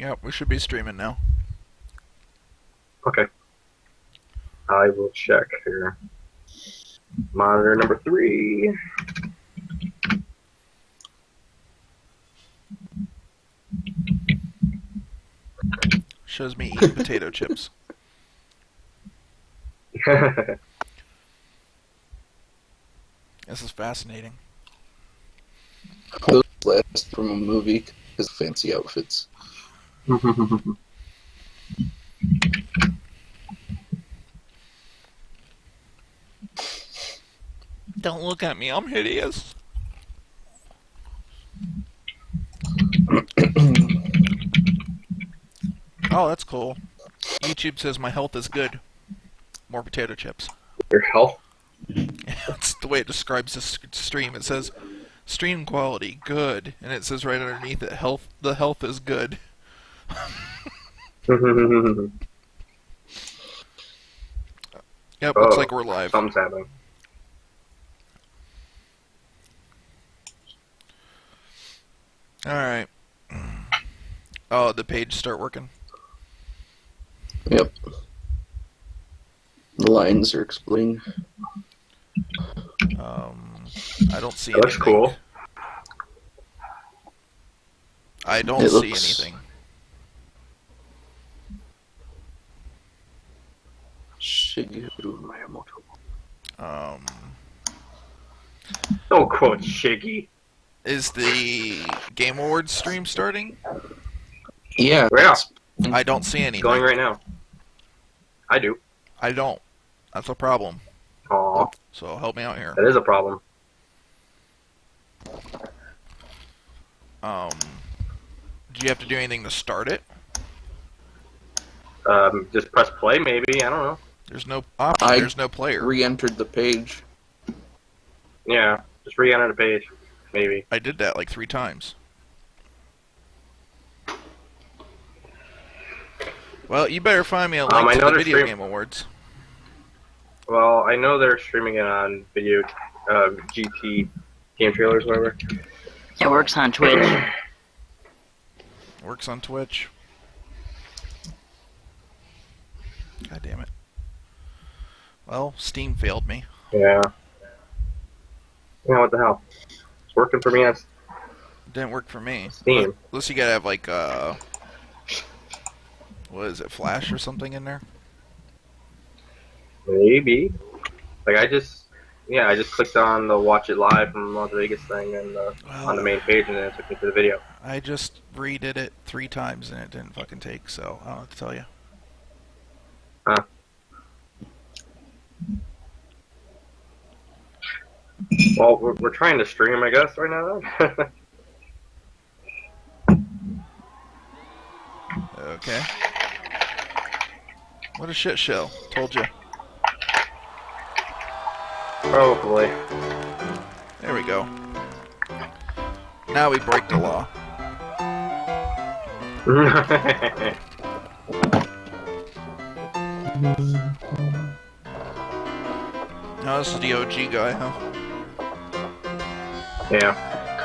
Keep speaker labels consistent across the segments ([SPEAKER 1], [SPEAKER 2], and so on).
[SPEAKER 1] Yep, we should be streaming now.
[SPEAKER 2] Okay. I will check here. Monitor number 3.
[SPEAKER 1] Shows me eating potato chips. This is fascinating.
[SPEAKER 3] Those last from a movie because fancy outfits.
[SPEAKER 1] Don't look at me, I'm hideous. Oh, that's cool. YouTube says my health is good. More potato chips.
[SPEAKER 2] Your health?
[SPEAKER 1] That's the way it describes this stream. It says stream quality good, and it says right underneath it the health is good. Yep, looks like we're live.
[SPEAKER 2] Something's happening.
[SPEAKER 1] Alright. Oh, the page start working?
[SPEAKER 3] Yep. The lines are explained.
[SPEAKER 1] I don't see
[SPEAKER 2] That looks
[SPEAKER 1] anything.
[SPEAKER 2] cool.
[SPEAKER 1] I don't see anything.
[SPEAKER 3] Shigeru Miyamoto.
[SPEAKER 2] Don't quote Shiggy.
[SPEAKER 1] Is the Game Awards stream starting?
[SPEAKER 3] Yeah.
[SPEAKER 2] Yeah.
[SPEAKER 1] I don't see anything.
[SPEAKER 2] Going right now. I do.
[SPEAKER 1] I don't. That's a problem.
[SPEAKER 2] Aw.
[SPEAKER 1] So help me out here.
[SPEAKER 2] That is a problem.
[SPEAKER 1] Do you have to do anything to start it?
[SPEAKER 2] Just press play, maybe. I don't know.
[SPEAKER 1] There's no option. There's no player.
[SPEAKER 3] Re-entered the page.
[SPEAKER 2] Yeah. Just re-enter the page. Maybe.
[SPEAKER 1] I did that like 3 times. Well, you better find me a link to the Video Game Awards.
[SPEAKER 2] Well, I know they're streaming it on video, GT game trailers, whatever.
[SPEAKER 4] It works on Twitch.
[SPEAKER 1] Works on Twitch. God damn it. Well, Steam failed me.
[SPEAKER 2] Yeah. Yeah, what the hell? It's working for me on
[SPEAKER 1] Didn't work for me.
[SPEAKER 2] Steam.
[SPEAKER 1] Unless you gotta have like what is it, Flash or something in there?
[SPEAKER 2] Maybe. Like I just clicked on the watch it live from Las Vegas thing and on the main page, and then it took me to the video.
[SPEAKER 1] I just redid it 3 times and it didn't fucking take, so I don't know what to tell you.
[SPEAKER 2] Huh. Well, we're trying to stream, I guess, right now.
[SPEAKER 1] Okay. What a shit show. Told you.
[SPEAKER 2] Probably.
[SPEAKER 1] There we go. Now we break the law. No, this is the OG guy, huh?
[SPEAKER 2] Yeah.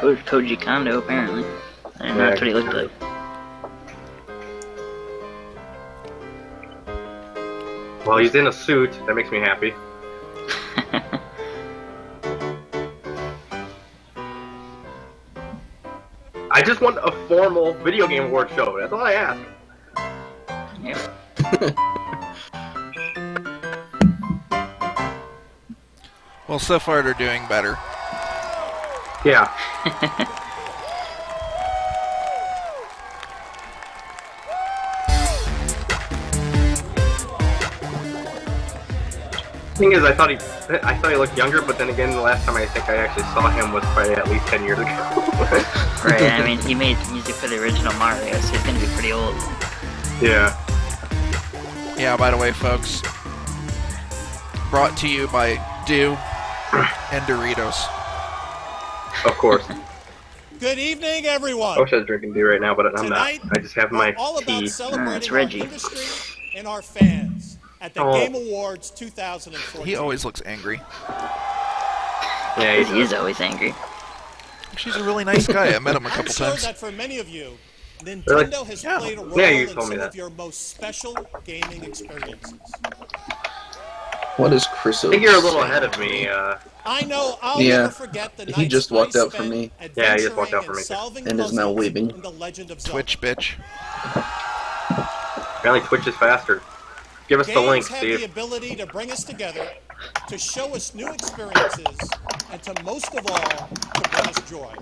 [SPEAKER 4] Koji Kondo, apparently. I didn't know that's what he looked like.
[SPEAKER 2] Well, he's in a suit. That makes me happy. I just want a formal video game award show. That's all I ask.
[SPEAKER 4] Yeah.
[SPEAKER 1] Well, so far they're doing better.
[SPEAKER 2] Yeah. Thing is, I thought he looked younger, but then again, the last time I think I actually saw him was probably at least 10 years ago.
[SPEAKER 4] Right, I mean, he made music for the original Mario, so he's gonna be pretty old.
[SPEAKER 2] Yeah.
[SPEAKER 1] Yeah, by the way, folks, brought to you by Dew and Doritos.
[SPEAKER 2] Of course.
[SPEAKER 5] Good evening, everyone.
[SPEAKER 2] I wish I was drinking beer right now, but I'm
[SPEAKER 5] Tonight,
[SPEAKER 2] not. I just have my
[SPEAKER 5] all about
[SPEAKER 2] tea.
[SPEAKER 5] celebrating our
[SPEAKER 4] Reggie.
[SPEAKER 5] industry and our fans at the Game Awards 2014.
[SPEAKER 1] He always looks angry.
[SPEAKER 2] Yeah,
[SPEAKER 4] He is always angry.
[SPEAKER 1] She's a really nice guy. I met him a couple
[SPEAKER 5] I'm sure
[SPEAKER 1] times.
[SPEAKER 5] that for many of you, Nintendo has
[SPEAKER 1] Yeah.
[SPEAKER 5] played a role
[SPEAKER 2] Yeah, you
[SPEAKER 5] in
[SPEAKER 2] told
[SPEAKER 5] some
[SPEAKER 2] me
[SPEAKER 5] of
[SPEAKER 2] that.
[SPEAKER 5] your most special gaming experiences.
[SPEAKER 3] What is Chris
[SPEAKER 2] I think you're a little
[SPEAKER 3] saying
[SPEAKER 2] ahead of
[SPEAKER 3] to
[SPEAKER 2] me.
[SPEAKER 5] I know I'll
[SPEAKER 3] Yeah,
[SPEAKER 5] never forget the
[SPEAKER 3] he
[SPEAKER 5] nights
[SPEAKER 3] just walked
[SPEAKER 5] I
[SPEAKER 3] out for
[SPEAKER 5] spent
[SPEAKER 3] me.
[SPEAKER 2] Yeah, he just walked
[SPEAKER 5] adventuring
[SPEAKER 2] out for
[SPEAKER 5] and
[SPEAKER 2] me, too.
[SPEAKER 5] solving
[SPEAKER 3] And is now
[SPEAKER 5] puzzles
[SPEAKER 3] waving.
[SPEAKER 5] in The Legend of Zelda.
[SPEAKER 1] Twitch, bitch.
[SPEAKER 2] Apparently Twitch is faster. Give us the link,
[SPEAKER 5] Games have the
[SPEAKER 2] Steve.
[SPEAKER 5] ability to bring us together, to show us new experiences, and to most of all, to bring us joy.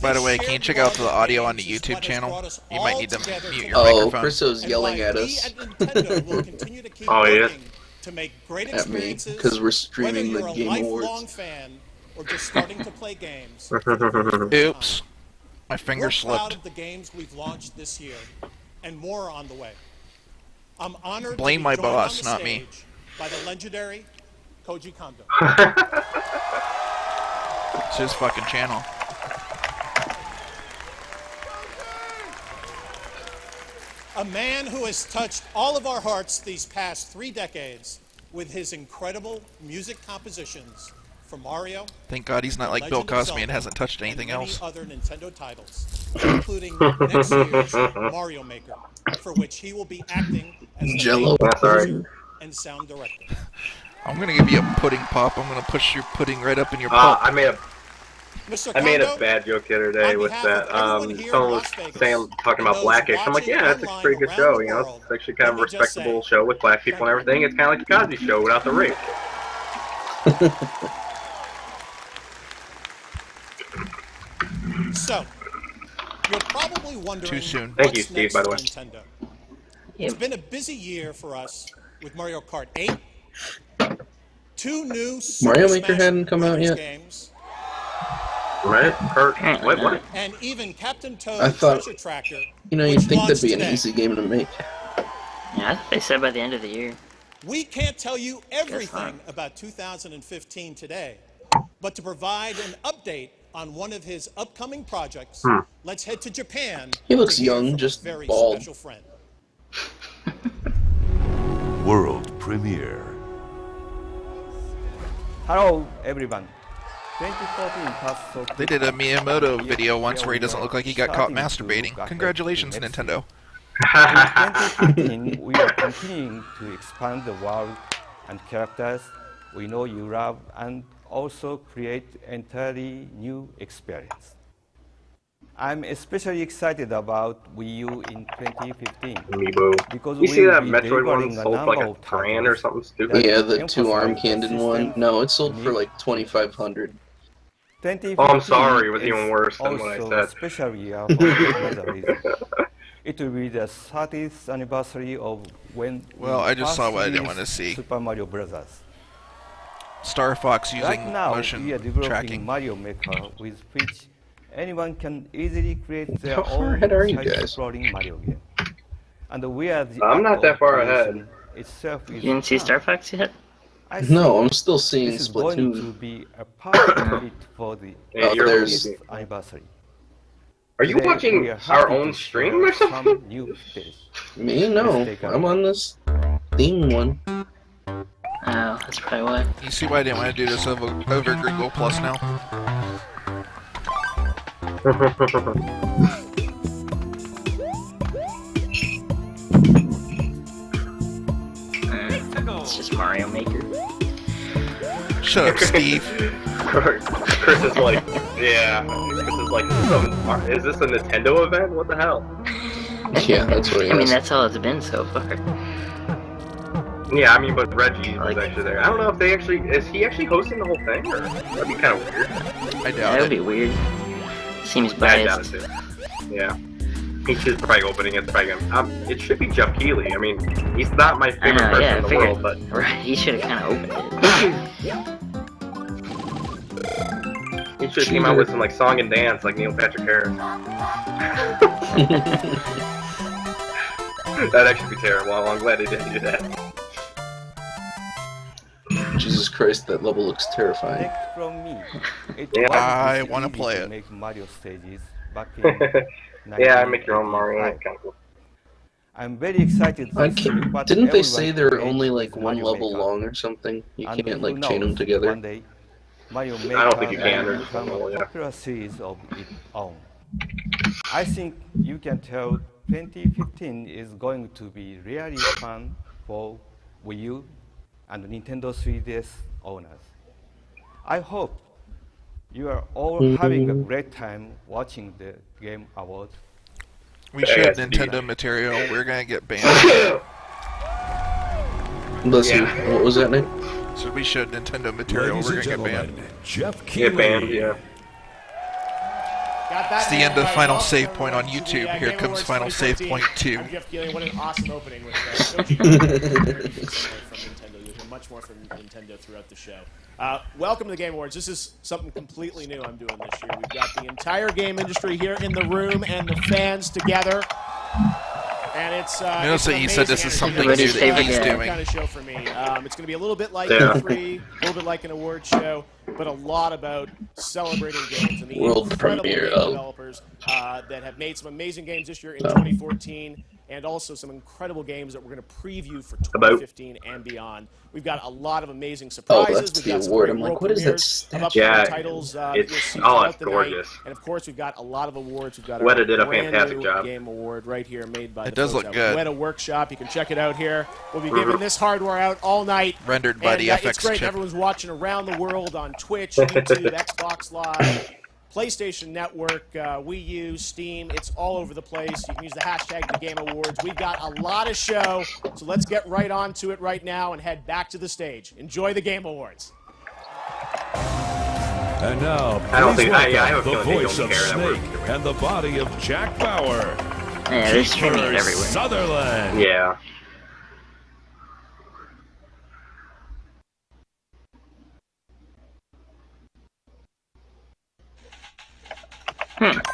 [SPEAKER 1] By the
[SPEAKER 5] This
[SPEAKER 1] way, can you
[SPEAKER 5] shared
[SPEAKER 1] check out
[SPEAKER 5] love
[SPEAKER 1] the
[SPEAKER 5] of
[SPEAKER 1] audio on the
[SPEAKER 5] games is
[SPEAKER 1] YouTube
[SPEAKER 5] what has
[SPEAKER 1] channel?
[SPEAKER 5] brought us
[SPEAKER 1] You might
[SPEAKER 5] all
[SPEAKER 1] need to
[SPEAKER 5] together
[SPEAKER 1] mute your
[SPEAKER 5] tonight.
[SPEAKER 3] Oh,
[SPEAKER 1] microphone.
[SPEAKER 3] Chriso's
[SPEAKER 5] And
[SPEAKER 3] yelling
[SPEAKER 5] why
[SPEAKER 3] at
[SPEAKER 5] we
[SPEAKER 3] us.
[SPEAKER 5] at Nintendo will continue to keep
[SPEAKER 2] Oh, he is?
[SPEAKER 5] working to make great
[SPEAKER 3] At me,
[SPEAKER 5] experiences,
[SPEAKER 3] because we're
[SPEAKER 5] whether
[SPEAKER 3] streaming
[SPEAKER 5] you're
[SPEAKER 3] the
[SPEAKER 5] a
[SPEAKER 3] Game
[SPEAKER 5] lifelong
[SPEAKER 3] Awards.
[SPEAKER 5] fan or just starting to play games for the very first
[SPEAKER 1] Oops.
[SPEAKER 5] time.
[SPEAKER 1] My finger
[SPEAKER 5] We're proud
[SPEAKER 1] slipped.
[SPEAKER 5] of the games we've launched this year, and more are on the way. I'm honored
[SPEAKER 1] Blame
[SPEAKER 5] to be
[SPEAKER 1] my
[SPEAKER 5] joined
[SPEAKER 1] boss,
[SPEAKER 5] on the
[SPEAKER 1] not me.
[SPEAKER 5] stage by the legendary Koji Kondo.
[SPEAKER 1] It's his fucking channel.
[SPEAKER 5] A man who has touched all of our hearts these past 3 decades with his incredible music compositions for Mario,
[SPEAKER 1] Thank God he's not
[SPEAKER 5] The
[SPEAKER 1] like Bill
[SPEAKER 5] Legend of
[SPEAKER 1] Cosby and
[SPEAKER 5] Zelda,
[SPEAKER 1] hasn't touched
[SPEAKER 5] and
[SPEAKER 1] anything
[SPEAKER 5] many
[SPEAKER 1] else.
[SPEAKER 5] other Nintendo titles, including next year's Mario Maker, for which he will be acting as the
[SPEAKER 3] Jello.
[SPEAKER 5] main
[SPEAKER 2] That's alright.
[SPEAKER 5] composer and sound director.
[SPEAKER 1] I'm gonna give you a pudding pop. I'm gonna push your pudding right up in your pulp.
[SPEAKER 2] I made
[SPEAKER 5] Mr.
[SPEAKER 2] a
[SPEAKER 5] Kondo,
[SPEAKER 2] bad joke the other day
[SPEAKER 5] on
[SPEAKER 2] with
[SPEAKER 5] behalf
[SPEAKER 2] that.
[SPEAKER 5] of everyone here in
[SPEAKER 2] Someone was
[SPEAKER 5] Las Vegas
[SPEAKER 2] talking
[SPEAKER 5] and
[SPEAKER 2] about
[SPEAKER 5] those
[SPEAKER 2] Blackish. I'm like,
[SPEAKER 5] watching
[SPEAKER 2] yeah, that's a
[SPEAKER 5] online
[SPEAKER 2] pretty good
[SPEAKER 5] around
[SPEAKER 2] show.
[SPEAKER 5] the
[SPEAKER 2] You know,
[SPEAKER 5] world,
[SPEAKER 2] it's actually kind of a
[SPEAKER 5] let me just
[SPEAKER 2] respectable
[SPEAKER 5] say,
[SPEAKER 2] show with black people and everything. It's kind of like the Cosby Show without the rape.
[SPEAKER 5] So, you're probably wondering
[SPEAKER 1] Too soon.
[SPEAKER 2] Thank you,
[SPEAKER 5] what's
[SPEAKER 2] Steve,
[SPEAKER 5] next
[SPEAKER 2] by the
[SPEAKER 5] for
[SPEAKER 2] way.
[SPEAKER 5] Nintendo.
[SPEAKER 4] Yep.
[SPEAKER 5] It's been a busy year for us with Mario Kart 8, 2 new Super
[SPEAKER 3] Mario Maker
[SPEAKER 5] Smash
[SPEAKER 3] hadn't come out
[SPEAKER 5] Brothers
[SPEAKER 3] yet?
[SPEAKER 5] games,
[SPEAKER 2] Right? Kurt,
[SPEAKER 4] Apparently
[SPEAKER 2] wait,
[SPEAKER 4] not.
[SPEAKER 2] what?
[SPEAKER 5] and even Captain
[SPEAKER 3] I
[SPEAKER 5] Toad
[SPEAKER 3] thought,
[SPEAKER 5] Treasure Tracker,
[SPEAKER 3] you know,
[SPEAKER 5] which
[SPEAKER 3] you'd think that'd
[SPEAKER 5] launched
[SPEAKER 3] be an
[SPEAKER 5] today.
[SPEAKER 3] easy game to make.
[SPEAKER 4] Yeah, I thought they said by the end of the year.
[SPEAKER 5] We can't tell you
[SPEAKER 4] not.
[SPEAKER 5] everything about 2015 today, but to provide an update on one of his upcoming projects, let's head to Japan
[SPEAKER 3] He looks
[SPEAKER 5] to hear
[SPEAKER 3] young,
[SPEAKER 5] from
[SPEAKER 3] just
[SPEAKER 5] a very
[SPEAKER 3] bald.
[SPEAKER 5] special friend.
[SPEAKER 6] World premiere.
[SPEAKER 7] Hello, everyone. 2014 passed so
[SPEAKER 1] They did a
[SPEAKER 7] quickly.
[SPEAKER 1] Miyamoto
[SPEAKER 7] Here
[SPEAKER 1] video
[SPEAKER 7] we
[SPEAKER 1] once
[SPEAKER 7] are
[SPEAKER 1] where he doesn't look like he got caught
[SPEAKER 7] starting to
[SPEAKER 1] masturbating.
[SPEAKER 7] look ahead
[SPEAKER 1] Congratulations,
[SPEAKER 7] to next
[SPEAKER 1] Nintendo.
[SPEAKER 7] year. In 2015, we are continuing to expand the world and characters we know you love and also create entirely new experience. I'm especially excited about Wii U in 2015
[SPEAKER 2] Amiibo.
[SPEAKER 7] because
[SPEAKER 2] You
[SPEAKER 7] we
[SPEAKER 2] see
[SPEAKER 7] will
[SPEAKER 2] that
[SPEAKER 7] be
[SPEAKER 2] Metroid one
[SPEAKER 7] delivering a
[SPEAKER 2] sold for
[SPEAKER 7] number
[SPEAKER 2] like
[SPEAKER 7] of
[SPEAKER 2] a grand or
[SPEAKER 7] titles
[SPEAKER 2] something stupid?
[SPEAKER 7] that
[SPEAKER 3] Yeah, the
[SPEAKER 7] emphasize
[SPEAKER 3] two-arm
[SPEAKER 7] the
[SPEAKER 3] Candon one.
[SPEAKER 7] system's
[SPEAKER 3] No, it sold for
[SPEAKER 7] unique
[SPEAKER 3] like 2,500.
[SPEAKER 7] 2015
[SPEAKER 2] Oh, I'm sorry, it was
[SPEAKER 7] is
[SPEAKER 2] even worse than what I
[SPEAKER 7] also
[SPEAKER 2] said.
[SPEAKER 7] a special year for another reason. It will be the 30th anniversary of when
[SPEAKER 1] Well,
[SPEAKER 7] we
[SPEAKER 1] I just
[SPEAKER 7] first
[SPEAKER 1] saw what I didn't
[SPEAKER 7] released
[SPEAKER 1] want to see.
[SPEAKER 7] Super Mario Brothers.
[SPEAKER 1] Star Fox using
[SPEAKER 7] Right now, we are
[SPEAKER 1] motion
[SPEAKER 7] developing
[SPEAKER 1] tracking.
[SPEAKER 7] Mario Maker, with which anyone can easily create their
[SPEAKER 3] How far
[SPEAKER 7] own
[SPEAKER 3] ahead are you guys?
[SPEAKER 7] side-scrolling Mario game. And we are the
[SPEAKER 2] I'm not
[SPEAKER 7] act
[SPEAKER 2] that
[SPEAKER 7] of
[SPEAKER 2] far ahead.
[SPEAKER 7] creation itself is
[SPEAKER 4] You didn't see
[SPEAKER 7] fun.
[SPEAKER 4] Star Fox yet?
[SPEAKER 7] I
[SPEAKER 3] No,
[SPEAKER 7] think
[SPEAKER 3] I'm still seeing
[SPEAKER 7] this is going to
[SPEAKER 3] Splatoon.
[SPEAKER 7] be a perfect fit for the
[SPEAKER 2] Yeah,
[SPEAKER 3] Oh,
[SPEAKER 2] you're
[SPEAKER 3] there's-
[SPEAKER 7] 30th anniversary.
[SPEAKER 2] Are you
[SPEAKER 7] Today,
[SPEAKER 2] watching
[SPEAKER 7] we are
[SPEAKER 2] our
[SPEAKER 7] happy
[SPEAKER 2] own
[SPEAKER 7] to
[SPEAKER 2] stream
[SPEAKER 7] share
[SPEAKER 2] or something?
[SPEAKER 7] some new footage.
[SPEAKER 3] Me? No,
[SPEAKER 7] Let's take a
[SPEAKER 3] I'm
[SPEAKER 7] look.
[SPEAKER 3] on this theme one.
[SPEAKER 4] Oh, that's probably why.
[SPEAKER 1] You see why I didn't want to do this over Google Plus now?
[SPEAKER 4] It's just Mario Maker.
[SPEAKER 1] Shut up, Steve.
[SPEAKER 2] Chris is like, yeah. Chris is like, is this a Nintendo event? What the hell?
[SPEAKER 3] Yeah, that's what he
[SPEAKER 4] I mean,
[SPEAKER 3] is.
[SPEAKER 4] that's all it's been so far.
[SPEAKER 2] Yeah, I mean, but Reggie was
[SPEAKER 4] Like-
[SPEAKER 2] actually there. I don't know if they actually, is he actually hosting the whole thing? Or that'd be kind of weird.
[SPEAKER 1] I
[SPEAKER 4] That
[SPEAKER 1] doubt
[SPEAKER 4] would
[SPEAKER 1] it.
[SPEAKER 4] be weird. Seems
[SPEAKER 2] Yeah, I doubt
[SPEAKER 4] biased.
[SPEAKER 2] it too. Yeah. He should probably opening it. Probably gonna, it should be Jeff Keighley. I mean, he's not my
[SPEAKER 4] I
[SPEAKER 2] favorite
[SPEAKER 4] know,
[SPEAKER 2] person
[SPEAKER 4] yeah,
[SPEAKER 2] in the
[SPEAKER 4] I figured.
[SPEAKER 2] world, but
[SPEAKER 4] Right, he should have kind of opened it.
[SPEAKER 2] he should have came out with some like song and dance like Neil Patrick Harris. That'd actually be terrible. Well, I'm glad he didn't do that.
[SPEAKER 3] Jesus Christ, that level looks terrifying.
[SPEAKER 7] Take from me. It
[SPEAKER 2] Yeah.
[SPEAKER 1] I
[SPEAKER 7] wasn't
[SPEAKER 1] wanna
[SPEAKER 7] easy
[SPEAKER 1] play
[SPEAKER 7] to
[SPEAKER 1] it.
[SPEAKER 7] make Mario stages back in
[SPEAKER 2] Yeah, make your own Mario.
[SPEAKER 7] 1985.
[SPEAKER 2] That's kind of cool.
[SPEAKER 7] I'm very excited to see what
[SPEAKER 3] Didn't they
[SPEAKER 7] everyone
[SPEAKER 3] say they're
[SPEAKER 7] creates
[SPEAKER 3] only
[SPEAKER 7] with
[SPEAKER 3] like one
[SPEAKER 7] Mario
[SPEAKER 3] level
[SPEAKER 7] Maker.
[SPEAKER 3] long or something? You
[SPEAKER 7] And
[SPEAKER 3] can't
[SPEAKER 7] who
[SPEAKER 3] like chain them
[SPEAKER 7] knows,
[SPEAKER 3] together.
[SPEAKER 7] One day, Mario Maker
[SPEAKER 2] I don't think you can,
[SPEAKER 7] will
[SPEAKER 2] or just
[SPEAKER 7] become
[SPEAKER 2] one level,
[SPEAKER 7] a
[SPEAKER 2] yeah.
[SPEAKER 7] popular series of its own. I think you can tell 2015 is going to be really fun for Wii U and Nintendo 3DS owners. I hope you are all having a great time watching the Game Awards.
[SPEAKER 1] We showed
[SPEAKER 2] guess
[SPEAKER 1] Nintendo material. We're gonna get banned.
[SPEAKER 3] Bless you.
[SPEAKER 2] Yeah.
[SPEAKER 3] What was that name?
[SPEAKER 1] So we showed Nintendo material.
[SPEAKER 6] Ladies
[SPEAKER 1] We're
[SPEAKER 6] and
[SPEAKER 1] gonna get
[SPEAKER 6] gentlemen,
[SPEAKER 1] banned.
[SPEAKER 6] Jeff
[SPEAKER 2] Get banned,
[SPEAKER 6] Keighley.
[SPEAKER 2] yeah.
[SPEAKER 1] It's the end of Final Save Point on YouTube. Here comes Final Save Point 2.
[SPEAKER 8] I'm Jeff Keighley. What an awesome opening with Koji. From Nintendo. You'll hear much more from Nintendo throughout the show. Welcome to the Game Awards. This is something completely new I'm doing this year. We've got the entire game industry here in the room and the fans together. And it's
[SPEAKER 1] Notice that you said this is something
[SPEAKER 4] new that
[SPEAKER 8] It's
[SPEAKER 4] he's
[SPEAKER 1] doing.
[SPEAKER 8] kind of show for me. It's going to be a little bit like
[SPEAKER 2] Yeah.
[SPEAKER 8] E3, a little bit like an award show, but a lot about celebrating games and the
[SPEAKER 3] World
[SPEAKER 8] incredible
[SPEAKER 3] premiere
[SPEAKER 8] game
[SPEAKER 3] of-
[SPEAKER 8] developers that have made some amazing games this year in 2014, and also some incredible games that we're going to preview for 2015 and beyond. We've got a lot of amazing surprises.
[SPEAKER 3] that's
[SPEAKER 8] We've
[SPEAKER 3] the
[SPEAKER 8] got some
[SPEAKER 3] award.
[SPEAKER 8] great
[SPEAKER 3] I'm like,
[SPEAKER 8] world
[SPEAKER 3] what is that
[SPEAKER 8] premieres of
[SPEAKER 3] statue?
[SPEAKER 8] upcoming
[SPEAKER 2] Yeah,
[SPEAKER 8] titles that
[SPEAKER 2] it's-
[SPEAKER 8] you'll see
[SPEAKER 2] oh,
[SPEAKER 8] throughout
[SPEAKER 2] it's
[SPEAKER 8] the night.
[SPEAKER 2] gorgeous.
[SPEAKER 8] And of course, we've got a lot of awards. We've got
[SPEAKER 2] Weta
[SPEAKER 8] our
[SPEAKER 2] did a
[SPEAKER 8] brand
[SPEAKER 2] fantastic
[SPEAKER 8] new
[SPEAKER 2] job.
[SPEAKER 8] game award right here, made by
[SPEAKER 1] It
[SPEAKER 8] the
[SPEAKER 1] does
[SPEAKER 8] folks
[SPEAKER 1] look
[SPEAKER 8] at
[SPEAKER 1] good.
[SPEAKER 8] Weta Workshop. You can check it out here. We'll be giving this hardware out all night.
[SPEAKER 1] Rendered by
[SPEAKER 8] And,
[SPEAKER 1] the
[SPEAKER 8] it's
[SPEAKER 1] FX
[SPEAKER 8] great.
[SPEAKER 1] chip.
[SPEAKER 8] Everyone's watching around the world on Twitch, YouTube, Xbox Live, PlayStation Network, Wii U, Steam. It's all over the place. You can use the hashtag #TheGameAwards. We've got a lot of show, so let's get right on to it right now and head back to the stage. Enjoy the Game Awards.
[SPEAKER 6] And now,
[SPEAKER 2] I don't
[SPEAKER 6] please
[SPEAKER 2] think- I have a
[SPEAKER 6] welcome the
[SPEAKER 2] feeling they
[SPEAKER 6] voice
[SPEAKER 2] don't
[SPEAKER 6] of
[SPEAKER 2] care that we're
[SPEAKER 6] Snake
[SPEAKER 2] doing.
[SPEAKER 6] and the body of Jack Bauer,
[SPEAKER 4] Yeah, they're streaming it
[SPEAKER 6] Kiefer
[SPEAKER 4] everywhere.
[SPEAKER 6] Sutherland.
[SPEAKER 2] Yeah.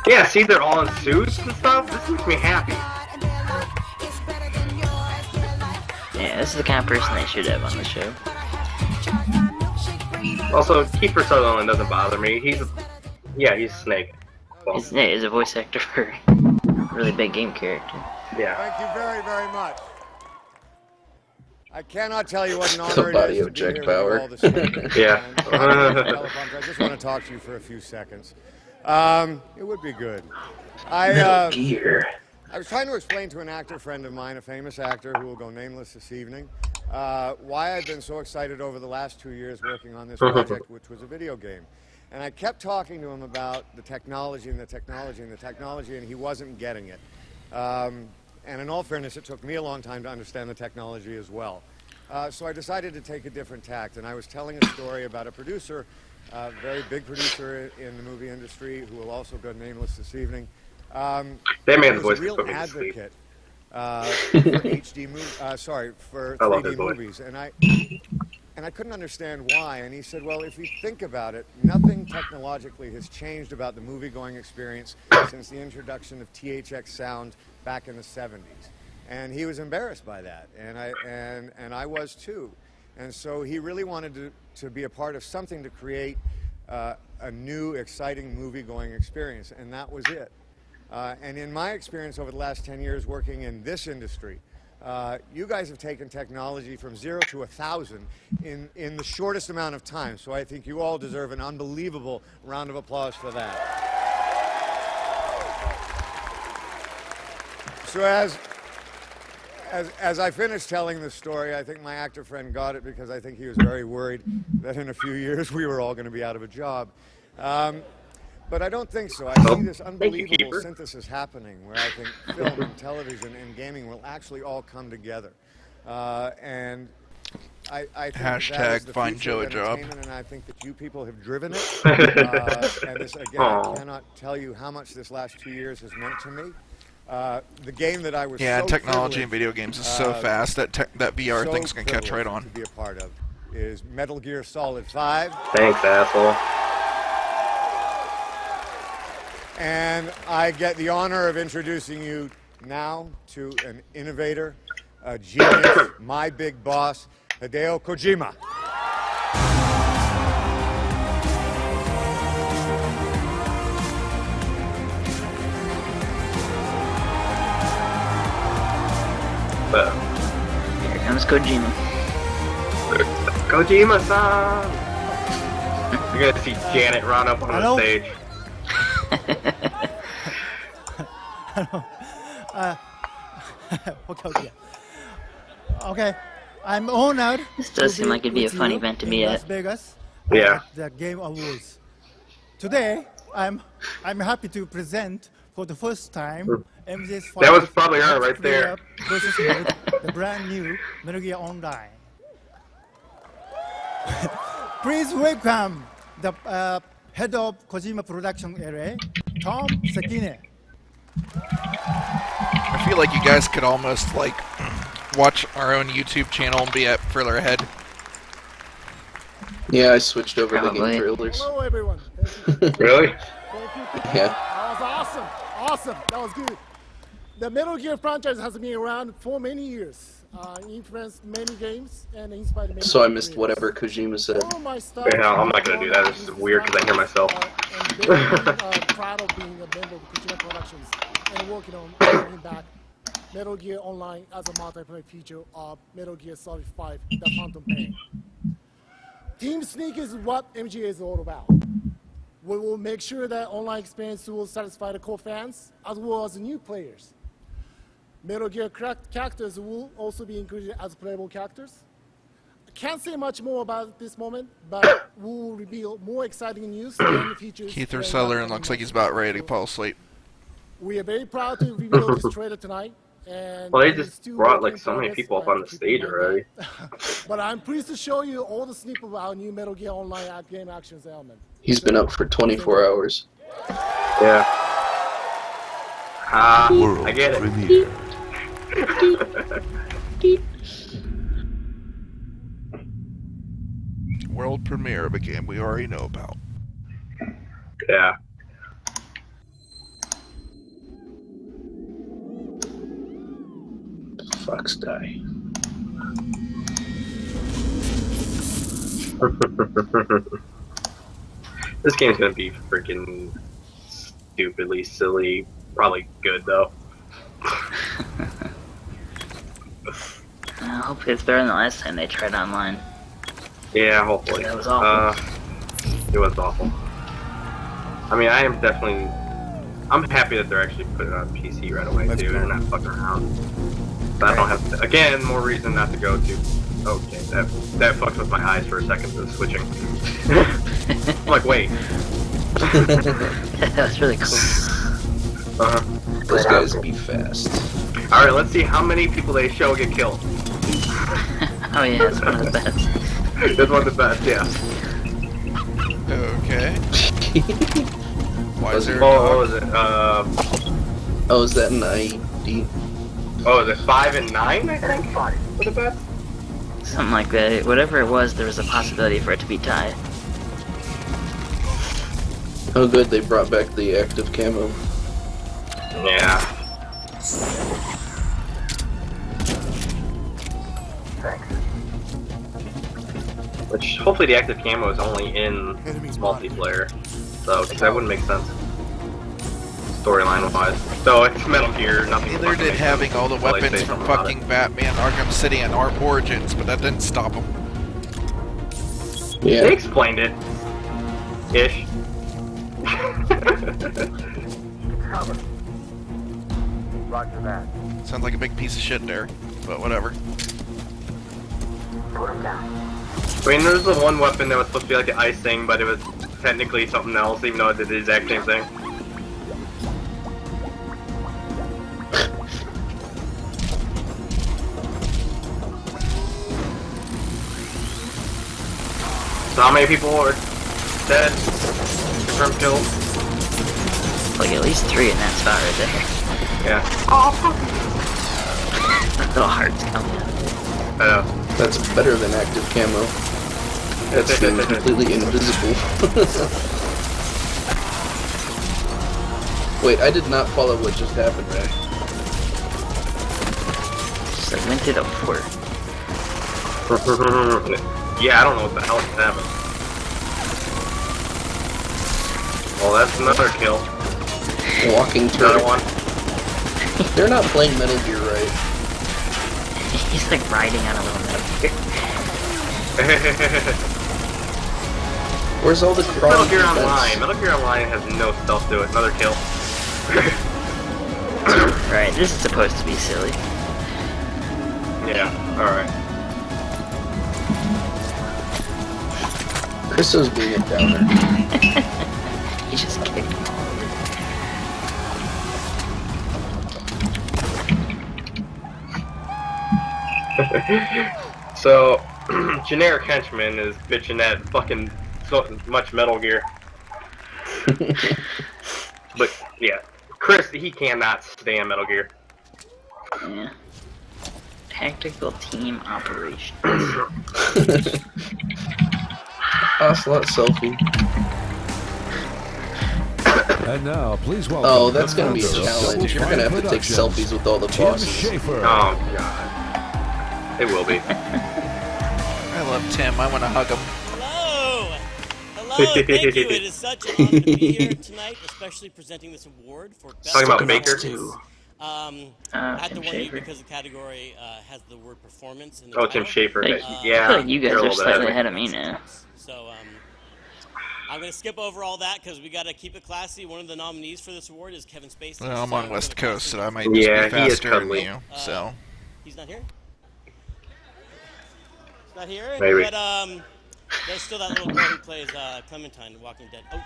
[SPEAKER 2] Yeah, see, they're all in suits and stuff. This makes me happy.
[SPEAKER 4] Yeah, this is the kind of person they should have on the show.
[SPEAKER 2] Also, Kiefer Sutherland doesn't bother me. He's Snake. Well,
[SPEAKER 4] He's a voice actor for a really big game character.
[SPEAKER 2] yeah.
[SPEAKER 9] Thank you very, very much. I cannot tell you what an
[SPEAKER 3] The
[SPEAKER 9] honor it
[SPEAKER 3] body
[SPEAKER 9] is
[SPEAKER 3] of
[SPEAKER 9] to be
[SPEAKER 3] Jack
[SPEAKER 9] here
[SPEAKER 3] Bauer.
[SPEAKER 9] with you all this evening.
[SPEAKER 2] Yeah.
[SPEAKER 9] And teleprompter, I just want to talk to you for a few seconds. It would be good.
[SPEAKER 3] Gear.
[SPEAKER 9] I was trying to explain to an actor friend of mine, a famous actor who will go nameless this evening, why I've been so excited over the last 2 years working on this project, which was a video game. And I kept talking to him about the technology and the technology and the technology, and he wasn't getting it. And in all fairness, it took me a long time to understand the technology as well. So I decided to take a different tact, and I was telling a story about a producer, a very big producer in the movie industry, who will also go nameless this evening.
[SPEAKER 2] That
[SPEAKER 9] He
[SPEAKER 2] man's
[SPEAKER 9] was
[SPEAKER 2] voice
[SPEAKER 9] a
[SPEAKER 2] can
[SPEAKER 9] real
[SPEAKER 2] put me to sleep.
[SPEAKER 9] advocate for HD for
[SPEAKER 2] I love
[SPEAKER 9] 3D
[SPEAKER 2] his voice.
[SPEAKER 9] movies, and I couldn't understand why. And he said, well, if you think about it, nothing technologically has changed about the movie-going experience since the introduction of THX sound back in the 70s. And he was embarrassed by that, and I was too. And so he really wanted to be a part of something to create a new, exciting movie-going experience, and that was it. And in my experience over the last 10 years working in this industry, you guys have taken technology from 0 to 1,000 in the shortest amount of time. So I think you all deserve an unbelievable round of applause for that. So as I finished telling the story, I think my actor friend got it because I think he was very worried that in a few years we were all going to be out of a job. But I don't think so. I see this unbelievable
[SPEAKER 2] Kiefer.
[SPEAKER 9] synthesis happening where I think film and television and gaming will actually all come together. And I think that is the
[SPEAKER 1] Find
[SPEAKER 9] future
[SPEAKER 1] Joe a
[SPEAKER 9] of
[SPEAKER 1] job.
[SPEAKER 9] entertainment, and I think that you people have driven it. And this, again,
[SPEAKER 2] Aw.
[SPEAKER 9] I cannot tell you how much this last 2 years has meant to me. The game that I was
[SPEAKER 1] Yeah,
[SPEAKER 9] so
[SPEAKER 1] technology in
[SPEAKER 9] privileged,
[SPEAKER 1] video games is so fast that that VR
[SPEAKER 9] so
[SPEAKER 1] thing's gonna catch right
[SPEAKER 9] privileged
[SPEAKER 1] on.
[SPEAKER 9] to be a part of is Metal Gear Solid 5.
[SPEAKER 2] Thanks, asshole.
[SPEAKER 9] And I get the honor of introducing you now to an innovator, a genius, my big boss, Hideo Kojima.
[SPEAKER 2] But
[SPEAKER 4] Here comes Kojima.
[SPEAKER 2] Kojima-san! You're gonna see Janet run up on the stage.
[SPEAKER 10] Okay, I'm honored.
[SPEAKER 4] This does
[SPEAKER 10] to
[SPEAKER 4] seem like it'd be a
[SPEAKER 10] with
[SPEAKER 4] fun
[SPEAKER 10] you
[SPEAKER 4] event to
[SPEAKER 10] in
[SPEAKER 4] be
[SPEAKER 10] Las
[SPEAKER 4] at.
[SPEAKER 10] Vegas.
[SPEAKER 2] Yeah.
[SPEAKER 10] At the Game Awards. Today, I'm happy to present for the first time MGS5.
[SPEAKER 2] That was probably her right there.
[SPEAKER 10] Versus mode, the brand new Metal Gear Online. Please welcome the head of Kojima Production area, Tom Sekine.
[SPEAKER 1] I feel like you guys could almost like watch our own YouTube channel and be further ahead.
[SPEAKER 3] Yeah, I switched over to
[SPEAKER 4] Probably.
[SPEAKER 3] game trailers.
[SPEAKER 9] Hello, everyone.
[SPEAKER 2] Really?
[SPEAKER 3] Yeah.
[SPEAKER 9] That was awesome. Awesome. That was good. The Metal Gear franchise has been around for many years. Influenced many games and inspired many.
[SPEAKER 3] So I missed whatever Kojima said.
[SPEAKER 9] All my stuff.
[SPEAKER 2] Yeah, I'm not gonna do that. This is weird because I hear myself.
[SPEAKER 9] I'm very proud of being a member of Kojima Productions and working on bringing back Metal Gear Online as a multiplayer feature of Metal Gear Solid 5: The Phantom Pain. Team Sneak is what MGA is all about. We will make sure that online experience will satisfy the core fans as well as the new players. Metal Gear characters will also be included as playable characters. I can't say much more about it this moment, but we will reveal more exciting news and features.
[SPEAKER 1] Keith Sutherland looks like he's about ready to fall asleep.
[SPEAKER 9] We are very proud to reveal this trailer tonight. And
[SPEAKER 2] Well, they
[SPEAKER 9] it's
[SPEAKER 2] just
[SPEAKER 9] still
[SPEAKER 2] brought
[SPEAKER 9] work
[SPEAKER 2] like
[SPEAKER 9] in
[SPEAKER 2] so many
[SPEAKER 9] progress,
[SPEAKER 2] people up
[SPEAKER 9] but
[SPEAKER 2] on the
[SPEAKER 9] keep in
[SPEAKER 2] stage
[SPEAKER 9] mind
[SPEAKER 2] already.
[SPEAKER 9] that. But I'm pleased to show you all the snippets of our new Metal Gear Online game actions element.
[SPEAKER 3] He's been up for 24 hours.
[SPEAKER 2] Yeah.
[SPEAKER 6] World
[SPEAKER 2] I get it.
[SPEAKER 6] premiere.
[SPEAKER 1] World premiere of a game we already know about.
[SPEAKER 2] Yeah.
[SPEAKER 3] Fox die.
[SPEAKER 2] This game's gonna be freaking stupidly silly. Probably good though.
[SPEAKER 4] Hopefully it's better than the last time they tried online.
[SPEAKER 2] Yeah, hopefully.
[SPEAKER 4] That was awful.
[SPEAKER 2] It was awful. I mean, I'm happy that they're actually putting it on PC right away too. They're not fucking around. But I don't have to, again, more reason not to go to. Okay, that fucked with my eyes for a second. The switching. I'm like, wait.
[SPEAKER 4] That was really cool.
[SPEAKER 3] Those guys be fast.
[SPEAKER 2] All right, let's see how many people they show get killed.
[SPEAKER 4] Oh yeah, it's one of the best.
[SPEAKER 2] That's one of the best, yeah.
[SPEAKER 1] Okay. Why is there a
[SPEAKER 2] What
[SPEAKER 1] dog?
[SPEAKER 2] was it?
[SPEAKER 3] Oh, is that an IED?
[SPEAKER 2] Oh, is it 5 and 9? I think for the best.
[SPEAKER 4] Something like that. Whatever it was, there was a possibility for it to be tied.
[SPEAKER 3] Oh, good, they brought back the active camo.
[SPEAKER 2] Yeah. Which hopefully the active camo is only in multiplayer, so cause that wouldn't make sense storyline wise. So it's Metal Gear, nothing.
[SPEAKER 1] Neither
[SPEAKER 2] fucking
[SPEAKER 1] did
[SPEAKER 2] makes
[SPEAKER 1] having
[SPEAKER 2] sense
[SPEAKER 1] all the
[SPEAKER 2] until they
[SPEAKER 1] weapons
[SPEAKER 2] say
[SPEAKER 1] from
[SPEAKER 2] something about
[SPEAKER 1] fucking Batman Arkham City and Arm Origins, but that didn't stop them.
[SPEAKER 2] it. They
[SPEAKER 3] Yeah.
[SPEAKER 2] explained it, ish.
[SPEAKER 9] Roger that.
[SPEAKER 1] Sounds like a big piece of shit there, but whatever.
[SPEAKER 9] Put him down.
[SPEAKER 2] I mean, there's the one weapon that was supposed to be like the ice thing, but it was technically something else, even though it did the exact same thing. So how many people are dead? Confirmed kills?
[SPEAKER 4] Like at least 3 in that spot right there.
[SPEAKER 2] Yeah.
[SPEAKER 4] Little hearts coming out.
[SPEAKER 2] I know.
[SPEAKER 3] That's better than active camo. That's them completely invisible. Wait, I did not follow what just happened, right?
[SPEAKER 4] Just like went through the fort.
[SPEAKER 2] Yeah, I don't know what the hell just happened. Well, that's another kill.
[SPEAKER 3] Walking
[SPEAKER 2] Another
[SPEAKER 3] turret.
[SPEAKER 2] one.
[SPEAKER 3] They're not playing Metal Gear right.
[SPEAKER 4] He's like riding on a little Metal Gear.
[SPEAKER 3] Where's all the
[SPEAKER 2] Metal
[SPEAKER 3] crawling
[SPEAKER 2] Gear
[SPEAKER 3] defense?
[SPEAKER 2] Online. Metal Gear Online has no stealth to it. Another kill.
[SPEAKER 4] Alright, this is supposed to be silly.
[SPEAKER 2] Yeah, alright.
[SPEAKER 3] Christo's being a downer.
[SPEAKER 4] He just kicked him all over.
[SPEAKER 2] So, generic henchman is bitching at fucking so much Metal Gear. But, yeah. Chris, he cannot stand Metal Gear.
[SPEAKER 4] Yeah. Tactical team operations.
[SPEAKER 3] Ocelot selfie.
[SPEAKER 6] And now, please welcome.
[SPEAKER 3] Oh, that's gonna be a
[SPEAKER 6] the
[SPEAKER 3] challenge. You're
[SPEAKER 6] Double
[SPEAKER 3] gonna have to
[SPEAKER 6] Fine
[SPEAKER 3] take
[SPEAKER 6] Productions,
[SPEAKER 3] selfies with all the
[SPEAKER 6] Tim
[SPEAKER 3] bosses.
[SPEAKER 6] Schafer.
[SPEAKER 2] Oh, God. It will be.
[SPEAKER 1] I love Tim. I want to hug him.
[SPEAKER 11] Hello! Hello, thank you. It is such an honor to be here tonight, especially presenting this award for best
[SPEAKER 2] Talking about Baker?
[SPEAKER 11] performance. I had to
[SPEAKER 4] Tim
[SPEAKER 11] warn you
[SPEAKER 4] Schafer.
[SPEAKER 11] because the category has the word performance in the
[SPEAKER 2] Oh,
[SPEAKER 11] title.
[SPEAKER 2] Tim Schafer.
[SPEAKER 4] I
[SPEAKER 2] Yeah.
[SPEAKER 4] feel like you guys
[SPEAKER 2] you're a
[SPEAKER 4] are
[SPEAKER 2] little bit
[SPEAKER 4] slightly
[SPEAKER 2] ahead
[SPEAKER 4] ahead
[SPEAKER 2] of
[SPEAKER 4] of me now.
[SPEAKER 11] So I'm going to skip over all that because we got to keep it classy. One of the nominees for this award is Kevin Spacey.
[SPEAKER 1] Well, I'm
[SPEAKER 11] so
[SPEAKER 1] on
[SPEAKER 11] we're
[SPEAKER 1] West
[SPEAKER 11] gonna
[SPEAKER 1] Coast, so
[SPEAKER 11] classy-
[SPEAKER 1] I might just
[SPEAKER 2] Yeah,
[SPEAKER 1] be
[SPEAKER 2] he is
[SPEAKER 1] faster than
[SPEAKER 2] cuddly.
[SPEAKER 1] you. So
[SPEAKER 11] He's not here? He's not here?
[SPEAKER 2] Maybe.
[SPEAKER 11] But there's still that little girl who plays Clementine in Walking Dead. Oh.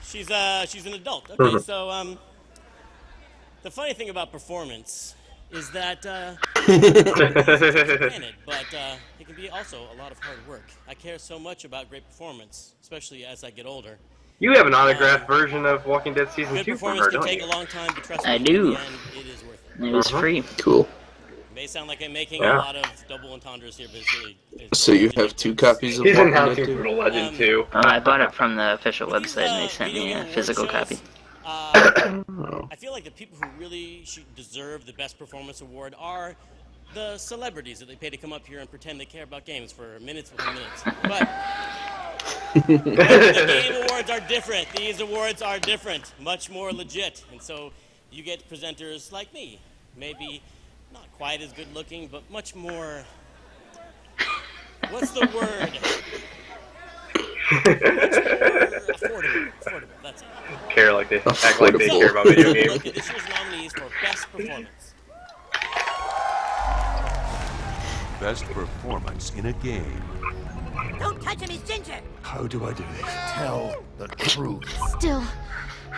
[SPEAKER 11] She's an adult. Okay, so the funny thing about performance is that granted, but it can be also a lot of hard work. I care so much about great performance, especially as I get older.
[SPEAKER 2] You have an autographed version of Walking Dead Season
[SPEAKER 11] Good
[SPEAKER 2] 2 from
[SPEAKER 11] performance
[SPEAKER 2] her,
[SPEAKER 11] can
[SPEAKER 2] don't
[SPEAKER 11] take
[SPEAKER 2] you?
[SPEAKER 11] a long time, but trust me,
[SPEAKER 4] I
[SPEAKER 11] in
[SPEAKER 4] do.
[SPEAKER 11] the end, it is worth it.
[SPEAKER 4] It was free.
[SPEAKER 3] Cool.
[SPEAKER 11] It may sound like I'm making
[SPEAKER 2] Yeah.
[SPEAKER 11] a lot of double entendres here, but it's really... It's
[SPEAKER 3] So you
[SPEAKER 11] really
[SPEAKER 3] have 2
[SPEAKER 11] ridiculous.
[SPEAKER 3] copies of
[SPEAKER 2] He's
[SPEAKER 3] Walking
[SPEAKER 2] announcing
[SPEAKER 3] Dead 2?
[SPEAKER 2] Brutal Legend 2.
[SPEAKER 4] Oh, I bought it from the official
[SPEAKER 11] With these,
[SPEAKER 4] website and they sent
[SPEAKER 11] video
[SPEAKER 4] me
[SPEAKER 11] game
[SPEAKER 4] a
[SPEAKER 11] award
[SPEAKER 4] physical
[SPEAKER 11] shows,
[SPEAKER 4] copy.
[SPEAKER 11] I feel like the people who really should deserve the Best Performance Award are the celebrities that they pay to come up here and pretend they care about games for minutes upon minutes. But the game awards are different. These awards are different, much more legit. And so you get presenters like me, maybe not quite as good looking, but much more... What's the word? Affordable, that's it.
[SPEAKER 2] Care like they act like they care about video games.
[SPEAKER 11] Look at this year's nominees for Best Performance.
[SPEAKER 6] Best performance in a game.
[SPEAKER 12] Don't touch him, he's ginger!
[SPEAKER 6] How do I do this?
[SPEAKER 12] Tell the truth. Still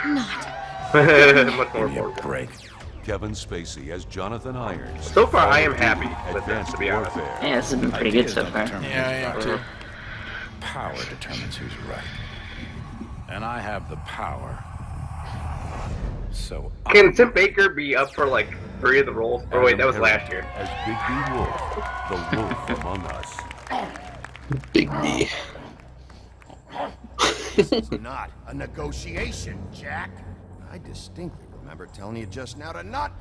[SPEAKER 12] not.
[SPEAKER 2] Much more
[SPEAKER 6] Give me a
[SPEAKER 2] affordable.
[SPEAKER 6] break. Kevin Spacey as Jonathan Irons.
[SPEAKER 2] So far, I am
[SPEAKER 6] Call of Duty
[SPEAKER 2] happy with this,
[SPEAKER 6] Advanced
[SPEAKER 2] to be honest.
[SPEAKER 6] Warfare.
[SPEAKER 4] Yeah, this has been pretty good so far.
[SPEAKER 1] yeah, I am too.
[SPEAKER 6] Power determines who's right. And I have the power. So
[SPEAKER 2] Can Tim Baker be up for like 3 of the roles? Oh wait, that was last year.
[SPEAKER 6] As Big B Wolf, the wolf among us.
[SPEAKER 3] Big B.
[SPEAKER 13] This is not a negotiation, Jack. I distinctly remember telling you just now to not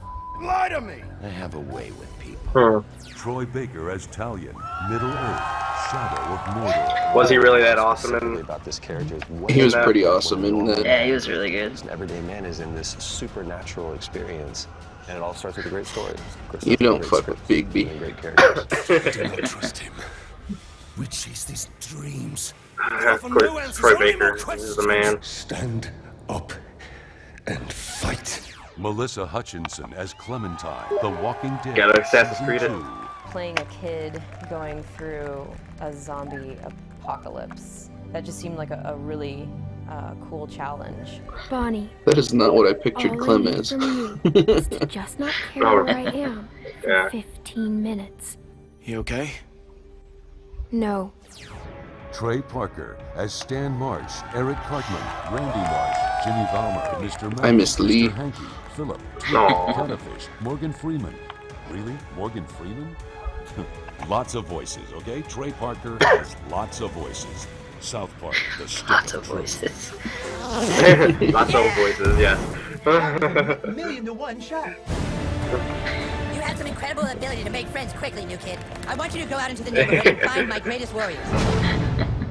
[SPEAKER 13] lie to me. I have a way with people.
[SPEAKER 6] Troy Baker as Talion, Middle Earth, Shadow of Mordor.
[SPEAKER 2] Was he really that awesome? In...
[SPEAKER 14] about this character is
[SPEAKER 3] He was pretty awesome in that.
[SPEAKER 4] Yeah, he was really good.
[SPEAKER 14] An everyday man is in this supernatural experience, and it all starts with a great story.
[SPEAKER 3] You don't fuck with Big B.
[SPEAKER 14] Great characters.
[SPEAKER 13] Do not trust him. We chase these dreams.
[SPEAKER 2] Of course, Troy Baker is the man.
[SPEAKER 13] Stand up and fight.
[SPEAKER 6] Melissa Hutchinson as Clementine, The Walking Dead.
[SPEAKER 2] Gotta Assassin's Creed it.
[SPEAKER 6] Season 2.
[SPEAKER 15] Playing a kid going through a zombie apocalypse. That just seemed like a really cool challenge.
[SPEAKER 12] Bonnie.
[SPEAKER 3] That is not what I pictured
[SPEAKER 12] all
[SPEAKER 3] Clem
[SPEAKER 12] I need
[SPEAKER 3] as.
[SPEAKER 12] from you is to just not care where I am for
[SPEAKER 2] Yeah.
[SPEAKER 12] 15 minutes.
[SPEAKER 13] You okay?
[SPEAKER 12] No.
[SPEAKER 6] Trey Parker as Stan Marsh, Eric Cartman, Randy Marsh, Jimmy Valmer, Mr. Matt,
[SPEAKER 3] I miss Lee.
[SPEAKER 6] Mr. Hankey, Philip,
[SPEAKER 2] Aw.
[SPEAKER 6] Cuttlefish, Morgan Freeman. Really? Morgan Freeman? Lots of voices, okay? Trey Parker has lots of voices. South Park, the stick
[SPEAKER 4] Lots
[SPEAKER 6] of
[SPEAKER 4] of
[SPEAKER 6] truth.
[SPEAKER 4] voices.
[SPEAKER 2] Lots of voices, yes.
[SPEAKER 12] $1,000,000 to 1 shot.
[SPEAKER 16] You have some incredible ability to make friends quickly, new kid. I want you to go out into the neighborhood and find my greatest warriors.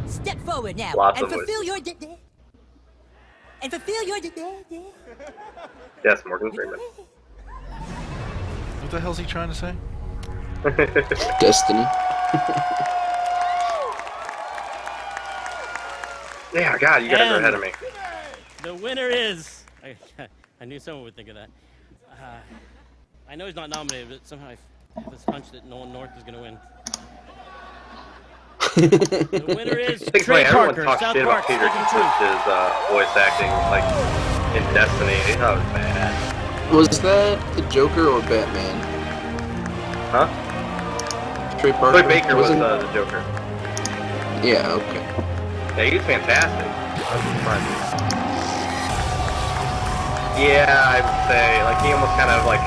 [SPEAKER 16] Step forward now
[SPEAKER 2] Lots
[SPEAKER 16] and
[SPEAKER 2] of
[SPEAKER 16] fulfill
[SPEAKER 2] voices.
[SPEAKER 16] your and fulfill your
[SPEAKER 2] Yes, Morgan Freeman.
[SPEAKER 1] What the hell's he trying to say?
[SPEAKER 3] Destiny.
[SPEAKER 2] Yeah, God, you guys are ahead of me.
[SPEAKER 11] The winner is. I knew someone would think of that. I know he's not nominated, but somehow I have this hunch that Nolan North is going to win. The winner is
[SPEAKER 2] I think
[SPEAKER 11] Trey
[SPEAKER 2] everyone
[SPEAKER 11] Parker,
[SPEAKER 2] talks
[SPEAKER 11] South
[SPEAKER 2] shit
[SPEAKER 11] Park.
[SPEAKER 2] about Peter Dinklage's voice acting, like in Destiny. That was bad.
[SPEAKER 3] Was that the Joker or Batman?
[SPEAKER 2] Huh?
[SPEAKER 3] Trey Parker?
[SPEAKER 2] Troy Baker was
[SPEAKER 3] wasn't-
[SPEAKER 2] the Joker.
[SPEAKER 3] Yeah, okay.
[SPEAKER 2] Yeah, he was fantastic. I was surprised. Yeah, I would say, like, he almost kind of, like,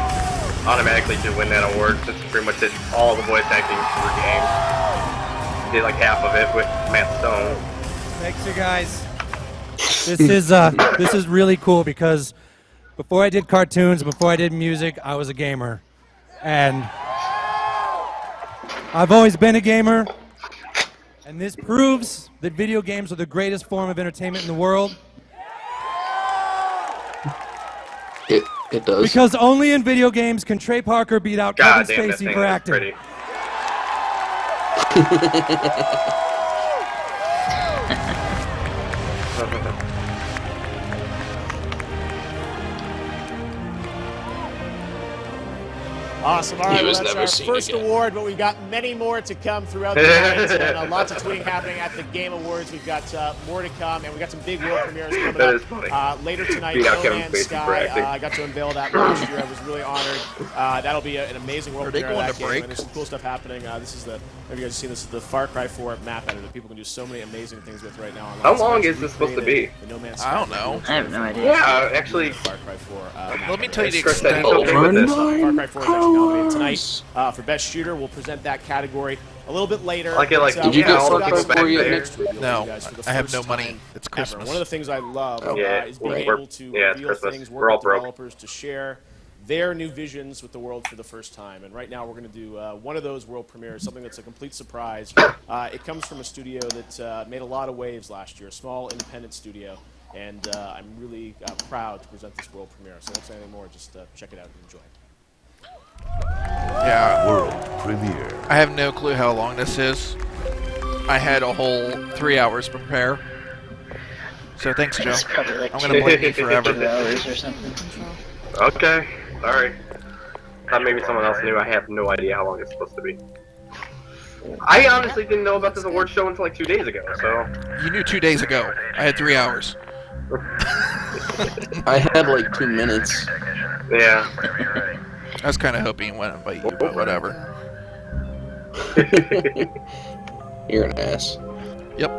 [SPEAKER 2] automatically should win that award since he pretty much did all the voice acting for the game. Did, like, half of it with Matt Stone.
[SPEAKER 17] Thanks, you guys. This is really cool because before I did cartoons, before I did music, I was a gamer. And I've always been a gamer. And this proves that video games are the greatest form of entertainment in the world.
[SPEAKER 3] It does.
[SPEAKER 17] Because only in video games can Trey Parker beat out
[SPEAKER 2] God
[SPEAKER 17] Kevin
[SPEAKER 2] damn, that
[SPEAKER 17] Spacey
[SPEAKER 2] thing
[SPEAKER 17] for
[SPEAKER 2] is
[SPEAKER 17] acting.
[SPEAKER 2] pretty.
[SPEAKER 8] Awesome. All right,
[SPEAKER 3] He was
[SPEAKER 8] well, that's
[SPEAKER 3] never
[SPEAKER 8] our
[SPEAKER 3] seen
[SPEAKER 8] first
[SPEAKER 3] again.
[SPEAKER 8] award, but we've got many more to come throughout the night. And lots of tweeting happening at the Game Awards. We've got more to come, and we've got some big world premieres coming
[SPEAKER 2] That
[SPEAKER 8] up.
[SPEAKER 2] is funny.
[SPEAKER 8] Later tonight,
[SPEAKER 2] Beat out
[SPEAKER 8] No
[SPEAKER 2] Kevin
[SPEAKER 8] Man's
[SPEAKER 2] Spacey for
[SPEAKER 8] Sky.
[SPEAKER 2] acting.
[SPEAKER 8] I got to unveil that last year. I was really honored. That'll be an amazing world
[SPEAKER 1] Are they
[SPEAKER 8] premiere of
[SPEAKER 1] going
[SPEAKER 8] that
[SPEAKER 1] to
[SPEAKER 8] game.
[SPEAKER 1] break?
[SPEAKER 8] And there's some cool stuff happening. This is the, have you guys seen this? Is the Far Cry 4 map editor that people can do so many amazing things with right now. Online.
[SPEAKER 2] How
[SPEAKER 8] So
[SPEAKER 2] long
[SPEAKER 8] it's
[SPEAKER 2] is this supposed to
[SPEAKER 8] recreated
[SPEAKER 2] be?
[SPEAKER 8] the No Man's
[SPEAKER 1] I don't
[SPEAKER 8] Sky
[SPEAKER 1] know.
[SPEAKER 8] map
[SPEAKER 4] I have no idea.
[SPEAKER 2] Yeah, actually,
[SPEAKER 8] Far Cry 4.
[SPEAKER 1] Let me tell you the
[SPEAKER 2] Chris said
[SPEAKER 1] extent.
[SPEAKER 2] he's okay with this.
[SPEAKER 8] Far Cry 4 is actually nominated tonight for Best Shooter. We'll present that category a little bit later.
[SPEAKER 2] Like it, like,
[SPEAKER 8] But,
[SPEAKER 3] Did you
[SPEAKER 8] we
[SPEAKER 3] get
[SPEAKER 8] also
[SPEAKER 3] Far
[SPEAKER 8] got
[SPEAKER 3] Cry
[SPEAKER 8] some
[SPEAKER 3] 4 yet
[SPEAKER 8] big
[SPEAKER 3] next
[SPEAKER 8] reveals
[SPEAKER 1] No,
[SPEAKER 8] for you guys for the
[SPEAKER 1] I have
[SPEAKER 8] first
[SPEAKER 1] no money.
[SPEAKER 8] time
[SPEAKER 1] It's
[SPEAKER 8] ever.
[SPEAKER 1] Christmas.
[SPEAKER 8] One of the things I love
[SPEAKER 2] Yeah,
[SPEAKER 8] is being
[SPEAKER 2] we're-
[SPEAKER 8] able to
[SPEAKER 2] yeah, it's
[SPEAKER 8] reveal
[SPEAKER 2] Christmas.
[SPEAKER 8] things,
[SPEAKER 2] We're
[SPEAKER 8] work
[SPEAKER 2] all
[SPEAKER 8] with
[SPEAKER 2] broke.
[SPEAKER 8] developers to share their new visions with the world for the first time. And right now we're going to do one of those world premieres, something that's a complete surprise. It comes from a studio that made a lot of waves last year, a small independent studio. And I'm really proud to present this world premiere. So don't say any more, just check it out and enjoy.
[SPEAKER 1] Yeah,
[SPEAKER 6] World premiere.
[SPEAKER 1] I have no clue how long this is. I had a whole 3 hours to prepare. So thanks, Joe.
[SPEAKER 4] It's probably like
[SPEAKER 1] I'm gonna blame you
[SPEAKER 4] 2
[SPEAKER 1] forever.
[SPEAKER 4] hours or something.
[SPEAKER 2] Okay, sorry. Thought maybe someone else knew. I have no idea how long it's supposed to be. I honestly didn't know about this award show until like 2 days ago, so...
[SPEAKER 1] You knew 2 days ago. I had 3 hours.
[SPEAKER 3] I had like 2 minutes.
[SPEAKER 2] Yeah.
[SPEAKER 1] I was kind of hoping it wouldn't invite you, but whatever.
[SPEAKER 3] You're an ass.
[SPEAKER 1] Yep.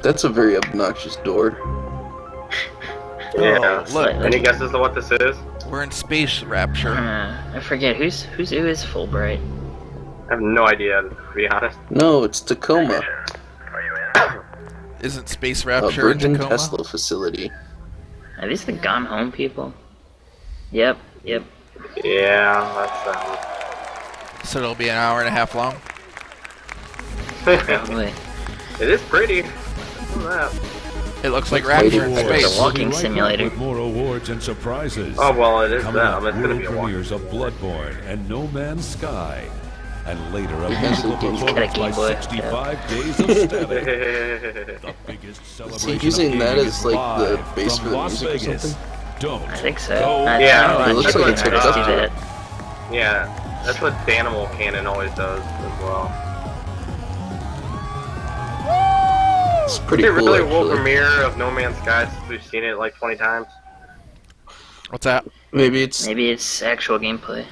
[SPEAKER 3] That's a very obnoxious door.
[SPEAKER 2] Yeah.
[SPEAKER 1] Oh, look.
[SPEAKER 2] Any guesses on what this is?
[SPEAKER 1] We're in Space Rapture.
[SPEAKER 4] I forget who is Fulbright.
[SPEAKER 2] I have no idea, to be honest.
[SPEAKER 3] No, it's Tacoma,
[SPEAKER 1] Isn't Space
[SPEAKER 3] a
[SPEAKER 1] Rapture in
[SPEAKER 3] Virgin
[SPEAKER 1] Tacoma?
[SPEAKER 3] Tesla facility.
[SPEAKER 4] Are these the Gone Home people? Yep.
[SPEAKER 2] Yeah, that's
[SPEAKER 1] So it'll be an hour and a half long.
[SPEAKER 4] Probably.
[SPEAKER 2] It is pretty. Look at that.
[SPEAKER 1] It looks like Rapture in
[SPEAKER 6] Awards
[SPEAKER 1] space.
[SPEAKER 4] It's a walking
[SPEAKER 6] will be right
[SPEAKER 4] simulator.
[SPEAKER 6] back with more awards and surprises.
[SPEAKER 2] Oh, well, it is
[SPEAKER 6] Coming
[SPEAKER 2] them.
[SPEAKER 6] up,
[SPEAKER 2] It's gonna
[SPEAKER 6] world
[SPEAKER 2] be a walk.
[SPEAKER 6] premieres of Bloodborne and No Man's Sky. And later, a
[SPEAKER 3] Yes,
[SPEAKER 6] musical
[SPEAKER 3] it is.
[SPEAKER 6] performance
[SPEAKER 4] Got a Game
[SPEAKER 6] by
[SPEAKER 4] Boy.
[SPEAKER 6] 65 Days of Static. The biggest celebration of
[SPEAKER 3] using that
[SPEAKER 6] gaming
[SPEAKER 3] as,
[SPEAKER 6] is
[SPEAKER 3] like, the
[SPEAKER 6] live
[SPEAKER 3] base
[SPEAKER 6] from
[SPEAKER 3] for the
[SPEAKER 6] Las
[SPEAKER 3] music or
[SPEAKER 6] Vegas.
[SPEAKER 3] something?
[SPEAKER 6] Don't
[SPEAKER 4] I think so.
[SPEAKER 6] go.
[SPEAKER 2] Yeah,
[SPEAKER 3] it looks like it's hooked up to it.
[SPEAKER 2] Yeah, that's what Danimal Cannon always does as well.
[SPEAKER 3] It's pretty
[SPEAKER 2] Is it
[SPEAKER 3] cool,
[SPEAKER 2] really a world
[SPEAKER 3] actually.
[SPEAKER 2] premiere of No Man's Sky since we've seen it like 20 times?
[SPEAKER 1] What's that?
[SPEAKER 3] Maybe it's
[SPEAKER 4] actual gameplay.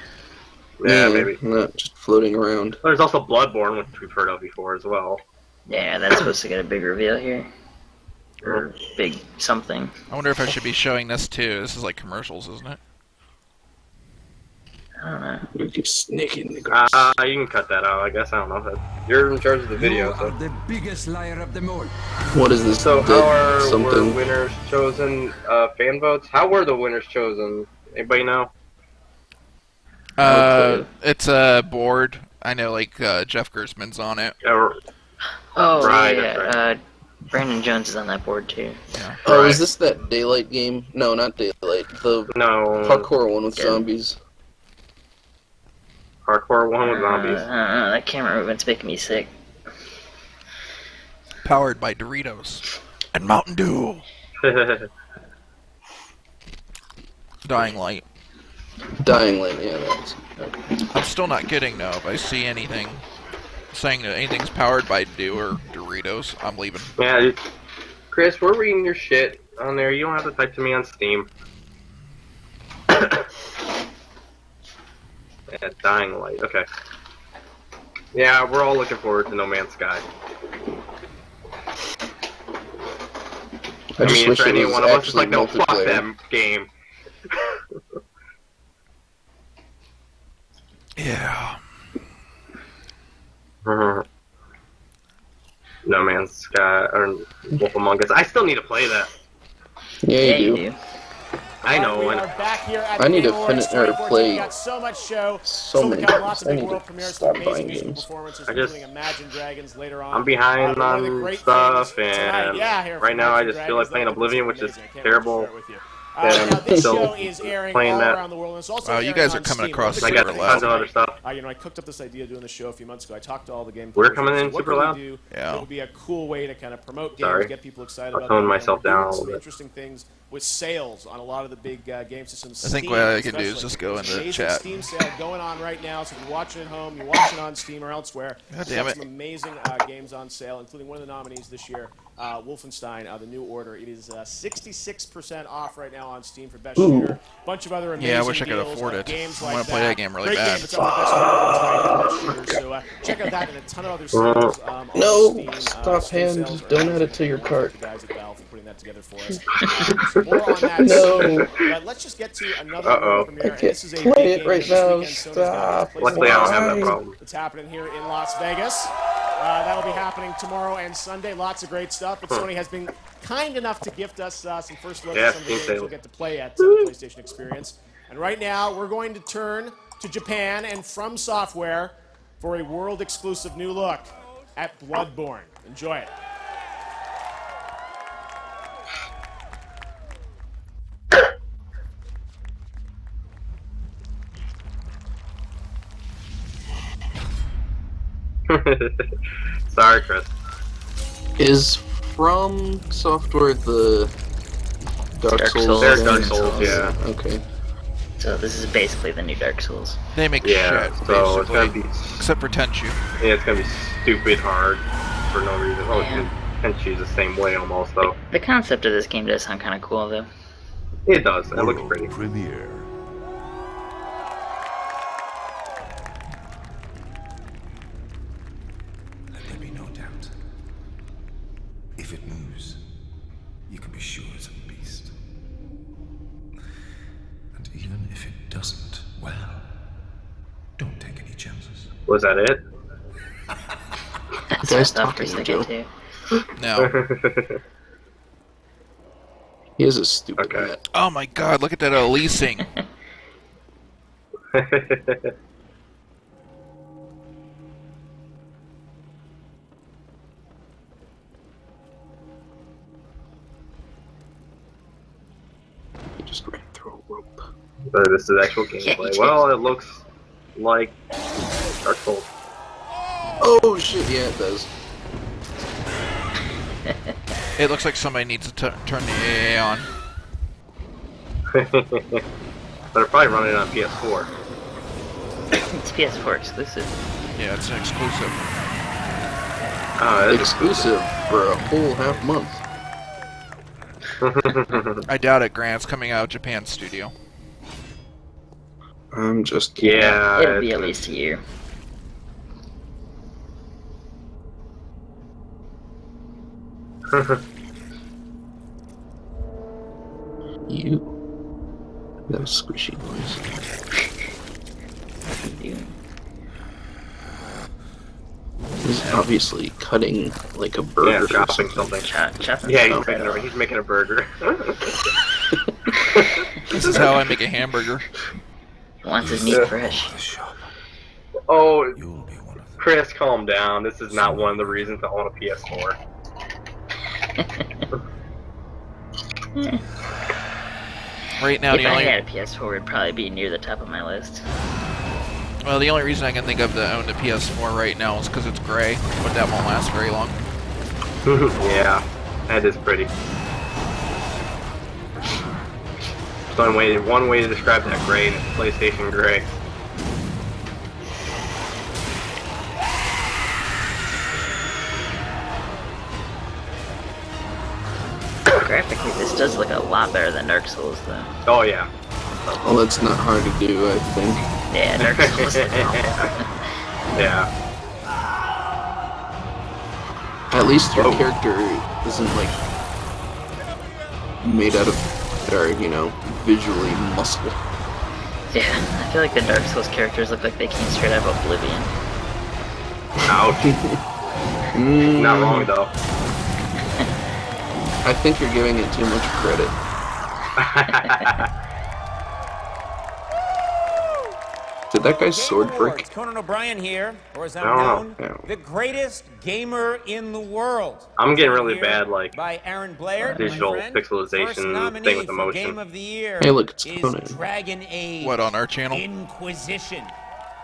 [SPEAKER 2] Yeah, maybe.
[SPEAKER 3] not just floating around.
[SPEAKER 2] There's also Bloodborne, which we've heard of before as well.
[SPEAKER 4] Yeah, that's supposed to get a big reveal here. Or big something.
[SPEAKER 1] I wonder if I should be showing this too. This is like commercials, isn't it?
[SPEAKER 4] I don't know.
[SPEAKER 3] You keep sneaking the
[SPEAKER 2] You can cut that out, I guess. I don't know. You're in charge of the video, so.
[SPEAKER 13] The biggest liar of them all.
[SPEAKER 3] What is this?
[SPEAKER 2] So how were
[SPEAKER 3] something?
[SPEAKER 2] winners chosen? Fan votes? How were the winners chosen? Anybody know?
[SPEAKER 1] It's a board. I know, like Jeff Gersman's on it.
[SPEAKER 4] Oh,
[SPEAKER 2] Right,
[SPEAKER 4] yeah.
[SPEAKER 2] that's right.
[SPEAKER 4] Brandon Jones is on that board too.
[SPEAKER 1] Yeah.
[SPEAKER 3] Oh, is this that Daylight game? No, not Daylight. The
[SPEAKER 2] No.
[SPEAKER 3] parkour one with zombies.
[SPEAKER 2] Hardcore one with zombies.
[SPEAKER 4] I don't know, that camera movement's making me sick.
[SPEAKER 1] Powered by Doritos and Mountain Dew. Dying Light.
[SPEAKER 3] Dying Light, yeah, that's.
[SPEAKER 1] I'm still not getting though. If I see anything saying that anything's powered by Dew or Doritos, I'm leaving.
[SPEAKER 2] Yeah, dude. Chris, we're reading your shit on there. You don't have to type to me on Steam. Yeah, Dying Light. Okay. Yeah, we're all looking forward to No Man's Sky. I mean, if any one of us is like, no, fuck that game.
[SPEAKER 1] Yeah.
[SPEAKER 2] No Man's Sky or Wolf Among Us. I still need to play that.
[SPEAKER 3] Yeah, you do.
[SPEAKER 2] I know.
[SPEAKER 8] We are back here at
[SPEAKER 3] I need to
[SPEAKER 8] Game
[SPEAKER 3] finish
[SPEAKER 8] Awards
[SPEAKER 3] or
[SPEAKER 8] 2014.
[SPEAKER 3] play
[SPEAKER 8] We got so much show.
[SPEAKER 3] so many
[SPEAKER 8] got lots of
[SPEAKER 3] games. I
[SPEAKER 8] big
[SPEAKER 3] need
[SPEAKER 8] world
[SPEAKER 3] to
[SPEAKER 8] premieres,
[SPEAKER 3] stop
[SPEAKER 8] amazing
[SPEAKER 3] buying
[SPEAKER 8] musical
[SPEAKER 3] games.
[SPEAKER 8] performances,
[SPEAKER 2] I just-
[SPEAKER 8] including Imagine Dragons later on.
[SPEAKER 2] I'm behind
[SPEAKER 8] one of the
[SPEAKER 2] on
[SPEAKER 8] great
[SPEAKER 2] stuff,
[SPEAKER 8] things tonight,
[SPEAKER 2] and
[SPEAKER 8] yeah, here
[SPEAKER 2] right
[SPEAKER 8] from
[SPEAKER 2] now I
[SPEAKER 8] Imagine
[SPEAKER 2] just feel like
[SPEAKER 8] Dragons,
[SPEAKER 2] playing
[SPEAKER 8] that
[SPEAKER 2] Oblivion,
[SPEAKER 8] was
[SPEAKER 2] which is
[SPEAKER 8] amazing. I can't wait to
[SPEAKER 2] terrible.
[SPEAKER 8] share it with you.
[SPEAKER 2] And
[SPEAKER 8] Now this
[SPEAKER 2] still
[SPEAKER 8] show is airing
[SPEAKER 2] playing
[SPEAKER 8] all
[SPEAKER 2] that.
[SPEAKER 8] around the world, and it's also
[SPEAKER 1] Wow, you
[SPEAKER 8] airing
[SPEAKER 1] guys are
[SPEAKER 8] on
[SPEAKER 1] coming
[SPEAKER 8] Steam.
[SPEAKER 1] across
[SPEAKER 8] What
[SPEAKER 2] I
[SPEAKER 8] we're
[SPEAKER 2] got
[SPEAKER 8] doing
[SPEAKER 2] tons of
[SPEAKER 8] tonight,
[SPEAKER 2] other stuff.
[SPEAKER 8] I cooked up this idea doing the show a few months ago. I talked to all the game
[SPEAKER 2] We're
[SPEAKER 8] publishers.
[SPEAKER 2] coming in
[SPEAKER 8] What
[SPEAKER 2] super
[SPEAKER 8] can we
[SPEAKER 2] loud.
[SPEAKER 8] do
[SPEAKER 1] Yeah.
[SPEAKER 8] that would be a cool way to kind of promote games,
[SPEAKER 2] Sorry.
[SPEAKER 8] get people excited
[SPEAKER 2] I'll
[SPEAKER 8] about
[SPEAKER 2] tone
[SPEAKER 8] them.
[SPEAKER 2] myself
[SPEAKER 8] And we're
[SPEAKER 2] down a
[SPEAKER 8] doing
[SPEAKER 2] little
[SPEAKER 8] some
[SPEAKER 2] bit.
[SPEAKER 8] interesting things with sales on a lot of the big game systems.
[SPEAKER 1] I think
[SPEAKER 8] Steam,
[SPEAKER 1] what I can do is
[SPEAKER 8] especially.
[SPEAKER 1] just go in the
[SPEAKER 8] Amazing
[SPEAKER 1] chat.
[SPEAKER 8] Steam sale going on right now. So if you're watching at home, you're watching on Steam or elsewhere.
[SPEAKER 1] God
[SPEAKER 8] we've
[SPEAKER 1] damn
[SPEAKER 8] got
[SPEAKER 1] it.
[SPEAKER 8] some amazing games on sale, including one of the nominees this year, Wolfenstein: The New Order. It is 66% off right now on Steam for Best Shooter. Bunch of other amazing
[SPEAKER 1] Yeah, I wish I could
[SPEAKER 8] deals,
[SPEAKER 1] afford it.
[SPEAKER 8] Games
[SPEAKER 1] I
[SPEAKER 8] like
[SPEAKER 1] wanna play that game really
[SPEAKER 8] Great
[SPEAKER 1] bad.
[SPEAKER 8] Game. It's up for Best Shooter. So check out that and a ton of other sales on
[SPEAKER 3] No,
[SPEAKER 8] Steam.
[SPEAKER 3] stop
[SPEAKER 8] Steam
[SPEAKER 3] hand.
[SPEAKER 8] sales are
[SPEAKER 3] Don't add
[SPEAKER 8] amazing.
[SPEAKER 3] it to your
[SPEAKER 8] I wanna
[SPEAKER 3] cart.
[SPEAKER 8] thank the guys at Valve for putting that together for us. So more on that
[SPEAKER 3] No.
[SPEAKER 8] soon. But let's just get to another world premiere.
[SPEAKER 3] I
[SPEAKER 8] And
[SPEAKER 3] can't
[SPEAKER 8] this is a
[SPEAKER 3] play
[SPEAKER 8] big
[SPEAKER 3] it
[SPEAKER 8] game
[SPEAKER 3] right
[SPEAKER 8] this
[SPEAKER 3] now.
[SPEAKER 8] weekend. Sony's got
[SPEAKER 3] Stop.
[SPEAKER 8] a
[SPEAKER 2] Luckily, I don't have that
[SPEAKER 3] Why?
[SPEAKER 2] problem.
[SPEAKER 8] It's happening here in Las Vegas. That'll be happening tomorrow and Sunday. Lots of great stuff. But Sony has been kind enough to gift us some first looks
[SPEAKER 2] Yeah,
[SPEAKER 8] at some of the
[SPEAKER 2] Steam
[SPEAKER 8] games
[SPEAKER 2] sale.
[SPEAKER 8] we'll get to play at the PlayStation Experience. And right now, we're going to turn to Japan and From Software for a world-exclusive new look at Bloodborne. Enjoy it.
[SPEAKER 2] Sorry, Chris.
[SPEAKER 3] Is From Software the Dark Souls?
[SPEAKER 2] They're
[SPEAKER 3] game?
[SPEAKER 2] Dark Souls, yeah.
[SPEAKER 3] Okay.
[SPEAKER 4] So this is basically the new Dark Souls.
[SPEAKER 1] They make
[SPEAKER 2] Yeah,
[SPEAKER 1] shit,
[SPEAKER 2] so it's
[SPEAKER 1] basically.
[SPEAKER 2] gonna be
[SPEAKER 1] Except for Tenchu.
[SPEAKER 2] Yeah, it's gonna be stupid hard for no reason. Oh,
[SPEAKER 4] Yeah.
[SPEAKER 2] Tenchu's the same way almost though.
[SPEAKER 4] The concept of this game does sound kind of cool, though.
[SPEAKER 2] It does. It looks
[SPEAKER 6] World
[SPEAKER 2] pretty.
[SPEAKER 6] premiere.
[SPEAKER 18] Let there be no doubt. If it moves, you can be sure it's a beast. And even if it doesn't, well, don't take any chances.
[SPEAKER 2] Was that it?
[SPEAKER 4] That's what I thought for a second, too.
[SPEAKER 1] No.
[SPEAKER 3] He is a stupid hat.
[SPEAKER 1] Oh my god, look at that leasing.
[SPEAKER 3] He just ran through a rope.
[SPEAKER 2] This is actual gameplay. Well, it looks like Dark Souls.
[SPEAKER 3] Oh shit, yeah it does.
[SPEAKER 1] It looks like somebody needs to turn the AA on.
[SPEAKER 2] But they're probably running it on PS4.
[SPEAKER 4] It's PS4 exclusive.
[SPEAKER 1] Yeah, it's an exclusive.
[SPEAKER 2] Oh,
[SPEAKER 3] Exclusive for a whole half month.
[SPEAKER 1] I doubt it, Grant. It's coming out of Japan studio.
[SPEAKER 3] I'm just kidding.
[SPEAKER 2] Yeah.
[SPEAKER 4] It'll be at least a year.
[SPEAKER 3] You. That was squishy noise. He's obviously cutting like a burger.
[SPEAKER 2] Yeah,
[SPEAKER 3] or
[SPEAKER 2] chopping
[SPEAKER 3] something.
[SPEAKER 2] something. Yeah, he's making a burger.
[SPEAKER 1] This is how I make a hamburger.
[SPEAKER 4] Wants his meat fresh.
[SPEAKER 2] Oh, Chris, calm down. This is not one of the reasons I own a PS4.
[SPEAKER 1] Right now,
[SPEAKER 4] If
[SPEAKER 1] the
[SPEAKER 4] I
[SPEAKER 1] only
[SPEAKER 4] had a PS4, it'd probably be near the top of my list.
[SPEAKER 1] Well, the only reason I can think of to own the PS4 right now is because it's gray, but that won't last very long.
[SPEAKER 2] Yeah, that is pretty. There's one way to describe that gray, and it's PlayStation gray.
[SPEAKER 4] Graphically, this does look a lot better than Dark Souls, though.
[SPEAKER 2] Oh yeah.
[SPEAKER 3] Well, that's not hard to do, I think.
[SPEAKER 4] Yeah, Dark Souls.
[SPEAKER 2] Yeah.
[SPEAKER 3] At least your character isn't like made out of, or you know, visually muscle.
[SPEAKER 4] Yeah, I feel like the Dark Souls characters look like they came straight out of Oblivion.
[SPEAKER 2] Ouch. Not wrong though.
[SPEAKER 3] I think you're giving it too much credit. Did that guy's sword break?
[SPEAKER 19] Conan O'Brien here, or as I'm
[SPEAKER 2] No.
[SPEAKER 19] known, the greatest gamer in the world.
[SPEAKER 2] I'm getting really bad, like,
[SPEAKER 19] by Aaron Blair,
[SPEAKER 2] digital
[SPEAKER 19] my friend. First
[SPEAKER 2] pixelization
[SPEAKER 19] nominee
[SPEAKER 2] thing with the
[SPEAKER 19] for
[SPEAKER 2] motion.
[SPEAKER 19] Game of the Year
[SPEAKER 3] Hey, look, it's
[SPEAKER 19] is
[SPEAKER 3] Conan.
[SPEAKER 19] Dragon Age.
[SPEAKER 1] What, on our channel?
[SPEAKER 19] Inquisition.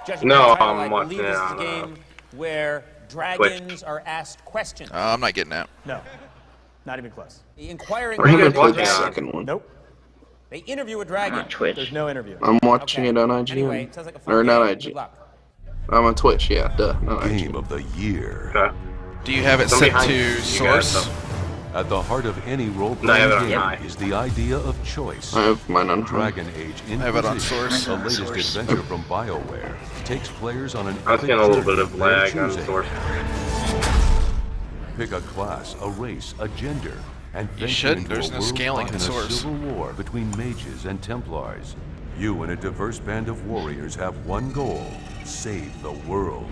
[SPEAKER 19] Judging
[SPEAKER 2] No,
[SPEAKER 19] by the title,
[SPEAKER 2] I'm
[SPEAKER 19] I
[SPEAKER 2] watching
[SPEAKER 19] believe
[SPEAKER 2] it
[SPEAKER 19] this is
[SPEAKER 2] on,
[SPEAKER 19] a game where dragons are asked questions.
[SPEAKER 1] I'm not getting that.
[SPEAKER 19] No, not even close. The inquiring.
[SPEAKER 3] I haven't played the
[SPEAKER 19] dragon-
[SPEAKER 3] second one.
[SPEAKER 19] Nope. They interview a dragon.
[SPEAKER 4] On Twitch.
[SPEAKER 19] There's no interview.
[SPEAKER 3] I'm watching it on IGN.
[SPEAKER 19] Anyway, it sounds like a fun
[SPEAKER 3] Or not
[SPEAKER 19] game.
[SPEAKER 3] IGN.
[SPEAKER 19] Good luck.
[SPEAKER 3] I'm on Twitch, yeah, duh. Not
[SPEAKER 6] Game
[SPEAKER 3] IGN.
[SPEAKER 6] of the year.
[SPEAKER 2] Okay.
[SPEAKER 1] Do you have it
[SPEAKER 2] Somebody
[SPEAKER 1] set
[SPEAKER 2] behind
[SPEAKER 1] to
[SPEAKER 2] you guys,
[SPEAKER 1] source?
[SPEAKER 2] though.
[SPEAKER 6] At the heart of any
[SPEAKER 2] No, I have it
[SPEAKER 6] role-playing
[SPEAKER 2] on
[SPEAKER 6] game
[SPEAKER 2] high.
[SPEAKER 6] is the idea of choice.
[SPEAKER 3] I have mine on high.
[SPEAKER 6] Dragon Age Inquisition,
[SPEAKER 1] have it on source.
[SPEAKER 6] the latest adventure from BioWare, takes players on an
[SPEAKER 2] I was
[SPEAKER 6] epic
[SPEAKER 2] getting a little
[SPEAKER 6] journey
[SPEAKER 2] bit of
[SPEAKER 6] of their
[SPEAKER 2] lag on
[SPEAKER 6] choosing.
[SPEAKER 2] source.
[SPEAKER 6] Pick a class, a race, a gender, and
[SPEAKER 1] You
[SPEAKER 6] venture
[SPEAKER 1] shouldn't.
[SPEAKER 6] into
[SPEAKER 1] There's
[SPEAKER 6] a
[SPEAKER 1] no
[SPEAKER 6] world
[SPEAKER 1] scaling
[SPEAKER 6] caught
[SPEAKER 1] in
[SPEAKER 6] in a
[SPEAKER 1] Source.
[SPEAKER 6] civil war between mages and Templars. You and a diverse band of warriors have one goal: save the world.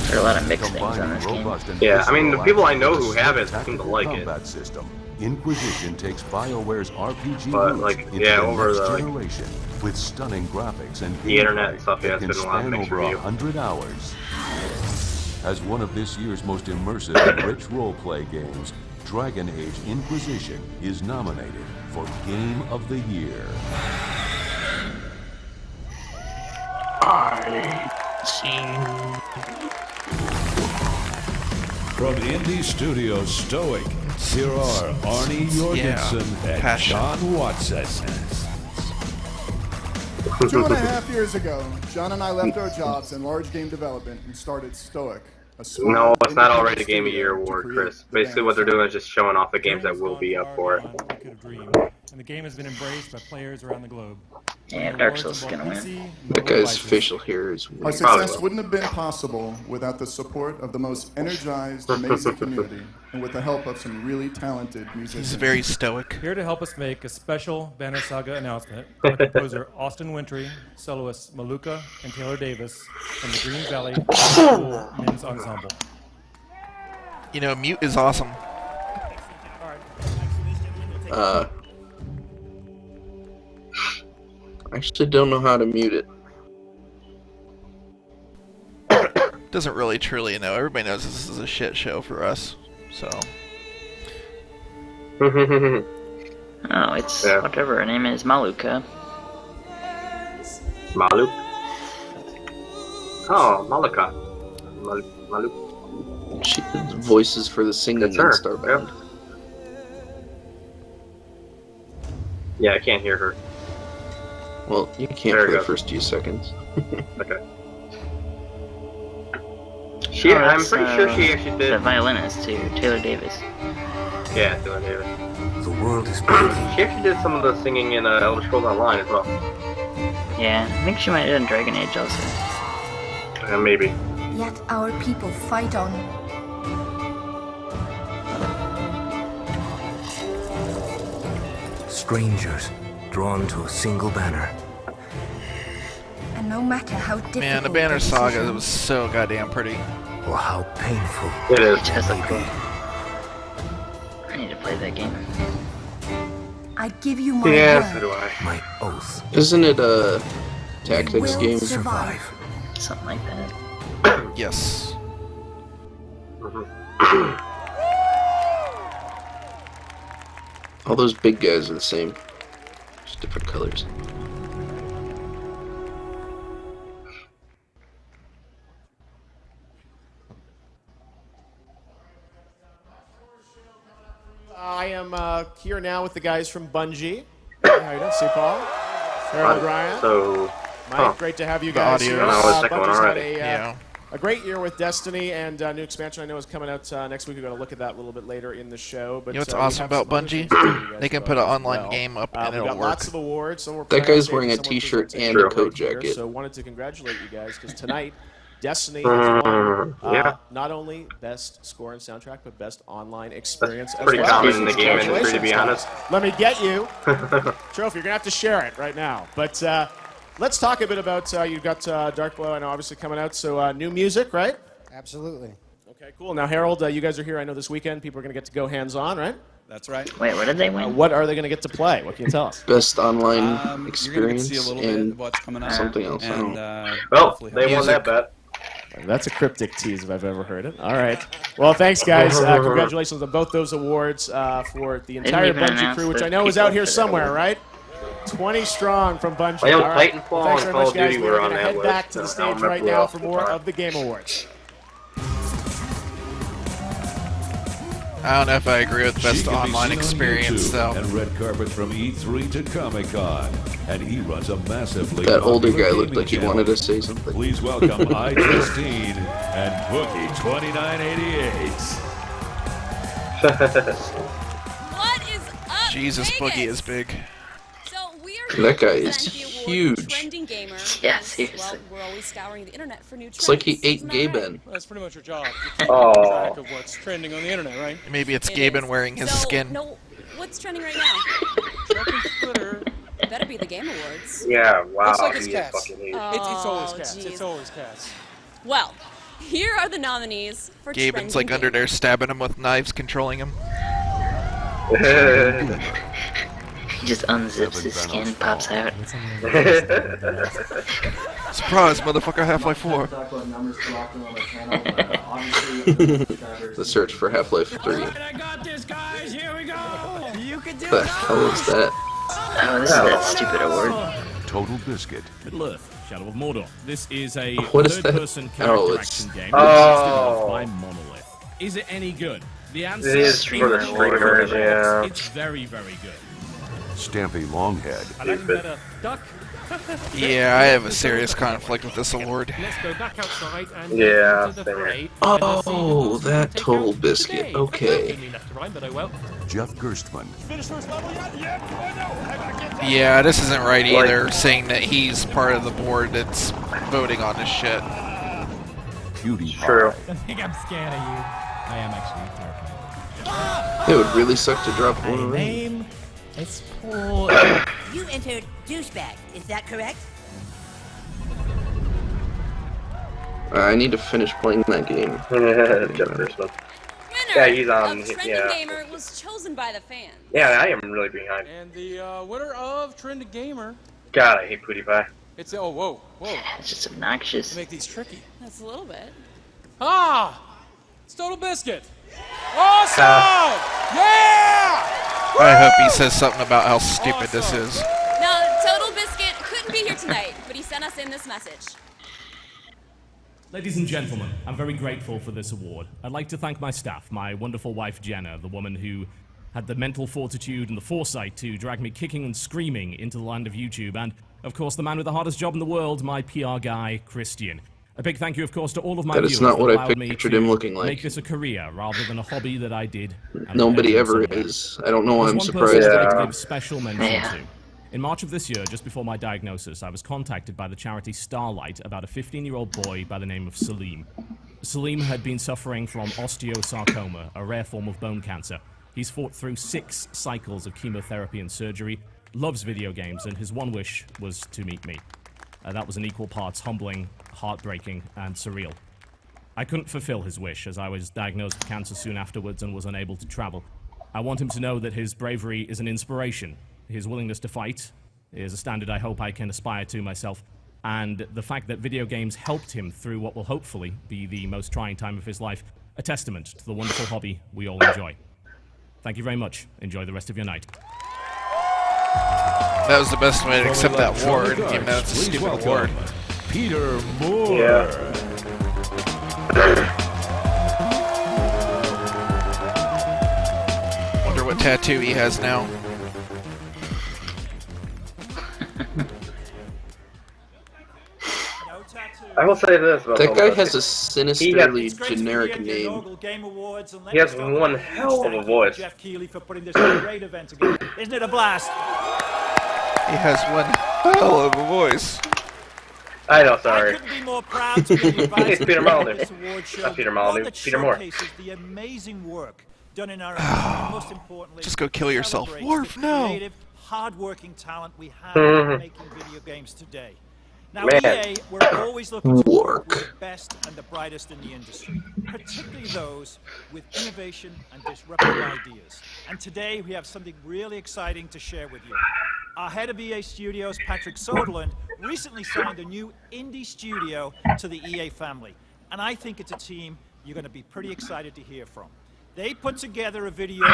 [SPEAKER 4] There are a lot of mixed things on
[SPEAKER 6] Combining
[SPEAKER 4] this game.
[SPEAKER 6] robust and
[SPEAKER 2] Yeah, I mean, the
[SPEAKER 6] visceral
[SPEAKER 2] people I
[SPEAKER 6] action
[SPEAKER 2] know
[SPEAKER 6] with a
[SPEAKER 2] who have it
[SPEAKER 6] slick
[SPEAKER 2] seem to
[SPEAKER 6] tactical
[SPEAKER 2] like it.
[SPEAKER 6] combat system. Inquisition takes BioWare's RPG
[SPEAKER 2] But,
[SPEAKER 6] roots
[SPEAKER 2] like,
[SPEAKER 6] into
[SPEAKER 2] yeah,
[SPEAKER 6] the
[SPEAKER 2] over
[SPEAKER 6] next
[SPEAKER 2] the, like,
[SPEAKER 6] generation with stunning graphics and
[SPEAKER 2] the internet
[SPEAKER 6] gameplay
[SPEAKER 2] stuff, yeah,
[SPEAKER 6] that
[SPEAKER 2] it's
[SPEAKER 6] can
[SPEAKER 2] been a lot of
[SPEAKER 6] span
[SPEAKER 2] mixed
[SPEAKER 6] over
[SPEAKER 2] review.
[SPEAKER 6] 100 hours. As one of this year's most immersive and rich role-play games, Dragon Age Inquisition is nominated for Game of the Year.
[SPEAKER 20] From indie studio Stoic, here are Arnie Jorgensen and
[SPEAKER 1] passion.
[SPEAKER 20] John Watson.
[SPEAKER 21] 2.5 years ago, John and I left our jobs in large game development and started Stoic. A small,
[SPEAKER 2] No, it's not
[SPEAKER 21] independent
[SPEAKER 2] already Game of the Year
[SPEAKER 21] studio to
[SPEAKER 2] award,
[SPEAKER 21] create
[SPEAKER 2] Chris.
[SPEAKER 21] the
[SPEAKER 2] Basically,
[SPEAKER 21] band
[SPEAKER 2] what they're
[SPEAKER 21] Stoic.
[SPEAKER 2] doing is just showing off the games that will be up for it.
[SPEAKER 22] And the game has been embraced by players around the globe.
[SPEAKER 4] Yeah, Dark Souls is gonna win.
[SPEAKER 3] That guy's facial hair is
[SPEAKER 21] Our
[SPEAKER 3] weird.
[SPEAKER 21] success wouldn't have been possible without the support of the most energized, amazing community, and with the help of some really talented musicians.
[SPEAKER 1] He's very stoic.
[SPEAKER 22] Here to help us make a special Banner Saga announcement are composer Austin Wintry, soloists Maluka and Taylor Davis, and the Green Valley School Men's Ensemble.
[SPEAKER 1] You know, mute is awesome.
[SPEAKER 3] I actually don't know how to mute it.
[SPEAKER 1] Doesn't really truly know. Everybody knows this is a shit show for us. So.
[SPEAKER 4] Oh, it's whatever her name is, Maluka.
[SPEAKER 2] Maluk? Oh, Malika. Maluk.
[SPEAKER 3] She did the voices for the singing in
[SPEAKER 2] That's her,
[SPEAKER 3] Starbound.
[SPEAKER 2] Yeah, I can't hear her.
[SPEAKER 3] Well, you can't
[SPEAKER 2] There
[SPEAKER 3] for
[SPEAKER 2] you
[SPEAKER 3] the
[SPEAKER 2] go.
[SPEAKER 3] first few seconds.
[SPEAKER 2] Okay. She, I'm pretty sure she actually did.
[SPEAKER 4] The violinist too, Taylor Davis.
[SPEAKER 2] Yeah, Taylor Davis.
[SPEAKER 18] The world is breaking.
[SPEAKER 2] She actually did some of the singing in Elder Scrolls Online as well.
[SPEAKER 4] Yeah, I think she might have done Dragon Age also.
[SPEAKER 2] Maybe.
[SPEAKER 23] Yet our people fight on.
[SPEAKER 18] Strangers drawn to a single banner.
[SPEAKER 23] And no matter how difficult
[SPEAKER 1] Man, the Banner Saga
[SPEAKER 23] decision,
[SPEAKER 1] was so goddamn pretty.
[SPEAKER 18] Or how painful
[SPEAKER 2] it is.
[SPEAKER 4] It does look cool. I need to play that game.
[SPEAKER 23] I give you my
[SPEAKER 2] Yeah,
[SPEAKER 23] word.
[SPEAKER 2] so do I.
[SPEAKER 18] My oath.
[SPEAKER 3] Isn't it a tactics
[SPEAKER 23] will
[SPEAKER 3] game?
[SPEAKER 23] survive.
[SPEAKER 4] Something like that.
[SPEAKER 1] Yes.
[SPEAKER 3] All those big guys are the same. Just different colors.
[SPEAKER 8] am here now with the guys from Bungie. Hey, how you doing, Paul? Harold, Ryan.
[SPEAKER 2] So,
[SPEAKER 8] Mike, great to have you guys here. Bungie's had a great year with Destiny, and new expansion I know is coming out next week. We're going to look at that a little bit later in the show. But
[SPEAKER 1] you know what's awesome about Bungie? They can put an online game up and it'll
[SPEAKER 8] got
[SPEAKER 1] work.
[SPEAKER 8] Lots of awards.
[SPEAKER 3] That guy's wearing a t-shirt and a coat jacket.
[SPEAKER 8] So wanted to congratulate you guys because tonight Destiny has won not only best score and soundtrack, but best online experience as well.
[SPEAKER 2] Pretty common in the game industry, to be honest.
[SPEAKER 8] Let me get you trophy. You're gonna have to share it right now. But let's talk a bit about you've got Dark Blow, I know, obviously coming out. So new music, right?
[SPEAKER 5] Absolutely.
[SPEAKER 8] Okay, cool. Now, Harold, you guys are here. I know this weekend people are gonna get to go hands-on, right?
[SPEAKER 5] That's right.
[SPEAKER 4] Wait, what did they win?
[SPEAKER 8] What are they gonna get to play? What can you tell us?
[SPEAKER 3] Best online experience
[SPEAKER 5] you're gonna get to see a little
[SPEAKER 3] and
[SPEAKER 5] bit of what's coming up.
[SPEAKER 3] something else.
[SPEAKER 5] And,
[SPEAKER 2] well, they won that bet.
[SPEAKER 8] That's a cryptic tease if I've ever heard it. All right. Well, thanks, guys. Congratulations on both those awards for the entire Bungie crew, which I know is out here somewhere, right? 20 strong from Bungie.
[SPEAKER 2] Well,
[SPEAKER 8] all right.
[SPEAKER 2] Titanfall
[SPEAKER 8] Well, thanks very
[SPEAKER 2] and Call
[SPEAKER 8] much,
[SPEAKER 2] of
[SPEAKER 8] guys.
[SPEAKER 2] Duty
[SPEAKER 8] We're
[SPEAKER 2] were
[SPEAKER 8] going
[SPEAKER 2] on
[SPEAKER 8] to
[SPEAKER 2] that
[SPEAKER 8] head back
[SPEAKER 2] list.
[SPEAKER 8] to the
[SPEAKER 2] I
[SPEAKER 8] stage
[SPEAKER 2] don't
[SPEAKER 8] right
[SPEAKER 2] remember
[SPEAKER 8] now
[SPEAKER 2] off
[SPEAKER 8] for
[SPEAKER 2] the
[SPEAKER 8] more
[SPEAKER 2] top.
[SPEAKER 8] of the Game Awards.
[SPEAKER 1] I don't know if I agree with best online experience, though.
[SPEAKER 20] And red carpet from E3 to Comic-Con. And he runs a massively
[SPEAKER 3] That older
[SPEAKER 20] popular
[SPEAKER 3] guy looked
[SPEAKER 20] gaming
[SPEAKER 3] like he
[SPEAKER 20] channel.
[SPEAKER 3] wanted to say something.
[SPEAKER 20] Please welcome iChristine and Boogie2988.
[SPEAKER 7] What is up,
[SPEAKER 1] Jesus,
[SPEAKER 7] Vegas?
[SPEAKER 1] Boogie is big.
[SPEAKER 7] So we are
[SPEAKER 3] That guy
[SPEAKER 7] here to
[SPEAKER 3] is
[SPEAKER 7] present the award
[SPEAKER 3] huge.
[SPEAKER 7] Trending Gamer.
[SPEAKER 4] Yeah,
[SPEAKER 7] because,
[SPEAKER 4] seriously.
[SPEAKER 7] Well, we're always scouring the internet for new trends.
[SPEAKER 3] It's like he ate
[SPEAKER 7] Isn't that
[SPEAKER 3] Gay
[SPEAKER 7] right?
[SPEAKER 3] Ben.
[SPEAKER 19] Well, that's pretty much your job. You keep
[SPEAKER 2] Oh.
[SPEAKER 19] track of what's trending on the internet, right?
[SPEAKER 1] Maybe it's
[SPEAKER 7] It
[SPEAKER 1] Gaben
[SPEAKER 7] is.
[SPEAKER 1] wearing his
[SPEAKER 7] So,
[SPEAKER 1] skin.
[SPEAKER 7] No, what's trending right now?
[SPEAKER 19] Twitter.
[SPEAKER 7] It better be the Game Awards.
[SPEAKER 2] Yeah, wow.
[SPEAKER 19] Looks like it's
[SPEAKER 2] he is
[SPEAKER 19] cats.
[SPEAKER 2] fucking huge.
[SPEAKER 19] It's always
[SPEAKER 7] Oh,
[SPEAKER 19] cats.
[SPEAKER 7] geez.
[SPEAKER 19] It's always cats.
[SPEAKER 7] Well, here are the nominees for
[SPEAKER 1] Gaben's
[SPEAKER 7] Trending
[SPEAKER 1] like under
[SPEAKER 7] Gamer.
[SPEAKER 1] there stabbing him with knives, controlling him.
[SPEAKER 4] He just unzips his skin, pops out.
[SPEAKER 1] Surprise, motherfucker, Half-Life 4.
[SPEAKER 3] The search for Half-Life 3.
[SPEAKER 19] I got this, guys. Here we go. You can do
[SPEAKER 3] The hell is that?
[SPEAKER 4] Oh, this is that stupid award.
[SPEAKER 6] Total Biscuit.
[SPEAKER 10] Middle Earth, Shadow of Mordor. This is a
[SPEAKER 3] What is that?
[SPEAKER 10] third-person character
[SPEAKER 3] Oh, it's-
[SPEAKER 10] action game
[SPEAKER 2] Oh.
[SPEAKER 10] by Monolith. Is it any good? The answer
[SPEAKER 2] It is for the streamers, yeah.
[SPEAKER 10] It's very, very good.
[SPEAKER 6] Stampy Longhead.
[SPEAKER 10] I like better duck.
[SPEAKER 1] Yeah, I have a serious conflict with this award.
[SPEAKER 10] Let's go back outside and
[SPEAKER 2] Yeah,
[SPEAKER 10] into the
[SPEAKER 2] same here.
[SPEAKER 10] fray.
[SPEAKER 3] Oh, that Total Biscuit. Okay.
[SPEAKER 10] Didn't mean that to rhyme, but I will.
[SPEAKER 6] Jeff Gerstmann.
[SPEAKER 1] Yeah, this isn't right either, saying that he's part of the board that's voting on this shit.
[SPEAKER 6] PewDiePie.
[SPEAKER 2] True.
[SPEAKER 10] I think I'm scared of you. I am actually terrified.
[SPEAKER 3] It would really suck to drop one of them.
[SPEAKER 10] Name is Paul.
[SPEAKER 16] You entered douchebag, is that correct?
[SPEAKER 3] I need to finish playing that game.
[SPEAKER 2] Jeff Gerstmann.
[SPEAKER 7] Winner
[SPEAKER 2] Yeah, he's on.
[SPEAKER 7] of Trending
[SPEAKER 2] Yeah.
[SPEAKER 7] Gamer was chosen by the fans.
[SPEAKER 2] Yeah, I am really behind.
[SPEAKER 19] And the winner of Trending Gamer.
[SPEAKER 2] God, I hate PewDiePie.
[SPEAKER 19] It's whoa.
[SPEAKER 4] It's just obnoxious.
[SPEAKER 19] Make these tricky.
[SPEAKER 7] That's a little bit.
[SPEAKER 19] It's Total Biscuit. Awesome! Yeah!
[SPEAKER 1] I hope he says something about how stupid this is.
[SPEAKER 7] Now, Total Biscuit couldn't be here tonight, but he sent us in this message.
[SPEAKER 10] Ladies and gentlemen, I'm very grateful for this award. I'd like to thank my staff, my wonderful wife Jenna, the woman who had the mental fortitude and the foresight to drag me kicking and screaming into the land of YouTube, and, of course, the man with the hardest job in the world, my PR guy, Christian. A big thank you, of course, to all of my
[SPEAKER 3] That
[SPEAKER 10] viewers
[SPEAKER 3] is not what I
[SPEAKER 10] allowed me
[SPEAKER 3] pictured
[SPEAKER 10] to
[SPEAKER 3] him looking like.
[SPEAKER 10] make this a career rather than a hobby that I did. and
[SPEAKER 3] Nobody
[SPEAKER 10] prepared
[SPEAKER 3] ever
[SPEAKER 10] somewhere.
[SPEAKER 3] is. I don't know why I'm
[SPEAKER 10] There's one
[SPEAKER 3] surprised.
[SPEAKER 10] person I'd like
[SPEAKER 2] Yeah.
[SPEAKER 10] to give special mention
[SPEAKER 4] Yeah.
[SPEAKER 10] to. In March of this year, just before my diagnosis, I was contacted by the charity Starlight about a 15-year-old boy by the name of Salim. Salim had been suffering from osteosarcoma, a rare form of bone cancer. He's fought through 6 cycles of chemotherapy and surgery, loves video games, and his one wish was to meet me. That was in equal parts humbling, heartbreaking, and surreal. I couldn't fulfill his wish, as I was diagnosed with cancer soon afterwards and was unable to travel. I want him to know that his bravery is an inspiration. His willingness to fight is a standard I hope I can aspire to myself. And the fact that video games helped him through what will hopefully be the most trying time of his life, a testament to the wonderful hobby we all enjoy. Thank you very much. Enjoy the rest of your night.
[SPEAKER 1] That was the best way to accept that award, even though it's a stupid award.
[SPEAKER 20] Peter Moore.
[SPEAKER 2] Yeah.
[SPEAKER 1] Wonder what tattoo he has now.
[SPEAKER 2] I will say this about
[SPEAKER 3] That guy
[SPEAKER 2] Homebrew.
[SPEAKER 3] has a sinisterly generic name.
[SPEAKER 2] He has one hell of a voice.
[SPEAKER 19] Jeff Keighley for putting this great event together. Isn't it a blast?
[SPEAKER 1] He has one hell of a voice.
[SPEAKER 2] I know, sorry.
[SPEAKER 19] I couldn't be more proud to be invited
[SPEAKER 2] It's Peter
[SPEAKER 19] to
[SPEAKER 2] Molyneux.
[SPEAKER 19] this award show.
[SPEAKER 2] Not Peter Molyneux,
[SPEAKER 19] One that
[SPEAKER 2] Peter Moore.
[SPEAKER 19] showcases the amazing work done in our and most importantly,
[SPEAKER 1] Just go kill yourself.
[SPEAKER 19] celebrates
[SPEAKER 1] Worf,
[SPEAKER 19] the
[SPEAKER 1] no.
[SPEAKER 19] creative, hard-working talent we have in making video games today. Now,
[SPEAKER 2] Man.
[SPEAKER 19] EA, we're always looking to work with the best and the brightest in the industry, particularly those with innovation and disruptive ideas. And today, we have something really exciting to share with you. Our head of EA Studios, Patrick Soderlund, recently signed a new indie studio to the EA family. And I think it's a team you're going to be pretty excited to hear from. They put together a video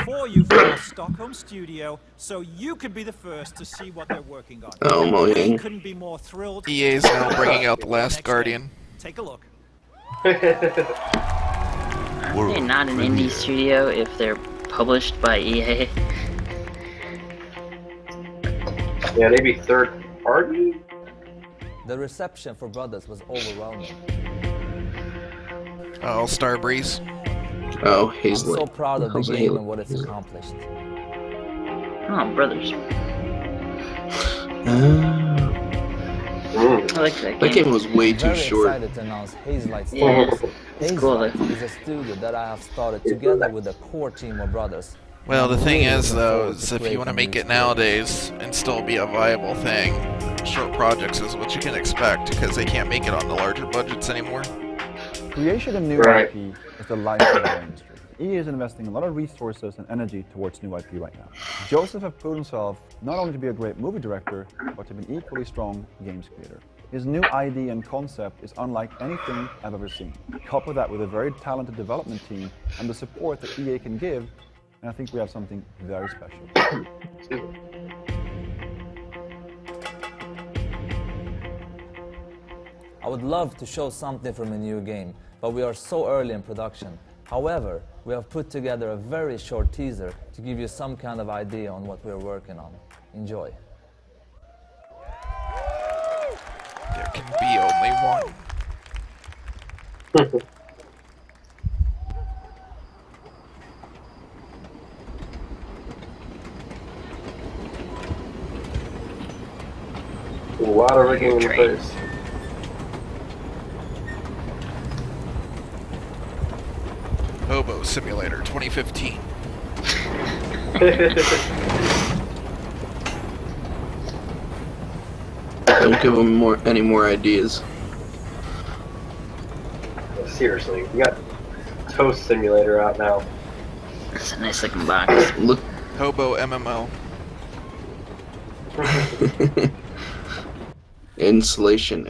[SPEAKER 19] for you from our Stockholm studio, so you could be the first to see what they're working on.
[SPEAKER 3] Oh my
[SPEAKER 19] We
[SPEAKER 3] God.
[SPEAKER 19] couldn't be more thrilled.
[SPEAKER 1] EA is now bringing out The Last Guardian.
[SPEAKER 19] Take a look.
[SPEAKER 4] Are they not an indie studio if they're published by EA?
[SPEAKER 2] Yeah, maybe third party?
[SPEAKER 9] The reception for Brothers was overwhelming.
[SPEAKER 1] Oh, Starbreeze.
[SPEAKER 3] Oh,
[SPEAKER 9] I'm
[SPEAKER 3] Hazlet.
[SPEAKER 9] so proud of the
[SPEAKER 3] How's
[SPEAKER 9] game
[SPEAKER 3] Hazlet?
[SPEAKER 9] and what it's accomplished.
[SPEAKER 4] Oh, Brothers. I like that game.
[SPEAKER 3] That game was way too
[SPEAKER 9] Very
[SPEAKER 3] short.
[SPEAKER 9] excited to announce Hazelight's
[SPEAKER 4] Yeah,
[SPEAKER 9] Studios.
[SPEAKER 4] it's cool,
[SPEAKER 9] Hazelight is a studio that I have started together with the core team of Brothers.
[SPEAKER 1] Well, the
[SPEAKER 9] I'm
[SPEAKER 1] thing
[SPEAKER 9] really
[SPEAKER 1] is,
[SPEAKER 9] looking
[SPEAKER 1] though,
[SPEAKER 9] forward
[SPEAKER 1] is
[SPEAKER 9] to
[SPEAKER 1] if you want to
[SPEAKER 9] creating
[SPEAKER 1] make
[SPEAKER 9] new
[SPEAKER 1] it nowadays and still be a viable thing, short projects is what you can expect because they can't make it on the larger budgets anymore.
[SPEAKER 14] Creation of new
[SPEAKER 2] Right.
[SPEAKER 14] IP is the life of our industry. EA is investing a lot of resources and energy towards new IP right now. Joseph has proved himself not only to be a great movie director, but to be an equally strong games creator. His new idea and concept is unlike anything I've ever seen. Couple that with a very talented development team and the support that EA can give, and I think we have something very special.
[SPEAKER 9] I would love to show something from a new game, but we are so early in production. However, we have put together a very short teaser to give you some kind of idea on what we're working on. Enjoy.
[SPEAKER 1] There can be only one.
[SPEAKER 2] A lot of rigging in the face.
[SPEAKER 1] Hobo Simulator 2015.
[SPEAKER 3] Don't give him any more ideas.
[SPEAKER 2] Seriously, we got Toast Simulator out now.
[SPEAKER 4] It's a nice looking box.
[SPEAKER 3] Look.
[SPEAKER 1] Hobo MMO.
[SPEAKER 3] Insulation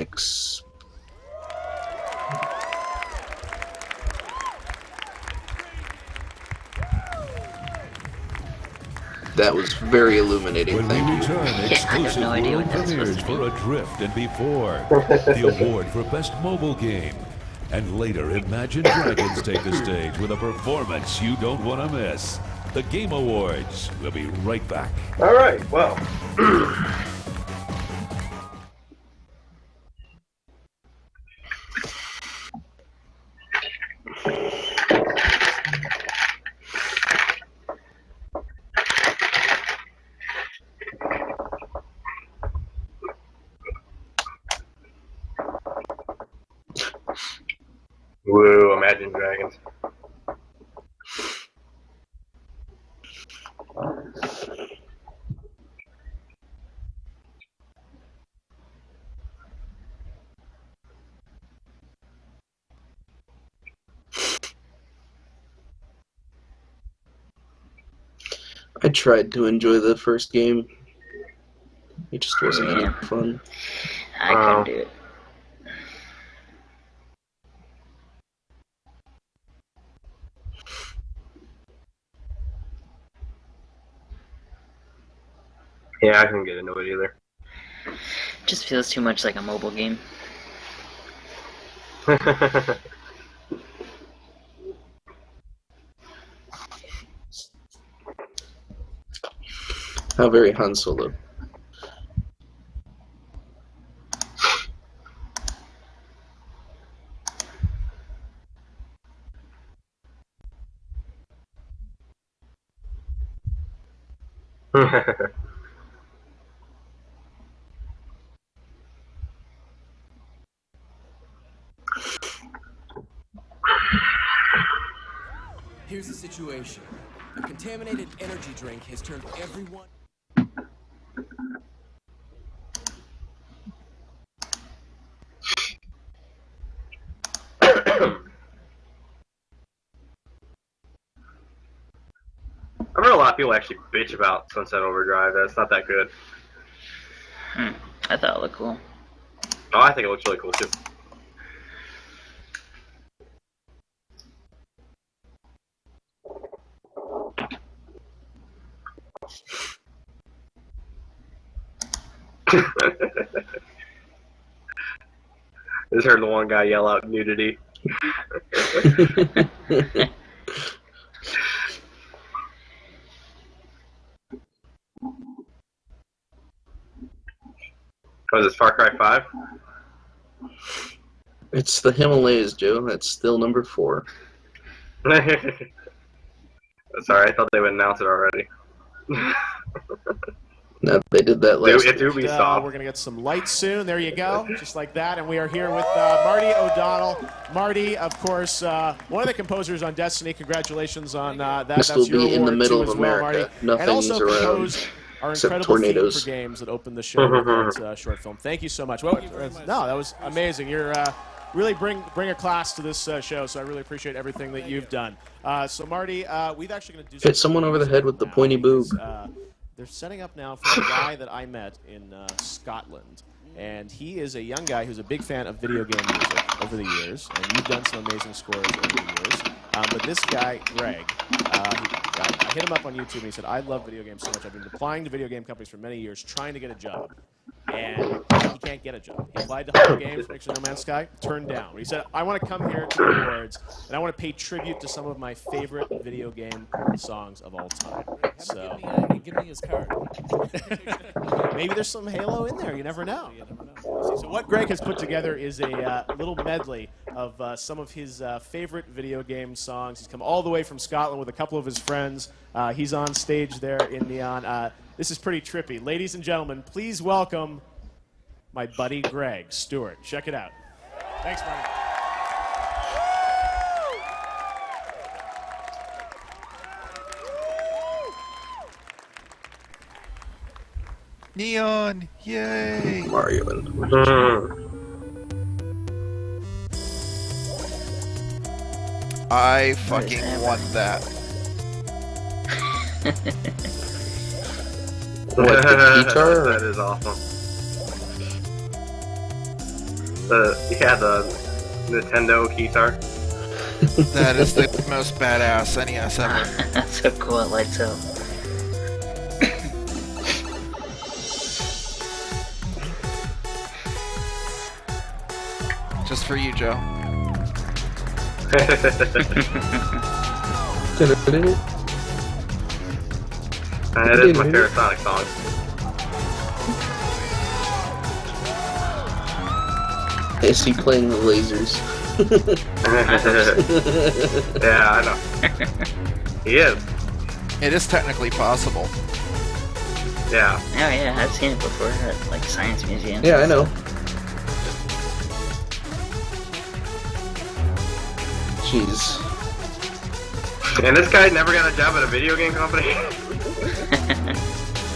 [SPEAKER 3] That was very illuminating.
[SPEAKER 6] When
[SPEAKER 3] Thank
[SPEAKER 6] we
[SPEAKER 3] you.
[SPEAKER 6] return, exclusive world premieres for Adrift and Before, the award for Best Mobile Game. And later, Imagine Dragons take the stage with a performance you don't want to miss. The Game Awards. We'll be right back.
[SPEAKER 2] All right, well. Woo, Imagine Dragons.
[SPEAKER 3] I tried to enjoy the first game. It just wasn't any fun.
[SPEAKER 4] I couldn't do it.
[SPEAKER 2] Yeah, I couldn't get into it either.
[SPEAKER 4] Just feels too much like a mobile game.
[SPEAKER 3] How very Han Solo.
[SPEAKER 11] Here's the situation. A contaminated energy drink has turned everyone...
[SPEAKER 2] I've heard a lot of people actually bitch about Sunset Overdrive. That's not that good.
[SPEAKER 4] I thought it looked cool.
[SPEAKER 2] Oh, I think it looks really cool too. Just heard the one guy yell out nudity. Was this Far Cry 5?
[SPEAKER 3] It's the Himalayas, Joe. That's still number 4.
[SPEAKER 2] Sorry, I thought they would announce it already.
[SPEAKER 3] No, they did that last
[SPEAKER 2] It's Ubisoft.
[SPEAKER 8] We're going to get some lights soon. There you go. Just like that. And we are here with Marty O'Donnell. Marty, of course, one of the composers on Destiny. Congratulations on that.
[SPEAKER 3] This
[SPEAKER 8] That's
[SPEAKER 3] will
[SPEAKER 8] your
[SPEAKER 3] be in the
[SPEAKER 8] award
[SPEAKER 3] middle
[SPEAKER 8] too
[SPEAKER 3] of
[SPEAKER 8] as well,
[SPEAKER 3] America.
[SPEAKER 8] Marty.
[SPEAKER 3] Nothing's
[SPEAKER 8] and also
[SPEAKER 3] around
[SPEAKER 8] composed our
[SPEAKER 3] except
[SPEAKER 8] incredible
[SPEAKER 3] tornadoes.
[SPEAKER 8] theme for games that opened the show with that short film. Thank you so much. Well, no, that was amazing. You're really bring a class to this show, so I really appreciate everything that you've done. So, Marty, we've actually going to do
[SPEAKER 3] Hit someone over the head with the pointy boob.
[SPEAKER 8] They're setting up now for a guy that I met in Scotland. And he is a young guy who's a big fan of video game music over the years. And you've done some amazing scores over the years. But this guy, Greg, I hit him up on YouTube and he said, I love video games so much. I've been applying to video game companies for many years trying to get a job. And he can't get a job. He applied to Hunger Games, Picture No Man's Sky, turned down. He said, I want to come here to the awards, and I want to pay tribute to some of my favorite video game songs of all time. So,
[SPEAKER 5] Give me his card.
[SPEAKER 8] maybe there's some Halo in there. You never know. So what Greg has put together is a little medley of some of his favorite video game songs. He's come all the way from Scotland with a couple of his friends. He's on stage there in Neon. This is pretty trippy. Ladies and gentlemen, please welcome my buddy Greg Stewart. Check it out. Thanks, Marty.
[SPEAKER 1] Neon! Yay!
[SPEAKER 3] Mario and
[SPEAKER 1] I fucking want that.
[SPEAKER 3] What, the guitar?
[SPEAKER 2] That is awesome. The Nintendo guitar.
[SPEAKER 1] That is the most badass NES ever.
[SPEAKER 4] That's so cool, it lights up.
[SPEAKER 1] Just for you, Joe.
[SPEAKER 2] It is my favorite Sonic song.
[SPEAKER 3] Is he playing the lasers?
[SPEAKER 2] Yeah, I know. He is.
[SPEAKER 1] It is technically possible.
[SPEAKER 2] Yeah.
[SPEAKER 4] Oh yeah, I've seen it before at like science museums.
[SPEAKER 3] Yeah, I know. Jeez.
[SPEAKER 2] And this guy never got a job at a video game company?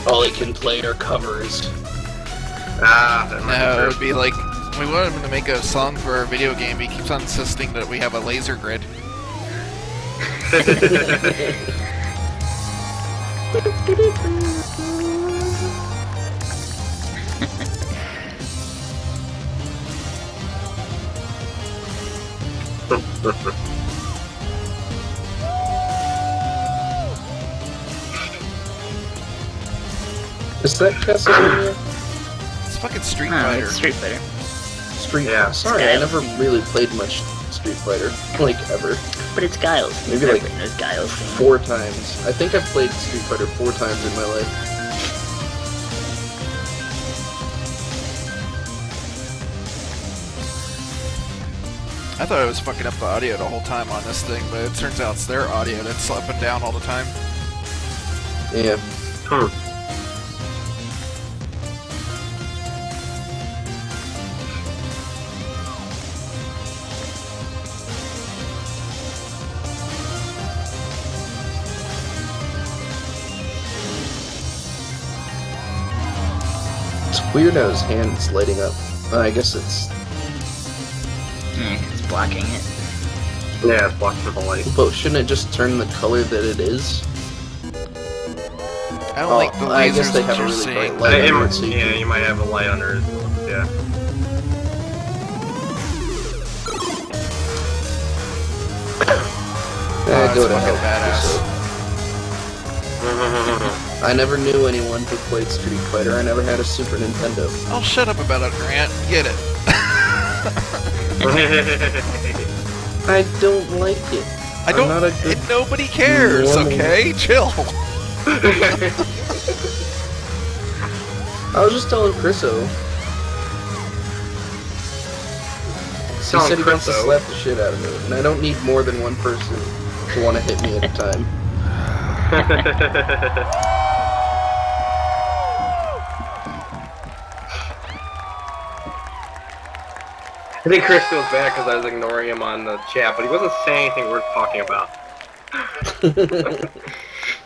[SPEAKER 3] All he can play are covers.
[SPEAKER 1] No, it would be like, we want him to make a song for our video game, but he keeps on insisting that we have a laser grid.
[SPEAKER 3] Is that Castlevania?
[SPEAKER 1] It's fucking Street
[SPEAKER 4] No,
[SPEAKER 1] Fighter.
[SPEAKER 4] it's Street Fighter.
[SPEAKER 3] Street Fighter. Sorry, I never really played much Street Fighter, like ever.
[SPEAKER 4] But it's Guiles.
[SPEAKER 3] Maybe like
[SPEAKER 4] Everybody knows Guiles.
[SPEAKER 3] 4 times. I think I've played Street Fighter 4 times in my life.
[SPEAKER 1] I thought I was fucking up the audio the whole time on this thing, but it turns out it's their audio that's up and down all the time.
[SPEAKER 3] Yeah. It's weird how his hand's lighting up. I guess it's...
[SPEAKER 4] It's blocking it.
[SPEAKER 2] Yeah, it's blocking the light.
[SPEAKER 3] But shouldn't it just turn the color that it is?
[SPEAKER 1] I don't think the
[SPEAKER 3] I guess
[SPEAKER 1] lasers
[SPEAKER 3] they
[SPEAKER 1] that
[SPEAKER 3] have a
[SPEAKER 1] you're
[SPEAKER 3] really
[SPEAKER 1] seeing.
[SPEAKER 3] bright light under it, so you
[SPEAKER 2] Yeah,
[SPEAKER 3] can-
[SPEAKER 2] you might have a light under it. Yeah.
[SPEAKER 3] Go to
[SPEAKER 1] fucking
[SPEAKER 3] hell. I never knew anyone who played Street Fighter. I never had a Super Nintendo.
[SPEAKER 1] Oh, shut up about it, Grant. Get it.
[SPEAKER 3] I don't like it.
[SPEAKER 1] I don't.
[SPEAKER 3] I'm not a good
[SPEAKER 1] Nobody cares.
[SPEAKER 3] normal-
[SPEAKER 1] Okay, chill.
[SPEAKER 3] I was just telling Chriso. He
[SPEAKER 2] Telling
[SPEAKER 3] said he wants to
[SPEAKER 2] Chriso?
[SPEAKER 3] slap the shit out of me, and I don't need more than one person to want to hit me at a time.
[SPEAKER 2] I think Chris feels bad because I was ignoring him on the chat, but he wasn't saying anything worth talking about.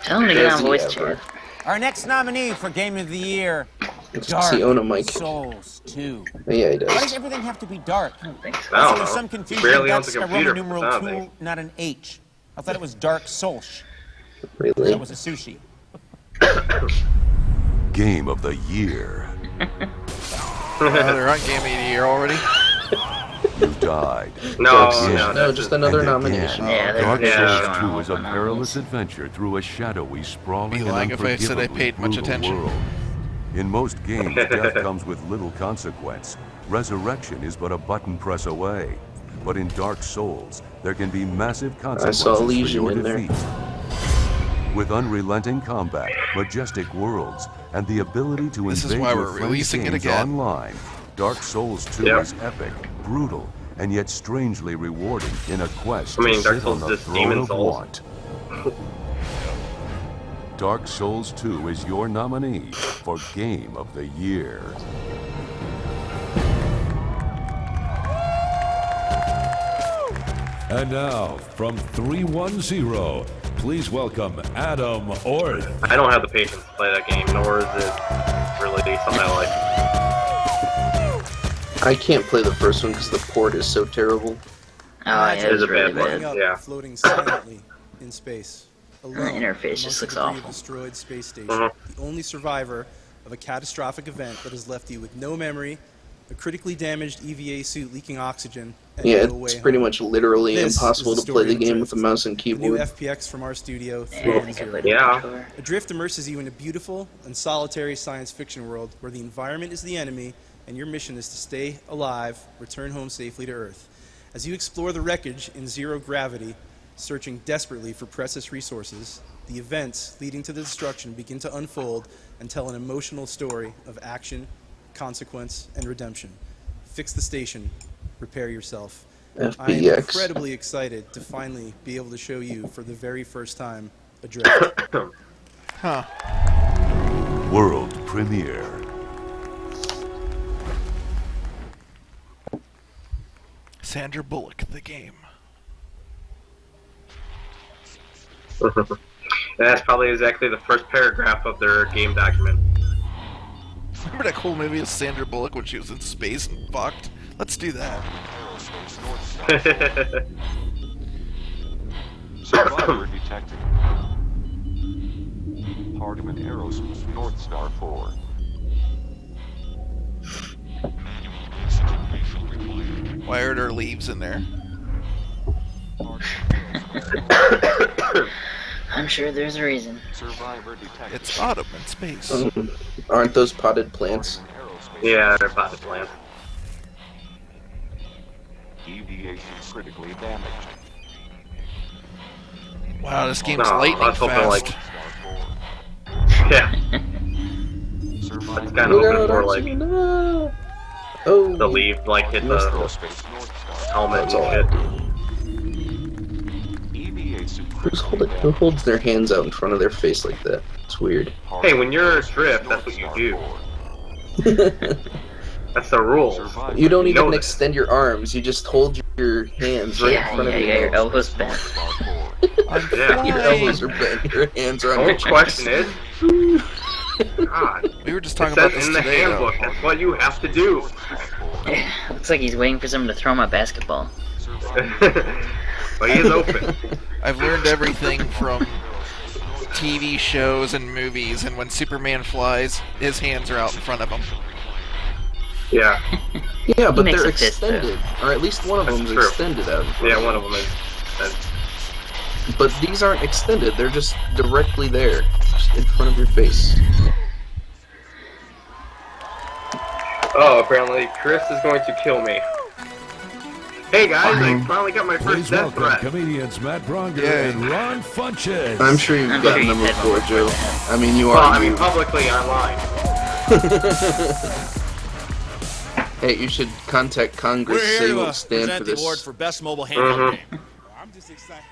[SPEAKER 4] Tell him to get on voice chat.
[SPEAKER 12] Our next nominee for Game of the Year,
[SPEAKER 3] It's
[SPEAKER 12] Dark
[SPEAKER 3] Siona Mike.
[SPEAKER 12] Souls 2.
[SPEAKER 3] Yeah, he does.
[SPEAKER 12] Why does everything have to be dark?
[SPEAKER 2] I don't
[SPEAKER 12] There's
[SPEAKER 2] know.
[SPEAKER 12] some
[SPEAKER 2] He
[SPEAKER 12] confusion.
[SPEAKER 2] barely owns
[SPEAKER 12] That's
[SPEAKER 2] a
[SPEAKER 12] a
[SPEAKER 2] computer,
[SPEAKER 12] Roman numeral
[SPEAKER 2] I don't
[SPEAKER 12] 2,
[SPEAKER 2] think.
[SPEAKER 12] not an H. I thought it was Dark Souls.
[SPEAKER 3] Really?
[SPEAKER 12] That was a sushi.
[SPEAKER 6] Game of the Year.
[SPEAKER 1] They're on Game of the Year already.
[SPEAKER 6] You died.
[SPEAKER 2] No,
[SPEAKER 6] Again.
[SPEAKER 3] No, just another
[SPEAKER 6] And again.
[SPEAKER 3] nomination.
[SPEAKER 4] Yeah, they're
[SPEAKER 6] Dark
[SPEAKER 4] just
[SPEAKER 6] Souls
[SPEAKER 4] showing
[SPEAKER 6] 2 is a
[SPEAKER 4] off on
[SPEAKER 6] perilous adventure through a shadowy, sprawling,
[SPEAKER 1] Be
[SPEAKER 6] and
[SPEAKER 1] lying if I said I
[SPEAKER 6] unforgivably
[SPEAKER 1] paid much
[SPEAKER 6] brutal
[SPEAKER 1] attention.
[SPEAKER 6] world. In most games, death comes with little consequence. Resurrection is but a button press away. But in Dark Souls, there can be massive consequences for
[SPEAKER 3] Legion
[SPEAKER 6] your
[SPEAKER 3] in there.
[SPEAKER 6] defeat. With unrelenting combat, majestic worlds, and the ability to
[SPEAKER 1] This is
[SPEAKER 6] invade
[SPEAKER 1] why
[SPEAKER 6] your
[SPEAKER 1] we're
[SPEAKER 6] friends'
[SPEAKER 1] releasing it
[SPEAKER 6] games
[SPEAKER 1] again.
[SPEAKER 6] online, Dark Souls 2
[SPEAKER 2] Yep.
[SPEAKER 6] is epic, brutal, and yet strangely rewarding in a quest
[SPEAKER 2] I mean,
[SPEAKER 6] to
[SPEAKER 2] Dark
[SPEAKER 6] sit
[SPEAKER 2] Souls
[SPEAKER 6] on the
[SPEAKER 2] is
[SPEAKER 6] throne
[SPEAKER 2] Demon
[SPEAKER 6] of
[SPEAKER 2] Souls.
[SPEAKER 6] want. Dark Souls 2 is your nominee for Game of the Year. And now, from 310, please welcome Adam Orth.
[SPEAKER 2] I don't have the patience to play that game, nor is it really something I like.
[SPEAKER 3] I can't play the first one because the port is so terrible.
[SPEAKER 4] Oh, yeah,
[SPEAKER 2] It
[SPEAKER 4] it
[SPEAKER 2] is
[SPEAKER 4] was
[SPEAKER 2] a
[SPEAKER 4] really
[SPEAKER 2] bad
[SPEAKER 4] bad.
[SPEAKER 2] one. Yeah.
[SPEAKER 15] Floating silently in space. Alone,
[SPEAKER 4] interface just
[SPEAKER 15] amongst
[SPEAKER 4] looks
[SPEAKER 15] the debris of
[SPEAKER 4] awful.
[SPEAKER 15] destroyed space station.
[SPEAKER 2] Mhm.
[SPEAKER 15] The only survivor of a catastrophic event that has left you with no memory, a critically damaged EVA suit leaking oxygen, and
[SPEAKER 3] Yeah,
[SPEAKER 15] no way
[SPEAKER 3] it's pretty
[SPEAKER 15] home.
[SPEAKER 3] much literally
[SPEAKER 15] This
[SPEAKER 3] impossible
[SPEAKER 15] is
[SPEAKER 3] to play the
[SPEAKER 15] story of
[SPEAKER 3] game with a
[SPEAKER 15] Adrift,
[SPEAKER 3] mouse and
[SPEAKER 15] the new
[SPEAKER 3] keyboard.
[SPEAKER 15] FPX from our studio,
[SPEAKER 4] Yeah, I
[SPEAKER 15] 310.
[SPEAKER 4] think I played the
[SPEAKER 2] Yeah.
[SPEAKER 4] controller.
[SPEAKER 15] Adrift immerses you in a beautiful and solitary science fiction world where the environment is the enemy and your mission is to stay alive, return home safely to Earth. As you explore the wreckage in zero gravity, searching desperately for precious resources, the events leading to the destruction begin to unfold and tell an emotional story of action, consequence, and redemption. Fix the station, repair yourself. I am
[SPEAKER 3] FBX.
[SPEAKER 15] incredibly excited to finally be able to show you for the very first time Adrift.
[SPEAKER 1] Huh.
[SPEAKER 6] World premiere.
[SPEAKER 1] Sandra Bullock, the game.
[SPEAKER 2] That's probably exactly the first paragraph of their game document.
[SPEAKER 1] Remember that cool movie with Sandra Bullock when she was in space and fucked? Let's do that.
[SPEAKER 17] Survivor detected. Hardeman Aerospace North Star 4.
[SPEAKER 1] Why are there leaves in there?
[SPEAKER 4] I'm sure there's a reason.
[SPEAKER 17] Survivor detected.
[SPEAKER 1] It's autumn in space.
[SPEAKER 3] Aren't those potted plants?
[SPEAKER 2] Yeah, they're potted plants.
[SPEAKER 17] Deviation critically damaged.
[SPEAKER 1] Wow, this game's
[SPEAKER 2] No,
[SPEAKER 1] lightning
[SPEAKER 2] I was hoping,
[SPEAKER 1] fast.
[SPEAKER 2] like- Yeah. It's kind of hoping for like
[SPEAKER 3] Oh.
[SPEAKER 2] the leaf like hit the
[SPEAKER 17] Aerospace North Star
[SPEAKER 2] helmet and
[SPEAKER 3] That's all.
[SPEAKER 2] shit.
[SPEAKER 3] Who holds their hands out in front of their face like that? It's weird.
[SPEAKER 2] Hey, when you're adrift, that's what you do. That's the rule.
[SPEAKER 3] You don't even
[SPEAKER 2] know
[SPEAKER 3] extend your arms. You just hold your hands right in front of
[SPEAKER 4] Yeah,
[SPEAKER 3] your
[SPEAKER 4] you got your
[SPEAKER 3] nose.
[SPEAKER 4] elbows bent.
[SPEAKER 2] Yeah.
[SPEAKER 3] Your elbows are bent. Your hands are on
[SPEAKER 2] The
[SPEAKER 3] your
[SPEAKER 2] whole
[SPEAKER 3] chest.
[SPEAKER 2] question is, God.
[SPEAKER 1] We were just
[SPEAKER 2] It
[SPEAKER 1] talking
[SPEAKER 2] says
[SPEAKER 1] about this
[SPEAKER 2] in the
[SPEAKER 1] today, though.
[SPEAKER 2] handbook, that's what you have to do.
[SPEAKER 4] Looks like he's waiting for someone to throw him a basketball.
[SPEAKER 2] But he is open.
[SPEAKER 1] I've learned everything from TV shows and movies, and when Superman flies, his hands are out in front of him.
[SPEAKER 2] Yeah.
[SPEAKER 3] Yeah, but
[SPEAKER 4] makes
[SPEAKER 3] they're
[SPEAKER 4] a fist, though.
[SPEAKER 3] extended. Or at least one of
[SPEAKER 2] That's
[SPEAKER 3] them's
[SPEAKER 2] true.
[SPEAKER 3] extended out in front
[SPEAKER 2] Yeah,
[SPEAKER 3] of
[SPEAKER 2] one
[SPEAKER 3] them.
[SPEAKER 2] of them is.
[SPEAKER 3] But these aren't extended. They're just directly there. Just in front of your face.
[SPEAKER 2] Oh, apparently Chris is going to kill me. Hey guys, I finally got my
[SPEAKER 6] Please
[SPEAKER 2] first death
[SPEAKER 6] welcome
[SPEAKER 2] threat.
[SPEAKER 6] comedians Matt Bronger
[SPEAKER 1] Yay.
[SPEAKER 6] and Ron Funches.
[SPEAKER 3] I'm sure you've
[SPEAKER 4] I'm
[SPEAKER 3] gotten
[SPEAKER 4] sure
[SPEAKER 3] them
[SPEAKER 4] you've had
[SPEAKER 3] before,
[SPEAKER 4] one
[SPEAKER 3] Joe.
[SPEAKER 4] before
[SPEAKER 3] I mean, you
[SPEAKER 2] Well,
[SPEAKER 3] are.
[SPEAKER 2] I mean publicly online.
[SPEAKER 3] Hey, you should contact Congress.
[SPEAKER 8] We're
[SPEAKER 3] Say
[SPEAKER 8] here
[SPEAKER 3] you
[SPEAKER 8] to
[SPEAKER 3] won't stand
[SPEAKER 8] present
[SPEAKER 3] for
[SPEAKER 8] the
[SPEAKER 3] this.
[SPEAKER 8] award for best mobile handheld game.
[SPEAKER 19] I'm just excited.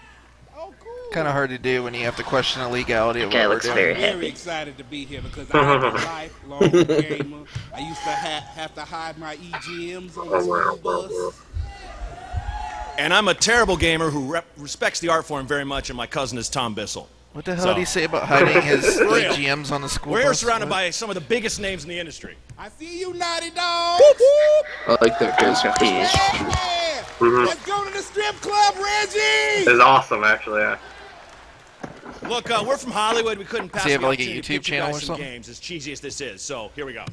[SPEAKER 1] Kind of hard to do when you have to question the legality of
[SPEAKER 4] Guy
[SPEAKER 1] what we're
[SPEAKER 4] looks
[SPEAKER 1] doing.
[SPEAKER 4] very
[SPEAKER 19] Very
[SPEAKER 4] happy.
[SPEAKER 19] excited to be here because I'm a lifelong gamer. I used to have to hide my EGMs on the school bus.
[SPEAKER 8] And I'm a terrible gamer who respects the art form very much, and my cousin is Tom Bissell.
[SPEAKER 1] What the hell
[SPEAKER 8] So-
[SPEAKER 1] did he say about hiding his
[SPEAKER 8] For real.
[SPEAKER 1] GMs on the school
[SPEAKER 8] We're here
[SPEAKER 1] bus?
[SPEAKER 8] surrounded
[SPEAKER 1] What?
[SPEAKER 8] by some of the biggest names in the industry.
[SPEAKER 19] I see you, Naughty Dog.
[SPEAKER 3] I like that guy's
[SPEAKER 4] Confused.
[SPEAKER 19] Yeah. Let's go to the strip club, Reggie.
[SPEAKER 2] It's awesome, actually. Yeah.
[SPEAKER 8] Look, we're from Hollywood. We couldn't pass
[SPEAKER 1] Does he have,
[SPEAKER 8] the
[SPEAKER 1] like, a
[SPEAKER 8] opportunity to
[SPEAKER 1] YouTube
[SPEAKER 8] pitch you
[SPEAKER 1] channel
[SPEAKER 8] guys
[SPEAKER 1] or
[SPEAKER 8] some
[SPEAKER 1] something?
[SPEAKER 8] games, as cheesy as this is. So here we go.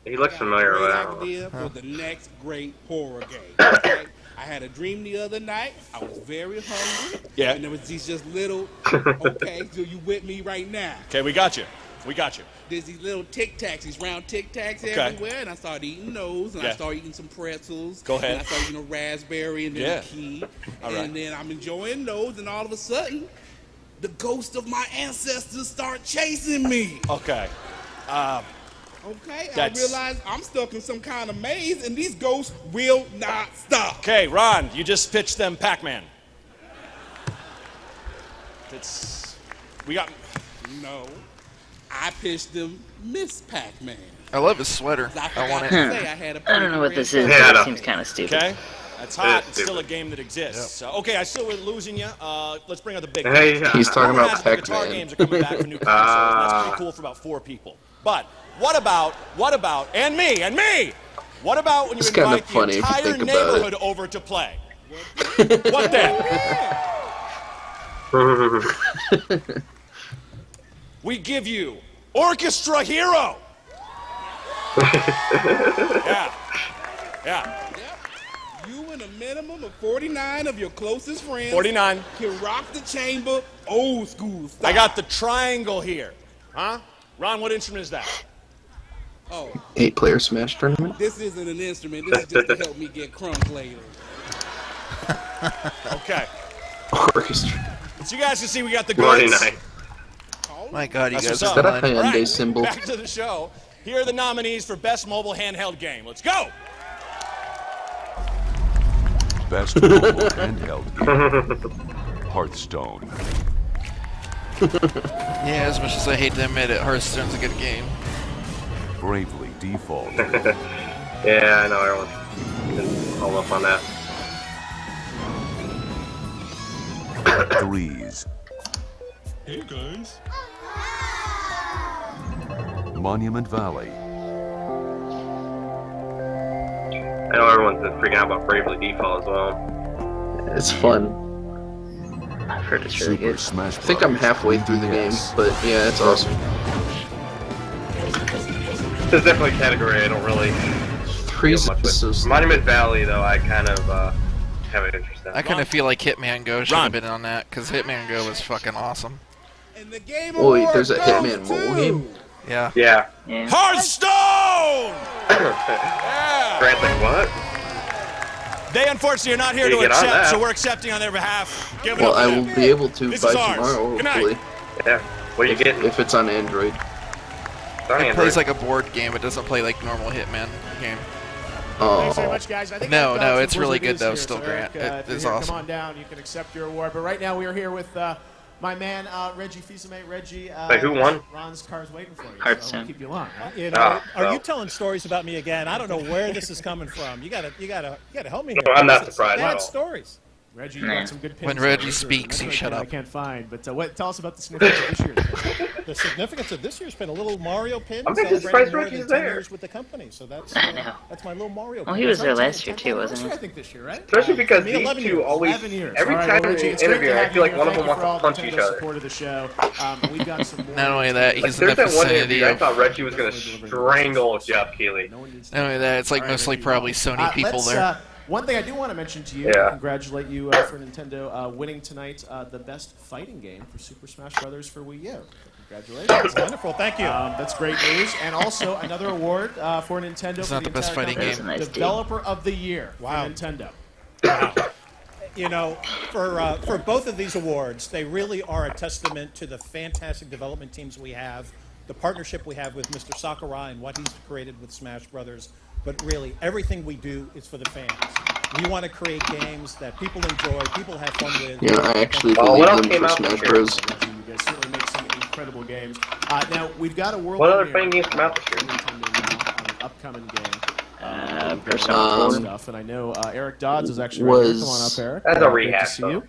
[SPEAKER 2] He looks familiar with
[SPEAKER 19] Great
[SPEAKER 2] that.
[SPEAKER 19] idea for the next great horror game. Okay? I had a dream the other night. I was very hungry.
[SPEAKER 8] Yeah.
[SPEAKER 19] And there was these just little. Okay, so you with me right now?
[SPEAKER 8] Okay, we got you. We got you.
[SPEAKER 19] There's these little Tic Tacs, these round Tic Tacs
[SPEAKER 8] Okay.
[SPEAKER 19] everywhere, and I started eating those, and
[SPEAKER 8] Yeah.
[SPEAKER 19] I started eating some pretzels.
[SPEAKER 8] Go ahead.
[SPEAKER 19] And I started eating a raspberry and then
[SPEAKER 8] Yeah.
[SPEAKER 19] a key.
[SPEAKER 8] All
[SPEAKER 19] and
[SPEAKER 8] right.
[SPEAKER 19] then I'm enjoying those, and all of a sudden, the ghost of my ancestors start chasing me.
[SPEAKER 8] Okay.
[SPEAKER 19] Okay,
[SPEAKER 8] That's-
[SPEAKER 19] I realize I'm stuck in some kind of maze, and these ghosts will not stop.
[SPEAKER 8] Okay, Ron, you just pitched them Pac-Man. We got.
[SPEAKER 19] No, I pitched them Miss Pac-Man.
[SPEAKER 1] I love his sweater. I want it.
[SPEAKER 4] I don't know what this is,
[SPEAKER 2] Yeah,
[SPEAKER 4] but
[SPEAKER 2] I
[SPEAKER 4] it seems kind of stupid.
[SPEAKER 8] Okay. That's hot.
[SPEAKER 2] It is
[SPEAKER 8] It's still a
[SPEAKER 2] stupid.
[SPEAKER 8] game that exists. So, okay, I still was losing you. Let's bring out the big.
[SPEAKER 2] Hey,
[SPEAKER 8] guns.
[SPEAKER 3] He's talking
[SPEAKER 8] Rumor
[SPEAKER 3] about
[SPEAKER 8] has it the guitar
[SPEAKER 3] Pac-Man.
[SPEAKER 8] games are coming back for new consoles, and that's pretty cool for about 4 people. But what about, and me? What about when you
[SPEAKER 3] It's kinda
[SPEAKER 8] invite the
[SPEAKER 3] funny if you
[SPEAKER 8] entire
[SPEAKER 3] think about
[SPEAKER 8] neighborhood over to play? What then? We give you Orchestra Hero. Yeah.
[SPEAKER 19] You and a minimum of 49 of your closest friends
[SPEAKER 8] 49.
[SPEAKER 19] can rock the chamber old school style.
[SPEAKER 8] I got the triangle here. Huh? Ron, what instrument is that?
[SPEAKER 19] Oh,
[SPEAKER 3] 8-player Smash tournament.
[SPEAKER 19] this isn't an instrument. This is just to help me get crumbs later.
[SPEAKER 8] Okay.
[SPEAKER 3] Orchestra.
[SPEAKER 8] So you guys can see we got the goods.
[SPEAKER 2] 49.
[SPEAKER 1] My God, you
[SPEAKER 8] That's
[SPEAKER 1] guys
[SPEAKER 8] what's
[SPEAKER 1] are
[SPEAKER 8] up.
[SPEAKER 3] Is that a
[SPEAKER 1] fine.
[SPEAKER 3] Hyundai symbol?
[SPEAKER 8] Back to the show. Here are the nominees for Best Mobile Handheld Game. Let's go!
[SPEAKER 6] Best mobile handheld game. Hearthstone.
[SPEAKER 1] Yeah, as much as I hate to admit it, Hearthstone's a good game.
[SPEAKER 6] Bravely Default.
[SPEAKER 2] Yeah, I know everyone's all up on that.
[SPEAKER 6] Threes.
[SPEAKER 19] Hey guys.
[SPEAKER 6] Monument Valley.
[SPEAKER 2] I know everyone's been freaking out about Bravely Default as well.
[SPEAKER 3] It's fun.
[SPEAKER 4] I've heard it's really
[SPEAKER 6] Super
[SPEAKER 4] good.
[SPEAKER 6] Smash
[SPEAKER 3] I think I'm halfway through the game, but yeah, it's awesome.
[SPEAKER 2] There's definitely a category I don't really
[SPEAKER 3] Three's
[SPEAKER 2] feel much with.
[SPEAKER 3] so stupid.
[SPEAKER 2] Monument Valley, though, I kind of have an interest in.
[SPEAKER 1] I kind of feel like Hitman Go should
[SPEAKER 8] Ron.
[SPEAKER 1] have been on that, because Hitman Go was fucking awesome.
[SPEAKER 19] And the game
[SPEAKER 3] Oh, wait,
[SPEAKER 19] award
[SPEAKER 3] there's a
[SPEAKER 19] goes
[SPEAKER 3] Hitman mobile
[SPEAKER 19] to-
[SPEAKER 3] game?
[SPEAKER 1] Yeah.
[SPEAKER 2] Yeah.
[SPEAKER 4] Yeah.
[SPEAKER 8] Hearthstone!
[SPEAKER 2] Grant's like, what?
[SPEAKER 8] They unfortunately are not here
[SPEAKER 2] You
[SPEAKER 8] to
[SPEAKER 2] get on
[SPEAKER 8] accept,
[SPEAKER 2] that.
[SPEAKER 8] so we're accepting on their behalf. Give it
[SPEAKER 3] Well,
[SPEAKER 8] up
[SPEAKER 3] I
[SPEAKER 8] for
[SPEAKER 3] will
[SPEAKER 8] them.
[SPEAKER 3] be able to
[SPEAKER 8] This
[SPEAKER 3] by
[SPEAKER 8] is ours.
[SPEAKER 3] tomorrow,
[SPEAKER 8] Good night.
[SPEAKER 3] hopefully.
[SPEAKER 2] Yeah. What are you getting?
[SPEAKER 3] If it's on Android.
[SPEAKER 2] It's on
[SPEAKER 1] It
[SPEAKER 2] Android.
[SPEAKER 1] plays like a board game. It doesn't play like normal Hitman game.
[SPEAKER 8] Thanks very much, guys. I think
[SPEAKER 1] No,
[SPEAKER 8] Eric
[SPEAKER 1] no,
[SPEAKER 8] Dodson
[SPEAKER 1] it's really
[SPEAKER 8] Blizzard
[SPEAKER 1] good
[SPEAKER 8] is
[SPEAKER 1] though,
[SPEAKER 8] here.
[SPEAKER 1] still,
[SPEAKER 8] So
[SPEAKER 1] Grant.
[SPEAKER 8] Eric,
[SPEAKER 1] It
[SPEAKER 8] if you're
[SPEAKER 1] is
[SPEAKER 8] here,
[SPEAKER 1] awesome.
[SPEAKER 8] Come on down. You can accept your award. But right now we are here with my man Reggie Fils-Aimé. Reggie,
[SPEAKER 2] Wait, who won?
[SPEAKER 8] Ron's car's waiting for you. So I
[SPEAKER 4] Hearthstone.
[SPEAKER 8] won't keep you long. Right?
[SPEAKER 19] You know, are you telling stories about me again? I don't know where this is coming from. You gotta help me here.
[SPEAKER 2] No, I'm not
[SPEAKER 19] This is
[SPEAKER 2] surprised at
[SPEAKER 19] bad
[SPEAKER 2] all.
[SPEAKER 19] stories.
[SPEAKER 8] Reggie, you got some good pins.
[SPEAKER 1] When
[SPEAKER 8] there.
[SPEAKER 1] Reggie
[SPEAKER 8] Those are-
[SPEAKER 1] speaks,
[SPEAKER 8] that's
[SPEAKER 1] you
[SPEAKER 8] right
[SPEAKER 1] shut
[SPEAKER 8] there
[SPEAKER 1] up.
[SPEAKER 8] I can't find. But tell us about the significance of this year.
[SPEAKER 19] The significance of this year's been a little Mario pin.
[SPEAKER 2] I'm just
[SPEAKER 19] celebrating
[SPEAKER 2] surprised
[SPEAKER 19] more
[SPEAKER 2] Reggie's
[SPEAKER 19] than 10
[SPEAKER 2] there.
[SPEAKER 19] years with the company. So that's
[SPEAKER 4] know.
[SPEAKER 19] that's my little Mario.
[SPEAKER 4] Well,
[SPEAKER 19] pin.
[SPEAKER 4] he was there
[SPEAKER 19] That's right,
[SPEAKER 4] last year too, wasn't he?
[SPEAKER 8] I think this year, right?
[SPEAKER 2] Especially because
[SPEAKER 19] me,
[SPEAKER 2] these
[SPEAKER 19] 11
[SPEAKER 2] two
[SPEAKER 19] years.
[SPEAKER 2] always,
[SPEAKER 8] 11 years.
[SPEAKER 2] every
[SPEAKER 8] All right,
[SPEAKER 2] time
[SPEAKER 8] well,
[SPEAKER 2] we
[SPEAKER 8] Reggie, it's great
[SPEAKER 2] interview,
[SPEAKER 8] to
[SPEAKER 2] I
[SPEAKER 8] have
[SPEAKER 2] feel
[SPEAKER 8] you
[SPEAKER 2] like
[SPEAKER 8] here.
[SPEAKER 2] one of
[SPEAKER 8] Thank
[SPEAKER 2] them
[SPEAKER 8] you for all
[SPEAKER 2] wants
[SPEAKER 8] the
[SPEAKER 2] to punch each
[SPEAKER 8] Nintendo
[SPEAKER 2] other.
[SPEAKER 8] support of the show. We've got some more.
[SPEAKER 1] Not only that, he's in
[SPEAKER 2] There's
[SPEAKER 1] the
[SPEAKER 2] that one
[SPEAKER 1] vicinity
[SPEAKER 2] interview, I
[SPEAKER 1] of.
[SPEAKER 2] thought Reggie was going to strangle Jeff Keighley.
[SPEAKER 1] Not only that, it's like
[SPEAKER 8] All right,
[SPEAKER 1] mostly
[SPEAKER 8] Reggie,
[SPEAKER 1] probably Sony people
[SPEAKER 8] let's,
[SPEAKER 1] there.
[SPEAKER 8] One thing I do want to mention to you,
[SPEAKER 2] Yeah.
[SPEAKER 8] congratulate you for Nintendo winning tonight the best fighting game for Super Smash Bros. For Wii U. Congratulations.
[SPEAKER 19] Wonderful, thank you.
[SPEAKER 8] That's great news. And also another award for Nintendo
[SPEAKER 1] It's
[SPEAKER 8] for
[SPEAKER 1] not the best
[SPEAKER 8] entire
[SPEAKER 1] fighting
[SPEAKER 8] company.
[SPEAKER 1] game.
[SPEAKER 4] Nice team.
[SPEAKER 8] Developer of the Year
[SPEAKER 19] Wow.
[SPEAKER 8] for Nintendo.
[SPEAKER 19] You know, for both of these awards, they really are a testament to the fantastic development teams we have, the partnership we have with Mr. Sakurai and what he's created with Smash Brothers. But really, everything we do is for the fans. We want to create games that people enjoy, people have fun with.
[SPEAKER 3] Yeah, I actually
[SPEAKER 2] Oh, what else
[SPEAKER 3] believe
[SPEAKER 2] came
[SPEAKER 3] them
[SPEAKER 2] out
[SPEAKER 3] for
[SPEAKER 2] this
[SPEAKER 3] Smash
[SPEAKER 2] year?
[SPEAKER 3] Bros.
[SPEAKER 8] You guys certainly make some incredible games. Now, we've got a world
[SPEAKER 2] What other
[SPEAKER 8] premiere
[SPEAKER 2] fighting games come out this year?
[SPEAKER 8] Nintendo now on an upcoming game. We've got
[SPEAKER 4] Persona
[SPEAKER 8] a lot of
[SPEAKER 4] 4.
[SPEAKER 8] stuff, and I know Eric Dodds is actually right here. Come on up, Eric.
[SPEAKER 2] That's a
[SPEAKER 8] Great to
[SPEAKER 2] rehash,
[SPEAKER 8] see
[SPEAKER 2] though.
[SPEAKER 8] you.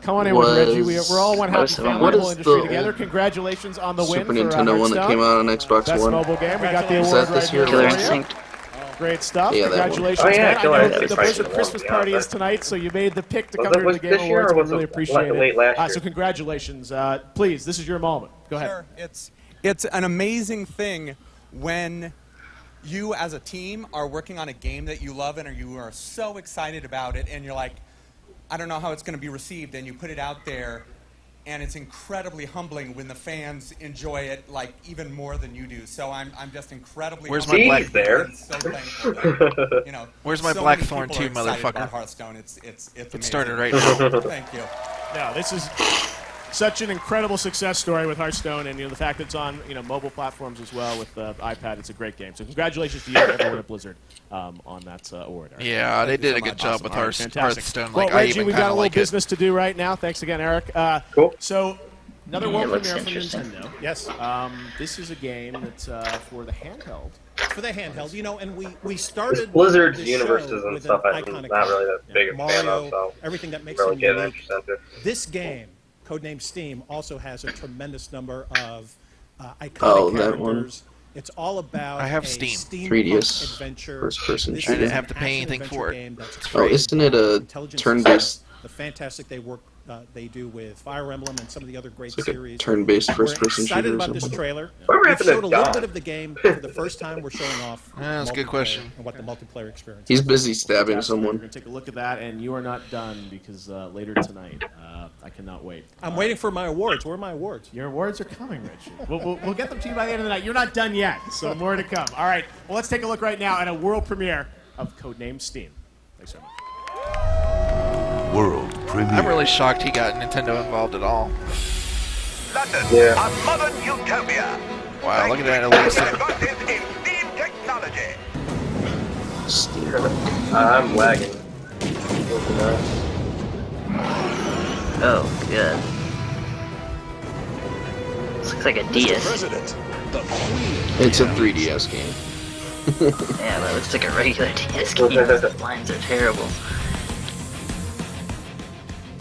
[SPEAKER 8] Come on in with Reggie. We're all one happy
[SPEAKER 4] Most of them
[SPEAKER 8] family,
[SPEAKER 4] were.
[SPEAKER 8] whole
[SPEAKER 3] What is
[SPEAKER 8] industry
[SPEAKER 3] the
[SPEAKER 8] together. Congratulations on the win
[SPEAKER 3] Super
[SPEAKER 8] for
[SPEAKER 3] Nintendo one that
[SPEAKER 8] Hearthstone.
[SPEAKER 3] came out on Xbox
[SPEAKER 8] Best
[SPEAKER 3] One?
[SPEAKER 8] mobile game. We got the
[SPEAKER 3] Is
[SPEAKER 8] award
[SPEAKER 3] that this
[SPEAKER 8] right
[SPEAKER 3] year?
[SPEAKER 8] here
[SPEAKER 4] Killer
[SPEAKER 8] for you.
[SPEAKER 4] Instinct.
[SPEAKER 8] Great stuff.
[SPEAKER 3] Yeah, that one.
[SPEAKER 8] Congratulations,
[SPEAKER 2] Oh, yeah,
[SPEAKER 8] man. I
[SPEAKER 2] Killer
[SPEAKER 8] know
[SPEAKER 2] Instinct
[SPEAKER 8] the
[SPEAKER 2] probably
[SPEAKER 8] Blizzard
[SPEAKER 2] won,
[SPEAKER 8] Christmas
[SPEAKER 2] yeah,
[SPEAKER 8] party is
[SPEAKER 2] but-
[SPEAKER 8] tonight, so you made the pick to
[SPEAKER 2] Was
[SPEAKER 8] come
[SPEAKER 2] it-
[SPEAKER 8] here to
[SPEAKER 2] was
[SPEAKER 8] the Game
[SPEAKER 2] this year
[SPEAKER 8] Awards.
[SPEAKER 2] or
[SPEAKER 8] We
[SPEAKER 2] was
[SPEAKER 8] really
[SPEAKER 2] it
[SPEAKER 8] appreciate
[SPEAKER 2] late
[SPEAKER 8] it.
[SPEAKER 2] last year?
[SPEAKER 8] So congratulations. Please, this is your moment. Go ahead.
[SPEAKER 13] Sure. It's an amazing thing when you as a team are working on a game that you love and you are so excited about it and you're like, I don't know how it's going to be received, and you put it out there, and it's incredibly humbling when the fans enjoy it like even more than you do. So I'm just incredibly
[SPEAKER 1] Where's
[SPEAKER 13] humbled
[SPEAKER 1] my
[SPEAKER 13] and
[SPEAKER 1] black- there?
[SPEAKER 13] so thankful that, you know,
[SPEAKER 1] Where's my
[SPEAKER 13] so
[SPEAKER 1] Blackthorn
[SPEAKER 13] many people
[SPEAKER 1] 2,
[SPEAKER 13] are excited about
[SPEAKER 1] motherfucker?
[SPEAKER 13] Hearthstone. It's
[SPEAKER 1] It
[SPEAKER 13] amazing.
[SPEAKER 1] started right now.
[SPEAKER 13] Thank you.
[SPEAKER 8] No, this is such an incredible success story with Hearthstone, and the fact that it's on mobile platforms as well with the iPad. It's a great game. So congratulations to you and everyone at Blizzard on that award. Eric.
[SPEAKER 1] Yeah, they
[SPEAKER 8] Thank you
[SPEAKER 1] did
[SPEAKER 8] so
[SPEAKER 1] a good
[SPEAKER 8] much.
[SPEAKER 1] job
[SPEAKER 8] Awesome.
[SPEAKER 1] with
[SPEAKER 8] All right, fantastic.
[SPEAKER 1] Hearthstone.
[SPEAKER 8] Well,
[SPEAKER 1] Like, I
[SPEAKER 8] Reggie,
[SPEAKER 1] even
[SPEAKER 8] we've got
[SPEAKER 1] kinda
[SPEAKER 8] a little
[SPEAKER 1] like it.
[SPEAKER 8] business to do right now. Thanks again, Eric.
[SPEAKER 2] Cool.
[SPEAKER 8] So another
[SPEAKER 4] Yeah,
[SPEAKER 8] world
[SPEAKER 4] it looks
[SPEAKER 8] premiere for
[SPEAKER 4] interesting.
[SPEAKER 8] Nintendo.
[SPEAKER 19] Yes.
[SPEAKER 8] This is a game that's for the handheld.
[SPEAKER 19] For the handheld, and we started
[SPEAKER 2] Blizzard's
[SPEAKER 19] this
[SPEAKER 2] universes
[SPEAKER 19] show
[SPEAKER 2] and
[SPEAKER 19] with
[SPEAKER 2] stuff
[SPEAKER 19] an
[SPEAKER 2] I'm
[SPEAKER 19] iconic
[SPEAKER 2] not really
[SPEAKER 19] game.
[SPEAKER 2] that big a fan
[SPEAKER 19] Mario,
[SPEAKER 2] of, so
[SPEAKER 19] everything that makes
[SPEAKER 2] really
[SPEAKER 19] him
[SPEAKER 2] get
[SPEAKER 19] unique.
[SPEAKER 2] interested into it.
[SPEAKER 19] This game, codenamed Steam, also has a tremendous number of iconic
[SPEAKER 3] Oh, that one.
[SPEAKER 19] characters. It's all about
[SPEAKER 1] I have
[SPEAKER 19] a
[SPEAKER 1] Steam.
[SPEAKER 19] steampunk
[SPEAKER 3] 3DS
[SPEAKER 19] adventure.
[SPEAKER 3] first-person
[SPEAKER 19] This
[SPEAKER 3] shooter.
[SPEAKER 19] is
[SPEAKER 3] I didn't
[SPEAKER 19] an
[SPEAKER 1] have to pay anything
[SPEAKER 19] action-adventure
[SPEAKER 1] for it.
[SPEAKER 19] game that's
[SPEAKER 1] It's
[SPEAKER 3] Oh,
[SPEAKER 1] free.
[SPEAKER 3] isn't it a
[SPEAKER 19] intelligence
[SPEAKER 3] turn-based?
[SPEAKER 19] systems, the fantastic work they do with Fire Emblem and some of the other great
[SPEAKER 3] It's like a
[SPEAKER 19] series.
[SPEAKER 3] turn-based
[SPEAKER 19] We're
[SPEAKER 3] first-person
[SPEAKER 19] excited
[SPEAKER 3] shooter or
[SPEAKER 19] about this
[SPEAKER 3] something?
[SPEAKER 19] trailer.
[SPEAKER 2] Whatever
[SPEAKER 19] We
[SPEAKER 2] happened to
[SPEAKER 19] showed a little
[SPEAKER 2] Don?
[SPEAKER 19] bit of the game for the first time. We're showing off.
[SPEAKER 1] That's a good
[SPEAKER 19] multiplayer
[SPEAKER 1] question.
[SPEAKER 19] And what the multiplayer experience.
[SPEAKER 3] He's
[SPEAKER 19] is.
[SPEAKER 3] busy stabbing
[SPEAKER 8] Fantastic. We're
[SPEAKER 3] someone.
[SPEAKER 8] going to take a look at that, and you are not done because later tonight, I cannot wait.
[SPEAKER 19] I'm waiting for my awards. Where are my awards?
[SPEAKER 8] Your awards are coming, Richie. We'll get them to you by the end of the night. You're not done yet, so more to come. All right, well, let's take a look right now at a world premiere of Codename Steam. Thanks so much.
[SPEAKER 6] World premiere.
[SPEAKER 1] I'm really shocked he got Nintendo involved at all.
[SPEAKER 21] London,
[SPEAKER 2] Yeah.
[SPEAKER 21] a modern utopia.
[SPEAKER 1] Wow, look at that elixir.
[SPEAKER 21] Advances in steam technology.
[SPEAKER 2] I'm lagging.
[SPEAKER 4] Oh, good. This looks like a DS.
[SPEAKER 21] President, the
[SPEAKER 3] It's a 3DS game.
[SPEAKER 4] Yeah, that looks like a regular DS game. The lines are terrible.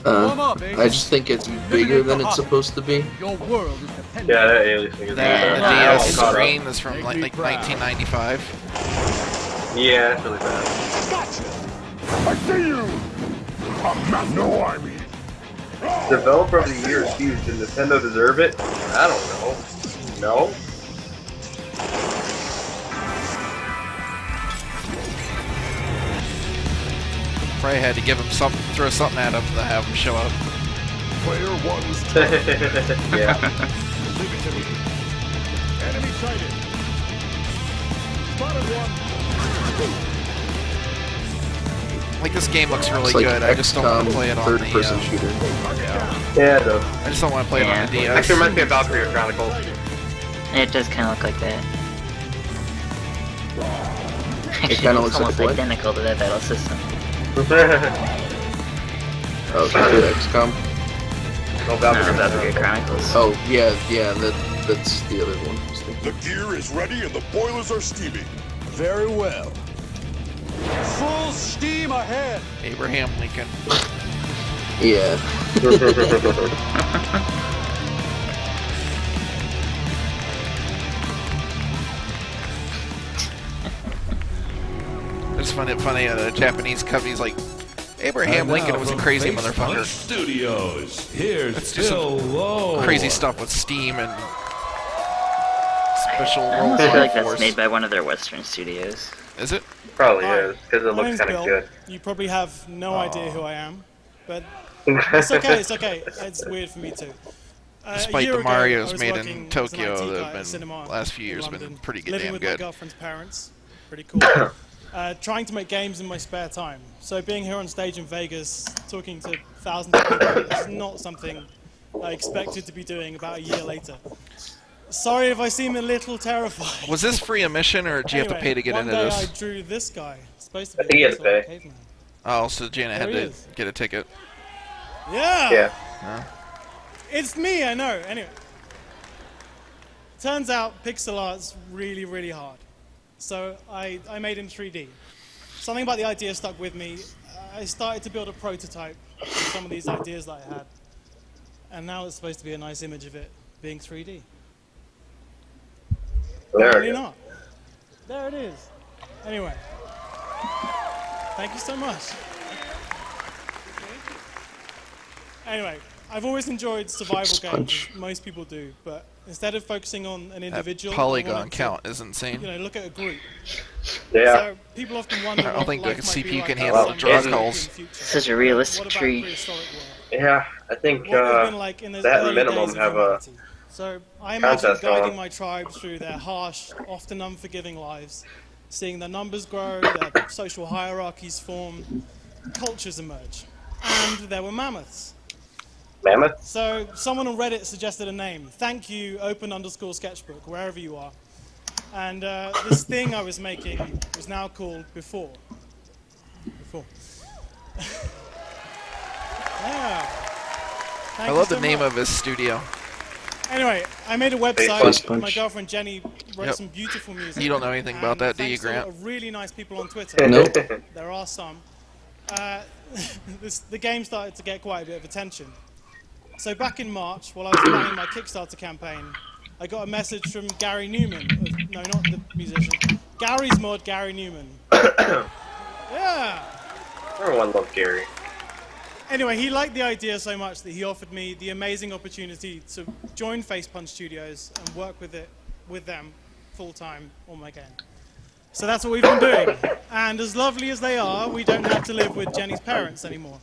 [SPEAKER 3] I just think it's bigger than it's supposed to be.
[SPEAKER 11] Your world is dependent.
[SPEAKER 2] Yeah, that alien thing is
[SPEAKER 1] The
[SPEAKER 4] Yeah.
[SPEAKER 1] DS
[SPEAKER 2] caught up.
[SPEAKER 1] screen is from like 1995.
[SPEAKER 2] Yeah, it's really bad.
[SPEAKER 21] Gotcha. I see you. I'm no army.
[SPEAKER 2] Developer of the Year, geez, did Nintendo deserve it? I don't know. No?
[SPEAKER 1] Probably had to give him something, throw something at him to have him show up.
[SPEAKER 21] Player one's
[SPEAKER 2] Yeah.
[SPEAKER 21] Leave it to me. Enemy sighted. Spotted one.
[SPEAKER 1] Like, this game looks really
[SPEAKER 3] It's like
[SPEAKER 1] good. I just don't want to play it on the.
[SPEAKER 3] third-person shooter.
[SPEAKER 2] Yeah, it does.
[SPEAKER 1] I just don't want to play it on the DS.
[SPEAKER 2] Actually reminds me of Valkyrie Chronicles.
[SPEAKER 4] It does kind of look like that.
[SPEAKER 3] It kind of looks like a
[SPEAKER 4] almost
[SPEAKER 3] play.
[SPEAKER 4] identical to that battle system.
[SPEAKER 3] Oh, XCOM.
[SPEAKER 2] No,
[SPEAKER 4] Valkyrie Chronicles.
[SPEAKER 3] Oh, yeah, that's the other one.
[SPEAKER 21] The gear is ready and the boilers are steaming. Very well. Full steam ahead.
[SPEAKER 1] Abraham Lincoln.
[SPEAKER 3] Yeah.
[SPEAKER 1] It's funny. The Japanese company's like Abraham
[SPEAKER 6] And
[SPEAKER 1] Lincoln
[SPEAKER 6] now
[SPEAKER 1] was a
[SPEAKER 6] from
[SPEAKER 1] crazy
[SPEAKER 6] Face
[SPEAKER 1] motherfucker.
[SPEAKER 6] Punch Studios. Here's
[SPEAKER 1] It's just
[SPEAKER 6] Phil Lowe.
[SPEAKER 1] crazy stuff with steam and special
[SPEAKER 4] I
[SPEAKER 1] roll
[SPEAKER 4] almost feel like
[SPEAKER 1] force.
[SPEAKER 4] that's made by one of their Western studios.
[SPEAKER 1] Is it?
[SPEAKER 2] Probably is, because it
[SPEAKER 8] My
[SPEAKER 2] looks
[SPEAKER 8] name's
[SPEAKER 2] kind of
[SPEAKER 8] Bill.
[SPEAKER 2] good.
[SPEAKER 8] You probably have no idea who I am, but it's okay. It's okay. It's weird for me too. A
[SPEAKER 1] Despite
[SPEAKER 8] year
[SPEAKER 1] the
[SPEAKER 8] ago, I
[SPEAKER 1] Marios
[SPEAKER 8] was
[SPEAKER 1] made
[SPEAKER 8] working
[SPEAKER 1] in
[SPEAKER 8] as an
[SPEAKER 1] Tokyo,
[SPEAKER 8] IT
[SPEAKER 1] that
[SPEAKER 8] guy
[SPEAKER 1] have
[SPEAKER 8] at
[SPEAKER 1] been
[SPEAKER 8] cinema
[SPEAKER 1] last few
[SPEAKER 8] in
[SPEAKER 1] years
[SPEAKER 8] London,
[SPEAKER 1] been pretty
[SPEAKER 8] living
[SPEAKER 1] damn
[SPEAKER 8] with
[SPEAKER 1] good.
[SPEAKER 8] my girlfriend's parents. Pretty cool. Trying to make games in my spare time. So being here on stage in Vegas, talking to thousands of people, is not something I expected to be doing about a year later. Sorry if I seem a little terrified.
[SPEAKER 1] Was this free admission, or did you have to pay to get
[SPEAKER 8] one
[SPEAKER 1] into
[SPEAKER 8] day
[SPEAKER 1] this?
[SPEAKER 8] I drew this guy. It's supposed to be
[SPEAKER 2] I think he had to pay.
[SPEAKER 8] caveman.
[SPEAKER 1] Oh, so Janet had
[SPEAKER 8] There he
[SPEAKER 1] to
[SPEAKER 8] is.
[SPEAKER 1] get a ticket.
[SPEAKER 8] Yeah.
[SPEAKER 1] Yeah.
[SPEAKER 8] It's me, I know. Anyway. Turns out pixel art's really, really hard. So I made in 3D. Something about the idea stuck with me. I started to build a prototype of some of these ideas that I had. And now it's supposed to be a nice image of it being 3D.
[SPEAKER 2] There
[SPEAKER 8] Apparently
[SPEAKER 2] it is.
[SPEAKER 8] not. There it is. Anyway. Thank you so much. Anyway, I've always enjoyed survival games, as most people do, but instead of focusing on an individual,
[SPEAKER 1] That
[SPEAKER 8] I
[SPEAKER 1] polygon
[SPEAKER 8] wanted to,
[SPEAKER 1] count is insane.
[SPEAKER 8] You know, look at a group.
[SPEAKER 2] Yeah.
[SPEAKER 8] So people often wonder
[SPEAKER 1] I don't
[SPEAKER 8] what
[SPEAKER 1] think the
[SPEAKER 8] life might be
[SPEAKER 1] CPU
[SPEAKER 8] like
[SPEAKER 1] can
[SPEAKER 8] in
[SPEAKER 1] handle
[SPEAKER 8] some
[SPEAKER 1] the draw
[SPEAKER 8] dystopian
[SPEAKER 1] calls.
[SPEAKER 8] future.
[SPEAKER 4] Such a realistic
[SPEAKER 8] What about
[SPEAKER 4] tree.
[SPEAKER 8] prehistoric world?
[SPEAKER 2] Yeah, I think
[SPEAKER 8] What would have been like in those
[SPEAKER 2] that
[SPEAKER 8] early
[SPEAKER 2] minimum
[SPEAKER 8] days of
[SPEAKER 2] have a
[SPEAKER 8] humanity? So I imagine
[SPEAKER 2] contest
[SPEAKER 8] guiding
[SPEAKER 2] on.
[SPEAKER 8] my tribe through their harsh, often unforgiving lives, seeing their numbers grow, their social hierarchies form, cultures emerge. And there were mammoths.
[SPEAKER 2] Mammoth.
[SPEAKER 8] So someone on Reddit suggested a name. Thank you, open_sketchbook, wherever you are. And this thing I was making was now called Before. Before. Yeah. Thank
[SPEAKER 1] I
[SPEAKER 8] you
[SPEAKER 1] love
[SPEAKER 8] so
[SPEAKER 1] the name
[SPEAKER 8] much.
[SPEAKER 1] of his studio.
[SPEAKER 8] Anyway, I made a
[SPEAKER 1] Face
[SPEAKER 8] website.
[SPEAKER 1] Punch.
[SPEAKER 8] My girlfriend Jenny wrote
[SPEAKER 1] Yep.
[SPEAKER 8] some beautiful music.
[SPEAKER 1] You don't know anything about
[SPEAKER 8] and
[SPEAKER 1] that, do you,
[SPEAKER 8] thanks to a lot
[SPEAKER 1] Grant?
[SPEAKER 8] of really nice people on Twitter.
[SPEAKER 1] Nope.
[SPEAKER 8] There are some. The game started to get quite a bit of attention. So back in March, while I was planning my Kickstarter campaign, I got a message from Gary Newman. No, not the musician. Gary's mod, Gary Newman. Yeah.
[SPEAKER 2] Everyone loved Gary.
[SPEAKER 8] Anyway, he liked the idea so much that he offered me the amazing opportunity to join Face Punch Studios and work with them full time on my game. So that's what we've been doing. And as lovely as they are, we don't have to live with Jenny's parents anymore.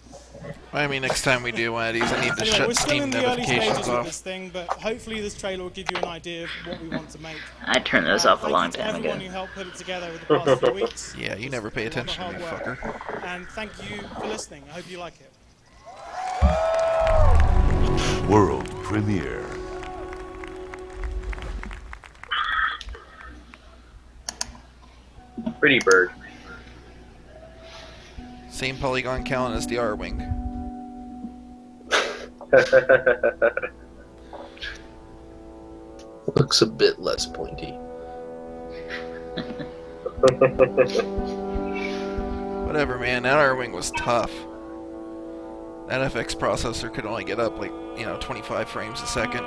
[SPEAKER 1] I mean, next time we do one of these, I need to
[SPEAKER 8] Anyway, we're
[SPEAKER 1] shut
[SPEAKER 8] still
[SPEAKER 1] Steam
[SPEAKER 8] in the early
[SPEAKER 1] notifications
[SPEAKER 8] stages of
[SPEAKER 1] off.
[SPEAKER 8] this thing, but hopefully this trailer will give you an idea of what we want to make.
[SPEAKER 4] I turned those off a
[SPEAKER 8] Thank
[SPEAKER 4] long
[SPEAKER 8] you to
[SPEAKER 4] time ago.
[SPEAKER 8] everyone who helped put it together over the past few weeks.
[SPEAKER 1] Yeah, you never pay
[SPEAKER 8] It's a lot
[SPEAKER 1] attention
[SPEAKER 8] of
[SPEAKER 1] to me,
[SPEAKER 8] hard work.
[SPEAKER 1] fucker.
[SPEAKER 8] And thank you for listening. I hope you like it.
[SPEAKER 6] World premiere.
[SPEAKER 2] Pretty bird.
[SPEAKER 1] Same polygon count as the R-Wing.
[SPEAKER 3] Looks a bit less pointy.
[SPEAKER 1] Whatever, man. That R-Wing was tough. That FX processor could only get up, like, 25 frames a second.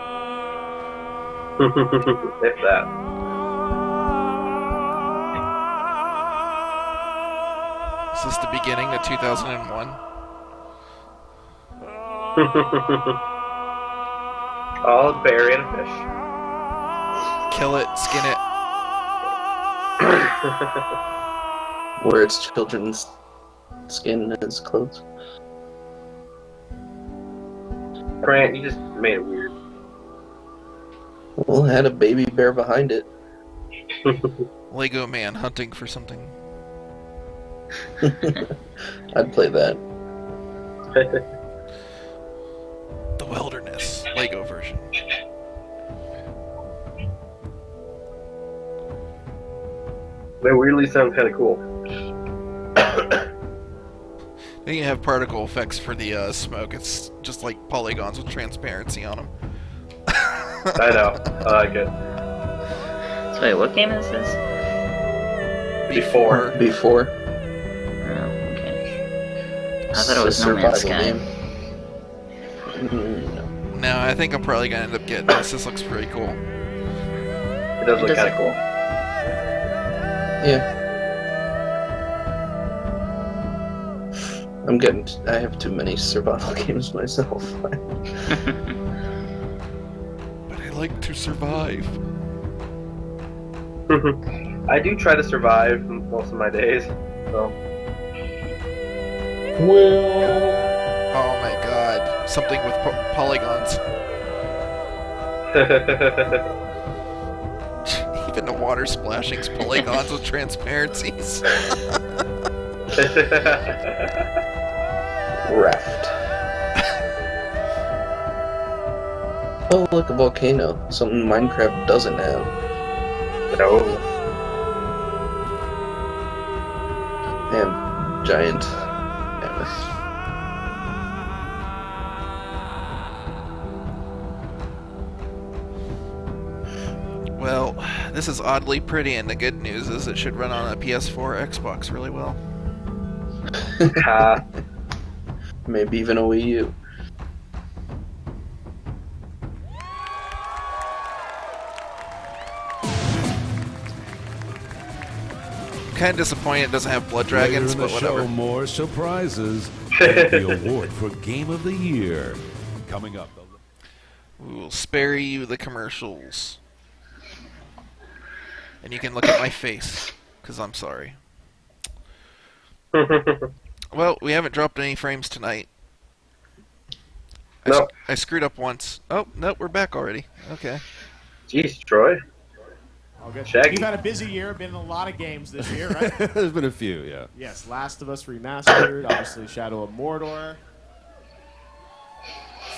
[SPEAKER 2] If that.
[SPEAKER 1] Is this the beginning of 2001?
[SPEAKER 2] All berry and fish.
[SPEAKER 1] Kill it, skin it.
[SPEAKER 3] Where it's children's skin as clothes.
[SPEAKER 2] Grant, you just made it weird.
[SPEAKER 3] Well, it had a baby bear behind it.
[SPEAKER 1] Lego man hunting for something.
[SPEAKER 3] I'd play that.
[SPEAKER 1] The Wilderness, Lego version.
[SPEAKER 2] They weirdly sound kind of cool.
[SPEAKER 1] Then you have particle effects for the smoke. It's just like polygons with transparency on them.
[SPEAKER 2] I know. I like it.
[SPEAKER 4] So wait, what game is this?
[SPEAKER 2] Before.
[SPEAKER 3] Before.
[SPEAKER 4] Oh, okay. I thought it was No Man's Sky.
[SPEAKER 1] No, I think I'm probably gonna end up getting this. This looks pretty cool.
[SPEAKER 2] It does look kind of cool.
[SPEAKER 3] Yeah. I have too many survival games myself.
[SPEAKER 1] But I like to survive.
[SPEAKER 2] I do try to survive most of my days, so.
[SPEAKER 1] Oh my god. Something with polygons. Even the water splashing's polygons with transparencies.
[SPEAKER 3] Raft. Oh, look, a volcano. Something Minecraft doesn't have.
[SPEAKER 2] No.
[SPEAKER 3] And giant mammoth.
[SPEAKER 1] Well, this is oddly pretty, and the good news is it should run on a PS4 or Xbox really well.
[SPEAKER 3] Maybe even a Wii U.
[SPEAKER 1] Kind of disappointed it doesn't have blood dragons,
[SPEAKER 6] Later in
[SPEAKER 1] but
[SPEAKER 6] the
[SPEAKER 1] whatever.
[SPEAKER 6] show, more surprises. And the award for Game of the Year. Coming up.
[SPEAKER 1] We'll spare you the commercials. And you can look at my face, because I'm sorry. Well, we haven't dropped any frames tonight. I screwed up once. Oh, no, we're back already. Okay.
[SPEAKER 2] Jeez, Troy.
[SPEAKER 8] All good.
[SPEAKER 2] Shaggy.
[SPEAKER 8] We've had a busy year, been in a lot of games this year, right?
[SPEAKER 18] There's been a few, yeah.
[SPEAKER 8] Yes, Last of Us Remastered, obviously Shadow of Mordor,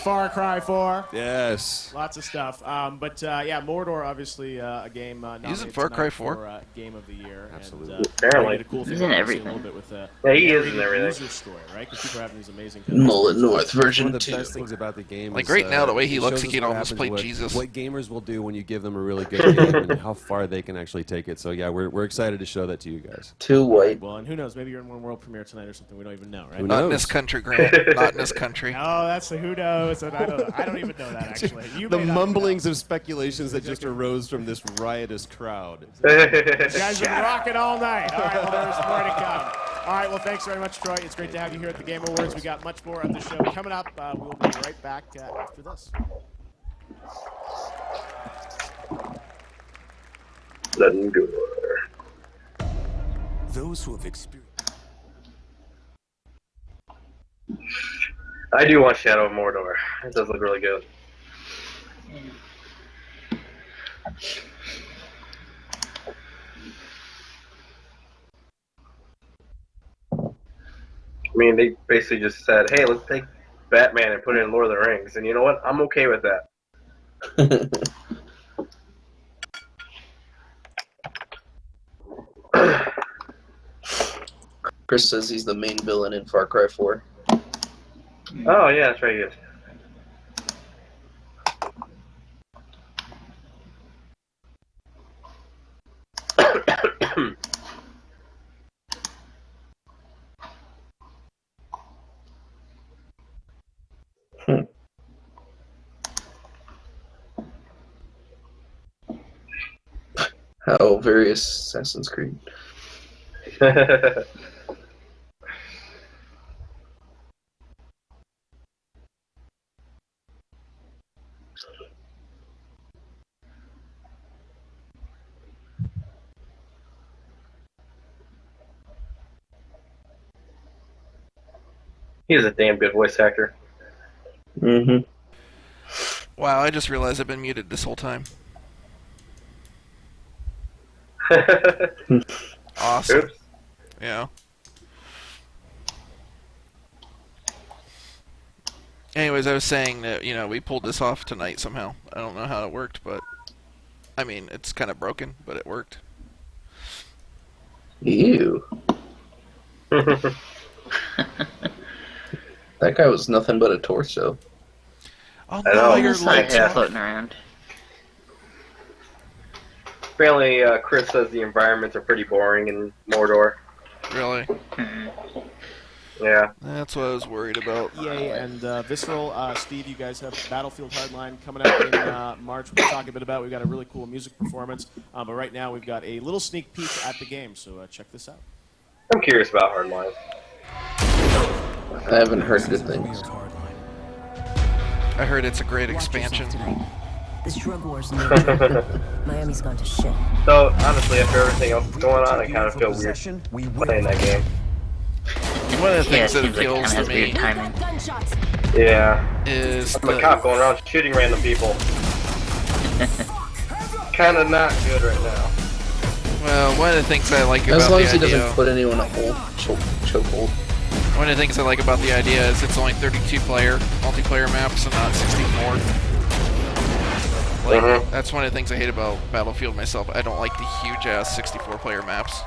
[SPEAKER 8] Far Cry 4.
[SPEAKER 18] Yes.
[SPEAKER 8] Lots of stuff. Yeah, Mordor, obviously a game nominated
[SPEAKER 1] Far Cry 4?
[SPEAKER 8] for Game of the Year.
[SPEAKER 18] Absolutely.
[SPEAKER 8] And,
[SPEAKER 2] Apparently.
[SPEAKER 8] the cool thing
[SPEAKER 4] He's in
[SPEAKER 8] about
[SPEAKER 4] everything.
[SPEAKER 8] A little bit with
[SPEAKER 2] Yeah, he is in everything.
[SPEAKER 8] User story, right? Because people are having these amazing.
[SPEAKER 3] Mullet North
[SPEAKER 18] One
[SPEAKER 3] version
[SPEAKER 18] of the
[SPEAKER 3] 2.
[SPEAKER 18] best things about the game
[SPEAKER 1] Like
[SPEAKER 18] is,
[SPEAKER 1] right now, the way he
[SPEAKER 18] it
[SPEAKER 1] looks,
[SPEAKER 18] shows
[SPEAKER 1] he
[SPEAKER 18] us
[SPEAKER 1] can
[SPEAKER 18] what
[SPEAKER 1] almost
[SPEAKER 18] happens,
[SPEAKER 1] play Jesus.
[SPEAKER 18] What gamers will do when you give them a really good game and how far they can actually take it. So yeah, we're excited to show that to you guys.
[SPEAKER 3] Too white.
[SPEAKER 8] Well, and who knows? Maybe you're in one world premiere tonight or something. We don't even know, right?
[SPEAKER 18] Who
[SPEAKER 1] Not in
[SPEAKER 18] knows?
[SPEAKER 1] this country, Grant. Not in this country.
[SPEAKER 8] Oh, that's the who knows. And I don't even know that actually. You
[SPEAKER 18] The
[SPEAKER 8] may not
[SPEAKER 18] mumblings of speculations that just arose from this riotous crowd.
[SPEAKER 8] You guys are rocking all night. All right, well, there's more to come. All right, well, thanks very much, Troy. It's great to have you here at the Game Awards. We got much more of the show coming up. We'll be right back after this.
[SPEAKER 2] Letting go.
[SPEAKER 11] Those who have experienced.
[SPEAKER 2] I do want Shadow of Mordor. It does look really good. I mean, they basically just said, hey, let's take Batman and put it in Lord of the Rings. And you know what? I'm okay with that.
[SPEAKER 3] Chris says he's the main villain in Far Cry 4.
[SPEAKER 2] Oh, yeah, that's right, he is.
[SPEAKER 3] How various Assassin's Creed.
[SPEAKER 2] He's a damn good voice actor.
[SPEAKER 3] Mm-hmm.
[SPEAKER 1] Wow, I just realized I've been muted this whole time. Awesome.
[SPEAKER 2] Oops.
[SPEAKER 1] Yeah. Anyways, I was saying that, we pulled this off tonight somehow. I don't know how it worked, but I mean, it's kind of broken, but it worked.
[SPEAKER 3] Ew. That guy was nothing but a torso.
[SPEAKER 1] Oh
[SPEAKER 2] I know.
[SPEAKER 1] your
[SPEAKER 4] Just like
[SPEAKER 1] lights
[SPEAKER 4] him
[SPEAKER 1] off.
[SPEAKER 4] floating around.
[SPEAKER 2] Apparently, Chris says the environments are pretty boring in Mordor.
[SPEAKER 1] Really?
[SPEAKER 2] Yeah.
[SPEAKER 1] That's what I was worried about.
[SPEAKER 8] EA and Visceral. Steve, you guys have Battlefield Hardline coming out in March. We'll talk a bit about. We've got a really cool music performance. But right now, we've got a little sneak peek at the game. So check this out.
[SPEAKER 2] I'm curious about Hardline.
[SPEAKER 3] I haven't heard good things.
[SPEAKER 1] I heard it's a great expansion.
[SPEAKER 16] This drug war's near. Miami's gone to shit.
[SPEAKER 2] So, honestly, after everything else that's going on, I kind of feel weird playing that game.
[SPEAKER 1] One of the
[SPEAKER 4] Yeah,
[SPEAKER 1] things that
[SPEAKER 4] it seems like it
[SPEAKER 1] appeals
[SPEAKER 4] kinda
[SPEAKER 1] to
[SPEAKER 4] has
[SPEAKER 1] me
[SPEAKER 4] weird timing.
[SPEAKER 2] Yeah.
[SPEAKER 1] is
[SPEAKER 2] I'm a cop going around shooting random people. Kind of not good right now.
[SPEAKER 1] Well, one of the things I like about
[SPEAKER 3] As long
[SPEAKER 1] the
[SPEAKER 3] as he
[SPEAKER 1] idea,
[SPEAKER 3] doesn't put anyone in a hole, chokehold.
[SPEAKER 1] one of the things I like about the idea is it's only 32 player multiplayer maps and not 64. Like that's one of the things I hate about Battlefield myself. I don't like the huge ass 64 player maps.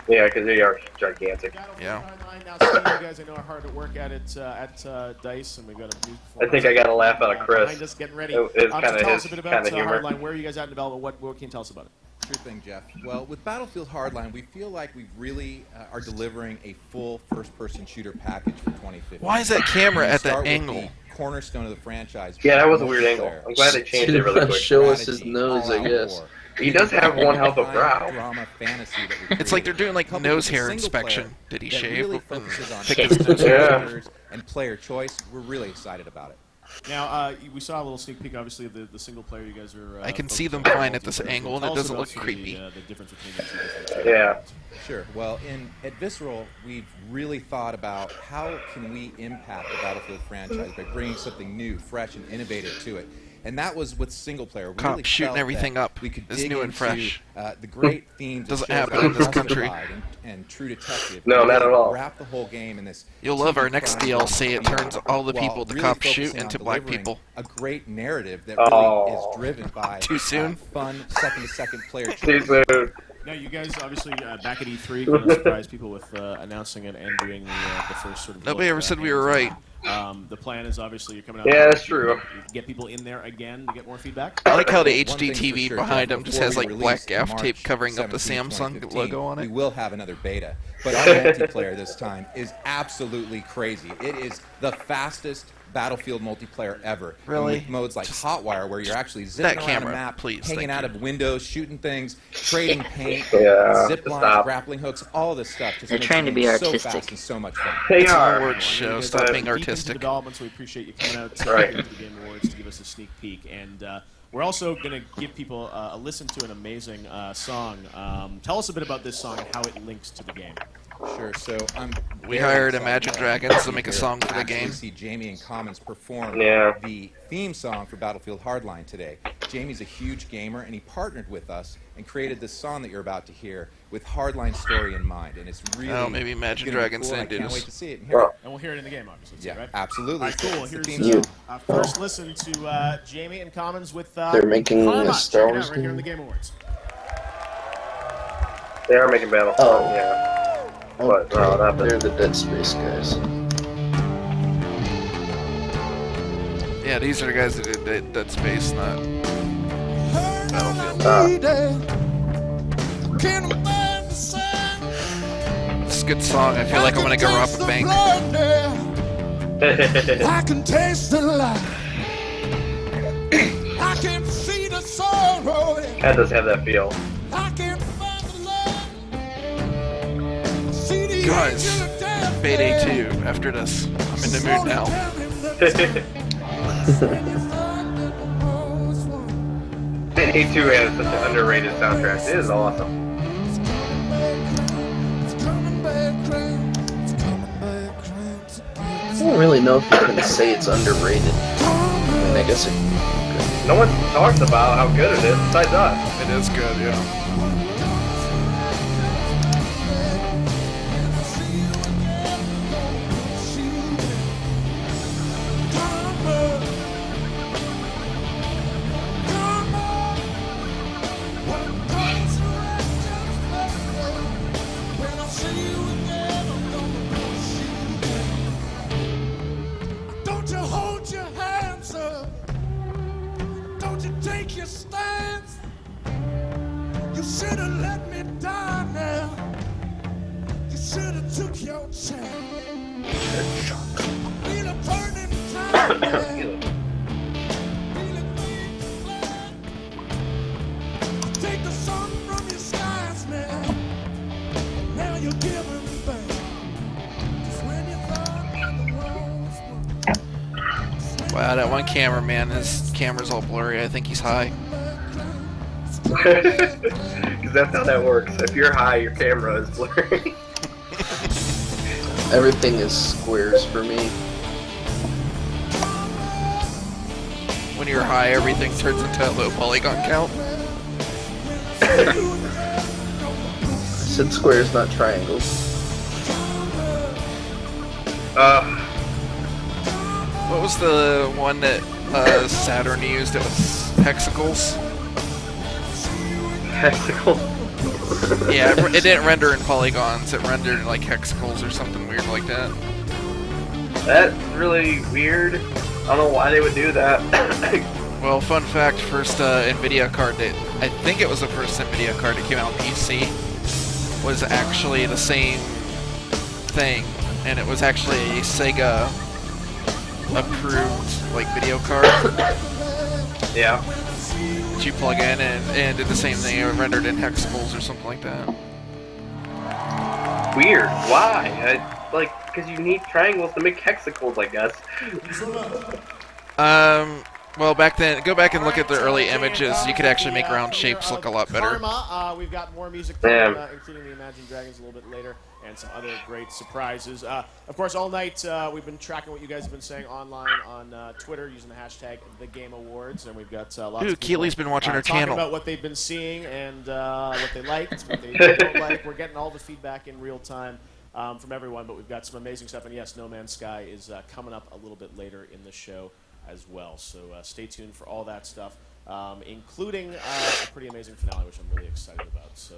[SPEAKER 2] Yeah, because they are gigantic.
[SPEAKER 1] Yeah.
[SPEAKER 8] Now, Steve, you guys I know are hard at work at it at DICE, and we've got a new
[SPEAKER 2] I think I got a laugh out of Chris.
[SPEAKER 8] behind us getting ready.
[SPEAKER 2] It's
[SPEAKER 8] So
[SPEAKER 2] kind
[SPEAKER 8] tell
[SPEAKER 2] of
[SPEAKER 8] us a bit
[SPEAKER 2] his
[SPEAKER 8] about
[SPEAKER 2] kind of humor.
[SPEAKER 8] Hardline. Where are you guys at in development? What can you tell us about it?
[SPEAKER 22] Sure thing, Jeff. Well, with Battlefield Hardline, we feel like we really are delivering a full first-person shooter package for 2015.
[SPEAKER 1] Why is that camera at that
[SPEAKER 22] Start with
[SPEAKER 1] angle?
[SPEAKER 22] the cornerstone of the franchise.
[SPEAKER 2] Yeah, that was a weird angle. I'm glad they changed it really quick.
[SPEAKER 3] Show us his nose, I guess.
[SPEAKER 2] He does have one hell of a brow.
[SPEAKER 22] Drama fantasy that we
[SPEAKER 1] It's like they're doing like
[SPEAKER 22] coupled
[SPEAKER 1] nose
[SPEAKER 22] with a
[SPEAKER 1] hair
[SPEAKER 22] single
[SPEAKER 1] inspection.
[SPEAKER 22] player
[SPEAKER 1] Did he
[SPEAKER 22] that
[SPEAKER 1] shave?
[SPEAKER 22] really focuses on
[SPEAKER 1] Pick his nose
[SPEAKER 22] characters and player choice. We're really excited about it.
[SPEAKER 8] Now, we saw a little sneak peek, obviously, of the single player you guys are.
[SPEAKER 1] I can see them
[SPEAKER 8] focused on
[SPEAKER 1] fine at this
[SPEAKER 8] multiplayer.
[SPEAKER 1] angle, and
[SPEAKER 8] Tell
[SPEAKER 1] it
[SPEAKER 8] us
[SPEAKER 1] doesn't
[SPEAKER 8] about
[SPEAKER 1] look
[SPEAKER 8] sort of
[SPEAKER 1] creepy.
[SPEAKER 8] The difference between the two different
[SPEAKER 2] Yeah.
[SPEAKER 22] Sure. Well, at Visceral, we've really thought about how can we impact the Battlefield franchise by bringing something new, fresh, and innovative to it. And that was with single player. We
[SPEAKER 1] Cops
[SPEAKER 22] really
[SPEAKER 1] shooting
[SPEAKER 22] felt
[SPEAKER 1] everything
[SPEAKER 22] that
[SPEAKER 1] up
[SPEAKER 22] we could
[SPEAKER 1] is
[SPEAKER 22] dig
[SPEAKER 1] new and
[SPEAKER 22] into,
[SPEAKER 1] fresh.
[SPEAKER 22] the great themes
[SPEAKER 1] Doesn't
[SPEAKER 22] of shows
[SPEAKER 1] happen in
[SPEAKER 22] like
[SPEAKER 1] this country.
[SPEAKER 22] Justified and True Detective.
[SPEAKER 2] No,
[SPEAKER 22] and
[SPEAKER 2] not
[SPEAKER 22] really
[SPEAKER 2] at all.
[SPEAKER 22] Wrap the whole game in this.
[SPEAKER 1] You'll love our
[SPEAKER 22] TV
[SPEAKER 1] next
[SPEAKER 22] crime
[SPEAKER 1] DLC. It
[SPEAKER 22] drama
[SPEAKER 1] turns all the
[SPEAKER 22] while
[SPEAKER 1] people the
[SPEAKER 22] really
[SPEAKER 1] cops shoot
[SPEAKER 22] focusing on
[SPEAKER 1] into black
[SPEAKER 22] delivering
[SPEAKER 1] people.
[SPEAKER 22] A great narrative that really is driven by
[SPEAKER 1] Too soon?
[SPEAKER 22] fun second-to-second player
[SPEAKER 2] Too
[SPEAKER 22] choice.
[SPEAKER 2] soon.
[SPEAKER 8] Now, you guys obviously back at E3 kind of surprised people with announcing it and doing the first sort of.
[SPEAKER 1] Nobody
[SPEAKER 8] look,
[SPEAKER 1] ever said we were right.
[SPEAKER 8] The plan is obviously you're coming out.
[SPEAKER 2] Yeah, that's true.
[SPEAKER 8] Get people in there again to get more feedback.
[SPEAKER 1] I like how the
[SPEAKER 22] One
[SPEAKER 1] HD
[SPEAKER 22] thing for
[SPEAKER 1] TV
[SPEAKER 22] sure,
[SPEAKER 1] behind
[SPEAKER 22] Jeff,
[SPEAKER 1] them just
[SPEAKER 22] before
[SPEAKER 1] has
[SPEAKER 22] we
[SPEAKER 1] like black
[SPEAKER 22] release in
[SPEAKER 1] gaff
[SPEAKER 22] March
[SPEAKER 1] tape covering up the
[SPEAKER 22] 17,
[SPEAKER 1] Samsung
[SPEAKER 22] 2015,
[SPEAKER 1] logo on
[SPEAKER 22] We
[SPEAKER 1] it.
[SPEAKER 22] will have another beta, but our multiplayer this time is absolutely crazy. It is the fastest Battlefield multiplayer ever.
[SPEAKER 1] Really?
[SPEAKER 22] And with modes like
[SPEAKER 1] Just
[SPEAKER 22] Hotwire, where you're actually zipping
[SPEAKER 1] that
[SPEAKER 22] around
[SPEAKER 1] camera,
[SPEAKER 22] a map,
[SPEAKER 1] please,
[SPEAKER 22] hanging
[SPEAKER 1] thank
[SPEAKER 22] out
[SPEAKER 1] you.
[SPEAKER 22] of windows, shooting things, trading paint,
[SPEAKER 2] Yeah,
[SPEAKER 22] zip lines,
[SPEAKER 2] stop.
[SPEAKER 22] grappling hooks, all this stuff. Just
[SPEAKER 4] They're
[SPEAKER 22] makes
[SPEAKER 4] trying to
[SPEAKER 22] the
[SPEAKER 4] be
[SPEAKER 22] game so
[SPEAKER 4] artistic.
[SPEAKER 22] fast and so much fun.
[SPEAKER 2] They
[SPEAKER 1] It's an
[SPEAKER 2] are.
[SPEAKER 1] award show. Stop being
[SPEAKER 8] Deep into
[SPEAKER 1] artistic.
[SPEAKER 8] development, so we appreciate you coming out
[SPEAKER 2] Right.
[SPEAKER 8] to the Game Awards to give us a sneak peek. And we're also going to give people a listen to an amazing song. Tell us a bit about this song and how it links to the game.
[SPEAKER 22] Sure. So
[SPEAKER 1] We
[SPEAKER 22] very
[SPEAKER 1] hired
[SPEAKER 22] excited
[SPEAKER 1] Imagine
[SPEAKER 22] about
[SPEAKER 1] Dragons to
[SPEAKER 22] it.
[SPEAKER 1] make a
[SPEAKER 22] Here,
[SPEAKER 1] song for the
[SPEAKER 22] actually
[SPEAKER 1] game.
[SPEAKER 22] See Jamie and Commons perform
[SPEAKER 2] Yeah.
[SPEAKER 22] the theme song for Battlefield Hardline today. Jamie's a huge gamer, and he partnered with us and created this song that you're about to hear with Hardline story in mind. And it's really
[SPEAKER 1] Oh, maybe Imagine
[SPEAKER 22] gonna be
[SPEAKER 1] Dragons
[SPEAKER 22] cool, and I
[SPEAKER 1] didn't do
[SPEAKER 22] can't
[SPEAKER 1] this.
[SPEAKER 22] wait to see it and hear it.
[SPEAKER 8] And we'll hear it in the game, obviously.
[SPEAKER 22] Yeah,
[SPEAKER 8] right?
[SPEAKER 22] absolutely.
[SPEAKER 8] All right, cool.
[SPEAKER 22] It's the
[SPEAKER 8] Here's
[SPEAKER 22] theme
[SPEAKER 3] You.
[SPEAKER 8] first listen to Jamie and Commons with
[SPEAKER 3] They're making
[SPEAKER 8] Karma.
[SPEAKER 3] a Star
[SPEAKER 8] Check it
[SPEAKER 3] Wars
[SPEAKER 8] out right here in
[SPEAKER 3] game?
[SPEAKER 8] the Game Awards.
[SPEAKER 2] They are making Battlefield.
[SPEAKER 3] Oh.
[SPEAKER 2] Yeah. But no, not
[SPEAKER 3] They're
[SPEAKER 2] the.
[SPEAKER 3] the Dead Space guys.
[SPEAKER 1] Yeah, these are the guys that did Dead Space, not Battlefield. It's a good song. I feel like I'm gonna go rob a bank.
[SPEAKER 21] I can taste the light. I can see the sorrow.
[SPEAKER 2] That does have that feel.
[SPEAKER 21] I can find the love. See the
[SPEAKER 1] Guys,
[SPEAKER 21] angel of death.
[SPEAKER 1] Payday 2 after this. I'm in the mood now.
[SPEAKER 2] Payday 2 has such an underrated soundtrack. It is awesome.
[SPEAKER 3] I don't really know if you can say it's underrated. I mean, I guess it.
[SPEAKER 2] No one talks about how good it is besides us.
[SPEAKER 1] It is good, yeah. Wow, that one cameraman, his camera's all blurry. I think he's high.
[SPEAKER 2] Because that's how that works. If you're high, your camera is blurry.
[SPEAKER 3] Everything is squares for me.
[SPEAKER 1] When you're high, everything turns into a low polygon count.
[SPEAKER 3] I said squares, not triangles.
[SPEAKER 1] What was the one that Saturn used? It was hexagons.
[SPEAKER 2] Hexagons?
[SPEAKER 1] Yeah, it didn't render in polygons. It rendered in like hexagons or something weird like that.
[SPEAKER 2] That's really weird. I don't know why they would do that.
[SPEAKER 1] Well, fun fact, first NVIDIA card that, I think it was the first NVIDIA card that came out on PC, was actually the same thing, and it was actually a Sega approved like video card.
[SPEAKER 2] Yeah.
[SPEAKER 1] That you plug in and did the same thing. It rendered in hexagons or something like that.
[SPEAKER 2] Weird. Why? Because you need triangles to make hexagons, I guess.
[SPEAKER 1] Well, back then, go back and look at the early images. You could actually make round shapes look a lot better.
[SPEAKER 8] Karma, we've got more music coming, including the Imagine Dragons a little bit later, and some other great surprises. Of course, all night we've been tracking what you guys have been saying online on Twitter using the hashtag #TheGameAwards, and we've got lots of people
[SPEAKER 1] Keely's been watching her
[SPEAKER 8] talking
[SPEAKER 1] channel
[SPEAKER 8] about what they've been seeing and what they liked, what they don't like. We're getting all the feedback in real time from everyone, but we've got some amazing stuff. And yes, No Man's Sky is coming up a little bit later in the show as well. So stay tuned for all that stuff, including a pretty amazing finale, which I'm really excited about. So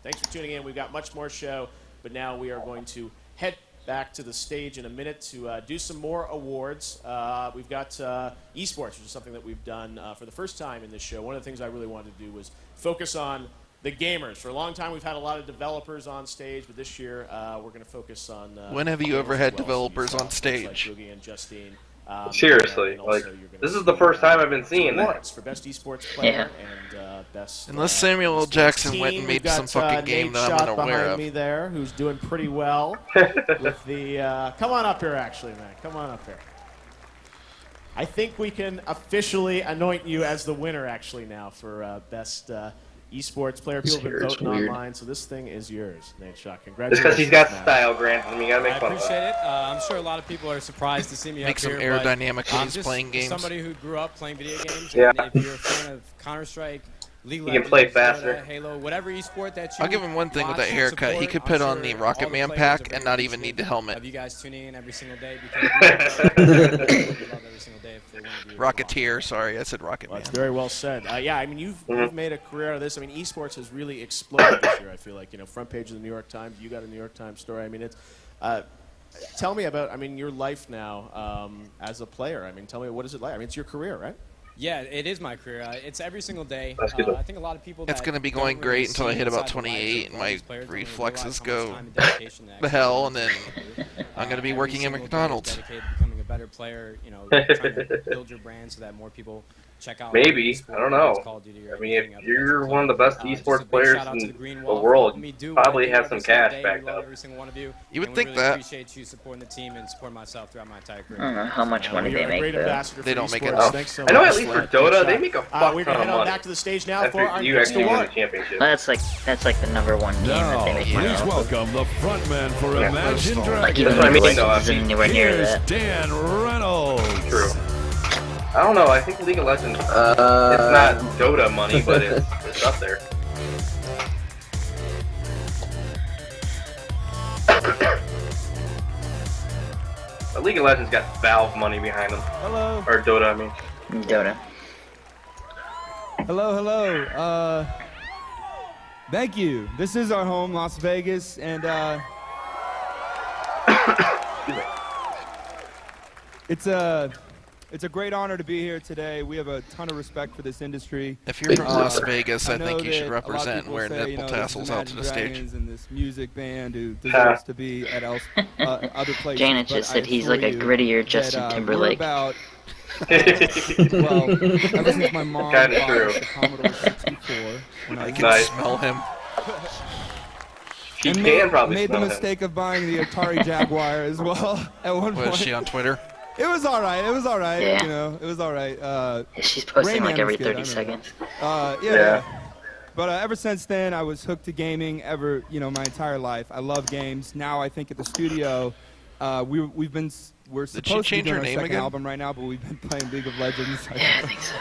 [SPEAKER 8] thanks for tuning in. We've got much more show, but now we are going to head back to the stage in a minute to do some more awards. We've got esports, which is something that we've done for the first time in this show. One of the things I really wanted to do was focus on the gamers. For a long time, we've had a lot of developers on stage, but this year we're going to focus on.
[SPEAKER 1] When have you ever had developers on stage?
[SPEAKER 8] Like Boogie and Justine.
[SPEAKER 2] Seriously, like this is the first time I've been seeing that.
[SPEAKER 8] For best esports player and best.
[SPEAKER 1] Unless Samuel L. Jackson went and made some fucking game that I'm unaware of.
[SPEAKER 8] Me there, who's doing pretty well with the. Come on up here, actually, man. Come on up here. I think we can officially anoint you as the winner, actually, now for best. Esports player. People have been voting online, so this thing is yours, Nate Shaw. Congratulations.
[SPEAKER 2] It's because he's got style, Grant, and you gotta make fun of it.
[SPEAKER 7] I appreciate it. I'm sure a lot of people are surprised to see me
[SPEAKER 1] Make
[SPEAKER 7] up
[SPEAKER 1] some
[SPEAKER 7] here.
[SPEAKER 1] aerodynamic when he's
[SPEAKER 7] just
[SPEAKER 1] playing games.
[SPEAKER 7] Somebody who grew up playing video games,
[SPEAKER 2] Yeah.
[SPEAKER 7] and if you're a fan of Counter-Strike, League of
[SPEAKER 2] can play
[SPEAKER 7] Legends,
[SPEAKER 2] faster.
[SPEAKER 7] Dota, Halo, whatever esport that you
[SPEAKER 1] I'll give him one thing with that
[SPEAKER 7] watch and
[SPEAKER 1] haircut. He
[SPEAKER 7] support,
[SPEAKER 1] could put
[SPEAKER 7] I'm
[SPEAKER 1] on
[SPEAKER 7] sure
[SPEAKER 1] the
[SPEAKER 7] all
[SPEAKER 1] Rocket Man
[SPEAKER 7] players
[SPEAKER 1] pack
[SPEAKER 7] are
[SPEAKER 1] and
[SPEAKER 7] very
[SPEAKER 1] not even need the helmet.
[SPEAKER 7] Of you guys tuning in every single day because we love every single day if they want to be
[SPEAKER 1] Rocketeer, sorry, I said Rocket Man.
[SPEAKER 8] That's very well said. Yeah, I mean, you've made a career out of this. I mean, esports has really exploded this year, I feel like. You know, front page of the New York Times, you got a New York Times story. I mean, it's... tell me about, I mean, your life now as a player. I mean, tell me, what is it like? I mean, it's your career, right?
[SPEAKER 7] Yeah, it is my career. It's every single day.
[SPEAKER 2] That's good.
[SPEAKER 7] I think a lot of people.
[SPEAKER 1] It's going to be going great until I hit about 28 and my reflexes go the hell, and then I'm going to be working at McDonald's.
[SPEAKER 7] Dedicated to becoming a better player, you know, trying to build your brand so that more people check out.
[SPEAKER 2] Maybe. I don't know. I mean, if you're one of the best esports players in the world, you probably have some cash backed up.
[SPEAKER 1] You would think that.
[SPEAKER 7] Appreciate you supporting the team and supporting myself throughout my entire career.
[SPEAKER 4] I don't know how much money they make, though.
[SPEAKER 1] They don't make it.
[SPEAKER 2] I know at least for Dota, they make a fuck
[SPEAKER 8] we're
[SPEAKER 2] ton
[SPEAKER 8] gonna
[SPEAKER 2] of
[SPEAKER 8] head on
[SPEAKER 2] money.
[SPEAKER 8] back to the stage now for our
[SPEAKER 2] you
[SPEAKER 8] next
[SPEAKER 2] actually win
[SPEAKER 8] award.
[SPEAKER 2] the championship.
[SPEAKER 4] Well, that's like the #1 game that they make money
[SPEAKER 6] Please
[SPEAKER 4] off.
[SPEAKER 6] welcome the frontman for Imagine
[SPEAKER 4] Like even
[SPEAKER 6] Dragons.
[SPEAKER 4] League of Legends isn't anywhere near
[SPEAKER 6] Here's
[SPEAKER 4] that.
[SPEAKER 6] Dan Reynolds.
[SPEAKER 2] True. I don't know. I think League of Legends. It's not Dota money, but it's up there. But League of Legends got Valve money behind them.
[SPEAKER 5] Hello.
[SPEAKER 2] Or Dota, I mean.
[SPEAKER 4] Dota.
[SPEAKER 5] Hello. Thank you. This is our home, Las Vegas, and it's It's a great honor to be here today. We have a ton of respect for this industry.
[SPEAKER 1] If you're from Las Vegas, I
[SPEAKER 5] know
[SPEAKER 1] think you should
[SPEAKER 5] that a lot of
[SPEAKER 1] represent and
[SPEAKER 5] people
[SPEAKER 1] wear
[SPEAKER 5] say,
[SPEAKER 1] nipple
[SPEAKER 5] you know,
[SPEAKER 1] tassels out to the stage.
[SPEAKER 5] Dragons and this music band who deserves to be at other places.
[SPEAKER 4] Janet
[SPEAKER 5] but
[SPEAKER 4] just
[SPEAKER 5] I
[SPEAKER 4] said he's like a
[SPEAKER 5] assure you
[SPEAKER 4] grittier Justin
[SPEAKER 5] that,
[SPEAKER 4] Timberlake.
[SPEAKER 5] We're about, well, ever since my mom bought
[SPEAKER 2] Kinda true.
[SPEAKER 5] us the Commodore 64, when I
[SPEAKER 1] I
[SPEAKER 5] was
[SPEAKER 1] can smell him.
[SPEAKER 2] She
[SPEAKER 5] and
[SPEAKER 2] can probably
[SPEAKER 5] made the
[SPEAKER 2] smell him.
[SPEAKER 5] mistake of buying the Atari Jaguar as well at one point.
[SPEAKER 1] Was she on Twitter?
[SPEAKER 5] It was all right. It was all right.
[SPEAKER 4] Yeah.
[SPEAKER 5] You know, it was all right.
[SPEAKER 4] She's posting
[SPEAKER 5] Rayman
[SPEAKER 4] like every
[SPEAKER 5] was good,
[SPEAKER 4] 30
[SPEAKER 5] I remember.
[SPEAKER 4] seconds.
[SPEAKER 5] Yeah. But ever since then, I was hooked to gaming. My entire life. I love games. Now I think at the studio, we're supposed to be
[SPEAKER 1] change
[SPEAKER 5] doing
[SPEAKER 1] her
[SPEAKER 5] our
[SPEAKER 1] name
[SPEAKER 5] second
[SPEAKER 1] again?
[SPEAKER 5] album right now, but we've been playing League of Legends.
[SPEAKER 4] Yeah, I think so.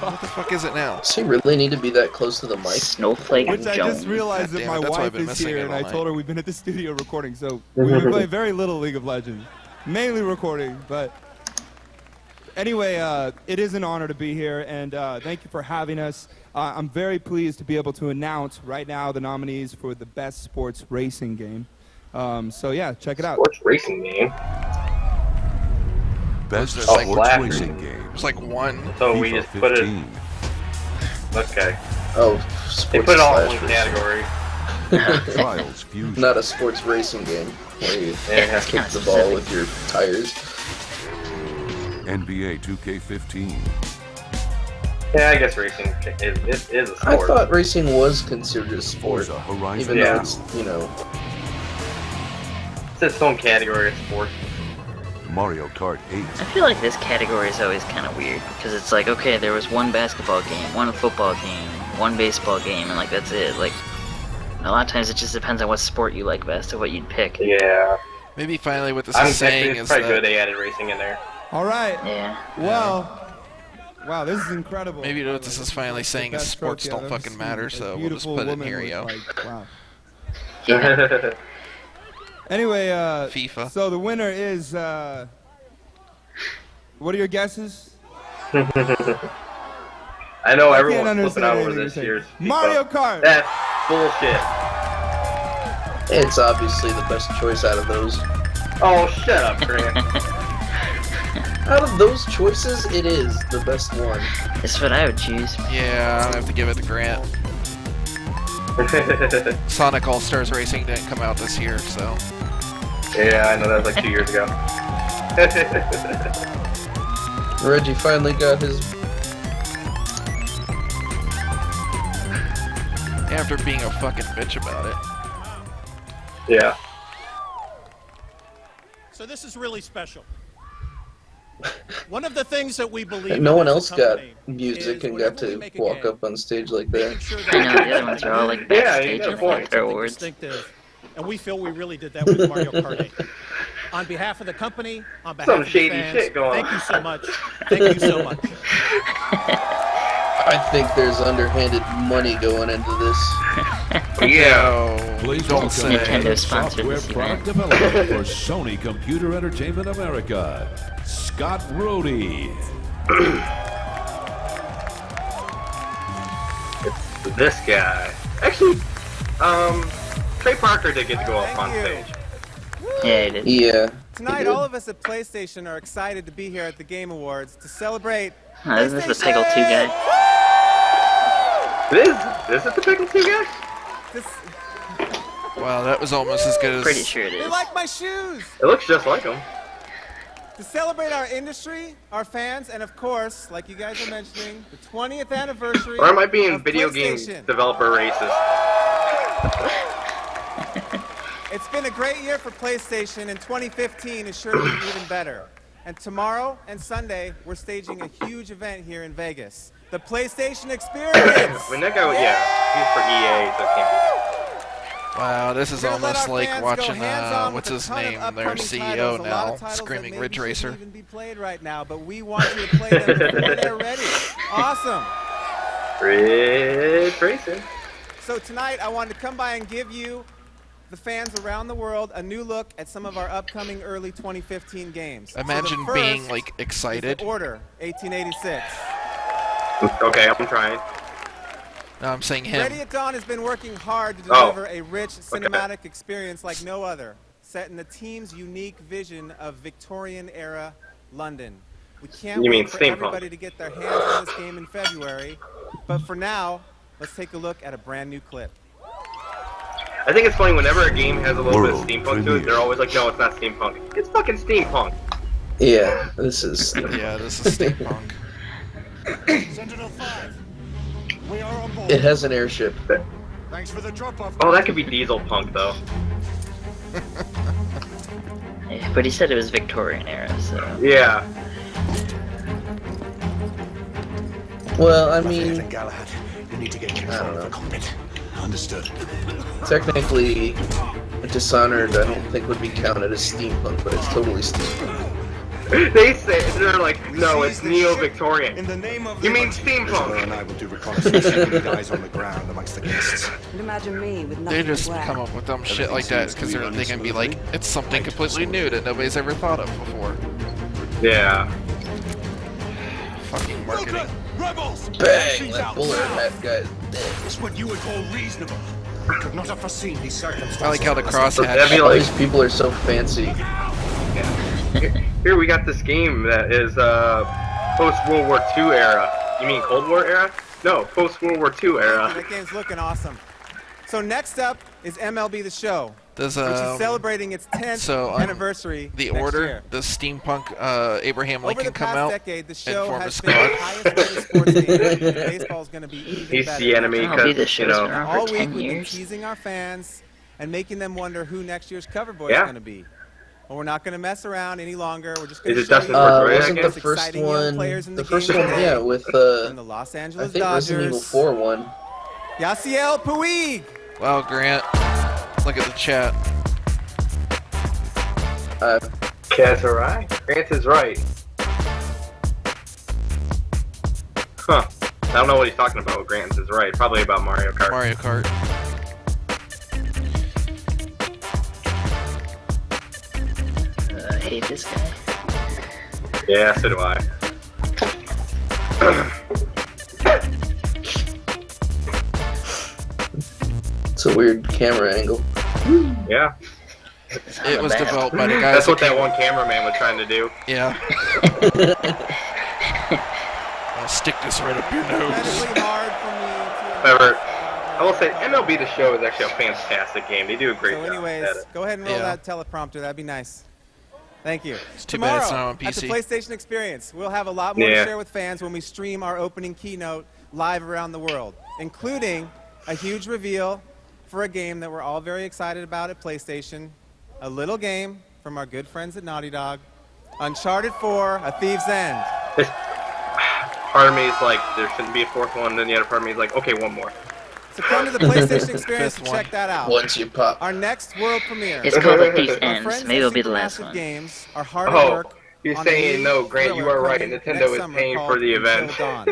[SPEAKER 1] What the fuck is it now?
[SPEAKER 3] Does he really need to be that close to the mic?
[SPEAKER 4] Snowflake
[SPEAKER 5] Which I just realized that
[SPEAKER 1] damn
[SPEAKER 5] my
[SPEAKER 1] it, that's why I've
[SPEAKER 5] wife
[SPEAKER 1] been
[SPEAKER 5] is
[SPEAKER 1] missing
[SPEAKER 5] here,
[SPEAKER 1] it
[SPEAKER 5] and
[SPEAKER 1] all
[SPEAKER 5] I
[SPEAKER 1] night.
[SPEAKER 5] told her we've been at the studio recording. So we've been playing very little League of Legends, mainly recording. But anyway, it is an honor to be here, and thank you for having us. I'm very pleased to be able to announce right now the nominees for the best sports racing game. So yeah, check it out.
[SPEAKER 2] Sports racing game.
[SPEAKER 6] Best
[SPEAKER 1] There's like
[SPEAKER 6] sports
[SPEAKER 2] Flash.
[SPEAKER 6] racing game.
[SPEAKER 1] There's like one.
[SPEAKER 2] So we
[SPEAKER 6] FIFA
[SPEAKER 2] just put it.
[SPEAKER 6] 15.
[SPEAKER 2] Okay.
[SPEAKER 3] Oh,
[SPEAKER 2] They
[SPEAKER 3] sports
[SPEAKER 2] put it all in
[SPEAKER 3] slash
[SPEAKER 2] one
[SPEAKER 3] racing.
[SPEAKER 2] category.
[SPEAKER 6] Trials Fusion.
[SPEAKER 3] Not a sports racing game where you
[SPEAKER 2] Yeah.
[SPEAKER 3] kick the ball with your tires.
[SPEAKER 6] NBA 2K15.
[SPEAKER 2] Yeah, I guess racing is a
[SPEAKER 3] I
[SPEAKER 2] sport.
[SPEAKER 3] thought racing was considered a sport,
[SPEAKER 6] Forza Horizon.
[SPEAKER 3] even
[SPEAKER 2] Yeah.
[SPEAKER 3] though it's,
[SPEAKER 2] It's its own category of sport.
[SPEAKER 6] Mario Kart 8.
[SPEAKER 4] I feel like this category is always kind of weird because it's like, okay, there was one basketball game, one football game, one baseball game, and like that's it. Like a lot of times it just depends on what sport you like best or what you'd pick.
[SPEAKER 2] Yeah.
[SPEAKER 1] Maybe finally what this
[SPEAKER 2] I'm
[SPEAKER 1] is saying
[SPEAKER 2] it's
[SPEAKER 1] is
[SPEAKER 2] probably good
[SPEAKER 1] that
[SPEAKER 2] they added racing in there.
[SPEAKER 5] All right.
[SPEAKER 4] Yeah.
[SPEAKER 5] Well, wow, this is incredible.
[SPEAKER 1] maybe what this is finally
[SPEAKER 5] That's the
[SPEAKER 1] saying is
[SPEAKER 5] best
[SPEAKER 1] sports
[SPEAKER 5] trophy I've
[SPEAKER 1] don't
[SPEAKER 5] ever
[SPEAKER 1] fucking
[SPEAKER 5] seen.
[SPEAKER 1] matter,
[SPEAKER 5] A
[SPEAKER 1] so we'll just
[SPEAKER 5] beautiful
[SPEAKER 1] put it in
[SPEAKER 5] woman
[SPEAKER 1] here,
[SPEAKER 5] with,
[SPEAKER 1] yo.
[SPEAKER 5] like, wow.
[SPEAKER 2] Yeah.
[SPEAKER 5] Anyway,
[SPEAKER 1] FIFA.
[SPEAKER 5] So the winner is. What are your guesses?
[SPEAKER 2] I know
[SPEAKER 5] I
[SPEAKER 2] everyone's
[SPEAKER 5] can't
[SPEAKER 2] flipping out over
[SPEAKER 5] understand
[SPEAKER 2] this
[SPEAKER 5] anything
[SPEAKER 2] year's
[SPEAKER 5] you're saying. Mario
[SPEAKER 2] FIFA.
[SPEAKER 5] Kart.
[SPEAKER 2] That's bullshit.
[SPEAKER 3] It's obviously the best choice out of those.
[SPEAKER 2] Oh, shut up, Grant.
[SPEAKER 3] Out of those choices, it is the best one.
[SPEAKER 4] That's what I would choose.
[SPEAKER 1] Yeah, I have to give it to Grant. Sonic All Stars Racing didn't come out this year, so.
[SPEAKER 2] Yeah, I know that was like 2 years ago.
[SPEAKER 3] Reggie finally got his.
[SPEAKER 1] After being a fucking bitch about it.
[SPEAKER 2] Yeah.
[SPEAKER 19] So this is really special. One of the things that we believe
[SPEAKER 3] No
[SPEAKER 19] in
[SPEAKER 3] one
[SPEAKER 19] as a
[SPEAKER 3] else got
[SPEAKER 19] company
[SPEAKER 3] music
[SPEAKER 19] is
[SPEAKER 3] and
[SPEAKER 19] whenever
[SPEAKER 3] got
[SPEAKER 19] we
[SPEAKER 3] to
[SPEAKER 19] make a
[SPEAKER 3] walk
[SPEAKER 19] game,
[SPEAKER 3] up on stage like that.
[SPEAKER 19] sure
[SPEAKER 4] I know the other ones are all like
[SPEAKER 2] Yeah,
[SPEAKER 4] backstage
[SPEAKER 2] you got a
[SPEAKER 4] and
[SPEAKER 2] point.
[SPEAKER 4] after awards.
[SPEAKER 19] distinctive, and we feel we really did that with Mario Kart 8. On behalf of the company, on behalf
[SPEAKER 2] Some
[SPEAKER 19] of the
[SPEAKER 2] shady
[SPEAKER 19] fans,
[SPEAKER 2] shit going
[SPEAKER 19] thank
[SPEAKER 2] on.
[SPEAKER 19] you so much. Thank you so much.
[SPEAKER 3] I think there's underhanded money going into this.
[SPEAKER 2] Yeah.
[SPEAKER 6] Please
[SPEAKER 1] Don't
[SPEAKER 6] welcome
[SPEAKER 1] say.
[SPEAKER 4] Nintendo sponsored
[SPEAKER 6] software
[SPEAKER 4] this
[SPEAKER 6] product
[SPEAKER 4] event.
[SPEAKER 6] developer for Sony Computer Entertainment America, Scott Rohde.
[SPEAKER 2] This guy. Actually, Trey Parker did get to go up on stage.
[SPEAKER 4] Yeah, he did.
[SPEAKER 3] Yeah.
[SPEAKER 10] Tonight, all of us at PlayStation are excited to be here at the Game Awards to celebrate.
[SPEAKER 4] Oh, isn't this the Peggle 2 guy?
[SPEAKER 2] This is the Pickle 2 guy?
[SPEAKER 10] This,
[SPEAKER 1] Wow, that was almost as good as.
[SPEAKER 4] Pretty sure it
[SPEAKER 10] they
[SPEAKER 4] is.
[SPEAKER 10] like my shoes!
[SPEAKER 2] It looks just like him.
[SPEAKER 10] To celebrate our industry, our fans, and of course, like you guys are mentioning, the 20th anniversary.
[SPEAKER 2] Or am I being
[SPEAKER 10] of
[SPEAKER 2] video game
[SPEAKER 10] PlayStation.
[SPEAKER 2] developer racist?
[SPEAKER 10] It's been a great year for PlayStation, and 2015 is sure to be even better. And tomorrow and Sunday, we're staging a huge event here in Vegas. The PlayStation Experience!
[SPEAKER 2] When that guy was, yeah, he's for EA, so it can't be.
[SPEAKER 1] Wow, this is
[SPEAKER 10] We're gonna let
[SPEAKER 1] almost
[SPEAKER 10] our
[SPEAKER 1] like
[SPEAKER 10] fans
[SPEAKER 1] watching,
[SPEAKER 10] go hands-on
[SPEAKER 1] what's
[SPEAKER 10] with a
[SPEAKER 1] his
[SPEAKER 10] ton of
[SPEAKER 1] name, their
[SPEAKER 10] upcoming
[SPEAKER 1] CEO
[SPEAKER 10] titles, a lot
[SPEAKER 1] now,
[SPEAKER 10] of titles that
[SPEAKER 1] Screaming
[SPEAKER 10] maybe
[SPEAKER 1] Ridge
[SPEAKER 10] shouldn't
[SPEAKER 1] Racer.
[SPEAKER 10] even be played right now, but we want you to play them before they're ready. Awesome.
[SPEAKER 2] Ridge Racer.
[SPEAKER 10] So tonight, I wanted to come by and give you, the fans around the world, a new look at some of our upcoming early 2015 games.
[SPEAKER 1] Imagine
[SPEAKER 10] so the
[SPEAKER 1] being,
[SPEAKER 10] first
[SPEAKER 1] like,
[SPEAKER 10] is
[SPEAKER 1] excited.
[SPEAKER 10] the Order 1886.
[SPEAKER 2] Okay, I'm trying.
[SPEAKER 1] No, I'm saying him.
[SPEAKER 10] Ready at Dawn has been working hard to
[SPEAKER 2] Oh.
[SPEAKER 10] deliver a rich cinematic experience like no other, set in the team's unique vision of Victorian-era London. We can't
[SPEAKER 2] You mean
[SPEAKER 10] wait for
[SPEAKER 2] steampunk.
[SPEAKER 10] everybody to get their hands on this game in February. But for now, let's take a look at a brand new clip.
[SPEAKER 2] I think it's funny whenever a game has a little bit of
[SPEAKER 6] World
[SPEAKER 2] steampunk to it, they're always like, no, it's not steampunk. It's fucking steampunk.
[SPEAKER 3] Yeah, this is.
[SPEAKER 1] Yeah, this is steampunk.
[SPEAKER 21] Sentinel 5, we are on board.
[SPEAKER 3] It has an airship.
[SPEAKER 21] Thanks for the drop-off.
[SPEAKER 2] Oh, that could be diesel punk though.
[SPEAKER 4] Yeah, but he said it was Victorian era, so.
[SPEAKER 2] Yeah.
[SPEAKER 3] Well, I mean,
[SPEAKER 21] Galahad, you need to get control of the cockpit. Understood.
[SPEAKER 3] technically, Dishonored I don't think would be counted as steampunk, but it's totally steampunk.
[SPEAKER 2] They say, they're like, no, it's neo-Victorian. You mean steampunk?
[SPEAKER 21] And I will do reconnaissance with eyes on the ground amongst the guests.
[SPEAKER 16] And imagine me with
[SPEAKER 1] They
[SPEAKER 16] nothing
[SPEAKER 1] just
[SPEAKER 16] to wear.
[SPEAKER 1] come up with dumb shit like that because they can be like, it's something completely new that nobody's ever thought of before.
[SPEAKER 2] Yeah.
[SPEAKER 1] Fucking marketing.
[SPEAKER 21] Rebels!
[SPEAKER 3] Bang! That bullet hat guy's dead.
[SPEAKER 21] It's what you would call reasonable. Could not have foreseen these circumstances.
[SPEAKER 1] I like how the
[SPEAKER 2] That'd be
[SPEAKER 1] crosshatch.
[SPEAKER 3] All
[SPEAKER 2] like,
[SPEAKER 3] these people are so fancy.
[SPEAKER 2] here we got this game that is post-World War II era. You mean Cold War era? No, post-World War II era.
[SPEAKER 10] That game's looking awesome. So next up is MLB The Show,
[SPEAKER 1] Does,
[SPEAKER 10] which is celebrating its 10th anniversary
[SPEAKER 1] The
[SPEAKER 10] next
[SPEAKER 1] Order,
[SPEAKER 10] year.
[SPEAKER 1] does steampunk Abraham
[SPEAKER 10] Over
[SPEAKER 1] Lincoln
[SPEAKER 10] the
[SPEAKER 1] come
[SPEAKER 10] past
[SPEAKER 1] out
[SPEAKER 10] decade, the
[SPEAKER 1] and
[SPEAKER 10] show
[SPEAKER 1] form a
[SPEAKER 10] has been the
[SPEAKER 1] squad?
[SPEAKER 10] highest rated sports game. Baseball is going to be even
[SPEAKER 2] He's
[SPEAKER 10] better.
[SPEAKER 2] the enemy because, you know.
[SPEAKER 10] All week we've been teasing our fans and making them wonder who next year's cover boy is
[SPEAKER 2] Yeah.
[SPEAKER 10] going to be. Well, we're not going to mess around any longer. We're just going
[SPEAKER 2] Is
[SPEAKER 10] to
[SPEAKER 2] it
[SPEAKER 10] show
[SPEAKER 2] Dustin
[SPEAKER 10] you
[SPEAKER 2] Pedroia
[SPEAKER 3] Wasn't
[SPEAKER 2] again?
[SPEAKER 3] the first
[SPEAKER 10] exciting young
[SPEAKER 3] one?
[SPEAKER 10] players in
[SPEAKER 3] The
[SPEAKER 10] the
[SPEAKER 3] first
[SPEAKER 10] game
[SPEAKER 3] one,
[SPEAKER 10] today.
[SPEAKER 3] yeah, with
[SPEAKER 10] From the Los
[SPEAKER 3] I
[SPEAKER 10] Angeles
[SPEAKER 3] think Resident Evil
[SPEAKER 10] Dodgers.
[SPEAKER 3] 4 one.
[SPEAKER 10] Yasiel Puig.
[SPEAKER 1] Wow, Grant. Look at the chat.
[SPEAKER 2] Cat's alright. Grant is right. Huh. I don't know what he's talking about. Grant is right. Probably about Mario Kart.
[SPEAKER 1] Mario Kart.
[SPEAKER 4] I hate this guy.
[SPEAKER 2] Yeah, so do I.
[SPEAKER 3] It's a weird camera angle.
[SPEAKER 2] Yeah.
[SPEAKER 1] It was developed by the guys.
[SPEAKER 2] That's what
[SPEAKER 1] who
[SPEAKER 2] that
[SPEAKER 1] came-
[SPEAKER 2] one cameraman was trying to do.
[SPEAKER 1] Yeah. I'll stick this right up your nose.
[SPEAKER 2] However, I will say MLB The Show is actually a fantastic game. They do a great
[SPEAKER 10] So
[SPEAKER 2] job
[SPEAKER 10] anyways,
[SPEAKER 2] at it.
[SPEAKER 10] go ahead and roll
[SPEAKER 1] Yeah.
[SPEAKER 10] that teleprompter. That'd be nice. Thank you.
[SPEAKER 1] It's too bad it's not
[SPEAKER 10] Tomorrow,
[SPEAKER 1] on
[SPEAKER 10] at the
[SPEAKER 1] PC.
[SPEAKER 10] PlayStation Experience, we'll have a lot more
[SPEAKER 2] Yeah.
[SPEAKER 10] to share with fans when we stream our opening keynote live around the world, including a huge reveal for a game that we're all very excited about at PlayStation, a little game from our good friends at Naughty Dog, Uncharted 4, A Thief's End.
[SPEAKER 2] Part of me is like, there shouldn't be a fourth one, and then the other part of me is like, okay, one more.
[SPEAKER 10] So come to the PlayStation Experience to
[SPEAKER 1] Fifth
[SPEAKER 10] check that out.
[SPEAKER 3] Once you pop.
[SPEAKER 10] Our next world premiere.
[SPEAKER 4] It's called A Thief's
[SPEAKER 10] Our
[SPEAKER 4] End.
[SPEAKER 10] friends
[SPEAKER 4] Maybe
[SPEAKER 10] at
[SPEAKER 4] it'll be the last
[SPEAKER 10] Supermassive
[SPEAKER 4] one.
[SPEAKER 10] Games are hard at
[SPEAKER 2] Oh,
[SPEAKER 10] work
[SPEAKER 2] you're
[SPEAKER 10] on a
[SPEAKER 2] saying
[SPEAKER 10] new
[SPEAKER 2] no, Grant, you
[SPEAKER 10] thriller
[SPEAKER 2] are right.
[SPEAKER 10] coming
[SPEAKER 2] Nintendo
[SPEAKER 10] next
[SPEAKER 2] is
[SPEAKER 10] summer
[SPEAKER 2] paying
[SPEAKER 10] called
[SPEAKER 2] for the
[SPEAKER 10] Until
[SPEAKER 2] event.
[SPEAKER 10] Dawn.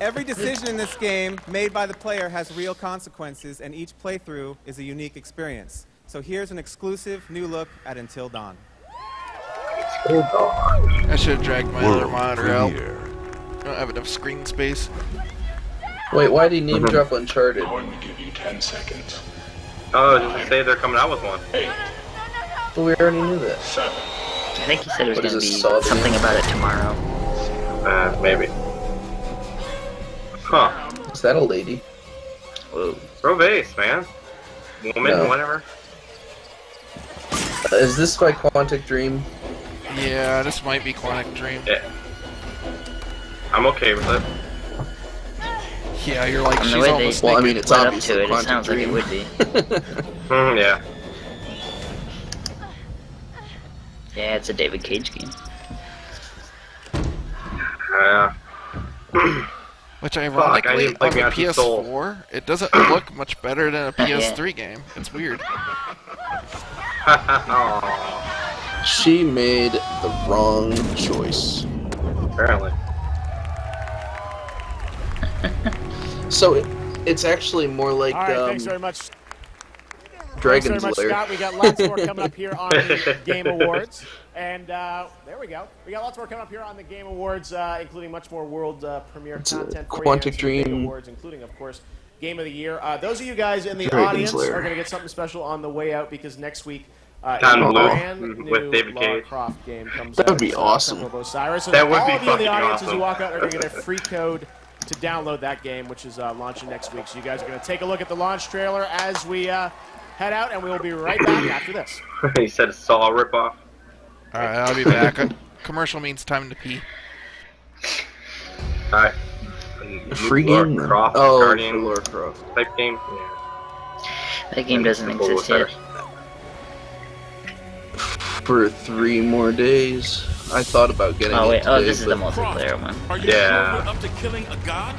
[SPEAKER 10] Every decision in this game made by the player has real consequences, and each playthrough is a unique experience. So here's an exclusive new look at Until Dawn.
[SPEAKER 1] I should have dragged my other
[SPEAKER 6] World
[SPEAKER 1] monitor out.
[SPEAKER 6] premiere.
[SPEAKER 1] I don't have enough screen space.
[SPEAKER 3] Wait, why did he name drop Uncharted?
[SPEAKER 21] Going to give you 10 seconds.
[SPEAKER 2] Oh, just to say they're coming out with one.
[SPEAKER 3] Well, we already knew that.
[SPEAKER 4] I think he said it was
[SPEAKER 3] What is
[SPEAKER 4] going to
[SPEAKER 3] this,
[SPEAKER 4] be
[SPEAKER 3] Saw the
[SPEAKER 4] something
[SPEAKER 3] Game?
[SPEAKER 4] about it tomorrow.
[SPEAKER 2] Maybe. Huh.
[SPEAKER 3] Is that a lady?
[SPEAKER 4] Whoa.
[SPEAKER 2] Throw base, man. Woman,
[SPEAKER 3] No.
[SPEAKER 2] whatever.
[SPEAKER 3] Is this by Quantic Dream?
[SPEAKER 1] Yeah, this might be Quantic Dream.
[SPEAKER 2] Yeah. I'm okay with it.
[SPEAKER 1] Yeah, you're like,
[SPEAKER 4] From the
[SPEAKER 1] she's
[SPEAKER 4] way
[SPEAKER 1] almost
[SPEAKER 4] they
[SPEAKER 3] Well, I
[SPEAKER 1] naked.
[SPEAKER 3] mean, it's
[SPEAKER 4] led up
[SPEAKER 3] obviously
[SPEAKER 4] to it, it
[SPEAKER 3] Quantic
[SPEAKER 4] sounds like it
[SPEAKER 3] Dream.
[SPEAKER 4] would be.
[SPEAKER 2] Yeah.
[SPEAKER 4] Yeah, it's a David Cage game.
[SPEAKER 2] Yeah.
[SPEAKER 1] Which
[SPEAKER 2] I
[SPEAKER 1] ironically,
[SPEAKER 2] didn't play
[SPEAKER 1] on the
[SPEAKER 2] Beyond Two Souls.
[SPEAKER 1] PS4, it doesn't look much better than a PS3 game. It's weird.
[SPEAKER 2] Aw,
[SPEAKER 3] She made the wrong choice.
[SPEAKER 2] apparently.
[SPEAKER 3] So it's actually more like
[SPEAKER 8] All right, thanks very much.
[SPEAKER 3] Dragon's
[SPEAKER 8] Thanks very
[SPEAKER 3] Lair.
[SPEAKER 8] much, Scott. We got lots more coming up here on the Game Awards. And there we go. We got lots more coming up here on the Game Awards, including much more world premiere content for you.
[SPEAKER 3] Quantic
[SPEAKER 8] and some big
[SPEAKER 3] Dream.
[SPEAKER 8] awards, including, of course, Game of the Year. Those of you guys in the
[SPEAKER 3] Dragon's
[SPEAKER 8] audience
[SPEAKER 3] Lair.
[SPEAKER 8] are going to get something special on the way out because next week
[SPEAKER 2] Tom
[SPEAKER 8] a
[SPEAKER 2] Blue
[SPEAKER 8] brand new
[SPEAKER 2] with David
[SPEAKER 8] Lara
[SPEAKER 2] Cage.
[SPEAKER 8] Croft game comes
[SPEAKER 3] That would
[SPEAKER 8] out.
[SPEAKER 3] be awesome.
[SPEAKER 8] Temple of Osiris. And
[SPEAKER 2] That would
[SPEAKER 8] all
[SPEAKER 2] be
[SPEAKER 8] of you in the
[SPEAKER 2] fucking
[SPEAKER 8] audience as
[SPEAKER 2] awesome.
[SPEAKER 8] you walk out are going to get a free code to download that game, which is launching next week. So you guys are going to take a look at the launch trailer as we head out, and we will be right back after this.
[SPEAKER 2] He said a Saw ripoff.
[SPEAKER 1] Alright, I'll be back. Commercial means time to pee.
[SPEAKER 2] Alright.
[SPEAKER 3] Free
[SPEAKER 2] Lara
[SPEAKER 3] game?
[SPEAKER 2] Croft,
[SPEAKER 3] Oh,
[SPEAKER 2] Guardian
[SPEAKER 3] for Lara Croft.
[SPEAKER 2] type game.
[SPEAKER 4] That game doesn't exist yet.
[SPEAKER 3] For 3 more days. I thought about getting
[SPEAKER 4] Oh
[SPEAKER 3] it
[SPEAKER 4] wait,
[SPEAKER 3] today,
[SPEAKER 4] oh this is the
[SPEAKER 3] but-
[SPEAKER 4] multiplayer one.
[SPEAKER 21] Are you
[SPEAKER 2] Yeah.
[SPEAKER 21] sure we're up to killing a god?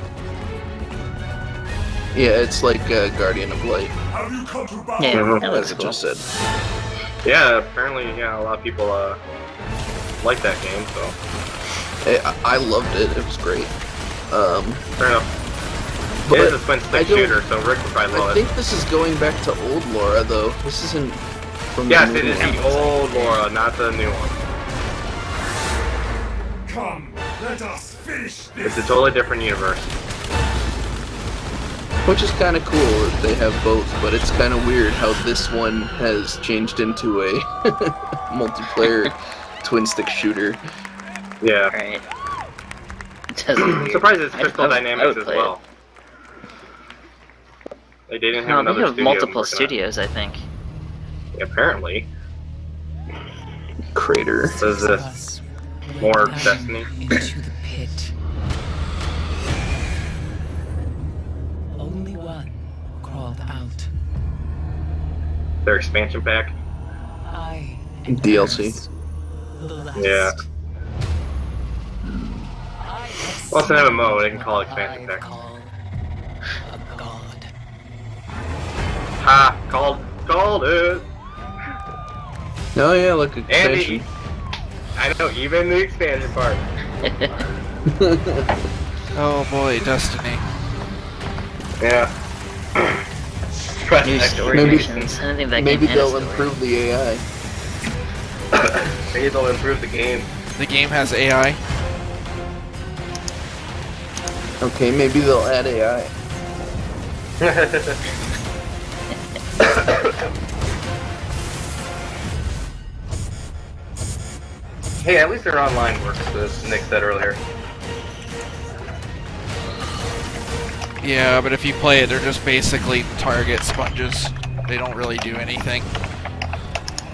[SPEAKER 3] Yeah, it's like Guardian of Light.
[SPEAKER 21] Have you come to battle?
[SPEAKER 4] Yeah, that
[SPEAKER 3] That's
[SPEAKER 4] looks
[SPEAKER 3] what
[SPEAKER 4] cool.
[SPEAKER 3] you said.
[SPEAKER 2] Yeah, apparently, yeah, a lot of people like that game, so.
[SPEAKER 3] I loved it. It was great.
[SPEAKER 2] Fair enough.
[SPEAKER 3] But
[SPEAKER 2] It is a twin stick shooter, so Rick would probably
[SPEAKER 3] I
[SPEAKER 2] love
[SPEAKER 3] think
[SPEAKER 2] it.
[SPEAKER 3] this is going back to old Laura, though. This isn't from
[SPEAKER 2] Yes,
[SPEAKER 3] the
[SPEAKER 2] it
[SPEAKER 3] new
[SPEAKER 2] is
[SPEAKER 3] one.
[SPEAKER 2] the old Laura, not the new one.
[SPEAKER 21] Come, let us finish this.
[SPEAKER 2] It's a totally different universe.
[SPEAKER 3] Which is kind of cool that they have both, but it's kind of weird how this one has changed into a multiplayer twin stick shooter.
[SPEAKER 2] Yeah.
[SPEAKER 4] Right.
[SPEAKER 2] I'm surprised it's Crystal
[SPEAKER 4] I
[SPEAKER 2] Dynamics
[SPEAKER 4] would
[SPEAKER 2] as
[SPEAKER 4] play
[SPEAKER 2] well. They didn't have
[SPEAKER 4] No,
[SPEAKER 2] another
[SPEAKER 4] they have
[SPEAKER 2] studio
[SPEAKER 4] multiple
[SPEAKER 2] working on it.
[SPEAKER 4] studios, I think.
[SPEAKER 2] Yeah, apparently.
[SPEAKER 3] Crater.
[SPEAKER 2] So is this more Destiny?
[SPEAKER 16] Into the pit. Only one crawled out.
[SPEAKER 2] Their expansion pack?
[SPEAKER 16] I
[SPEAKER 3] DLC.
[SPEAKER 16] the last.
[SPEAKER 2] Yeah. Well, it's an MMO, they can call it expansion pack.
[SPEAKER 16] A god.
[SPEAKER 2] Ha! Called it!
[SPEAKER 3] Oh yeah, look,
[SPEAKER 2] And
[SPEAKER 3] expansion.
[SPEAKER 2] I know, even the expansion part.
[SPEAKER 1] Oh boy, Destiny.
[SPEAKER 2] Yeah.
[SPEAKER 4] New story
[SPEAKER 3] Maybe-
[SPEAKER 4] missions. I don't think that
[SPEAKER 3] Maybe
[SPEAKER 4] game had a
[SPEAKER 3] they'll
[SPEAKER 4] story.
[SPEAKER 3] improve the AI.
[SPEAKER 2] Maybe they'll improve the game.
[SPEAKER 1] The game has AI.
[SPEAKER 3] Okay, maybe they'll add AI.
[SPEAKER 2] Hey, at least their online works, as Nick said earlier.
[SPEAKER 1] Yeah, but if you play it, they're just basically target sponges. They don't really do anything.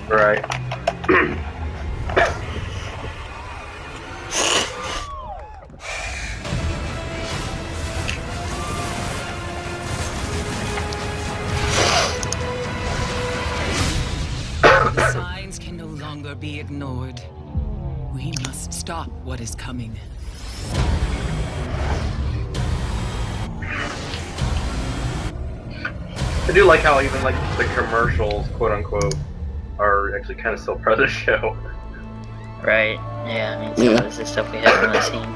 [SPEAKER 2] Right.
[SPEAKER 16] The signs can no longer be ignored. We must stop what is coming.
[SPEAKER 2] I do like how even like the commercials, quote unquote, are actually kind of still part of the show.
[SPEAKER 4] Right. Yeah, I mean, some of this is stuff we haven't really seen.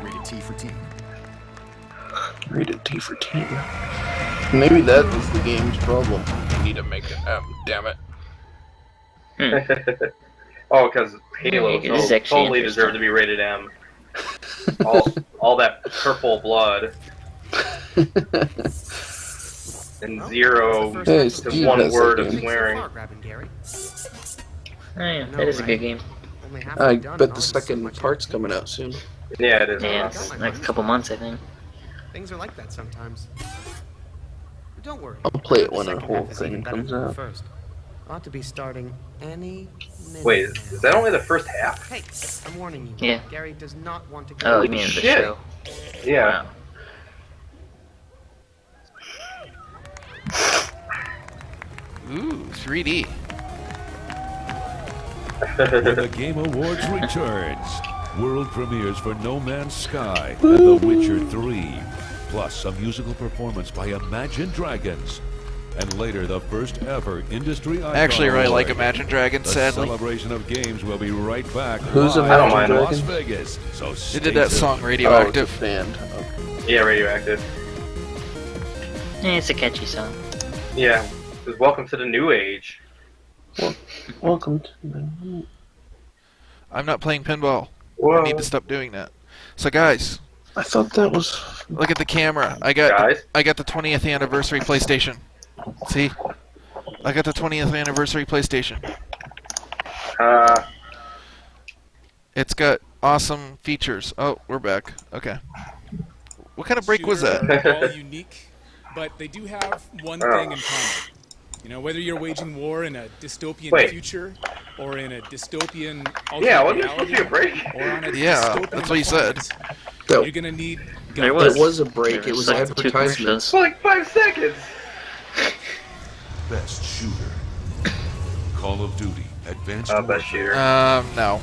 [SPEAKER 11] Rated T for teen.
[SPEAKER 3] Rated T for teen. Maybe that was the game's problem. You need to make it damn it.
[SPEAKER 2] Oh, because Halo
[SPEAKER 4] Yeah, this is actually
[SPEAKER 2] totally deserved to be rated M. all that purple blood. And zero,
[SPEAKER 3] Hey,
[SPEAKER 2] just
[SPEAKER 3] Steve
[SPEAKER 2] one
[SPEAKER 3] has
[SPEAKER 2] word
[SPEAKER 3] that
[SPEAKER 2] of
[SPEAKER 3] game.
[SPEAKER 2] swearing.
[SPEAKER 4] Oh yeah, that is a good game.
[SPEAKER 3] I bet the second part's coming out soon.
[SPEAKER 2] Yeah, it is.
[SPEAKER 4] Yeah, it's like a couple months, I think.
[SPEAKER 11] Things are like that sometimes. But don't worry.
[SPEAKER 3] I'll play it when the
[SPEAKER 11] second
[SPEAKER 3] whole
[SPEAKER 11] half is
[SPEAKER 3] thing
[SPEAKER 11] even better
[SPEAKER 3] comes
[SPEAKER 11] than the
[SPEAKER 3] out.
[SPEAKER 11] First. Ought to be starting any minute.
[SPEAKER 2] Wait, is that only the first half?
[SPEAKER 11] Hey, I'm warning you.
[SPEAKER 4] Yeah.
[SPEAKER 11] Gary does not want to
[SPEAKER 4] Oh,
[SPEAKER 11] go.
[SPEAKER 4] you mean the
[SPEAKER 2] shit.
[SPEAKER 4] show?
[SPEAKER 2] Yeah.
[SPEAKER 1] Ooh, 3D.
[SPEAKER 6] When the Game Awards returns, world premieres for No Man's Sky and The Witcher 3, plus a musical performance by Imagine Dragons, and later the first ever industry icon
[SPEAKER 1] I actually really like
[SPEAKER 6] award.
[SPEAKER 1] Imagine Dragons,
[SPEAKER 6] The
[SPEAKER 1] sadly.
[SPEAKER 6] celebration of games will be right back
[SPEAKER 3] Who's
[SPEAKER 6] live
[SPEAKER 3] Imagine
[SPEAKER 6] in Las
[SPEAKER 3] Dragons?
[SPEAKER 6] Vegas. So
[SPEAKER 1] They did that
[SPEAKER 6] stay
[SPEAKER 1] song
[SPEAKER 6] tuned.
[SPEAKER 1] Radioactive.
[SPEAKER 3] Oh, it's a band. Okay.
[SPEAKER 2] Yeah, radioactive.
[SPEAKER 4] Yeah, it's a catchy song.
[SPEAKER 2] Yeah. It was Welcome to the New Age.
[SPEAKER 3] Welcome to the...
[SPEAKER 1] I'm not playing pinball.
[SPEAKER 2] Whoa.
[SPEAKER 1] I need to stop doing that. So guys,
[SPEAKER 3] I thought that was...
[SPEAKER 1] look at the camera. I got
[SPEAKER 2] Guys?
[SPEAKER 1] the 20th anniversary PlayStation. See? I got the 20th anniversary PlayStation. It's got awesome features. Oh, we're back. Okay. What kind of break was that?
[SPEAKER 14] Are all unique, but they do have one thing in common. You know, whether you're waging war in a dystopian future or in a dystopian alternate reality, or on a dystopian
[SPEAKER 1] that's what you said.
[SPEAKER 14] you're gonna need
[SPEAKER 3] There was a break. It was advertisements.
[SPEAKER 2] For like 5 seconds.
[SPEAKER 6] Best shooter. Call of Duty. Advanced
[SPEAKER 2] Best shooter.
[SPEAKER 1] No.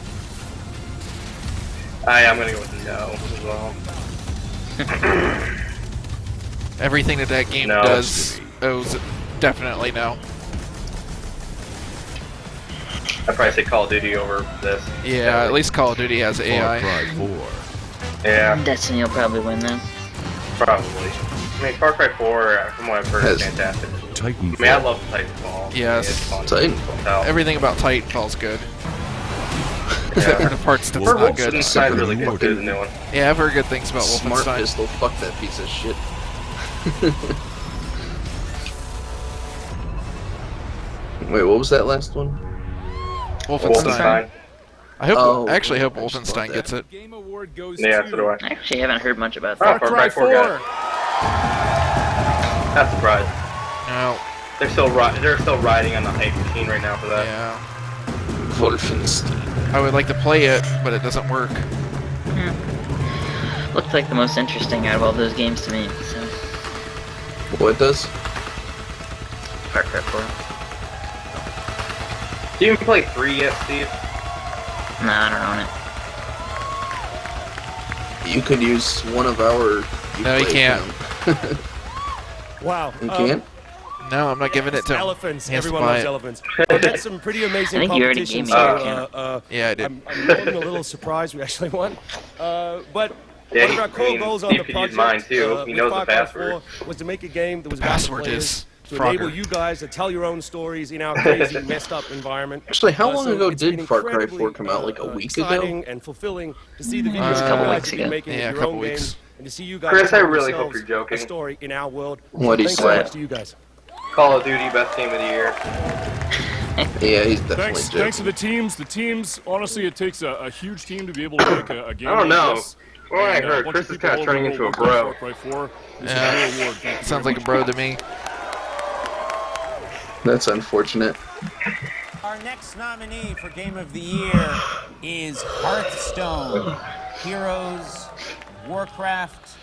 [SPEAKER 2] I'm gonna go with no as well.
[SPEAKER 1] Everything that game
[SPEAKER 2] No.
[SPEAKER 1] does owes definitely no.
[SPEAKER 2] I'd probably say Call of Duty over this.
[SPEAKER 1] Yeah, at least Call of Duty has AI.
[SPEAKER 6] Far Cry 4.
[SPEAKER 2] Yeah,
[SPEAKER 4] Destiny will probably win then.
[SPEAKER 2] probably. I mean, Far Cry 4, from what I've heard, is fantastic.
[SPEAKER 6] Titanfall.
[SPEAKER 2] I mean, I love Titanfall.
[SPEAKER 1] Yes.
[SPEAKER 2] It's fun.
[SPEAKER 3] Titanfall.
[SPEAKER 1] Everything about Titanfall's good. Except for the parts that's not good.
[SPEAKER 2] Wolfenstein's really good too, the new one.
[SPEAKER 1] Yeah, I've heard good things about
[SPEAKER 3] Smart
[SPEAKER 1] Wolfenstein.
[SPEAKER 3] pistol. Fuck that piece of shit. Wait, what was that last one?
[SPEAKER 1] Wolfenstein. I hope.
[SPEAKER 3] Oh,
[SPEAKER 1] I actually hope
[SPEAKER 3] I just
[SPEAKER 1] Wolfenstein
[SPEAKER 3] bought
[SPEAKER 1] gets it.
[SPEAKER 2] Yeah, so do I.
[SPEAKER 4] I actually haven't heard much about
[SPEAKER 2] Far
[SPEAKER 4] that.
[SPEAKER 2] Cry 4 got it. Not surprised.
[SPEAKER 1] No.
[SPEAKER 2] They're still riding on the hype machine right now for that.
[SPEAKER 1] Yeah.
[SPEAKER 3] Wolfenstein.
[SPEAKER 1] I would like to play it, but it doesn't work.
[SPEAKER 4] Looked like the most interesting out of all those games to me. So.
[SPEAKER 3] What does?
[SPEAKER 4] Far Cry 4.
[SPEAKER 2] Do you even play 3 yet, Steve?
[SPEAKER 4] No, I don't own it.
[SPEAKER 3] You could use one of our.
[SPEAKER 1] No, you can't.
[SPEAKER 20] Wow.
[SPEAKER 3] You can't?
[SPEAKER 1] No, I'm not giving it to him.
[SPEAKER 20] Elephants.
[SPEAKER 1] He has to
[SPEAKER 20] Everyone
[SPEAKER 1] buy
[SPEAKER 20] loves
[SPEAKER 1] it.
[SPEAKER 20] elephants. We had some pretty amazing
[SPEAKER 4] I think you already
[SPEAKER 20] competitions.
[SPEAKER 4] gave me
[SPEAKER 1] Yeah, I did.
[SPEAKER 20] I'm a little surprised we actually won. But
[SPEAKER 2] Yeah,
[SPEAKER 20] one of our core goals on
[SPEAKER 2] Steve
[SPEAKER 20] the
[SPEAKER 2] could
[SPEAKER 20] project
[SPEAKER 2] use mine too. He
[SPEAKER 20] with
[SPEAKER 2] knows the
[SPEAKER 20] Far Cry
[SPEAKER 2] password.
[SPEAKER 20] 4 was to make a game that was about
[SPEAKER 1] Password
[SPEAKER 20] players,
[SPEAKER 1] is
[SPEAKER 20] to enable
[SPEAKER 1] Frogger.
[SPEAKER 20] you guys to tell your own stories in our crazy, messed up environment.
[SPEAKER 3] Actually, how long
[SPEAKER 20] So
[SPEAKER 3] ago
[SPEAKER 20] it's
[SPEAKER 3] did
[SPEAKER 20] been
[SPEAKER 3] Far Cry 4
[SPEAKER 20] incredibly,
[SPEAKER 3] come out? Like a week
[SPEAKER 20] exciting
[SPEAKER 3] ago?
[SPEAKER 20] and fulfilling to see the videos
[SPEAKER 1] a
[SPEAKER 20] you
[SPEAKER 1] couple
[SPEAKER 20] guys
[SPEAKER 1] weeks
[SPEAKER 20] have been
[SPEAKER 1] ago.
[SPEAKER 20] making
[SPEAKER 1] Yeah,
[SPEAKER 20] of
[SPEAKER 1] a
[SPEAKER 20] your
[SPEAKER 1] couple
[SPEAKER 20] own
[SPEAKER 1] weeks.
[SPEAKER 20] games, and to see you guys.
[SPEAKER 2] Chris, I
[SPEAKER 20] tell
[SPEAKER 2] really hope
[SPEAKER 20] yourselves
[SPEAKER 2] you're joking.
[SPEAKER 20] A story in our world.
[SPEAKER 3] What'd he
[SPEAKER 20] Thanks so
[SPEAKER 3] say?
[SPEAKER 20] much to you guys.
[SPEAKER 2] Call of Duty, best game of the year.
[SPEAKER 3] Yeah, he's definitely
[SPEAKER 23] Thanks
[SPEAKER 3] joking.
[SPEAKER 23] to the teams. The teams, honestly, it takes a huge team to be able to make a game.
[SPEAKER 2] I don't know.
[SPEAKER 23] Like this.
[SPEAKER 2] Well, I
[SPEAKER 23] And,
[SPEAKER 2] heard
[SPEAKER 23] once
[SPEAKER 2] Chris
[SPEAKER 23] you
[SPEAKER 2] is
[SPEAKER 23] people
[SPEAKER 2] kind of turning
[SPEAKER 23] all
[SPEAKER 2] into a
[SPEAKER 23] over
[SPEAKER 2] bro.
[SPEAKER 23] Far Cry 4, this is
[SPEAKER 1] Yeah.
[SPEAKER 23] a real award. Thank you
[SPEAKER 1] Sounds
[SPEAKER 23] very
[SPEAKER 1] like a bro to me.
[SPEAKER 3] That's unfortunate.
[SPEAKER 12] Our next nominee for Game of the Year is Hearthstone, Heroes, Warcraft,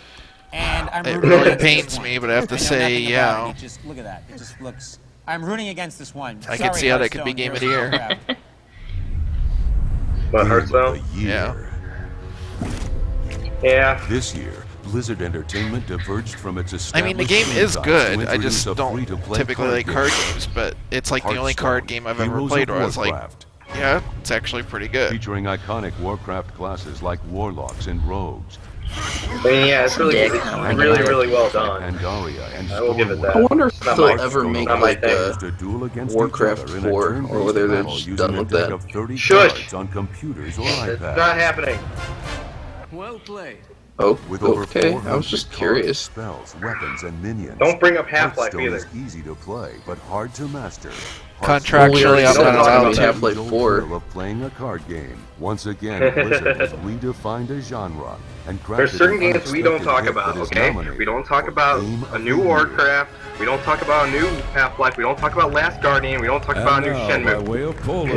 [SPEAKER 12] and I'm
[SPEAKER 1] It
[SPEAKER 12] rooting
[SPEAKER 1] really
[SPEAKER 12] against this
[SPEAKER 1] pains
[SPEAKER 12] one.
[SPEAKER 1] me, but I have to
[SPEAKER 12] know
[SPEAKER 1] say,
[SPEAKER 12] nothing about
[SPEAKER 1] yeah.
[SPEAKER 12] it. It just look at that. It just looks. I'm rooting against this one.
[SPEAKER 1] I can see how that could be Game of the Year.
[SPEAKER 2] What, Hearthstone?
[SPEAKER 6] Game of the Year.
[SPEAKER 2] Yeah.
[SPEAKER 6] This year, Blizzard Entertainment diverged from its
[SPEAKER 1] I
[SPEAKER 6] established
[SPEAKER 1] mean, the game is
[SPEAKER 6] franchise
[SPEAKER 1] good.
[SPEAKER 6] to
[SPEAKER 1] I
[SPEAKER 6] introduce
[SPEAKER 1] just
[SPEAKER 6] a
[SPEAKER 1] don't
[SPEAKER 6] free-to-play
[SPEAKER 1] typically like card
[SPEAKER 6] game.
[SPEAKER 1] games, but it's like the only card game I've ever
[SPEAKER 6] Heroes
[SPEAKER 1] played
[SPEAKER 6] of
[SPEAKER 1] where I was like,
[SPEAKER 6] Warcraft,
[SPEAKER 1] yeah, it's actually pretty good.
[SPEAKER 6] featuring iconic Warcraft classes like Warlocks and Rogues.
[SPEAKER 2] I mean, yeah, it's really, really well done.
[SPEAKER 6] Pandaria and
[SPEAKER 2] I will give it that.
[SPEAKER 3] I wonder if
[SPEAKER 2] It's not
[SPEAKER 3] they'll
[SPEAKER 2] my-
[SPEAKER 3] ever make
[SPEAKER 2] not my
[SPEAKER 3] like
[SPEAKER 2] thing.
[SPEAKER 3] a
[SPEAKER 6] To duel against
[SPEAKER 3] Warcraft
[SPEAKER 6] each other in a
[SPEAKER 3] 4,
[SPEAKER 6] turn-based
[SPEAKER 3] or whether they're
[SPEAKER 6] battle
[SPEAKER 3] just
[SPEAKER 6] using
[SPEAKER 3] done
[SPEAKER 6] a
[SPEAKER 3] with
[SPEAKER 6] deck
[SPEAKER 3] that.
[SPEAKER 6] of 30
[SPEAKER 2] Shush!
[SPEAKER 6] cards on computers or
[SPEAKER 2] It's
[SPEAKER 6] iPads.
[SPEAKER 2] not happening.
[SPEAKER 11] Well played.
[SPEAKER 3] Oh,
[SPEAKER 6] With over
[SPEAKER 3] okay. I
[SPEAKER 6] 400
[SPEAKER 3] was just
[SPEAKER 6] cards,
[SPEAKER 3] curious.
[SPEAKER 6] spells, weapons, and minions.
[SPEAKER 2] Don't bring up Half-Life
[SPEAKER 6] Hearthstone
[SPEAKER 2] either.
[SPEAKER 6] is easy to play, but hard to master.
[SPEAKER 1] Contractually, I'm not allowed to.
[SPEAKER 3] Half-Life 4.
[SPEAKER 6] Of playing a card game. Once again, Blizzard has redefined a genre and
[SPEAKER 2] There's
[SPEAKER 6] crafted
[SPEAKER 2] certain
[SPEAKER 6] an
[SPEAKER 2] games we don't
[SPEAKER 6] unexpected
[SPEAKER 2] talk
[SPEAKER 6] hit
[SPEAKER 2] about,
[SPEAKER 6] that is
[SPEAKER 2] okay?
[SPEAKER 6] nominated
[SPEAKER 2] We don't talk about
[SPEAKER 6] Game
[SPEAKER 2] a
[SPEAKER 6] of
[SPEAKER 2] new
[SPEAKER 6] the Year.
[SPEAKER 2] Warcraft. We don't talk about a new Half-Life. We don't talk about Last Guardian. We don't talk about a new Shenmue.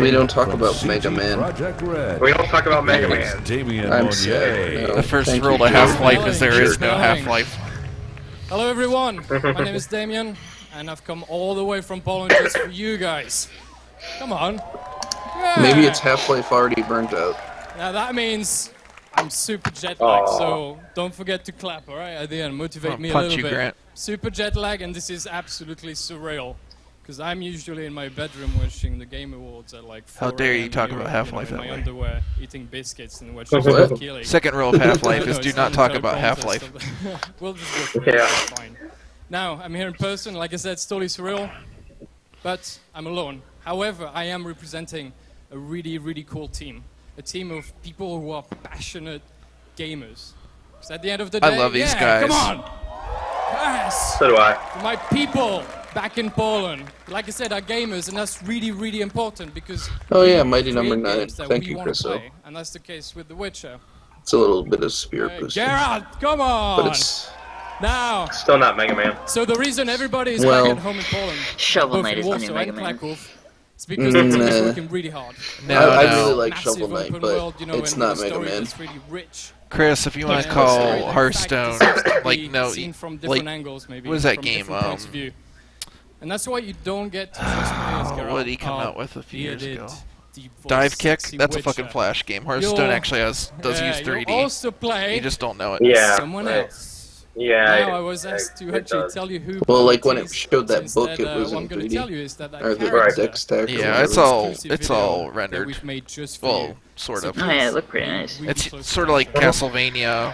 [SPEAKER 3] We don't talk about Mega Man.
[SPEAKER 2] We don't talk about Mega Man.
[SPEAKER 6] Damian
[SPEAKER 3] I'm sorry. No,
[SPEAKER 1] The first
[SPEAKER 3] thank
[SPEAKER 1] rule
[SPEAKER 3] you,
[SPEAKER 1] to
[SPEAKER 3] Joe.
[SPEAKER 1] Half-Life is there is no
[SPEAKER 7] Spelling.
[SPEAKER 1] Half-Life.
[SPEAKER 7] Hello everyone, my name is Damien, and I've come all the way from Poland just for you guys. Come on. Yeah.
[SPEAKER 3] Maybe it's Half-Life already burnt out.
[SPEAKER 7] Now that means I'm super jet lagged, so don't forget to clap, alright, at the end. Motivate
[SPEAKER 1] I'll
[SPEAKER 7] me a
[SPEAKER 1] punch
[SPEAKER 7] little
[SPEAKER 1] you,
[SPEAKER 7] bit.
[SPEAKER 1] Grant.
[SPEAKER 7] Super jet lag, and this is absolutely surreal. Because I'm usually in my bedroom watching the Game Awards at like 4
[SPEAKER 1] How dare you
[SPEAKER 7] a.m.
[SPEAKER 1] talk
[SPEAKER 7] Europe,
[SPEAKER 1] about Half-Life
[SPEAKER 7] in
[SPEAKER 1] that
[SPEAKER 7] my
[SPEAKER 1] way.
[SPEAKER 7] underwear, eating biscuits and watching
[SPEAKER 1] What?
[SPEAKER 7] Steve Keighley.
[SPEAKER 1] Second rule of Half-Life
[SPEAKER 7] No,
[SPEAKER 1] is do
[SPEAKER 7] it's
[SPEAKER 1] not
[SPEAKER 7] an
[SPEAKER 1] talk
[SPEAKER 7] entire
[SPEAKER 1] about
[SPEAKER 7] contest
[SPEAKER 1] Half-Life.
[SPEAKER 7] of- We'll just go for it, it's fine. Now, I'm here in person, like I said, it's totally surreal, but I'm alone. However, I am representing a really, really cool team. A team of people who are passionate gamers. Because at the end of the day,
[SPEAKER 1] I love these
[SPEAKER 7] yeah,
[SPEAKER 1] guys.
[SPEAKER 7] come on! Yes!
[SPEAKER 2] So do I.
[SPEAKER 7] For my people back in Poland. Like I said, are gamers, and that's really, really important because
[SPEAKER 3] Oh
[SPEAKER 7] we
[SPEAKER 3] yeah, Mighty
[SPEAKER 7] create
[SPEAKER 3] Number 9.
[SPEAKER 7] games that
[SPEAKER 3] Thank
[SPEAKER 7] we
[SPEAKER 3] you,
[SPEAKER 7] want to
[SPEAKER 3] Chriso.
[SPEAKER 7] play, and that's the case with The Witcher.
[SPEAKER 3] It's a little bit of spirit boosting.
[SPEAKER 7] Gerard, come on!
[SPEAKER 3] But it's
[SPEAKER 7] Now,
[SPEAKER 2] still not Mega Man.
[SPEAKER 7] so the reason everybody is
[SPEAKER 3] Well,
[SPEAKER 7] back at home in Poland,
[SPEAKER 4] Shovel
[SPEAKER 7] both
[SPEAKER 4] Knight
[SPEAKER 7] in
[SPEAKER 4] is the new
[SPEAKER 7] Warsaw
[SPEAKER 4] Mega
[SPEAKER 7] and
[SPEAKER 4] Man.
[SPEAKER 7] Kraków, it's because the team is
[SPEAKER 3] Nah.
[SPEAKER 7] working really hard.
[SPEAKER 3] I really like
[SPEAKER 7] Massive
[SPEAKER 3] Shovel Knight,
[SPEAKER 7] open
[SPEAKER 3] but
[SPEAKER 7] world, you know,
[SPEAKER 3] it's
[SPEAKER 7] and
[SPEAKER 3] not
[SPEAKER 7] with a
[SPEAKER 3] Mega
[SPEAKER 7] story
[SPEAKER 3] Man.
[SPEAKER 7] that's really rich.
[SPEAKER 1] Chris, if you want to
[SPEAKER 7] Yeah,
[SPEAKER 1] call
[SPEAKER 7] sorry, the
[SPEAKER 1] Hearthstone,
[SPEAKER 7] fact it seems to
[SPEAKER 1] like
[SPEAKER 7] be
[SPEAKER 1] no,
[SPEAKER 7] seen from
[SPEAKER 1] like
[SPEAKER 7] different angles, maybe,
[SPEAKER 1] what is that
[SPEAKER 7] from
[SPEAKER 1] game?
[SPEAKER 7] different points of view. And that's why you don't get to trust players, Geralt.
[SPEAKER 1] What did he come out with a few years ago? Dive
[SPEAKER 7] Dive
[SPEAKER 1] Kick? That's a fucking Flash game. Hearthstone actually does use 3D.
[SPEAKER 7] You also play
[SPEAKER 1] You just don't know it.
[SPEAKER 2] Yeah,
[SPEAKER 7] someone
[SPEAKER 2] right.
[SPEAKER 7] else.
[SPEAKER 2] Yeah.
[SPEAKER 7] Now I was asked to
[SPEAKER 2] it
[SPEAKER 7] actually
[SPEAKER 2] does.
[SPEAKER 7] tell you who.
[SPEAKER 3] Well, like when
[SPEAKER 7] it
[SPEAKER 3] it
[SPEAKER 7] is,
[SPEAKER 3] showed that
[SPEAKER 7] since
[SPEAKER 3] book, it
[SPEAKER 7] that,
[SPEAKER 3] was
[SPEAKER 7] what
[SPEAKER 3] in
[SPEAKER 7] I'm going to
[SPEAKER 3] 3D.
[SPEAKER 7] tell you is that
[SPEAKER 3] Or the
[SPEAKER 7] character
[SPEAKER 3] deck stack. or
[SPEAKER 1] Yeah, it's
[SPEAKER 3] whatever.
[SPEAKER 1] all
[SPEAKER 7] exclusive
[SPEAKER 1] it's
[SPEAKER 7] video
[SPEAKER 1] all
[SPEAKER 7] that
[SPEAKER 1] rendered.
[SPEAKER 7] we've made just for
[SPEAKER 1] Well,
[SPEAKER 7] you.
[SPEAKER 1] sort
[SPEAKER 7] So
[SPEAKER 1] of.
[SPEAKER 4] Oh yeah, it looked pretty nice.
[SPEAKER 1] It's sort of like Castlevania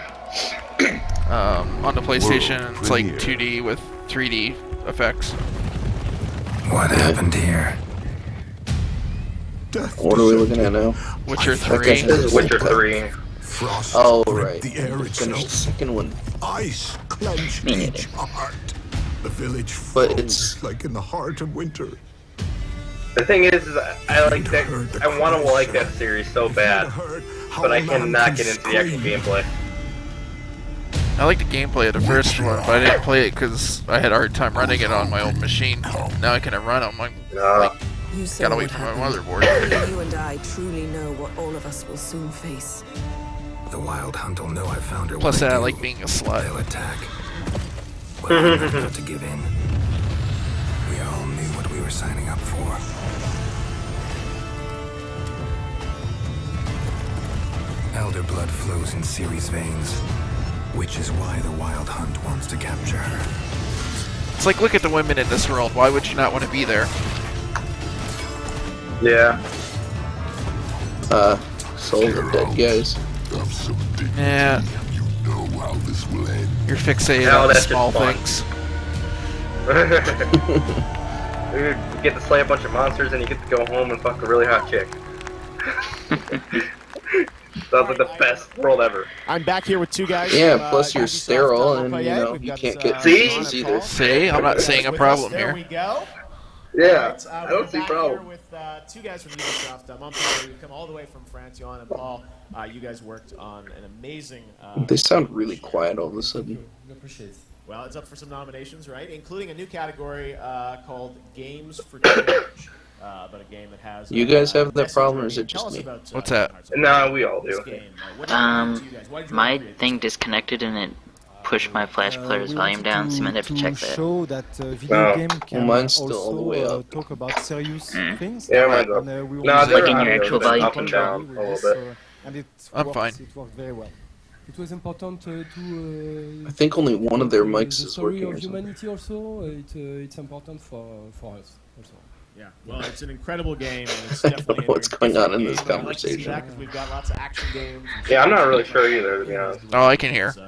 [SPEAKER 1] on the PlayStation. It's like 2D with 3D effects.
[SPEAKER 9] What happened here?
[SPEAKER 3] What are we looking at now?
[SPEAKER 1] Witcher
[SPEAKER 3] That
[SPEAKER 1] 3.
[SPEAKER 3] guy has a
[SPEAKER 2] Witcher
[SPEAKER 3] cut.
[SPEAKER 2] 3.
[SPEAKER 9] Frost
[SPEAKER 3] Oh,
[SPEAKER 9] ripped
[SPEAKER 3] right.
[SPEAKER 9] the air
[SPEAKER 3] Finished the
[SPEAKER 9] itself.
[SPEAKER 3] second one.
[SPEAKER 9] Ice clenched
[SPEAKER 4] Me neither.
[SPEAKER 9] each heart. The village
[SPEAKER 3] But
[SPEAKER 9] froze
[SPEAKER 3] it's-
[SPEAKER 9] like in the heart of winter.
[SPEAKER 2] The thing is I like that. I want to like that series so bad, but I cannot get into the actual gameplay.
[SPEAKER 1] I like the gameplay of the first one, but I didn't play it because I had a hard time running it on my old machine. Now I can run them. Like,
[SPEAKER 15] You say
[SPEAKER 1] gotta wait
[SPEAKER 15] what
[SPEAKER 1] for my
[SPEAKER 15] happened.
[SPEAKER 1] motherboard.
[SPEAKER 15] You and I truly know what all of us will soon face.
[SPEAKER 9] The Wild Hunt will know I found her.
[SPEAKER 1] Plus,
[SPEAKER 9] when
[SPEAKER 1] I
[SPEAKER 9] do.
[SPEAKER 1] like being a slut.
[SPEAKER 9] They'll attack. Well, we never got to give in. We all knew what we were signing up for. Elder blood flows in Ciri's veins, which is why the Wild Hunt wants to capture her.
[SPEAKER 1] It's like, look at the women in this world. Why would you not want to be there?
[SPEAKER 2] Yeah.
[SPEAKER 3] Souls of dead guys.
[SPEAKER 1] Yeah. You're fixated
[SPEAKER 2] No,
[SPEAKER 1] on the
[SPEAKER 2] that's
[SPEAKER 1] small
[SPEAKER 2] just fun.
[SPEAKER 1] things.
[SPEAKER 2] You get to slay a bunch of monsters and you get to go home and fuck a really hot chick. Sounds like the best world ever.
[SPEAKER 8] I'm back here with two guys.
[SPEAKER 3] Yeah, plus you're sterile and, you know, you can't get disease either.
[SPEAKER 1] See? I'm not seeing a problem
[SPEAKER 8] There
[SPEAKER 1] here.
[SPEAKER 8] we go.
[SPEAKER 2] Yeah,
[SPEAKER 8] Alright,
[SPEAKER 2] I don't see
[SPEAKER 8] we're back
[SPEAKER 2] problem.
[SPEAKER 8] here with two guys from Ubisoft. I'm Pierre. We've come all the way from France. Johan and Paul, you guys worked on an amazing...
[SPEAKER 3] They sound really quiet all of a sudden.
[SPEAKER 8] Well, it's up for some nominations, right? Including a new category called Games for Change. But a game that has...
[SPEAKER 3] You guys have that problem, or is it just me?
[SPEAKER 1] What's that?
[SPEAKER 2] No, we all do.
[SPEAKER 4] My thing disconnected and it pushed my Flash player's volume down, so you might have to check that.
[SPEAKER 17] Show that video game can
[SPEAKER 3] mine's still all the way
[SPEAKER 17] also
[SPEAKER 3] up.
[SPEAKER 17] talk about serious things.
[SPEAKER 2] Yeah, mine's up.
[SPEAKER 17] And, we
[SPEAKER 2] No,
[SPEAKER 17] want
[SPEAKER 2] they're
[SPEAKER 4] Like in
[SPEAKER 2] on
[SPEAKER 4] your
[SPEAKER 2] there,
[SPEAKER 4] actual
[SPEAKER 2] but
[SPEAKER 4] volume
[SPEAKER 2] up and
[SPEAKER 4] control.
[SPEAKER 2] down a little bit.
[SPEAKER 17] And it
[SPEAKER 1] I'm
[SPEAKER 17] works,
[SPEAKER 1] fine.
[SPEAKER 17] It worked very well.
[SPEAKER 24] It was important
[SPEAKER 3] I think only one of their mics
[SPEAKER 24] the
[SPEAKER 3] is
[SPEAKER 24] story
[SPEAKER 3] working or
[SPEAKER 24] of
[SPEAKER 3] something.
[SPEAKER 24] humanity also. It's important for us also.
[SPEAKER 8] Yeah, well, it's an incredible game, and it's definitely
[SPEAKER 3] What's going on in this
[SPEAKER 8] game. I like to see
[SPEAKER 3] conversation?
[SPEAKER 8] that 'cause we've got lots of action games.
[SPEAKER 2] Yeah, I'm not really sure either, to be honest.
[SPEAKER 1] Oh, I can hear.
[SPEAKER 8] It's,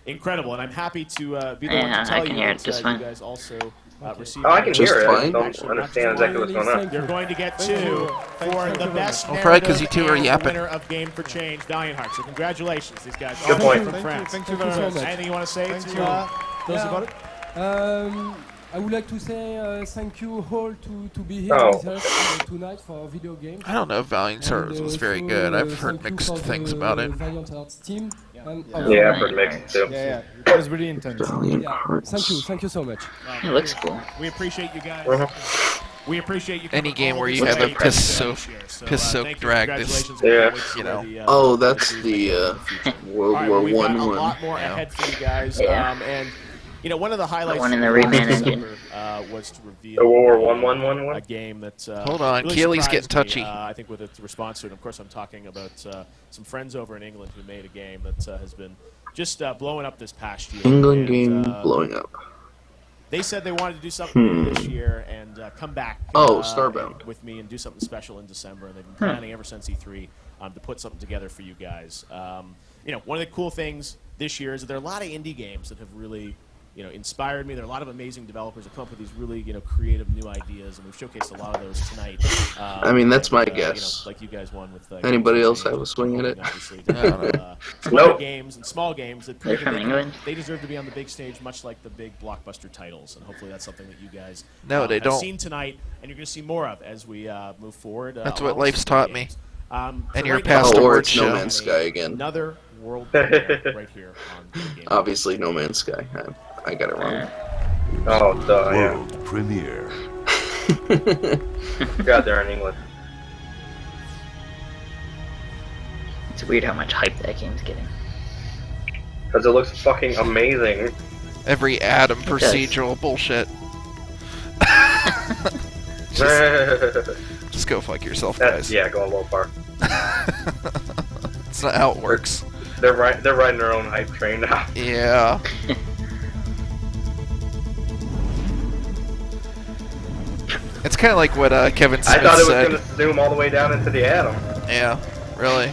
[SPEAKER 8] incredible, and I'm happy to be the one
[SPEAKER 4] Yeah,
[SPEAKER 8] to tell
[SPEAKER 4] I can
[SPEAKER 8] you
[SPEAKER 4] hear it
[SPEAKER 8] that
[SPEAKER 4] just
[SPEAKER 8] you
[SPEAKER 4] fine.
[SPEAKER 8] guys also received.
[SPEAKER 2] Oh, I can
[SPEAKER 3] Just
[SPEAKER 2] hear it. I
[SPEAKER 3] fine?
[SPEAKER 2] just don't understand exactly what's going on.
[SPEAKER 8] You're going to get two for the best
[SPEAKER 1] Well, Fred, 'cause you
[SPEAKER 8] narrative
[SPEAKER 1] two are
[SPEAKER 8] and
[SPEAKER 1] yapping.
[SPEAKER 8] winner of Game for Change, Valiant So congratulations, these guys.
[SPEAKER 2] Good
[SPEAKER 8] all the way
[SPEAKER 2] point.
[SPEAKER 8] from France.
[SPEAKER 17] Thank you very much.
[SPEAKER 8] Anything you want to say
[SPEAKER 17] Thank
[SPEAKER 8] to
[SPEAKER 17] you.
[SPEAKER 8] those about it?
[SPEAKER 24] I would like to say thank you all to be here
[SPEAKER 2] Oh.
[SPEAKER 24] with us tonight for video games.
[SPEAKER 1] I don't know if Valiant Hearts was very good. I've heard mixed things about it.
[SPEAKER 24] Valiant Hearts team. And
[SPEAKER 2] Yeah, I've heard mixed too.
[SPEAKER 17] Yeah, it was really intense.
[SPEAKER 3] Valiant
[SPEAKER 24] yeah,
[SPEAKER 3] Hearts.
[SPEAKER 24] thank you so much.
[SPEAKER 4] It looks cool.
[SPEAKER 8] We appreciate you guys. We appreciate you.
[SPEAKER 1] Any
[SPEAKER 8] coming
[SPEAKER 1] game
[SPEAKER 8] all
[SPEAKER 1] where
[SPEAKER 8] the
[SPEAKER 1] you
[SPEAKER 8] way
[SPEAKER 1] have a
[SPEAKER 8] from
[SPEAKER 1] piss-soaked
[SPEAKER 8] thank you.
[SPEAKER 1] drag this,
[SPEAKER 8] Congratulations.
[SPEAKER 2] Yeah.
[SPEAKER 1] you know.
[SPEAKER 3] Oh, that's the World
[SPEAKER 8] All right,
[SPEAKER 3] War
[SPEAKER 8] we've got
[SPEAKER 3] One
[SPEAKER 8] a
[SPEAKER 3] one.
[SPEAKER 8] lot more
[SPEAKER 1] Yeah.
[SPEAKER 8] ahead for you guys.
[SPEAKER 4] Yeah.
[SPEAKER 8] And you know, one of the highlights
[SPEAKER 4] one in the
[SPEAKER 8] from
[SPEAKER 4] Rayman
[SPEAKER 8] last
[SPEAKER 4] engine.
[SPEAKER 8] December, was to reveal
[SPEAKER 2] The World War One.
[SPEAKER 8] a game that
[SPEAKER 1] Hold on,
[SPEAKER 8] really
[SPEAKER 1] Keely's
[SPEAKER 8] surprised
[SPEAKER 1] getting touchy.
[SPEAKER 8] me, I think with its response to it. Of course, I'm talking about some friends over in England who made a game that has been just blowing up this past year.
[SPEAKER 3] England
[SPEAKER 8] And,
[SPEAKER 3] game blowing up.
[SPEAKER 8] They said they wanted to do something new this year and come back
[SPEAKER 3] Starbound.
[SPEAKER 8] with me and do something special in December. And they've been planning ever since E3 to put something together for you guys. You know, one of the cool things this year is that there are a lot of indie games that have really inspired me. There are a lot of amazing developers that come up with these really, creative new ideas, and we've showcased a lot of those tonight.
[SPEAKER 3] I mean, that's my guess.
[SPEAKER 8] Like you guys won with.
[SPEAKER 3] Anybody else have a swing at it?
[SPEAKER 8] Obviously, some other games and small games that prove they deserve to be on the big stage, much like the big blockbuster titles, and hopefully that's something that you guys have seen tonight, and you're going to see more of as we move forward.
[SPEAKER 1] That's what life's taught me.
[SPEAKER 8] And
[SPEAKER 1] your past award show.
[SPEAKER 3] No Man's Sky again.
[SPEAKER 8] Another world premiere right here on the game.
[SPEAKER 3] Obviously, No Man's Sky. I got it wrong.
[SPEAKER 2] Oh, duh,
[SPEAKER 6] World premiere.
[SPEAKER 2] God, they're in England.
[SPEAKER 4] It's weird how much hype that game's getting.
[SPEAKER 2] Because it looks fucking amazing.
[SPEAKER 1] Every atom procedural bullshit. Just go fuck yourself, guys.
[SPEAKER 2] Yeah, going a little far.
[SPEAKER 1] That's not how it works.
[SPEAKER 2] They're riding their own hype train now.
[SPEAKER 1] Yeah. It's kind of like what Kevin Smith said.
[SPEAKER 2] I thought it was going to zoom all the way down into the atom.
[SPEAKER 1] Yeah, really.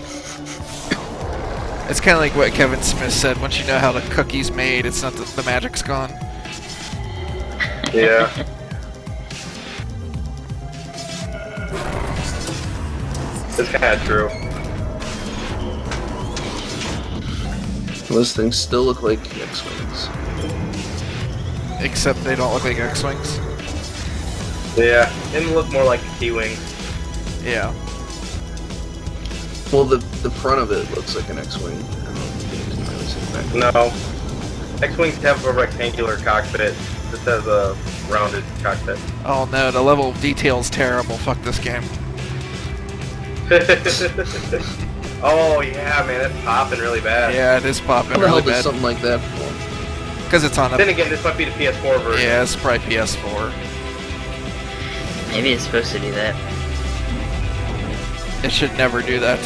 [SPEAKER 1] It's kind of like what Kevin Smith said. Once you know how the cookie's made, it's not the magic's gone.
[SPEAKER 2] Yeah. It's kind of true.
[SPEAKER 3] Those things still look like X-Wings.
[SPEAKER 1] Except they don't look like X-Wings.
[SPEAKER 2] Yeah, and look more like a T-Wing.
[SPEAKER 1] Yeah.
[SPEAKER 3] Well, the front of it looks like an X-Wing. I don't know if you can really see the back.
[SPEAKER 2] No. X-Wings have a rectangular cockpit. This has a rounded cockpit.
[SPEAKER 1] Oh no, the level of detail is terrible. Fuck this game.
[SPEAKER 2] Oh yeah, man, it's popping really bad.
[SPEAKER 1] Yeah, it is popping
[SPEAKER 3] How the
[SPEAKER 1] really
[SPEAKER 3] hell does
[SPEAKER 1] bad.
[SPEAKER 3] something like that for?
[SPEAKER 1] Because it's on a...
[SPEAKER 2] Then again, this might be the PS4 version.
[SPEAKER 1] Yeah, it's probably PS4.
[SPEAKER 4] Maybe it's supposed to do that.
[SPEAKER 1] It should never do that.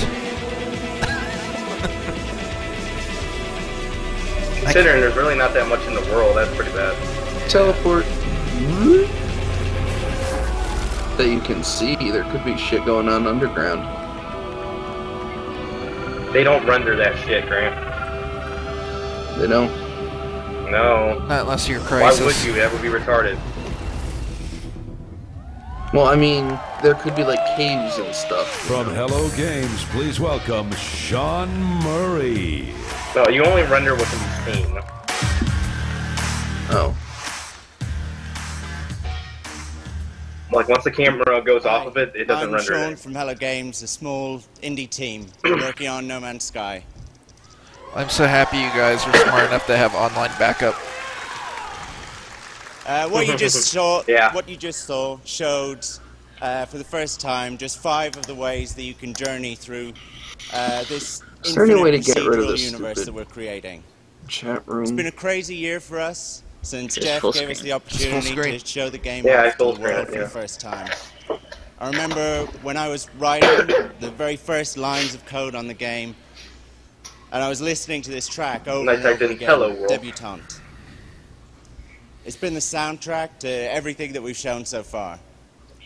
[SPEAKER 2] Considering there's really not that much in the world, that's pretty bad.
[SPEAKER 3] Teleport. That you can see, there could be shit going on underground.
[SPEAKER 2] They don't render that shit, Grant.
[SPEAKER 3] They don't?
[SPEAKER 2] No.
[SPEAKER 1] Not unless you're Crisis.
[SPEAKER 2] Why would you? That would be retarded.
[SPEAKER 3] Well, I mean, there could be like caves and stuff.
[SPEAKER 6] From Hello Games, please welcome Sean Murray.
[SPEAKER 2] No, you only render what can be seen.
[SPEAKER 3] Oh.
[SPEAKER 2] Like, once the camera goes off of it, it doesn't
[SPEAKER 5] I'm
[SPEAKER 2] render
[SPEAKER 5] Sean
[SPEAKER 2] it.
[SPEAKER 5] from Hello Games, a small indie team working on No Man's Sky.
[SPEAKER 1] I'm so happy you guys are smart enough to have online backup.
[SPEAKER 5] What you just saw,
[SPEAKER 2] Yeah.
[SPEAKER 5] what you just saw showed for the first time just 5 of the ways that you can journey through this
[SPEAKER 3] Is there any way to
[SPEAKER 5] infinite
[SPEAKER 3] get rid of
[SPEAKER 5] procedural
[SPEAKER 3] this
[SPEAKER 5] universe
[SPEAKER 3] stupid
[SPEAKER 5] that we're creating.
[SPEAKER 3] chat room?
[SPEAKER 5] It's been a crazy year for us since
[SPEAKER 4] Just
[SPEAKER 5] Jeff
[SPEAKER 4] full
[SPEAKER 5] gave us
[SPEAKER 4] screen.
[SPEAKER 5] the opportunity
[SPEAKER 1] screen.
[SPEAKER 5] to show the game
[SPEAKER 2] Yeah, I
[SPEAKER 5] off to the
[SPEAKER 2] full screen
[SPEAKER 5] world
[SPEAKER 2] it,
[SPEAKER 5] for
[SPEAKER 2] yeah.
[SPEAKER 5] the first time. I remember when I was writing the very first lines of code on the game, and I was listening to this track over
[SPEAKER 2] And I
[SPEAKER 5] and
[SPEAKER 2] typed
[SPEAKER 5] over
[SPEAKER 2] in
[SPEAKER 5] again,
[SPEAKER 2] Hello World.
[SPEAKER 5] Debutante. It's been the soundtrack to everything that we've shown so far.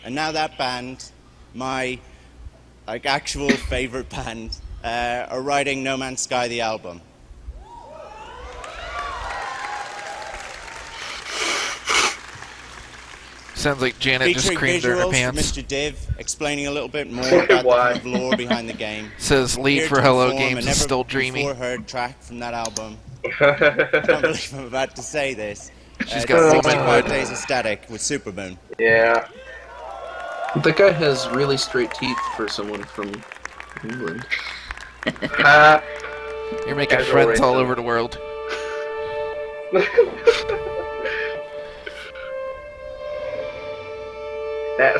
[SPEAKER 5] And now that band, my actual favorite band, are writing No Man's Sky the album.
[SPEAKER 1] Sounds like Janet just
[SPEAKER 5] Featuring
[SPEAKER 1] creamed her
[SPEAKER 5] visuals from
[SPEAKER 1] pants.
[SPEAKER 5] Mr. Div, explaining a little bit more about the kind of lore behind the game.
[SPEAKER 1] Says lead
[SPEAKER 5] Here
[SPEAKER 1] for
[SPEAKER 5] to
[SPEAKER 1] Hello
[SPEAKER 5] perform
[SPEAKER 1] Games
[SPEAKER 5] a
[SPEAKER 1] is still dreamy.
[SPEAKER 5] never before heard track from that album. I can't believe I'm about to say this.
[SPEAKER 1] She's got Robin Hood.
[SPEAKER 5] Days of Static with Supermoon.
[SPEAKER 2] Yeah.
[SPEAKER 3] That guy has really straight teeth for someone from England.
[SPEAKER 1] You're making
[SPEAKER 2] Casual
[SPEAKER 1] friends all
[SPEAKER 2] racism.
[SPEAKER 1] over the world.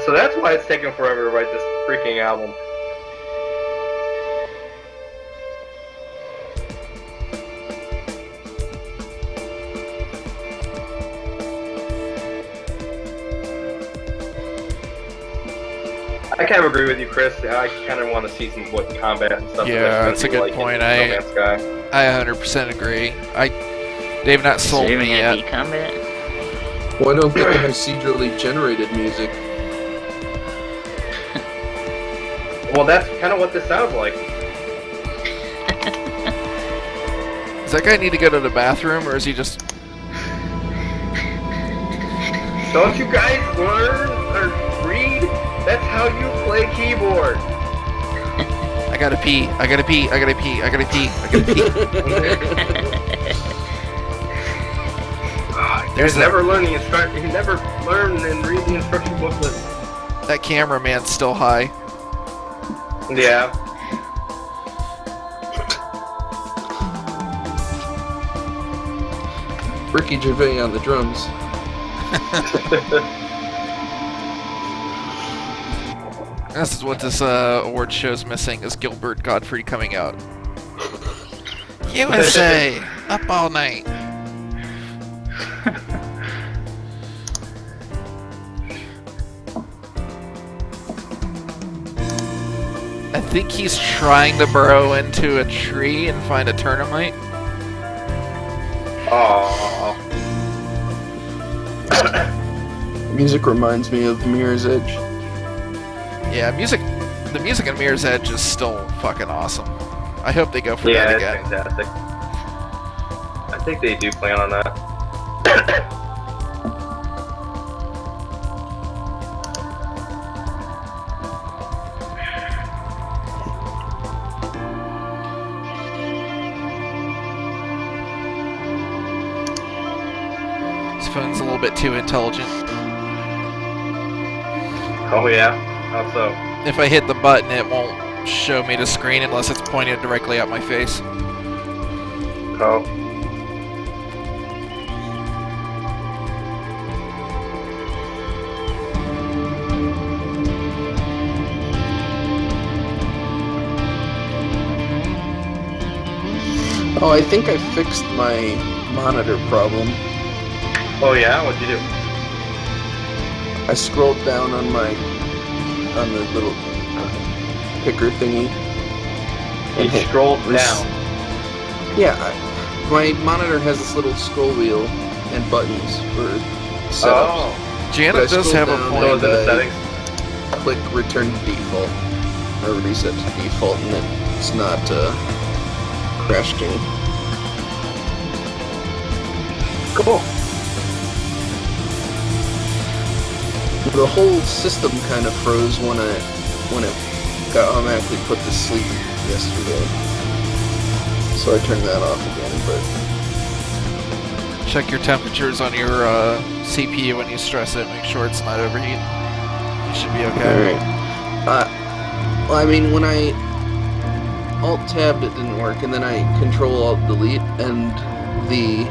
[SPEAKER 2] So that's why it's taking forever to write this freaking album. I kind of agree with you, Chris. I kind of want to see some what combat and stuff.
[SPEAKER 1] Yeah, that's a good point.
[SPEAKER 2] No Man's Sky.
[SPEAKER 1] I 100% agree. They've not sold
[SPEAKER 4] even
[SPEAKER 1] me
[SPEAKER 4] gonna
[SPEAKER 1] yet.
[SPEAKER 4] be combat?
[SPEAKER 3] Why don't they have procedurally generated music?
[SPEAKER 2] Well, that's kind of what this sounds like.
[SPEAKER 1] Does that guy need to go to the bathroom, or is he just...
[SPEAKER 2] Don't you guys learn or read? That's how you play keyboard.
[SPEAKER 1] I gotta pee. I gotta pee. I gotta pee. I gotta pee. I gotta pee.
[SPEAKER 2] There's never learn the instruction. You never learn and read the instruction booklet.
[SPEAKER 1] That cameraman's still high.
[SPEAKER 2] Yeah.
[SPEAKER 3] Ricky Gervais on the drums.
[SPEAKER 1] This is what this award show's missing, is Gilbert Gottfried coming out. USA! Up all night! I think he's trying to burrow into a tree and find a termite.
[SPEAKER 2] Aww.
[SPEAKER 3] Music reminds me of Mirror's Edge.
[SPEAKER 1] Yeah, the music in Mirror's Edge is still fucking awesome. I hope they go for that again.
[SPEAKER 2] Yeah, it's fantastic. I think they do plan on that.
[SPEAKER 1] This phone's a little bit too intelligent.
[SPEAKER 2] Oh yeah? How so?
[SPEAKER 1] If I hit the button, it won't show me the screen unless it's pointed directly at my face.
[SPEAKER 2] Oh.
[SPEAKER 3] Oh, I think I fixed my monitor problem.
[SPEAKER 2] Oh yeah? What'd you do?
[SPEAKER 3] I scrolled down on the little picker thingy.
[SPEAKER 2] You scrolled down?
[SPEAKER 3] Yeah, my monitor has this little scroll wheel and buttons for setups.
[SPEAKER 2] Oh.
[SPEAKER 1] Janet does have a point.
[SPEAKER 3] Click return to default, or reset to default, and it's not crashing.
[SPEAKER 2] Cool.
[SPEAKER 3] The whole system kind of froze when it got automatically put to sleep yesterday. So I turned that off again, but...
[SPEAKER 1] Check your temperatures on your CPU when you stress it. Make sure it's not overheating. You should be okay.
[SPEAKER 3] Alright. Well, I mean, when I Alt-tabbed it didn't work, and then I Control-Alt-Delete, and the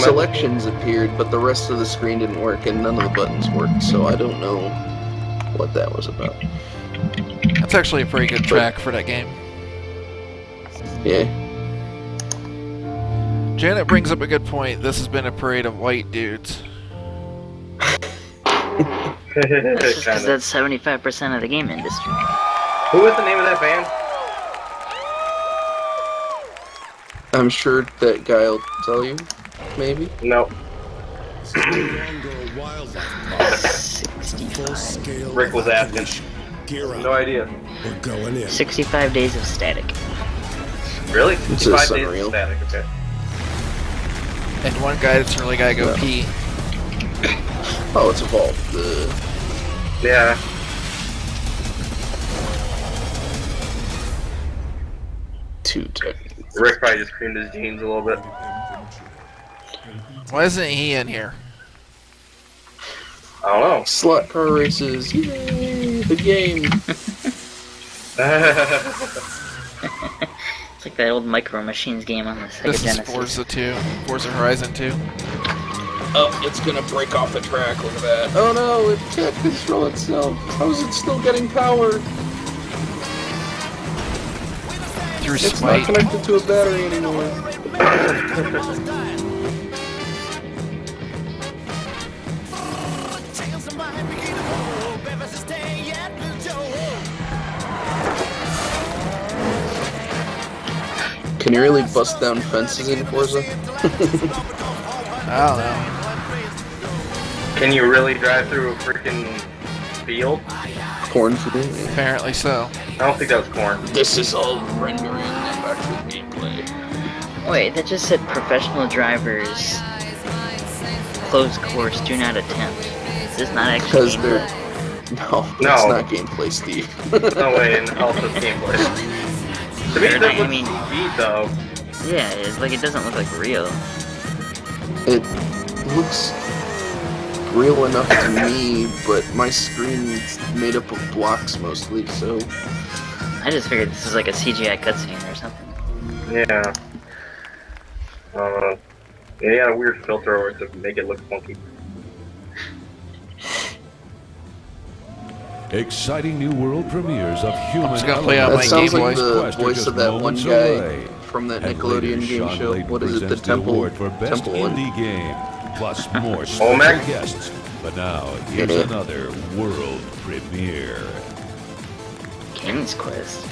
[SPEAKER 3] selections appeared, but the rest of the screen didn't work, and none of the buttons worked, so I don't know what that was about.
[SPEAKER 1] That's actually a pretty good track for that game.
[SPEAKER 3] Yeah.
[SPEAKER 1] Janet brings up a good point. This has been a parade of white dudes.
[SPEAKER 4] That's just because that's 75% of the game industry.
[SPEAKER 2] Who is the name of that band?
[SPEAKER 3] I'm sure that guy will tell you, maybe?
[SPEAKER 2] No. Rick was asking. No idea.
[SPEAKER 21] We're going in.
[SPEAKER 4] 65 days of static.
[SPEAKER 2] Really?
[SPEAKER 3] It's
[SPEAKER 2] 65 days of static, okay.
[SPEAKER 1] And one guy that's really gotta go pee.
[SPEAKER 3] Oh, it's evolved.
[SPEAKER 2] Yeah.
[SPEAKER 3] Too technical.
[SPEAKER 2] Rick probably just creamed his jeans a little bit.
[SPEAKER 1] Why isn't he in here?
[SPEAKER 2] I don't know.
[SPEAKER 3] Slot car races. Yay! The game.
[SPEAKER 4] It's like that old Micro Machines game on the Sega
[SPEAKER 1] This is
[SPEAKER 4] Genesis.
[SPEAKER 1] Forza 2. Forza Horizon 2.
[SPEAKER 3] Oh, it's gonna break off the track. Look at that. Oh no, it can't control itself. How is it still getting power?
[SPEAKER 1] Through
[SPEAKER 3] It's
[SPEAKER 1] spite.
[SPEAKER 3] not connected to a battery anymore. Can you really bust down fences in Forza?
[SPEAKER 1] I don't know.
[SPEAKER 2] Can you really drive through a freaking field?
[SPEAKER 3] Cornfield?
[SPEAKER 1] Apparently so.
[SPEAKER 2] I don't think that was corn.
[SPEAKER 3] This is all rendering and actual gameplay.
[SPEAKER 4] Wait, that just said professional drivers closed course, do not attempt. this not actually
[SPEAKER 3] Because
[SPEAKER 4] gameplay?
[SPEAKER 3] No, that's not gameplay, Steve.
[SPEAKER 2] No way, and also gameplay. To me, that looks cheap, though.
[SPEAKER 4] Yeah, it doesn't look like real.
[SPEAKER 3] It looks real enough to me, but my screen's made up of blocks mostly, so...
[SPEAKER 4] I just figured this was like a CGI cutscene or something.
[SPEAKER 2] Yeah. They had a weird filter over it to make it look funky.
[SPEAKER 6] Exciting new world premieres of human.
[SPEAKER 1] just gonna play out
[SPEAKER 3] that
[SPEAKER 1] my
[SPEAKER 3] sounds
[SPEAKER 1] Game
[SPEAKER 3] like
[SPEAKER 1] Boy.
[SPEAKER 3] the voice of that one guy
[SPEAKER 6] away.
[SPEAKER 3] from that
[SPEAKER 6] And
[SPEAKER 3] Nickelodeon
[SPEAKER 6] later,
[SPEAKER 3] game
[SPEAKER 6] Sean
[SPEAKER 3] show.
[SPEAKER 6] Layden
[SPEAKER 3] What is it? The
[SPEAKER 6] presents
[SPEAKER 3] Temple.
[SPEAKER 6] award for best
[SPEAKER 3] Temple one.
[SPEAKER 6] indie game, plus more special guests. But now here's another world premiere.
[SPEAKER 4] King's Quest.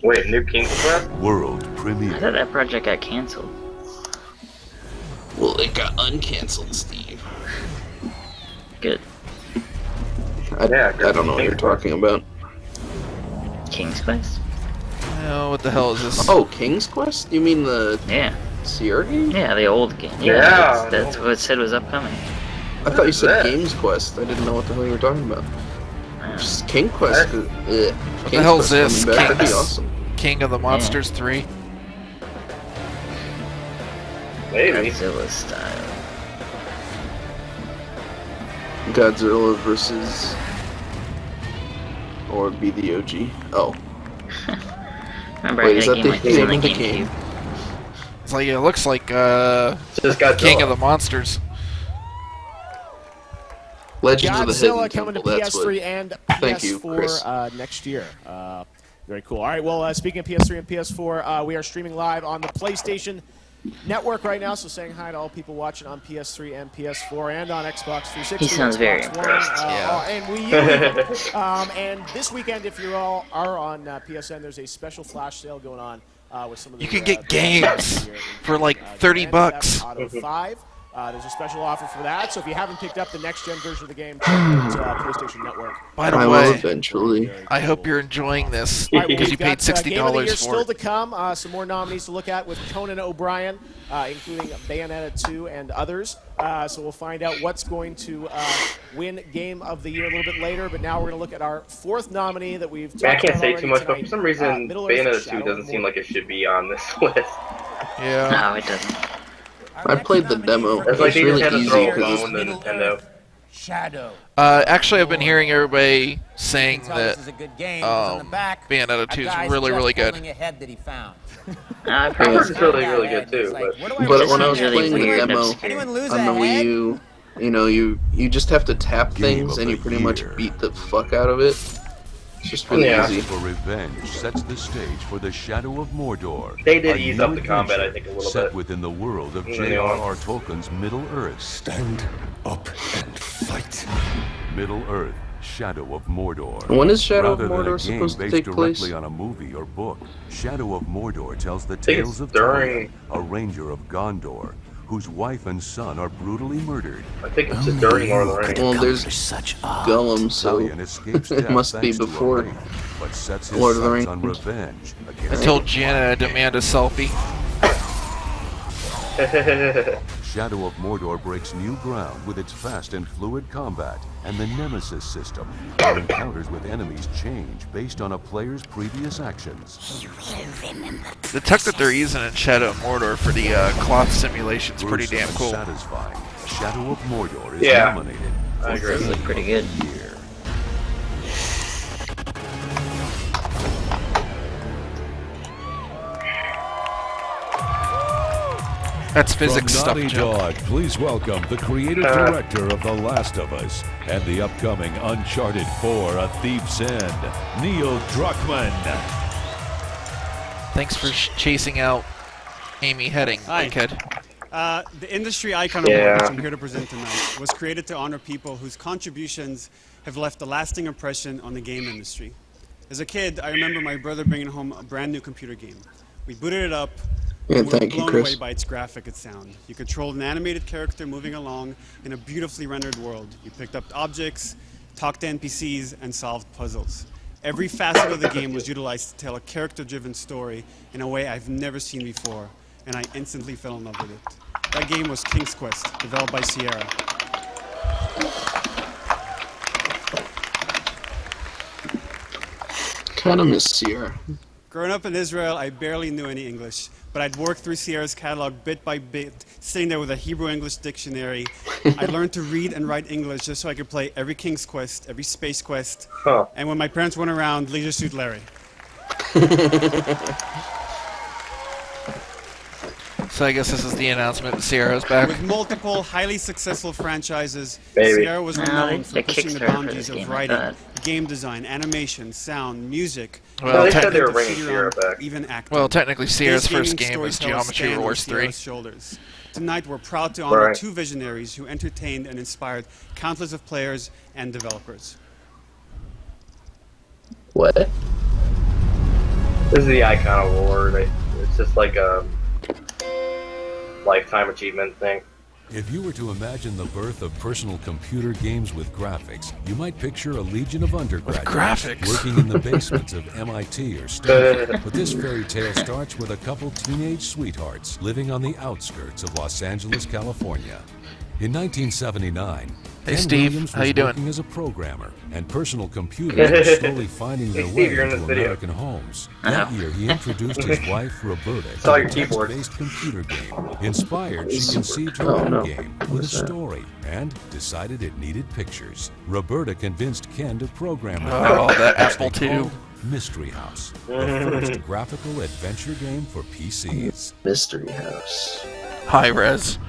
[SPEAKER 2] Wait, new King's Quest?
[SPEAKER 6] World
[SPEAKER 4] I
[SPEAKER 6] premiere.
[SPEAKER 4] thought that project got canceled.
[SPEAKER 3] Well, it got uncancelled, Steve.
[SPEAKER 4] Good.
[SPEAKER 3] I don't know what you're talking about.
[SPEAKER 4] King's Quest?
[SPEAKER 1] Oh, what the hell is this?
[SPEAKER 3] Oh, King's Quest? You mean the Sierra game?
[SPEAKER 4] Yeah, the old game.
[SPEAKER 3] Yeah.
[SPEAKER 4] That's what it said was upcoming.
[SPEAKER 3] I thought you said Games Quest. I didn't know what the hell you were talking about. Just King Quest.
[SPEAKER 1] What the hell is this?
[SPEAKER 3] That'd be awesome.
[SPEAKER 1] King of the Monsters 3?
[SPEAKER 2] Maybe.
[SPEAKER 4] Godzilla style.
[SPEAKER 3] Godzilla versus... Or be the OG. Oh.
[SPEAKER 4] Remember,
[SPEAKER 3] Wait,
[SPEAKER 4] I
[SPEAKER 3] is
[SPEAKER 4] had
[SPEAKER 3] that
[SPEAKER 4] a game
[SPEAKER 3] the
[SPEAKER 4] like this on
[SPEAKER 3] name
[SPEAKER 4] the
[SPEAKER 3] of the game?
[SPEAKER 4] GameCube.
[SPEAKER 1] It's like, it looks like King of the Monsters.
[SPEAKER 3] Legends of the Hidden
[SPEAKER 8] Godzilla coming to
[SPEAKER 3] Temple, that's
[SPEAKER 8] PS3
[SPEAKER 3] what-
[SPEAKER 8] and
[SPEAKER 3] Thank you, Chris.
[SPEAKER 8] PS4 next year. Very cool. All right, well, speaking of PS3 and PS4, we are streaming live on the PlayStation Network right now, so saying hi to all people watching on PS3 and PS4 and on Xbox 360.
[SPEAKER 4] He sounds
[SPEAKER 8] Xbox
[SPEAKER 4] very
[SPEAKER 8] One,
[SPEAKER 4] impressed.
[SPEAKER 8] and Wii U. And this weekend, if you all are on PSN, there's a special flash sale going on with some of the...
[SPEAKER 1] You can get games for like $30.
[SPEAKER 8] Auto 5. There's a special offer for that, so if you haven't picked up the next-gen version of the game, check out PlayStation Network.
[SPEAKER 1] By the
[SPEAKER 3] I will
[SPEAKER 1] way,
[SPEAKER 3] eventually.
[SPEAKER 1] I hope you're enjoying this
[SPEAKER 8] All right, well,
[SPEAKER 1] because
[SPEAKER 8] we've
[SPEAKER 1] you paid
[SPEAKER 8] got, Game of the Year
[SPEAKER 1] $60 for
[SPEAKER 8] still
[SPEAKER 1] it.
[SPEAKER 8] to come. Some more nominees to look at with Conan O'Brien, including Bayonetta 2 and others. So we'll find out what's going to win Game of the Year a little bit later. But now we're going to look at our fourth nominee that we've talked
[SPEAKER 2] I can't
[SPEAKER 8] about
[SPEAKER 2] say
[SPEAKER 8] already
[SPEAKER 2] too much, but
[SPEAKER 8] tonight.
[SPEAKER 2] for some reason,
[SPEAKER 8] Middle-earth
[SPEAKER 2] Bayonetta 2
[SPEAKER 8] Shadow
[SPEAKER 2] doesn't
[SPEAKER 8] of
[SPEAKER 2] seem
[SPEAKER 8] Mordor.
[SPEAKER 2] like it should be on this list.
[SPEAKER 1] Yeah.
[SPEAKER 4] No, it doesn't.
[SPEAKER 3] I played the demo.
[SPEAKER 2] It's like
[SPEAKER 3] It's
[SPEAKER 2] they
[SPEAKER 3] really
[SPEAKER 2] just had to
[SPEAKER 3] easy
[SPEAKER 2] throw a
[SPEAKER 3] because
[SPEAKER 2] bone to Nintendo.
[SPEAKER 12] Shadow.
[SPEAKER 1] Actually, I've been hearing everybody saying
[SPEAKER 12] Tell
[SPEAKER 1] that
[SPEAKER 12] this is a good game, 'cause on the back,
[SPEAKER 1] Bayonetta
[SPEAKER 12] a
[SPEAKER 1] 2 is
[SPEAKER 12] guy's
[SPEAKER 1] really,
[SPEAKER 12] just
[SPEAKER 1] really good.
[SPEAKER 12] holding a head that he found.
[SPEAKER 4] I've
[SPEAKER 2] I
[SPEAKER 4] heard
[SPEAKER 2] heard it's really, really good too.
[SPEAKER 3] But when I was
[SPEAKER 4] really
[SPEAKER 3] playing the
[SPEAKER 4] weird and
[SPEAKER 3] demo
[SPEAKER 4] obscure.
[SPEAKER 3] on the Wii U, you just have to tap things and you pretty much beat the fuck out of it. It's just really easy.
[SPEAKER 6] For Revenge sets the stage for the Shadow of Mordor.
[SPEAKER 2] They did
[SPEAKER 6] a
[SPEAKER 2] ease
[SPEAKER 6] new
[SPEAKER 2] up the combat, I
[SPEAKER 6] adventure
[SPEAKER 2] think, a little
[SPEAKER 6] set
[SPEAKER 2] bit.
[SPEAKER 6] within the world of
[SPEAKER 2] Yeah.
[SPEAKER 6] J.R.R. Tolkien's Middle-earth.
[SPEAKER 9] Stand up and fight.
[SPEAKER 6] Middle-earth, Shadow of Mordor.
[SPEAKER 3] When is Shadow of
[SPEAKER 6] Rather than a
[SPEAKER 3] Mordor
[SPEAKER 6] game
[SPEAKER 3] supposed to
[SPEAKER 6] based
[SPEAKER 3] take
[SPEAKER 6] directly
[SPEAKER 3] place?
[SPEAKER 6] on a movie or book, Shadow of Mordor tells the
[SPEAKER 2] think
[SPEAKER 6] tales
[SPEAKER 2] it's
[SPEAKER 6] of
[SPEAKER 2] during-
[SPEAKER 6] Talia, a ranger of Gondor, whose wife and son are brutally murdered.
[SPEAKER 2] I think it's just during Lord of the Rings.
[SPEAKER 3] Well, there's Gollum, so
[SPEAKER 6] Talion escapes
[SPEAKER 3] it
[SPEAKER 6] death
[SPEAKER 3] must be
[SPEAKER 6] thanks to a
[SPEAKER 3] before
[SPEAKER 6] wraith, but sets his
[SPEAKER 3] Lord of the
[SPEAKER 6] sights
[SPEAKER 3] Rings.
[SPEAKER 6] on revenge
[SPEAKER 1] I
[SPEAKER 6] against
[SPEAKER 1] told Jana to demand a selfie.
[SPEAKER 6] Shadow of Mordor breaks new ground with its fast and fluid combat and the Nemesis system, where encounters with enemies change based on a player's previous actions.
[SPEAKER 1] The tech that they're using in Shadow of Mordor for the cloth simulation is pretty
[SPEAKER 6] Gruesome
[SPEAKER 1] damn
[SPEAKER 6] and
[SPEAKER 1] cool.
[SPEAKER 6] satisfying. Shadow of Mordor is
[SPEAKER 2] Yeah,
[SPEAKER 6] nominated
[SPEAKER 2] I
[SPEAKER 6] for
[SPEAKER 2] agree.
[SPEAKER 6] Game
[SPEAKER 4] Look pretty good.
[SPEAKER 6] of the Year.
[SPEAKER 1] That's physics
[SPEAKER 6] From
[SPEAKER 1] stuff,
[SPEAKER 6] Naughty
[SPEAKER 1] Joe.
[SPEAKER 6] Dog, please welcome the creator-director of The Last of Us and the upcoming Uncharted 4: A Thief's End, Neil Druckmann.
[SPEAKER 1] Thanks for chasing out Amy Heading,
[SPEAKER 13] Hi.
[SPEAKER 1] kid.
[SPEAKER 13] The industry icon award, which I'm here to present tonight, was created to honor people whose contributions have left a lasting impression on the game industry. As a kid, I remember my brother bringing home a brand new computer game. We booted it up,
[SPEAKER 3] Yeah,
[SPEAKER 13] and we were
[SPEAKER 3] thank you,
[SPEAKER 13] blown
[SPEAKER 3] Chris.
[SPEAKER 13] away by its graphic and sound. You controlled an animated character moving along in a beautifully rendered world. You picked up objects, talked to NPCs, and solved puzzles. Every facet of the game was utilized to tell a character-driven story in a way I've never seen before, and I instantly fell in love with it. That game was King's Quest, developed by Sierra.
[SPEAKER 3] Kind of miss Sierra.
[SPEAKER 13] Growing up in Israel, I barely knew any English, but I'd worked through Sierra's catalog bit by bit, sitting there with a Hebrew-English dictionary. I learned to read and write English just so I could play every King's Quest, every Space Quest, and when my parents went around, Leisure Suit Larry.
[SPEAKER 1] So I guess this is the announcement that Sierra's back.
[SPEAKER 13] With multiple highly successful franchises,
[SPEAKER 2] Baby.
[SPEAKER 13] Sierra was known for
[SPEAKER 4] they
[SPEAKER 13] pushing the
[SPEAKER 4] Kickstarted for
[SPEAKER 13] boundaries
[SPEAKER 4] this
[SPEAKER 13] of
[SPEAKER 4] game, I
[SPEAKER 13] writing,
[SPEAKER 4] thought.
[SPEAKER 13] game design, animation, sound, music.
[SPEAKER 1] Well,
[SPEAKER 2] they said they were
[SPEAKER 13] to
[SPEAKER 2] bringing
[SPEAKER 13] CD-ROM,
[SPEAKER 2] Sierra back.
[SPEAKER 13] even acting.
[SPEAKER 1] Well, technically Sierra's
[SPEAKER 13] This
[SPEAKER 1] first
[SPEAKER 13] gaming
[SPEAKER 1] game was
[SPEAKER 13] storyteller
[SPEAKER 1] Geometry
[SPEAKER 13] stand on
[SPEAKER 1] Wars 3.
[SPEAKER 13] Sierra's shoulders. Tonight, we're proud to honor
[SPEAKER 2] Right.
[SPEAKER 13] two visionaries who entertained and inspired countless of players and developers.
[SPEAKER 3] What?
[SPEAKER 2] This is the Icon Award. It's just like a lifetime achievement thing.
[SPEAKER 6] If you were to imagine the birth of personal computer games with graphics, you might picture a legion of undergraduates
[SPEAKER 1] graphics.
[SPEAKER 6] working in the basements of MIT or Stanford. But this fairy tale starts with a couple teenage sweethearts living on the outskirts of Los Angeles, California. In 1979,
[SPEAKER 1] Hey,
[SPEAKER 6] Ken
[SPEAKER 1] Steve,
[SPEAKER 6] Williams
[SPEAKER 1] how
[SPEAKER 6] was
[SPEAKER 1] you doing?
[SPEAKER 6] working as a programmer, and personal computers were slowly finding their
[SPEAKER 2] Hey,
[SPEAKER 6] way
[SPEAKER 2] Steve, you're in
[SPEAKER 6] into
[SPEAKER 2] this video.
[SPEAKER 6] American homes. That year, he introduced his wife, Roberta,
[SPEAKER 2] Saw
[SPEAKER 6] to
[SPEAKER 2] your
[SPEAKER 6] a
[SPEAKER 2] keyboard.
[SPEAKER 6] text-based computer game. Inspired, she conceived her
[SPEAKER 3] Oh,
[SPEAKER 6] own
[SPEAKER 3] no.
[SPEAKER 6] game with a
[SPEAKER 3] What is that?
[SPEAKER 6] story and decided it needed pictures. Roberta convinced Ken to program it.
[SPEAKER 1] Oh, that
[SPEAKER 6] which
[SPEAKER 1] Apple
[SPEAKER 6] they
[SPEAKER 1] II.
[SPEAKER 6] called Mystery House, the first graphical adventure game for PCs.
[SPEAKER 3] Mystery House.
[SPEAKER 1] High res.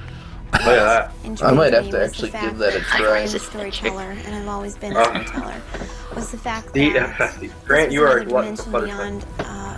[SPEAKER 2] Look at
[SPEAKER 3] I might have to actually give that a try.
[SPEAKER 4] Is
[SPEAKER 10] I'm a
[SPEAKER 4] it
[SPEAKER 10] storyteller, and I've always been a
[SPEAKER 2] Oh.
[SPEAKER 10] storyteller. Was the fact
[SPEAKER 2] The
[SPEAKER 10] that
[SPEAKER 2] FSP. Grant,
[SPEAKER 10] this
[SPEAKER 2] you
[SPEAKER 10] was
[SPEAKER 2] are
[SPEAKER 10] another
[SPEAKER 2] what?
[SPEAKER 10] dimension
[SPEAKER 2] Butterfly.
[SPEAKER 10] beyond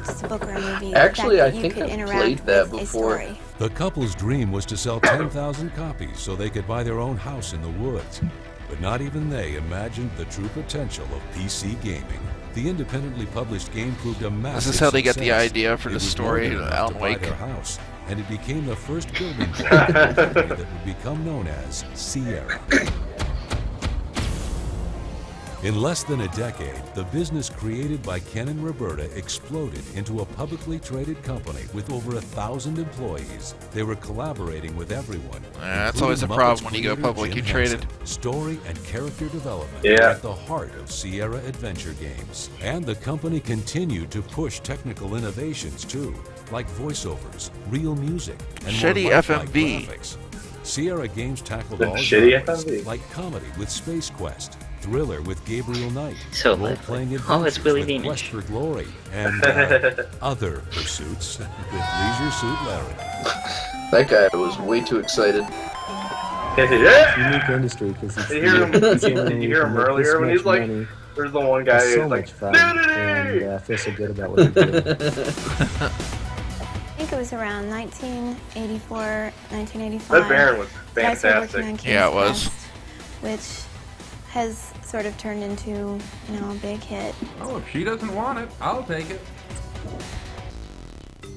[SPEAKER 10] just a book or a movie.
[SPEAKER 3] Actually,
[SPEAKER 10] the
[SPEAKER 3] I
[SPEAKER 10] fact that you
[SPEAKER 3] think
[SPEAKER 10] could
[SPEAKER 3] I've
[SPEAKER 10] interact
[SPEAKER 3] played that
[SPEAKER 10] with a
[SPEAKER 3] before.
[SPEAKER 10] story.
[SPEAKER 6] The couple's dream was to sell 10,000 copies so they could buy their own house in the woods. But not even they imagined the true potential of PC gaming. The independently published game proved a massive
[SPEAKER 1] This is how they get the
[SPEAKER 6] success.
[SPEAKER 1] idea for
[SPEAKER 6] It
[SPEAKER 1] the
[SPEAKER 6] was
[SPEAKER 1] story
[SPEAKER 6] more
[SPEAKER 1] to
[SPEAKER 6] than enough
[SPEAKER 1] Alan
[SPEAKER 6] buy
[SPEAKER 1] Wake.
[SPEAKER 6] their house, and it became the first building block of a company that would become known as Sierra. In less than a decade, the business created by Ken and Roberta exploded into a publicly traded company with over 1,000 employees. They were collaborating with everyone.
[SPEAKER 1] That's always a
[SPEAKER 6] including
[SPEAKER 1] problem
[SPEAKER 6] Muppets
[SPEAKER 1] when you go
[SPEAKER 6] creator
[SPEAKER 1] publicly
[SPEAKER 6] Jim
[SPEAKER 1] traded.
[SPEAKER 6] Henson. Story and character development
[SPEAKER 2] Yeah.
[SPEAKER 6] are at the heart of Sierra Adventure Games. And the company continued to push technical innovations too, like voiceovers, real music, and
[SPEAKER 1] Shitty
[SPEAKER 6] more lifelike
[SPEAKER 1] FMV.
[SPEAKER 6] graphics. Sierra Games tackled
[SPEAKER 2] The
[SPEAKER 6] all
[SPEAKER 2] shitty
[SPEAKER 6] genres,
[SPEAKER 2] FMV.
[SPEAKER 6] like comedy with Space Quest, thriller with Gabriel Knight,
[SPEAKER 4] So
[SPEAKER 6] role-playing
[SPEAKER 4] lifelike.
[SPEAKER 6] adventures
[SPEAKER 4] Oh, it's Willy
[SPEAKER 6] with
[SPEAKER 4] Beamish.
[SPEAKER 6] Quest for Glory, and other pursuits with Leisure Suit Larry.
[SPEAKER 3] That guy was way too excited.
[SPEAKER 2] Yeah.
[SPEAKER 17] Unique industry because it's
[SPEAKER 2] Did you hear him? Did you hear him earlier when he's like,
[SPEAKER 17] money.
[SPEAKER 2] "There's the one guy
[SPEAKER 17] It's so
[SPEAKER 2] who's like,
[SPEAKER 17] much fun,
[SPEAKER 2] nudity!"
[SPEAKER 17] and I feel so good about what we do.
[SPEAKER 10] I think it was around 1984, 1985.
[SPEAKER 2] That Baron was
[SPEAKER 10] that I started working on
[SPEAKER 2] fantastic.
[SPEAKER 10] King's
[SPEAKER 1] Yeah, it was.
[SPEAKER 10] Quest, which has sort of turned into, you know, a big hit.
[SPEAKER 18] Oh, if she doesn't want it, I'll take it.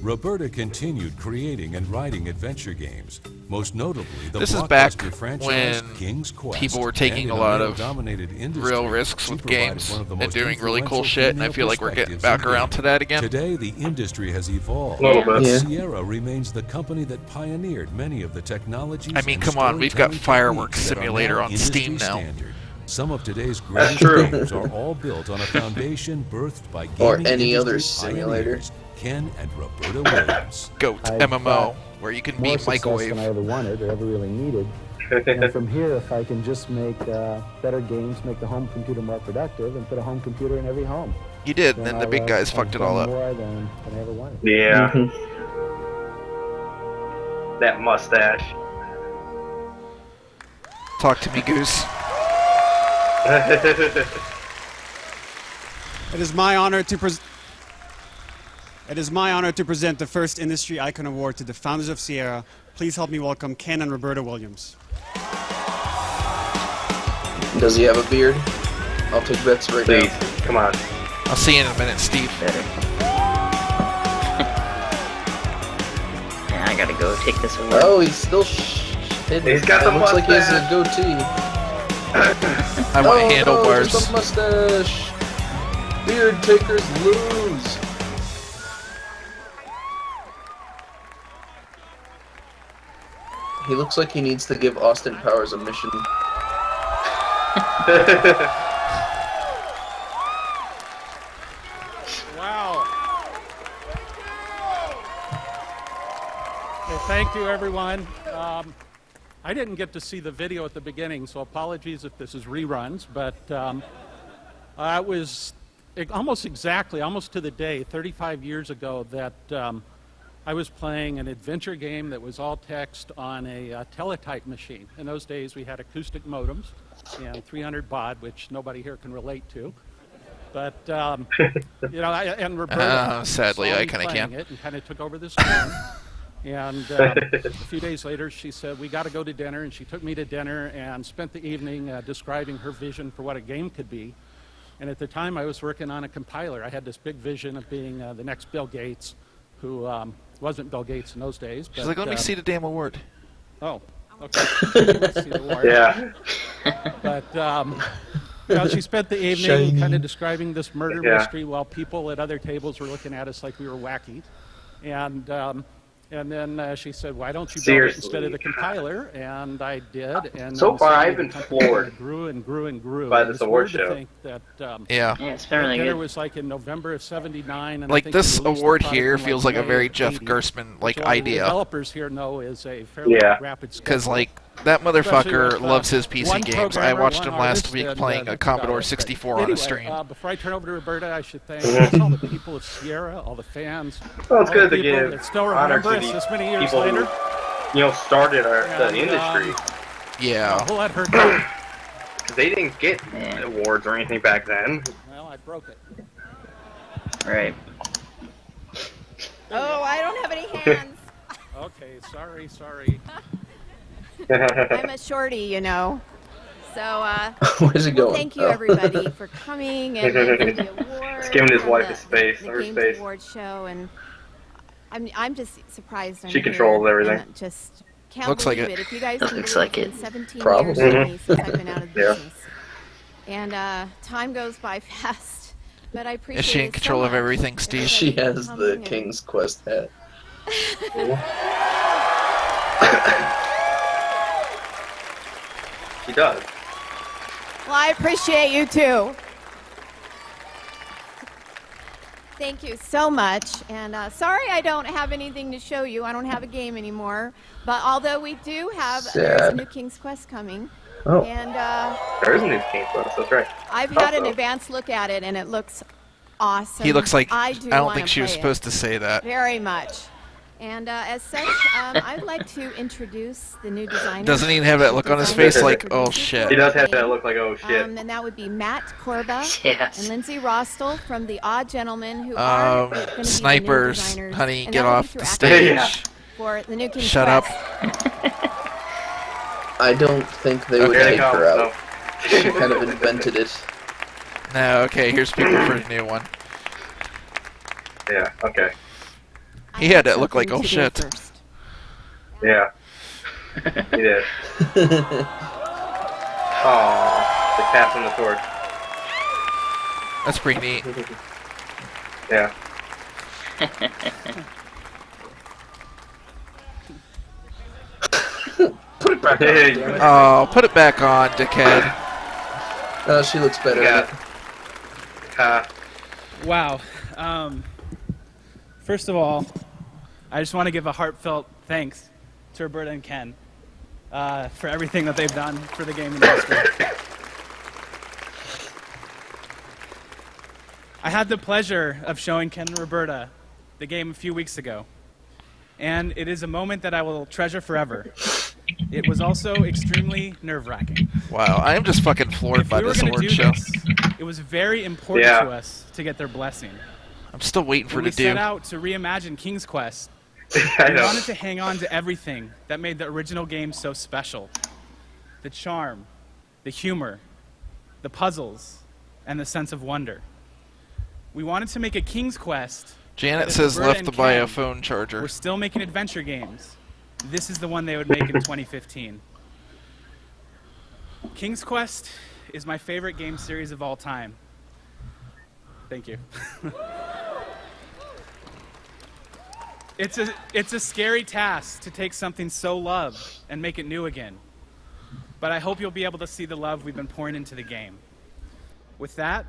[SPEAKER 6] Roberta continued creating and writing adventure games, most notably the
[SPEAKER 1] This is back
[SPEAKER 6] blockbuster franchise
[SPEAKER 1] when
[SPEAKER 6] King's Quest.
[SPEAKER 1] people were taking
[SPEAKER 6] And
[SPEAKER 1] a
[SPEAKER 6] in
[SPEAKER 1] lot of
[SPEAKER 6] male-dominated industry,
[SPEAKER 1] real risks
[SPEAKER 6] she
[SPEAKER 1] with
[SPEAKER 6] provided
[SPEAKER 1] games
[SPEAKER 6] one of the
[SPEAKER 1] and
[SPEAKER 6] most
[SPEAKER 1] doing really cool
[SPEAKER 6] influential
[SPEAKER 1] shit, and I
[SPEAKER 6] female
[SPEAKER 1] feel like we're getting
[SPEAKER 6] perspectives
[SPEAKER 1] back
[SPEAKER 6] in
[SPEAKER 1] around to that again.
[SPEAKER 6] Today, the industry has evolved.
[SPEAKER 2] A little bit.
[SPEAKER 3] Yeah.
[SPEAKER 6] Sierra remains the company that pioneered many of the technologies.
[SPEAKER 1] I mean,
[SPEAKER 6] and
[SPEAKER 1] come on, we've got
[SPEAKER 6] storytelling
[SPEAKER 1] Fireworks
[SPEAKER 6] techniques that are
[SPEAKER 1] Simulator
[SPEAKER 6] now
[SPEAKER 1] on Steam
[SPEAKER 6] industry
[SPEAKER 1] now.
[SPEAKER 6] standard. Some of today's
[SPEAKER 2] That's
[SPEAKER 6] greatest
[SPEAKER 2] true.
[SPEAKER 6] games are all built on a foundation birthed by gaming
[SPEAKER 3] Or any
[SPEAKER 6] industry
[SPEAKER 3] other simulator.
[SPEAKER 6] pioneers, Ken and Roberta Williams.
[SPEAKER 1] Goat
[SPEAKER 17] I've
[SPEAKER 1] MMO,
[SPEAKER 17] got
[SPEAKER 1] where you can
[SPEAKER 17] more
[SPEAKER 1] beat
[SPEAKER 17] success
[SPEAKER 1] Microwave.
[SPEAKER 17] than I ever wanted or ever really needed. And from here, if I can just make better games, make the home computer more productive, and put a home computer in every home.
[SPEAKER 1] You did, and then the
[SPEAKER 17] I'll,
[SPEAKER 1] big guys
[SPEAKER 17] I've
[SPEAKER 1] fucked it
[SPEAKER 17] done
[SPEAKER 1] all up.
[SPEAKER 17] More than I ever wanted.
[SPEAKER 2] Yeah.
[SPEAKER 3] Mhm.
[SPEAKER 2] That mustache.
[SPEAKER 1] Talk to me, Goose.
[SPEAKER 13] It is my honor to present the first Industry Icon Award to the founders of Sierra. Please help me welcome Ken and Roberta Williams.
[SPEAKER 3] Does he have a beard? I'll take bets right
[SPEAKER 2] Please,
[SPEAKER 3] now.
[SPEAKER 2] come on.
[SPEAKER 1] I'll see you in a minute, Steve.
[SPEAKER 4] Better. Yeah, I gotta go take this away.
[SPEAKER 3] Oh, he's still hidden.
[SPEAKER 2] He's got
[SPEAKER 3] It
[SPEAKER 2] the
[SPEAKER 3] looks like he has a
[SPEAKER 2] mustache.
[SPEAKER 3] goatee.
[SPEAKER 1] I want
[SPEAKER 3] Oh,
[SPEAKER 1] handlebars.
[SPEAKER 3] No, just a mustache. Beard takers lose. He looks like he needs to give Austin Powers a mission.
[SPEAKER 14] Wow. Hey, thank you, everyone. I didn't get to see the video at the beginning, so apologies if this is reruns, but it was almost to the day, 35 years ago, that I was playing an adventure game that was all text on a teletype machine. In those days, we had acoustic modems and 300 baud, which nobody here can relate to. But, you know, and Roberta
[SPEAKER 1] sadly,
[SPEAKER 14] saw
[SPEAKER 1] I
[SPEAKER 14] me
[SPEAKER 1] kind of
[SPEAKER 14] playing
[SPEAKER 1] can.
[SPEAKER 14] it and kind of took over this game. And a few days later, she said, we got to go to dinner. And she took me to dinner and spent the evening describing her vision for what a game could be. And at the time, I was working on a compiler. I had this big vision of being the next Bill Gates, who wasn't Bill Gates in those days.
[SPEAKER 1] She's like, let me see the damn award.
[SPEAKER 14] Oh, okay. Let's see the award.
[SPEAKER 2] Yeah.
[SPEAKER 14] But you know, she spent the evening kind of describing this murder mystery while people at other tables were looking at us like we were wacky. And then she said, why don't you build it instead of the compiler? And I did. And
[SPEAKER 2] so far, I've been floored
[SPEAKER 14] grew and grew and grew.
[SPEAKER 2] by this award show.
[SPEAKER 14] To think that,
[SPEAKER 1] it's
[SPEAKER 4] been really good.
[SPEAKER 14] It was like in November of '79. And
[SPEAKER 1] Like,
[SPEAKER 14] I think
[SPEAKER 1] this
[SPEAKER 14] we released the
[SPEAKER 1] award
[SPEAKER 14] product
[SPEAKER 1] here
[SPEAKER 14] in,
[SPEAKER 1] feels like a
[SPEAKER 14] May
[SPEAKER 1] very
[SPEAKER 14] of
[SPEAKER 1] Jeff
[SPEAKER 14] 80,
[SPEAKER 1] Gerstmann, like,
[SPEAKER 14] which all the
[SPEAKER 1] idea.
[SPEAKER 14] developers here know is a fairly rapid schedule.
[SPEAKER 1] Because, like, that
[SPEAKER 14] Especially
[SPEAKER 1] motherfucker
[SPEAKER 14] with,
[SPEAKER 1] loves his PC
[SPEAKER 14] one
[SPEAKER 1] games. I
[SPEAKER 14] programmer,
[SPEAKER 1] watched
[SPEAKER 14] one
[SPEAKER 1] him last
[SPEAKER 14] artist,
[SPEAKER 1] week
[SPEAKER 14] and,
[SPEAKER 1] playing a
[SPEAKER 14] that's
[SPEAKER 1] Commodore
[SPEAKER 14] about it.
[SPEAKER 1] 64
[SPEAKER 14] But
[SPEAKER 1] on a
[SPEAKER 14] anyway,
[SPEAKER 1] stream.
[SPEAKER 14] Before I turn over to Roberta, I should thank all the people of Sierra, all the fans,
[SPEAKER 2] Well, it's
[SPEAKER 14] all
[SPEAKER 2] good
[SPEAKER 14] the
[SPEAKER 2] to
[SPEAKER 14] people
[SPEAKER 2] give
[SPEAKER 14] that still
[SPEAKER 2] honor
[SPEAKER 14] remember
[SPEAKER 2] to
[SPEAKER 14] us
[SPEAKER 2] the
[SPEAKER 14] this many years
[SPEAKER 2] people
[SPEAKER 14] later.
[SPEAKER 2] who, you know, started the industry.
[SPEAKER 1] Yeah.
[SPEAKER 14] We'll let her go.
[SPEAKER 2] They didn't get awards or anything back then.
[SPEAKER 14] Well, I broke it.
[SPEAKER 4] Right.
[SPEAKER 10] Oh, I don't have any hands.
[SPEAKER 14] Okay, sorry.
[SPEAKER 10] I'm a shorty, you know. So,
[SPEAKER 3] Where's it going?
[SPEAKER 10] thank you everybody for coming and for the award.
[SPEAKER 2] He's giving his
[SPEAKER 10] from
[SPEAKER 2] wife
[SPEAKER 10] the-
[SPEAKER 2] his space,
[SPEAKER 10] the
[SPEAKER 2] her
[SPEAKER 10] Games
[SPEAKER 2] space.
[SPEAKER 10] Award show, and I'm just surprised. I'm
[SPEAKER 2] She controls
[SPEAKER 10] here,
[SPEAKER 2] everything.
[SPEAKER 10] and just can't
[SPEAKER 1] Looks like
[SPEAKER 10] believe
[SPEAKER 1] it.
[SPEAKER 10] it. If you guys can
[SPEAKER 4] Looks
[SPEAKER 10] believe
[SPEAKER 4] like
[SPEAKER 10] it's
[SPEAKER 4] it.
[SPEAKER 10] been 17
[SPEAKER 2] Probably.
[SPEAKER 10] years for me since I've been out of the
[SPEAKER 2] Yeah.
[SPEAKER 10] business, and time goes by fast. But I appreciate.
[SPEAKER 1] Is she in
[SPEAKER 10] it
[SPEAKER 1] control
[SPEAKER 10] so
[SPEAKER 1] of
[SPEAKER 10] much.
[SPEAKER 1] everything, Steve?
[SPEAKER 3] She has
[SPEAKER 10] Coming
[SPEAKER 3] the
[SPEAKER 10] and-
[SPEAKER 3] King's Quest hat.
[SPEAKER 2] She does.
[SPEAKER 10] Well, I appreciate you too. Thank you so much. And sorry I don't have anything to show you. I don't have a game anymore. But although we do have, there's a
[SPEAKER 3] Sad.
[SPEAKER 10] new King's Quest coming.
[SPEAKER 3] Oh.
[SPEAKER 10] And
[SPEAKER 2] There is a new King's Quest, that's right.
[SPEAKER 10] I've had an
[SPEAKER 2] Also-
[SPEAKER 10] advanced look at it, and it looks awesome.
[SPEAKER 1] He looks like...
[SPEAKER 10] I
[SPEAKER 1] I
[SPEAKER 10] do
[SPEAKER 1] don't
[SPEAKER 10] wanna
[SPEAKER 1] think she was
[SPEAKER 10] play it.
[SPEAKER 1] supposed to say that.
[SPEAKER 10] Very much. And as such, I'd like to introduce the new designer.
[SPEAKER 1] Doesn't he have that look on his face like, oh shit?
[SPEAKER 2] He does have that look like, oh shit.
[SPEAKER 10] And that would be Matt Korba
[SPEAKER 4] Yes.
[SPEAKER 10] and Lindsay Rostel from The Odd Gentlemen, who are going to be the new
[SPEAKER 1] snipers,
[SPEAKER 10] designers.
[SPEAKER 1] honey,
[SPEAKER 10] And
[SPEAKER 1] get
[SPEAKER 10] that will
[SPEAKER 1] off
[SPEAKER 10] be
[SPEAKER 1] the
[SPEAKER 10] through
[SPEAKER 1] stage.
[SPEAKER 10] Activision For the new King's
[SPEAKER 1] Shut up.
[SPEAKER 10] Quest.
[SPEAKER 3] I don't think they would
[SPEAKER 2] Here they
[SPEAKER 3] take
[SPEAKER 2] come,
[SPEAKER 3] her out.
[SPEAKER 2] so.
[SPEAKER 3] She kind of invented it.
[SPEAKER 1] No, okay, here's people for the new one.
[SPEAKER 2] Yeah, okay.
[SPEAKER 1] He had that look like,
[SPEAKER 10] Something
[SPEAKER 1] oh
[SPEAKER 10] to do
[SPEAKER 1] shit.
[SPEAKER 10] first.
[SPEAKER 2] Yeah. He did. Aww. The cat's on the torch.
[SPEAKER 1] That's pretty neat.
[SPEAKER 2] Yeah.
[SPEAKER 3] Put it back on,
[SPEAKER 2] Hey.
[SPEAKER 3] damn it.
[SPEAKER 1] Oh, put it back on, dickhead.
[SPEAKER 3] She looks better
[SPEAKER 2] Yeah.
[SPEAKER 3] in it.
[SPEAKER 16] Wow. First of all, I just want to give a heartfelt thanks to Roberta and Ken for everything that they've done for the game industry. I had the pleasure of showing Ken and Roberta the game a few weeks ago, and it is a moment that I will treasure forever. It was also extremely nerve-wracking.
[SPEAKER 1] Wow, I am just fucking floored
[SPEAKER 16] If
[SPEAKER 1] by
[SPEAKER 16] we were
[SPEAKER 1] this
[SPEAKER 16] gonna
[SPEAKER 1] award
[SPEAKER 16] do
[SPEAKER 1] show.
[SPEAKER 16] this, it was very important
[SPEAKER 2] Yeah.
[SPEAKER 16] to us to get their blessing.
[SPEAKER 1] I'm still waiting for
[SPEAKER 16] When
[SPEAKER 1] it
[SPEAKER 16] we
[SPEAKER 1] to do.
[SPEAKER 16] set out to reimagine King's Quest,
[SPEAKER 2] I
[SPEAKER 16] we
[SPEAKER 2] know.
[SPEAKER 16] wanted to hang on to everything that made the original game so special. The charm, the humor, the puzzles, and the sense of wonder. We wanted to make a King's Quest.
[SPEAKER 1] Janet
[SPEAKER 16] that if
[SPEAKER 1] says
[SPEAKER 16] Roberta
[SPEAKER 1] left
[SPEAKER 16] and
[SPEAKER 1] to buy a
[SPEAKER 16] Ken
[SPEAKER 1] phone charger.
[SPEAKER 16] We're still making adventure games. This is the one they would make in 2015. King's Quest is my favorite game series of all time. Thank you. It's a scary task to take something so loved and make it new again. But I hope you'll be able to see the love we've been pouring into the game. With that,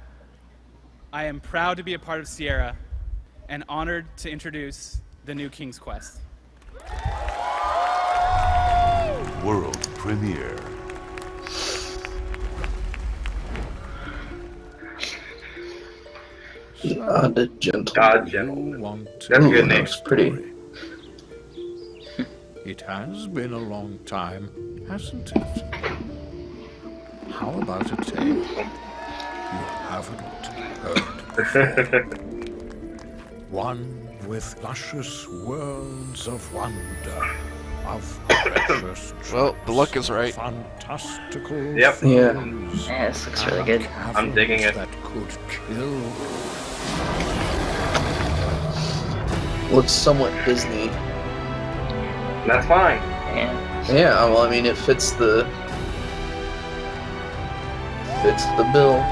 [SPEAKER 16] I am proud to be a part of Sierra and honored to introduce the new King's Quest.
[SPEAKER 6] World premiere.
[SPEAKER 3] God gentle.
[SPEAKER 2] God gentle. That's a good name.
[SPEAKER 3] Looks pretty.
[SPEAKER 19] It has been a long time, hasn't it? How about a tale you haven't heard before? One with luscious worlds of wonder, of precious
[SPEAKER 1] Well, the luck is right.
[SPEAKER 19] fantastical
[SPEAKER 2] Yep.
[SPEAKER 19] foes,
[SPEAKER 4] Yeah, this looks really good.
[SPEAKER 2] I'm digging it.
[SPEAKER 19] that could kill.
[SPEAKER 3] Looks somewhat Disney.
[SPEAKER 2] That's fine.
[SPEAKER 4] Yeah.
[SPEAKER 3] Yeah, well, I mean, it fits the bill.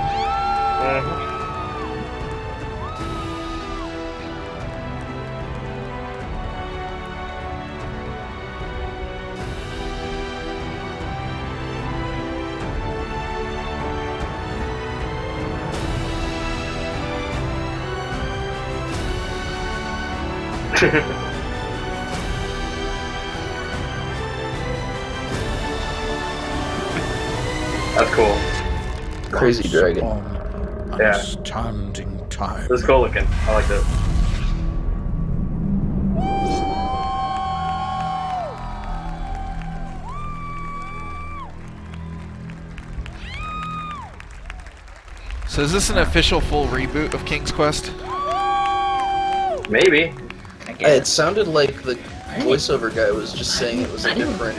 [SPEAKER 2] That's cool.
[SPEAKER 3] Crazy dragon.
[SPEAKER 2] Yeah.
[SPEAKER 19] Standing time.
[SPEAKER 2] This is cool looking. I like this.
[SPEAKER 1] So is this an official full reboot of King's Quest?
[SPEAKER 2] Maybe.
[SPEAKER 3] It sounded like the voiceover guy was just saying it was a different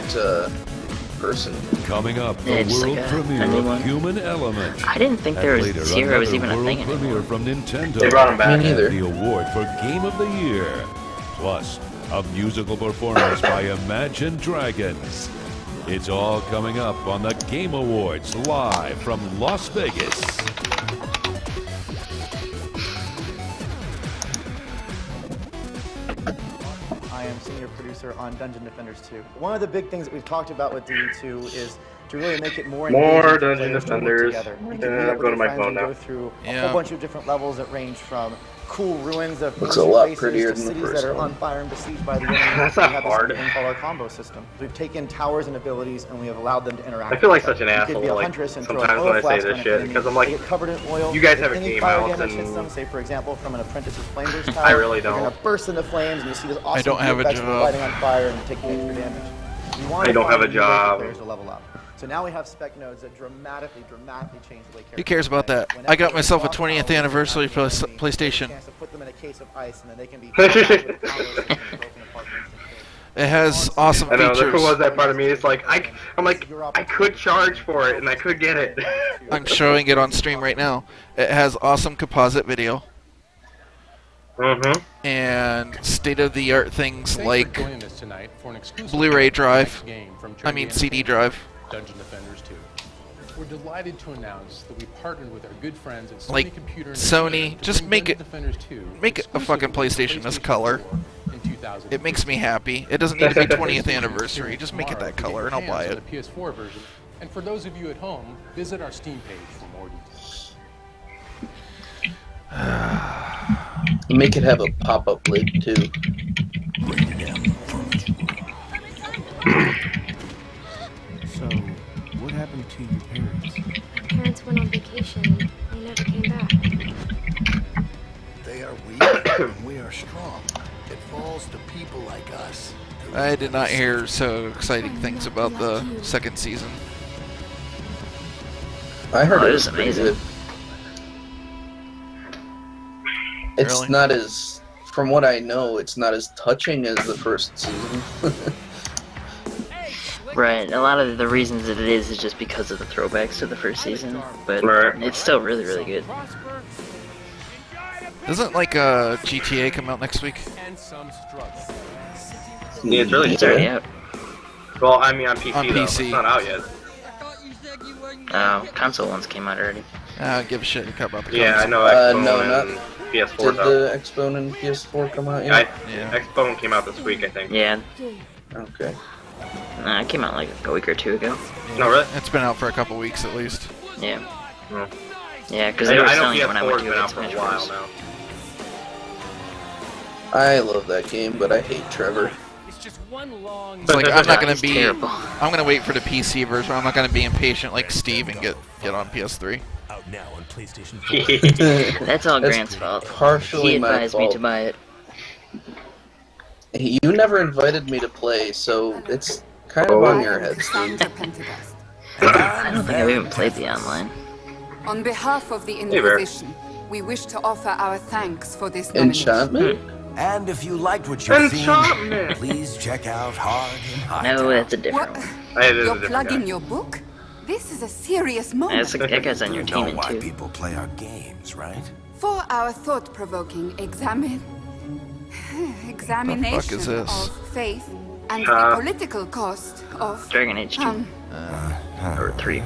[SPEAKER 3] person.
[SPEAKER 6] Coming up, the
[SPEAKER 4] Yeah, just
[SPEAKER 6] world
[SPEAKER 4] like a
[SPEAKER 6] premiere
[SPEAKER 4] new
[SPEAKER 6] of
[SPEAKER 4] one.
[SPEAKER 6] Human Element.
[SPEAKER 4] I didn't think
[SPEAKER 6] And
[SPEAKER 4] there was
[SPEAKER 6] later,
[SPEAKER 4] Sierra was
[SPEAKER 6] another
[SPEAKER 4] even a
[SPEAKER 6] world
[SPEAKER 4] thing
[SPEAKER 6] premiere
[SPEAKER 4] anymore.
[SPEAKER 6] from Nintendo.
[SPEAKER 2] They brought him back.
[SPEAKER 3] Me neither.
[SPEAKER 6] The award for Game of the Year. Plus, a musical performance by Imagine Dragons. It's all coming up on the Game Awards live from Las Vegas.
[SPEAKER 20] I am senior producer on Dungeon Defenders 2. One of the big things that we've talked about with DD2 is to really make it more engaging for
[SPEAKER 2] Dungeon
[SPEAKER 20] players to work
[SPEAKER 2] Defenders.
[SPEAKER 20] together. You
[SPEAKER 2] I'm
[SPEAKER 20] can meet
[SPEAKER 2] gonna
[SPEAKER 20] up
[SPEAKER 2] go
[SPEAKER 20] with
[SPEAKER 2] to
[SPEAKER 20] your
[SPEAKER 2] my
[SPEAKER 20] friends
[SPEAKER 2] phone
[SPEAKER 20] and
[SPEAKER 2] now.
[SPEAKER 20] go through a
[SPEAKER 1] Yeah.
[SPEAKER 20] whole bunch of different levels that range from cool ruins of
[SPEAKER 3] Looks a
[SPEAKER 20] ancient
[SPEAKER 3] lot
[SPEAKER 20] races
[SPEAKER 3] prettier
[SPEAKER 20] to
[SPEAKER 3] than the
[SPEAKER 20] cities
[SPEAKER 3] first
[SPEAKER 20] that are
[SPEAKER 3] one.
[SPEAKER 20] on fire and besieged by the enemy.
[SPEAKER 2] That's
[SPEAKER 20] We
[SPEAKER 2] not
[SPEAKER 20] have
[SPEAKER 2] hard.
[SPEAKER 20] this thing called our combo system. We've taken towers and abilities and we have allowed them to interact.
[SPEAKER 2] I feel like
[SPEAKER 20] with
[SPEAKER 2] such an
[SPEAKER 20] each other. You could be a
[SPEAKER 2] asshole, like,
[SPEAKER 20] huntress and throw
[SPEAKER 2] sometimes
[SPEAKER 20] an
[SPEAKER 2] when
[SPEAKER 20] oil
[SPEAKER 2] I say
[SPEAKER 20] flask
[SPEAKER 2] this
[SPEAKER 20] on an
[SPEAKER 2] shit,
[SPEAKER 20] enemy.
[SPEAKER 2] because I'm like,
[SPEAKER 20] They get covered in oil.
[SPEAKER 2] you guys
[SPEAKER 20] If
[SPEAKER 2] have a
[SPEAKER 20] any
[SPEAKER 2] game
[SPEAKER 20] fire
[SPEAKER 2] house
[SPEAKER 20] damage hits
[SPEAKER 2] and
[SPEAKER 20] them, say for example from an apprentice's flame burst tower,
[SPEAKER 2] I really
[SPEAKER 20] they're
[SPEAKER 2] don't.
[SPEAKER 20] gonna burst into flames and you see this awesome
[SPEAKER 1] don't have a
[SPEAKER 20] effects of
[SPEAKER 1] job.
[SPEAKER 20] lighting on fire and taking extra damage. You want
[SPEAKER 2] I
[SPEAKER 20] to
[SPEAKER 2] don't have
[SPEAKER 20] find
[SPEAKER 2] a
[SPEAKER 20] new ways for
[SPEAKER 2] job.
[SPEAKER 20] players to level up. So now we have spec nodes that dramatically change the way
[SPEAKER 1] Who cares about that? I got myself a 20th anniversary PlayStation.
[SPEAKER 20] chance to put them in a case of ice and then they can be
[SPEAKER 1] It has awesome
[SPEAKER 2] I know,
[SPEAKER 1] features.
[SPEAKER 2] there was that part of me. It's like I'm like I could charge for it and I could get it.
[SPEAKER 1] I'm showing it on stream right now. It has awesome composite video. And state-of-the-art things like Blu-ray drive. I mean CD drive.
[SPEAKER 22] Dungeon Defenders 2. We're delighted to announce that we partnered with our good friends at Sony
[SPEAKER 1] Like
[SPEAKER 22] Computer and
[SPEAKER 1] Sony,
[SPEAKER 22] Entertainment to
[SPEAKER 1] just
[SPEAKER 22] bring
[SPEAKER 1] make
[SPEAKER 22] Dungeon
[SPEAKER 1] it
[SPEAKER 22] Defenders 2
[SPEAKER 1] make a fucking PlayStation this color.
[SPEAKER 22] in 2000.
[SPEAKER 1] It makes me happy. It doesn't need to be 20th anniversary. Just make it that color and I'll buy it.
[SPEAKER 22] The PS4 version. And for those of you at home, visit our Steam page for more details.
[SPEAKER 3] Make it have a pop-up lid too.
[SPEAKER 23] So, what happened to your parents?
[SPEAKER 25] Parents went on vacation and they never came back.
[SPEAKER 21] They are weak and we are strong. It falls to people like us.
[SPEAKER 1] I did not hear so exciting things about the second season.
[SPEAKER 3] I heard
[SPEAKER 4] Oh,
[SPEAKER 3] it
[SPEAKER 4] it
[SPEAKER 3] was
[SPEAKER 4] was
[SPEAKER 3] pretty
[SPEAKER 4] amazing.
[SPEAKER 3] good. It's
[SPEAKER 1] Really?
[SPEAKER 3] not as, from what I know, it's not as touching as the first season.
[SPEAKER 4] Right, a lot of the reasons that it is just because of the throwbacks to the first season, but
[SPEAKER 2] Right.
[SPEAKER 4] it's still really, really good.
[SPEAKER 1] Doesn't like GTA come out next week?
[SPEAKER 22] And some struggle.
[SPEAKER 2] Yeah, it's really
[SPEAKER 4] It's already
[SPEAKER 2] good.
[SPEAKER 4] out.
[SPEAKER 2] Well, I mean on PC
[SPEAKER 1] On
[SPEAKER 2] though.
[SPEAKER 1] PC.
[SPEAKER 2] It's not out yet.
[SPEAKER 4] Console ones came out already.
[SPEAKER 1] Give a shit about the console.
[SPEAKER 2] Yeah, I know Xbone
[SPEAKER 3] no,
[SPEAKER 2] and
[SPEAKER 3] not.
[SPEAKER 2] PS4
[SPEAKER 3] Did
[SPEAKER 2] out.
[SPEAKER 3] the Xbone and PS4 come out yet?
[SPEAKER 2] Xbone came out this week, I think.
[SPEAKER 4] Yeah.
[SPEAKER 3] Okay.
[SPEAKER 4] It came out like a week or two ago.
[SPEAKER 2] No, really?
[SPEAKER 1] It's been out for a couple weeks at least.
[SPEAKER 4] Yeah.
[SPEAKER 2] Oh.
[SPEAKER 4] Yeah, because they were selling it when I went
[SPEAKER 2] PS4's
[SPEAKER 4] to
[SPEAKER 2] been
[SPEAKER 4] it
[SPEAKER 2] out for a while now.
[SPEAKER 3] I love that game, but I hate Trevor.
[SPEAKER 1] It's like I'm not gonna be. I'm gonna wait for the PC version. I'm not gonna be impatient like Steve and get on PS3.
[SPEAKER 5] Out now on PlayStation 4.
[SPEAKER 4] That's all Grant's fault.
[SPEAKER 3] Partially
[SPEAKER 4] He advised
[SPEAKER 3] my
[SPEAKER 4] me
[SPEAKER 3] fault.
[SPEAKER 4] to buy it.
[SPEAKER 3] You never invited me to play, so it's kind of on your head, Steve.
[SPEAKER 4] I don't think I've even played the online.
[SPEAKER 7] On behalf of the
[SPEAKER 2] Hey, Bear.
[SPEAKER 7] Inquisition, we wish to offer our thanks for this nomination.
[SPEAKER 3] Enchantment?
[SPEAKER 5] And if you liked what you've seen,
[SPEAKER 2] Enchantment!
[SPEAKER 5] please check out Hard and High.
[SPEAKER 4] No, that's a different
[SPEAKER 7] What?
[SPEAKER 4] one.
[SPEAKER 2] It is a
[SPEAKER 7] You're
[SPEAKER 2] different
[SPEAKER 7] plugging
[SPEAKER 2] guy.
[SPEAKER 7] your book? This is a serious moment.
[SPEAKER 4] That guy's on your
[SPEAKER 5] You know
[SPEAKER 4] team
[SPEAKER 5] why
[SPEAKER 4] too.
[SPEAKER 5] people play our games, right?
[SPEAKER 7] For our thought-provoking examination
[SPEAKER 1] is this?
[SPEAKER 7] of faith and the political cost of
[SPEAKER 4] Dragon Age 2. Or 3.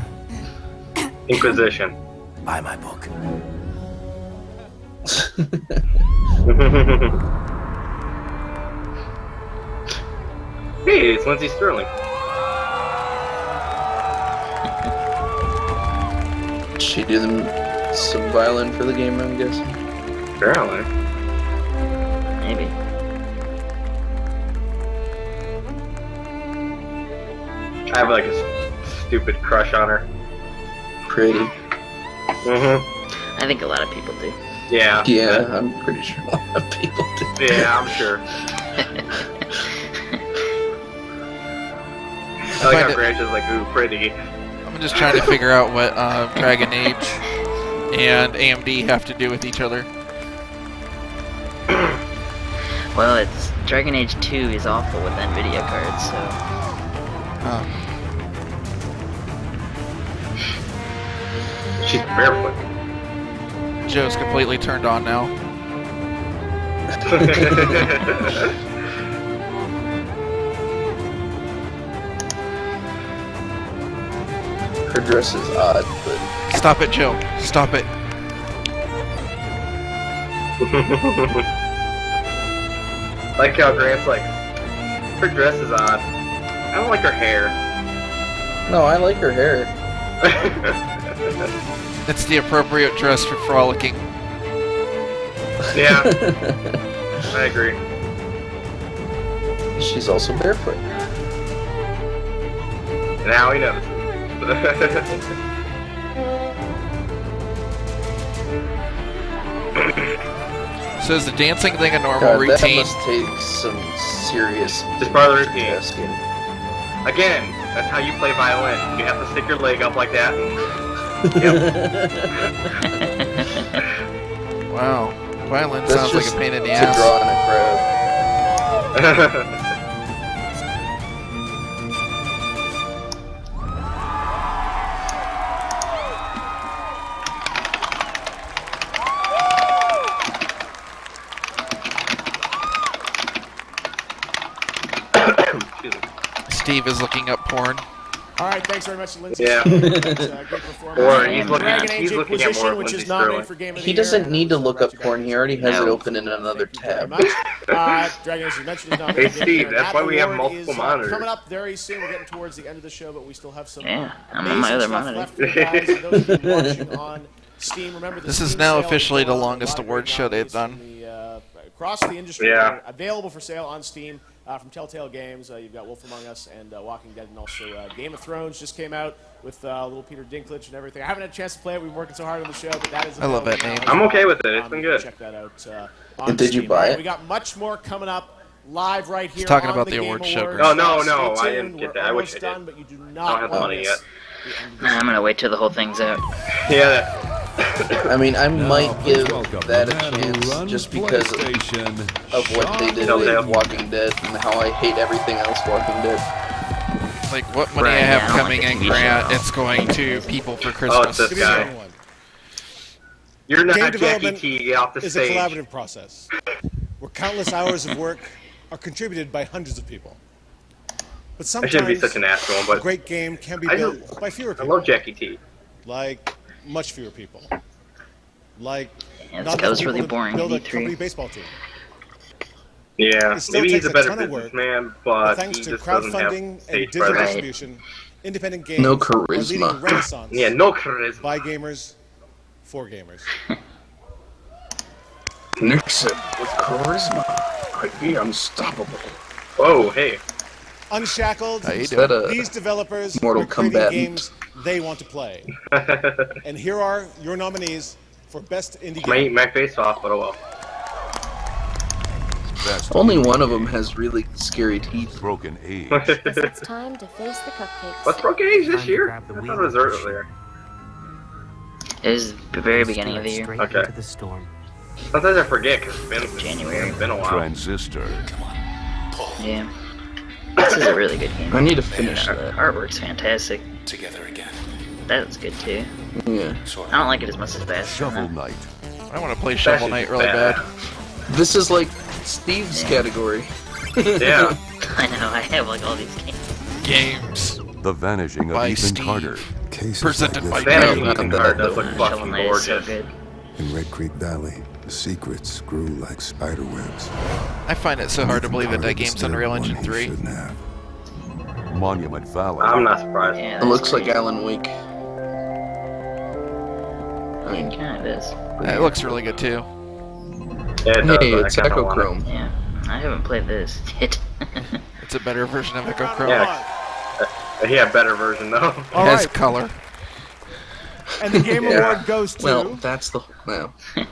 [SPEAKER 2] Inquisition.
[SPEAKER 5] Buy my book.
[SPEAKER 2] Hey, it's Lindsay Sterling.
[SPEAKER 3] She do some violin for the game, I'm guessing.
[SPEAKER 2] Apparently.
[SPEAKER 4] Maybe.
[SPEAKER 2] I have like a stupid crush on her.
[SPEAKER 3] Pretty.
[SPEAKER 4] I think a lot of people do.
[SPEAKER 2] Yeah.
[SPEAKER 3] Yeah, I'm pretty sure a lot of people do.
[SPEAKER 2] Yeah, I'm sure. I like how Grant is like, ooh, pretty.
[SPEAKER 1] I'm just trying to figure out what Dragon Age and AMD have to do with each other.
[SPEAKER 4] Well, it's Dragon Age 2 is awful with NVIDIA cards, so.
[SPEAKER 2] She's barefoot.
[SPEAKER 1] Joe's completely turned on now.
[SPEAKER 3] Her dress is odd, but...
[SPEAKER 1] Stop it, Joe. Stop it.
[SPEAKER 2] Like how Grant's like, her dress is odd. I don't like her hair.
[SPEAKER 3] No, I like her hair.
[SPEAKER 1] It's the appropriate dress for frolicking.
[SPEAKER 2] Yeah. I agree.
[SPEAKER 3] She's also barefoot.
[SPEAKER 2] Now he knows.
[SPEAKER 1] So is the dancing thing a normal
[SPEAKER 3] God, that
[SPEAKER 1] routine?
[SPEAKER 3] must take some serious...
[SPEAKER 2] Just part of the routine.
[SPEAKER 3] asking.
[SPEAKER 2] Again, that's how you play violin. You have to stick your leg up like that. And...
[SPEAKER 1] Wow. Violin
[SPEAKER 3] That's
[SPEAKER 1] sounds like
[SPEAKER 3] just
[SPEAKER 1] a pain in the
[SPEAKER 3] to
[SPEAKER 1] ass.
[SPEAKER 3] draw in a crowd.
[SPEAKER 1] Steve is looking up porn.
[SPEAKER 8] All right, thanks very much, Lindsay.
[SPEAKER 2] Yeah.
[SPEAKER 8] Great performance.
[SPEAKER 2] Or he's looking
[SPEAKER 8] Dragon
[SPEAKER 2] at
[SPEAKER 8] Age
[SPEAKER 2] more
[SPEAKER 8] Inquisition,
[SPEAKER 2] of
[SPEAKER 8] which
[SPEAKER 2] Lindsay
[SPEAKER 8] is nominated
[SPEAKER 2] Sterling.
[SPEAKER 8] for Game of the
[SPEAKER 3] He
[SPEAKER 8] Year.
[SPEAKER 3] doesn't need to look up porn. He already has it
[SPEAKER 4] No.
[SPEAKER 3] open in another tab.
[SPEAKER 8] Dragon Age, as you mentioned, is nominated.
[SPEAKER 2] Hey,
[SPEAKER 8] for Game of the Year.
[SPEAKER 2] Steve, that's why we have
[SPEAKER 8] award
[SPEAKER 2] multiple
[SPEAKER 8] is,
[SPEAKER 2] monitors.
[SPEAKER 8] Coming up very soon. We're getting towards the end of the show, but we still have some
[SPEAKER 4] Yeah, I'm on
[SPEAKER 8] amazing
[SPEAKER 4] my other
[SPEAKER 8] stuff
[SPEAKER 4] monitor.
[SPEAKER 8] left for you guys. And those of you watching on Steam, remember the
[SPEAKER 1] This is
[SPEAKER 8] Steam
[SPEAKER 1] now
[SPEAKER 8] sale
[SPEAKER 1] officially the
[SPEAKER 8] going on.
[SPEAKER 1] longest
[SPEAKER 8] A lot of
[SPEAKER 1] award
[SPEAKER 8] great
[SPEAKER 1] show they've
[SPEAKER 8] nominees
[SPEAKER 1] done.
[SPEAKER 8] from across the industry.
[SPEAKER 2] Yeah.
[SPEAKER 8] Are available for sale on Steam. From Telltale Games, you've got Wolf Among Us and Walking Dead, and also Game of Thrones just came out with little Peter Dinklage and everything. I haven't had a chance to play it. We've been working so hard on the show, but that is.
[SPEAKER 1] I love that
[SPEAKER 8] available
[SPEAKER 1] name.
[SPEAKER 8] now.
[SPEAKER 2] I'm okay with it. It's been good.
[SPEAKER 8] Check that out.
[SPEAKER 3] And did you buy it?
[SPEAKER 8] We got much more coming up live right here.
[SPEAKER 1] talking
[SPEAKER 8] on
[SPEAKER 1] about
[SPEAKER 8] the
[SPEAKER 1] the
[SPEAKER 8] Game
[SPEAKER 1] award show,
[SPEAKER 8] Awards.
[SPEAKER 1] Grant.
[SPEAKER 2] Oh, no,
[SPEAKER 8] Stay
[SPEAKER 2] I didn't
[SPEAKER 8] tuned.
[SPEAKER 2] get
[SPEAKER 8] We're
[SPEAKER 2] that. I wish
[SPEAKER 8] almost
[SPEAKER 2] I did.
[SPEAKER 8] done, but you do
[SPEAKER 2] I
[SPEAKER 8] not
[SPEAKER 2] don't have the money
[SPEAKER 8] miss
[SPEAKER 2] yet.
[SPEAKER 8] the end of
[SPEAKER 4] Nah, I'm gonna wait till the whole thing's out.
[SPEAKER 2] Yeah.
[SPEAKER 3] I mean, I might
[SPEAKER 6] please
[SPEAKER 3] give
[SPEAKER 6] welcome
[SPEAKER 3] that a
[SPEAKER 6] the man who
[SPEAKER 3] chance
[SPEAKER 6] runs
[SPEAKER 3] just because
[SPEAKER 6] PlayStation,
[SPEAKER 3] of what they did
[SPEAKER 2] Sean
[SPEAKER 3] with
[SPEAKER 2] Telltale.
[SPEAKER 3] Walking Dead and how I hate everything else Walking Dead.
[SPEAKER 1] Like what money
[SPEAKER 4] Right,
[SPEAKER 1] I have
[SPEAKER 4] yeah, I don't
[SPEAKER 1] coming
[SPEAKER 4] like
[SPEAKER 1] in
[SPEAKER 4] the TV
[SPEAKER 1] Grant,
[SPEAKER 4] show.
[SPEAKER 1] it's going to people for
[SPEAKER 2] Oh, it's
[SPEAKER 1] Christmas.
[SPEAKER 2] this guy. You're not
[SPEAKER 13] Game
[SPEAKER 2] Jackie
[SPEAKER 13] development
[SPEAKER 2] T. Get off the
[SPEAKER 13] is
[SPEAKER 2] stage.
[SPEAKER 13] a collaborative process where countless hours of work are contributed by hundreds of people. But
[SPEAKER 2] I shouldn't be
[SPEAKER 13] sometimes
[SPEAKER 2] such an asshole,
[SPEAKER 13] a
[SPEAKER 2] but
[SPEAKER 13] great game can be
[SPEAKER 2] I
[SPEAKER 13] built by fewer
[SPEAKER 2] I
[SPEAKER 13] people.
[SPEAKER 2] love Jackie T.
[SPEAKER 8] like much fewer people, like
[SPEAKER 4] Yeah,
[SPEAKER 8] not
[SPEAKER 4] this guy was
[SPEAKER 8] enough
[SPEAKER 4] really
[SPEAKER 8] people
[SPEAKER 4] boring
[SPEAKER 8] to
[SPEAKER 4] in
[SPEAKER 8] build a
[SPEAKER 4] E3.
[SPEAKER 8] company baseball team.
[SPEAKER 2] Yeah,
[SPEAKER 8] It still
[SPEAKER 2] maybe
[SPEAKER 8] takes
[SPEAKER 2] he's a better
[SPEAKER 8] ton of work,
[SPEAKER 2] businessman,
[SPEAKER 8] but
[SPEAKER 2] but
[SPEAKER 8] thanks
[SPEAKER 2] he
[SPEAKER 8] to
[SPEAKER 2] just doesn't have
[SPEAKER 8] crowdfunding and
[SPEAKER 2] stage
[SPEAKER 8] digital
[SPEAKER 2] presence.
[SPEAKER 8] distribution, independent games
[SPEAKER 3] No
[SPEAKER 8] are leading a
[SPEAKER 3] charisma.
[SPEAKER 8] renaissance.
[SPEAKER 2] Yeah, no charisma.
[SPEAKER 8] By gamers, for gamers.
[SPEAKER 3] Nixon with charisma could be unstoppable.
[SPEAKER 2] Whoa, hey.
[SPEAKER 8] Unshackled,
[SPEAKER 3] Is that a
[SPEAKER 8] these developers
[SPEAKER 3] Mortal
[SPEAKER 8] are creating
[SPEAKER 3] Kombat?
[SPEAKER 8] games they want to play. And here are your nominees for Best Indie
[SPEAKER 2] Might eat
[SPEAKER 8] Game.
[SPEAKER 2] my face off, but oh well.
[SPEAKER 3] Only one of them has really scary teeth.
[SPEAKER 6] Broken Age.
[SPEAKER 25] Guess it's time to face the cupcakes.
[SPEAKER 2] What's Broken Age this year? I thought it was earlier.
[SPEAKER 4] It was the very beginning of the year.
[SPEAKER 2] Okay. Sometimes I forget because it's been a while.
[SPEAKER 6] Transistor.
[SPEAKER 4] Yeah. This is a really good game.
[SPEAKER 3] I need to finish
[SPEAKER 4] The
[SPEAKER 3] that.
[SPEAKER 4] artwork's fantastic.
[SPEAKER 5] Together again.
[SPEAKER 4] That's good too.
[SPEAKER 3] Yeah.
[SPEAKER 4] I don't like it as much as Bastion.
[SPEAKER 6] Shovel Knight.
[SPEAKER 1] I want to play Shovel Knight really bad.
[SPEAKER 3] This is like Steve's category.
[SPEAKER 2] Yeah.
[SPEAKER 4] I know, I have like all these games.
[SPEAKER 6] The Vanishing of
[SPEAKER 1] By
[SPEAKER 6] Ethan
[SPEAKER 1] Steve.
[SPEAKER 6] Carter.
[SPEAKER 1] Presented by
[SPEAKER 2] Vanishing
[SPEAKER 1] Dave.
[SPEAKER 2] Ethan Carter does look
[SPEAKER 4] Shovel
[SPEAKER 2] fucking
[SPEAKER 4] Knight is so
[SPEAKER 2] gorgeous.
[SPEAKER 4] good.
[SPEAKER 9] In Red Creek Valley, the secrets grew like spider webs.
[SPEAKER 1] I find it so hard to believe that that game's Unreal Engine 3.
[SPEAKER 6] Monument Valley.
[SPEAKER 2] I'm not surprised.
[SPEAKER 4] Yeah,
[SPEAKER 3] It looks like Alan Wake. I mean,
[SPEAKER 4] kind of is.
[SPEAKER 1] It looks really good too.
[SPEAKER 2] Yeah, it does,
[SPEAKER 3] hey,
[SPEAKER 2] but I
[SPEAKER 3] it's
[SPEAKER 2] kinda want it.
[SPEAKER 3] Echochrome.
[SPEAKER 4] Yeah, I haven't played this yet.
[SPEAKER 1] It's a better version of Echochrome.
[SPEAKER 2] Yeah, better version though.
[SPEAKER 1] It has color.
[SPEAKER 8] And the Game
[SPEAKER 3] Yeah.
[SPEAKER 8] Award goes to...
[SPEAKER 3] Well, that's the well.
[SPEAKER 23] It's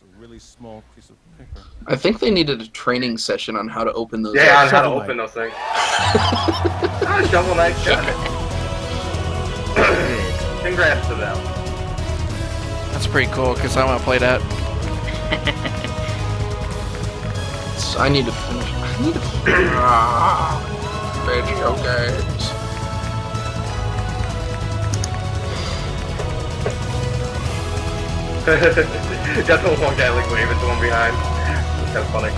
[SPEAKER 23] a really small piece of paper.
[SPEAKER 3] I think they needed a training session on how to open those.
[SPEAKER 2] Yeah, on how to
[SPEAKER 8] Shovel
[SPEAKER 2] open those things. Ah, Shovel Knight got it. Congrats to them.
[SPEAKER 1] That's pretty cool because I want to play that.
[SPEAKER 3] So I need to finish. I need to. Video games.
[SPEAKER 2] Got the one guy like waving to one behind. It's kind of funny.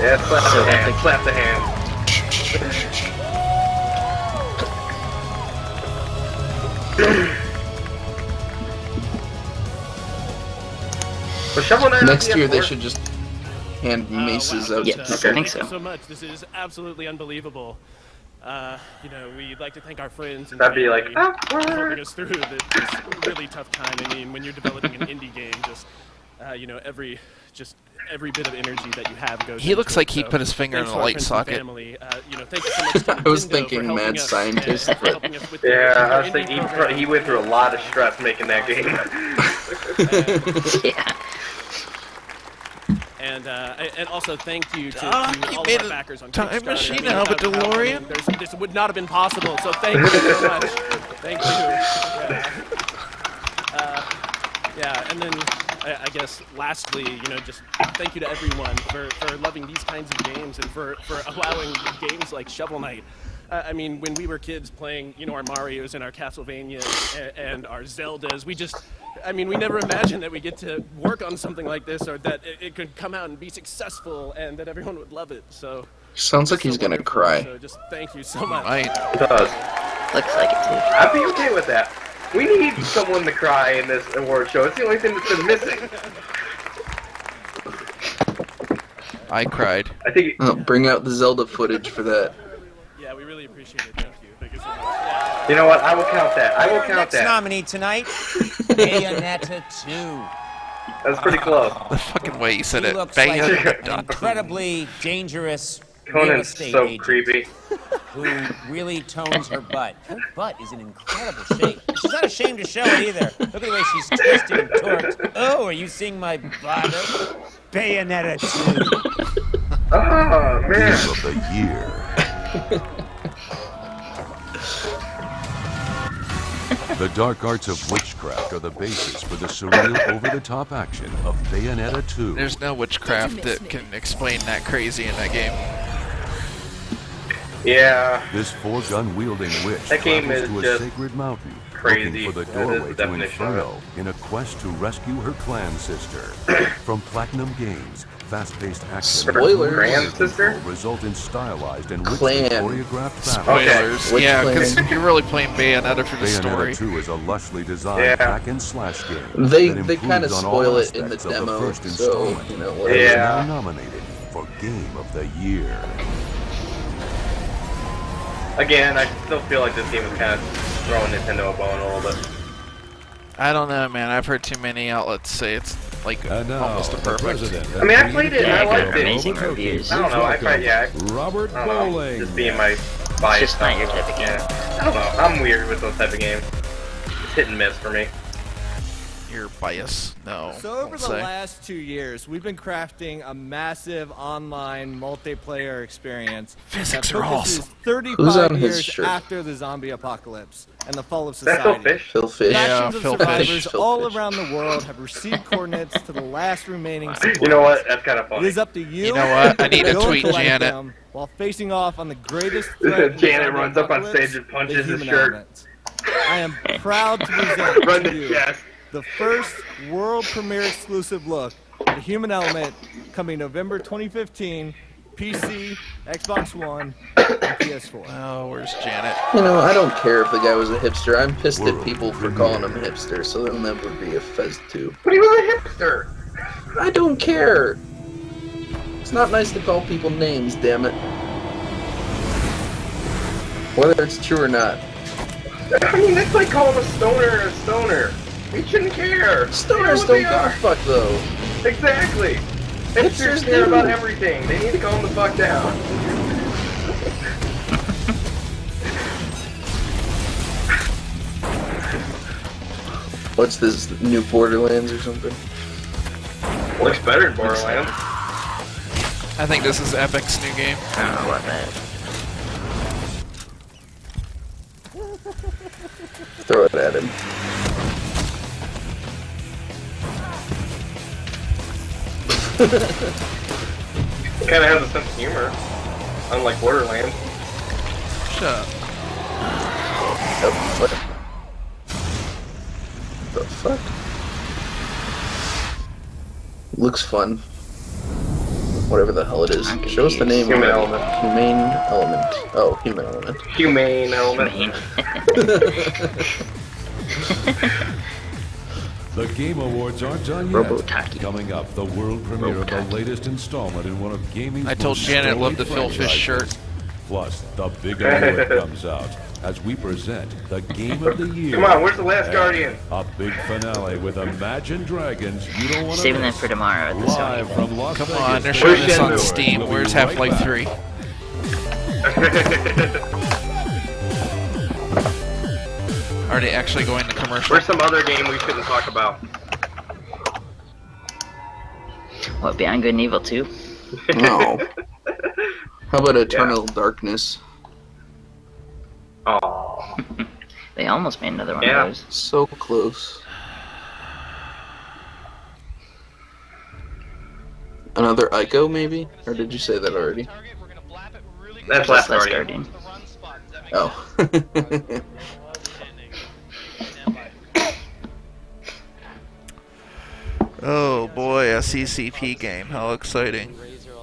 [SPEAKER 2] Yeah, slap the hand. Slap the hand. But Shovel Knight
[SPEAKER 3] Next year they
[SPEAKER 2] PS4
[SPEAKER 3] should just hand maces out.
[SPEAKER 4] Yes,
[SPEAKER 3] to
[SPEAKER 4] I think
[SPEAKER 11] Thank you
[SPEAKER 4] so.
[SPEAKER 11] so much. This is absolutely unbelievable. You know, we'd like to thank our friends and
[SPEAKER 2] That'd be like,
[SPEAKER 11] family for helping us through this really tough time. I mean, when you're developing an indie game, just you know, every bit of energy that you have goes.
[SPEAKER 1] He looks
[SPEAKER 11] into
[SPEAKER 1] like
[SPEAKER 11] it.
[SPEAKER 1] he
[SPEAKER 11] So
[SPEAKER 1] put his finger in
[SPEAKER 11] thanks
[SPEAKER 1] a
[SPEAKER 11] to our
[SPEAKER 1] light
[SPEAKER 11] friends and
[SPEAKER 1] socket.
[SPEAKER 11] family. You know, thank you so much to
[SPEAKER 3] I was
[SPEAKER 11] Nintendo
[SPEAKER 3] thinking
[SPEAKER 11] for
[SPEAKER 3] mad
[SPEAKER 11] helping us
[SPEAKER 3] scientist,
[SPEAKER 11] and
[SPEAKER 3] but-
[SPEAKER 11] helping us with their
[SPEAKER 2] Yeah, I was
[SPEAKER 11] indie
[SPEAKER 2] thinking
[SPEAKER 11] program.
[SPEAKER 2] he went through a lot of stress making that game.
[SPEAKER 4] Yeah.
[SPEAKER 11] And also thank you to
[SPEAKER 1] Ah,
[SPEAKER 11] all
[SPEAKER 1] you
[SPEAKER 11] of
[SPEAKER 1] made
[SPEAKER 11] our
[SPEAKER 1] a
[SPEAKER 11] backers on
[SPEAKER 1] time
[SPEAKER 11] Kickstarter.
[SPEAKER 1] machine
[SPEAKER 11] I mean,
[SPEAKER 1] out of a
[SPEAKER 11] without-
[SPEAKER 1] DeLorean?
[SPEAKER 11] this would not have been possible. So thank you so much. Thank you. Yeah, and then I guess lastly, you know, just thank you to everyone for loving these kinds of games and for allowing games like Shovel Knight. I mean, when we were kids playing, you know, our Marios and our Castlevanias and our Zeldas, we never imagined that we get to work on something like this or that it could come out and be successful and that everyone would love it. So
[SPEAKER 3] Sounds like he's gonna cry.
[SPEAKER 11] So just thank you so much.
[SPEAKER 2] It does.
[SPEAKER 4] Looks like it too.
[SPEAKER 2] I'd be okay with that. We need someone to cry in this award show. It's the only thing that's been missing.
[SPEAKER 1] I cried.
[SPEAKER 2] I think.
[SPEAKER 3] Bring out the Zelda footage for that.
[SPEAKER 11] Yeah, we really appreciate it. Thank you. Thank you so much.
[SPEAKER 2] You know what? I will count that. I will count
[SPEAKER 12] Next
[SPEAKER 2] that.
[SPEAKER 12] nominee tonight, Bayonetta 2.
[SPEAKER 2] That's pretty close.
[SPEAKER 1] The fucking way you said
[SPEAKER 12] He
[SPEAKER 1] it.
[SPEAKER 12] looks like an
[SPEAKER 1] Bayonetta.
[SPEAKER 12] incredibly dangerous real
[SPEAKER 2] Conan's
[SPEAKER 12] estate
[SPEAKER 2] so
[SPEAKER 12] agent
[SPEAKER 2] creepy.
[SPEAKER 12] who really tones her butt. Her butt is in incredible shape. She's not ashamed to show it either. Look at the way she's twisted and torqued. Oh, are you seeing my bottom? Bayonetta 2.
[SPEAKER 2] Oh, man.
[SPEAKER 6] Game of the Year. The dark arts of witchcraft are the basis for the surreal, over-the-top action of Bayonetta 2.
[SPEAKER 1] There's no witchcraft that can explain that crazy in that game.
[SPEAKER 2] Yeah.
[SPEAKER 6] This four-gun wielding witch
[SPEAKER 2] That game
[SPEAKER 6] travels
[SPEAKER 2] is
[SPEAKER 6] to a
[SPEAKER 2] just
[SPEAKER 6] sacred mountain,
[SPEAKER 2] crazy.
[SPEAKER 6] looking for the
[SPEAKER 2] That is
[SPEAKER 6] doorway
[SPEAKER 2] the
[SPEAKER 6] to
[SPEAKER 2] definition of
[SPEAKER 6] Inferno in a quest to rescue her clan sister. From Platinum Games, Fast-paced action
[SPEAKER 3] Spoilers.
[SPEAKER 2] Grand sister?
[SPEAKER 6] result in stylized and richly
[SPEAKER 3] Clan.
[SPEAKER 6] choreographed battles.
[SPEAKER 1] Spoilers.
[SPEAKER 3] Which
[SPEAKER 1] Yeah,
[SPEAKER 3] clan?
[SPEAKER 1] because you're really playing Bayonetta for the story.
[SPEAKER 6] Bayonetta 2 is a lushly designed
[SPEAKER 2] Yeah.
[SPEAKER 6] hack and slash game.
[SPEAKER 3] They
[SPEAKER 6] that
[SPEAKER 3] kind of
[SPEAKER 6] improves on
[SPEAKER 3] spoil
[SPEAKER 6] all
[SPEAKER 3] it in the
[SPEAKER 6] aspects of
[SPEAKER 3] demo,
[SPEAKER 6] first
[SPEAKER 3] so
[SPEAKER 6] installment.
[SPEAKER 3] you know
[SPEAKER 6] And
[SPEAKER 3] whatever.
[SPEAKER 6] is
[SPEAKER 2] Yeah.
[SPEAKER 6] now nominated for Game of the Year.
[SPEAKER 2] Again, I still feel like this game was kind of throwing Nintendo a bone a little bit.
[SPEAKER 1] I don't know, man. I've heard too many outlets say it's like
[SPEAKER 6] And now,
[SPEAKER 1] almost a
[SPEAKER 6] the
[SPEAKER 1] perfect.
[SPEAKER 6] president
[SPEAKER 2] I mean, I played it and I
[SPEAKER 4] Yeah,
[SPEAKER 2] liked it.
[SPEAKER 4] amazing reviews.
[SPEAKER 2] I don't know, I find, yeah,
[SPEAKER 6] Robert
[SPEAKER 2] I don't know,
[SPEAKER 6] Bowling.
[SPEAKER 2] just being my bias.
[SPEAKER 4] It's just not your type of game.
[SPEAKER 2] Yeah. I don't know, I'm weird with those type of games. It's hit and miss for me.
[SPEAKER 1] Your bias. No.
[SPEAKER 14] So over
[SPEAKER 1] won't
[SPEAKER 14] the
[SPEAKER 1] say.
[SPEAKER 14] last 2 years, we've been crafting a massive online multiplayer experience
[SPEAKER 1] Physics
[SPEAKER 14] that
[SPEAKER 1] are
[SPEAKER 14] focuses
[SPEAKER 1] awesome.
[SPEAKER 14] 35
[SPEAKER 3] Who's on his
[SPEAKER 14] years
[SPEAKER 3] shirt?
[SPEAKER 14] after the zombie apocalypse and the fall of
[SPEAKER 2] That's Phil
[SPEAKER 14] society.
[SPEAKER 2] Fish?
[SPEAKER 3] Phil Fish.
[SPEAKER 1] Yeah,
[SPEAKER 14] Factions of
[SPEAKER 1] Phil
[SPEAKER 14] survivors
[SPEAKER 1] Fish.
[SPEAKER 3] Phil
[SPEAKER 14] all
[SPEAKER 3] Fish.
[SPEAKER 14] around the world have received coordinates to the last remaining supplies.
[SPEAKER 2] You know what? That's kind of
[SPEAKER 14] It
[SPEAKER 2] funny.
[SPEAKER 14] is up to you.
[SPEAKER 1] You know what? I need to
[SPEAKER 14] go and
[SPEAKER 1] tweet
[SPEAKER 14] collect
[SPEAKER 1] Janet.
[SPEAKER 14] them while facing off on the greatest threat in the
[SPEAKER 2] Janet
[SPEAKER 14] zombie
[SPEAKER 2] runs up on
[SPEAKER 14] apocalypse,
[SPEAKER 2] stage and
[SPEAKER 14] the
[SPEAKER 2] punches his
[SPEAKER 14] human
[SPEAKER 2] shirt.
[SPEAKER 14] element. I am proud to present
[SPEAKER 2] Run
[SPEAKER 14] to
[SPEAKER 2] the
[SPEAKER 14] you
[SPEAKER 2] chest.
[SPEAKER 14] the first world premiere exclusive look at the Human Element coming November 2015, PC, Xbox One, and PS4.
[SPEAKER 1] Oh, where's Janet?
[SPEAKER 3] You know, I don't care if the guy was a hipster. I'm pissed at people for calling him a hipster, so there'll never be a Fez 2.
[SPEAKER 2] But he was a hipster!
[SPEAKER 3] I don't care. It's not nice to call people names, damn it. Whether it's true or not.
[SPEAKER 2] I mean, that's like calling a stoner. We shouldn't care.
[SPEAKER 3] Stoners don't give a fuck, though.
[SPEAKER 2] Exactly.
[SPEAKER 3] Hipsters
[SPEAKER 2] Hipsters care
[SPEAKER 3] do.
[SPEAKER 2] about everything. They need to calm the fuck down.
[SPEAKER 3] What's this, new Borderlands or something?
[SPEAKER 2] Looks better than Borderlands.
[SPEAKER 1] I think this is Epic's new game.
[SPEAKER 4] I don't know about that.
[SPEAKER 3] Throw it at him.
[SPEAKER 2] It kind of has a sense of humor, unlike Borderlands.
[SPEAKER 1] Shut up.
[SPEAKER 3] What the fuck? Looks fun. Whatever the hell it is. Show us the name.
[SPEAKER 2] Human
[SPEAKER 3] already.
[SPEAKER 2] Element.
[SPEAKER 3] Humane Element. Oh, Human Element.
[SPEAKER 2] Humane Element.
[SPEAKER 6] The Game Awards aren't done yet. Coming up, the world premiere of the latest installment in one of gaming's
[SPEAKER 1] I told
[SPEAKER 6] most
[SPEAKER 1] Janet I love
[SPEAKER 6] storied
[SPEAKER 1] the Phil Fish
[SPEAKER 6] franchises.
[SPEAKER 1] shirt.
[SPEAKER 6] Plus, the big award comes out as we present the Game of the Year.
[SPEAKER 2] Come on, where's the Last
[SPEAKER 6] And
[SPEAKER 2] Guardian?
[SPEAKER 6] A big finale with Imagine Dragons. You don't want to
[SPEAKER 4] Saving that for tomorrow at the
[SPEAKER 6] Live
[SPEAKER 4] Sony.
[SPEAKER 6] from Las
[SPEAKER 1] Come
[SPEAKER 6] Vegas.
[SPEAKER 1] on, they're showing this on
[SPEAKER 6] We'll
[SPEAKER 1] Steam.
[SPEAKER 6] be
[SPEAKER 1] Where's
[SPEAKER 6] right
[SPEAKER 1] Half-Life
[SPEAKER 6] back.
[SPEAKER 1] 3? Are they actually going to commercial?
[SPEAKER 2] Where's some other game we shouldn't talk about?
[SPEAKER 4] What, Beyond Good and Evil 2?
[SPEAKER 3] No. How about Eternal Darkness?
[SPEAKER 2] Oh.
[SPEAKER 4] They almost made another one
[SPEAKER 2] Yeah.
[SPEAKER 4] of those.
[SPEAKER 3] So close. Another Ico, maybe? Or did you say that already?
[SPEAKER 2] That's Last Guardian.
[SPEAKER 3] Oh.
[SPEAKER 1] Oh boy, a CCP game. How exciting.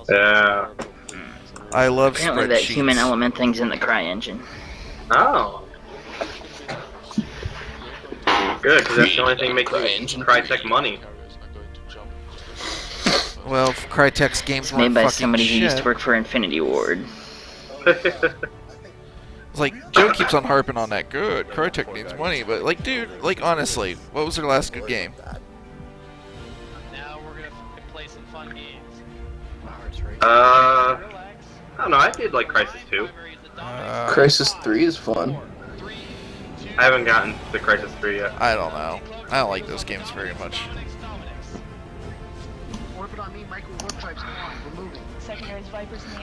[SPEAKER 2] Yeah.
[SPEAKER 1] I love
[SPEAKER 4] Apparently that
[SPEAKER 1] spreadsheets.
[SPEAKER 4] Human Element thing's in the CryEngine.
[SPEAKER 2] Oh. Good, because that's the only thing making Crytek money.
[SPEAKER 1] Well, if Crytek's games
[SPEAKER 4] It's
[SPEAKER 1] weren't
[SPEAKER 4] made by
[SPEAKER 1] fucking
[SPEAKER 4] somebody who used
[SPEAKER 1] shit.
[SPEAKER 4] to work for Infinity Ward.
[SPEAKER 1] It's like, Joe keeps on harping on that. Good, Crytek needs money, but like, dude, like honestly, what was their last good game?
[SPEAKER 2] I don't know, I did like Crisis 2.
[SPEAKER 3] Crisis 3 is fun.
[SPEAKER 2] I haven't gotten to Crisis 3 yet.
[SPEAKER 1] I don't know. I don't like those games very much.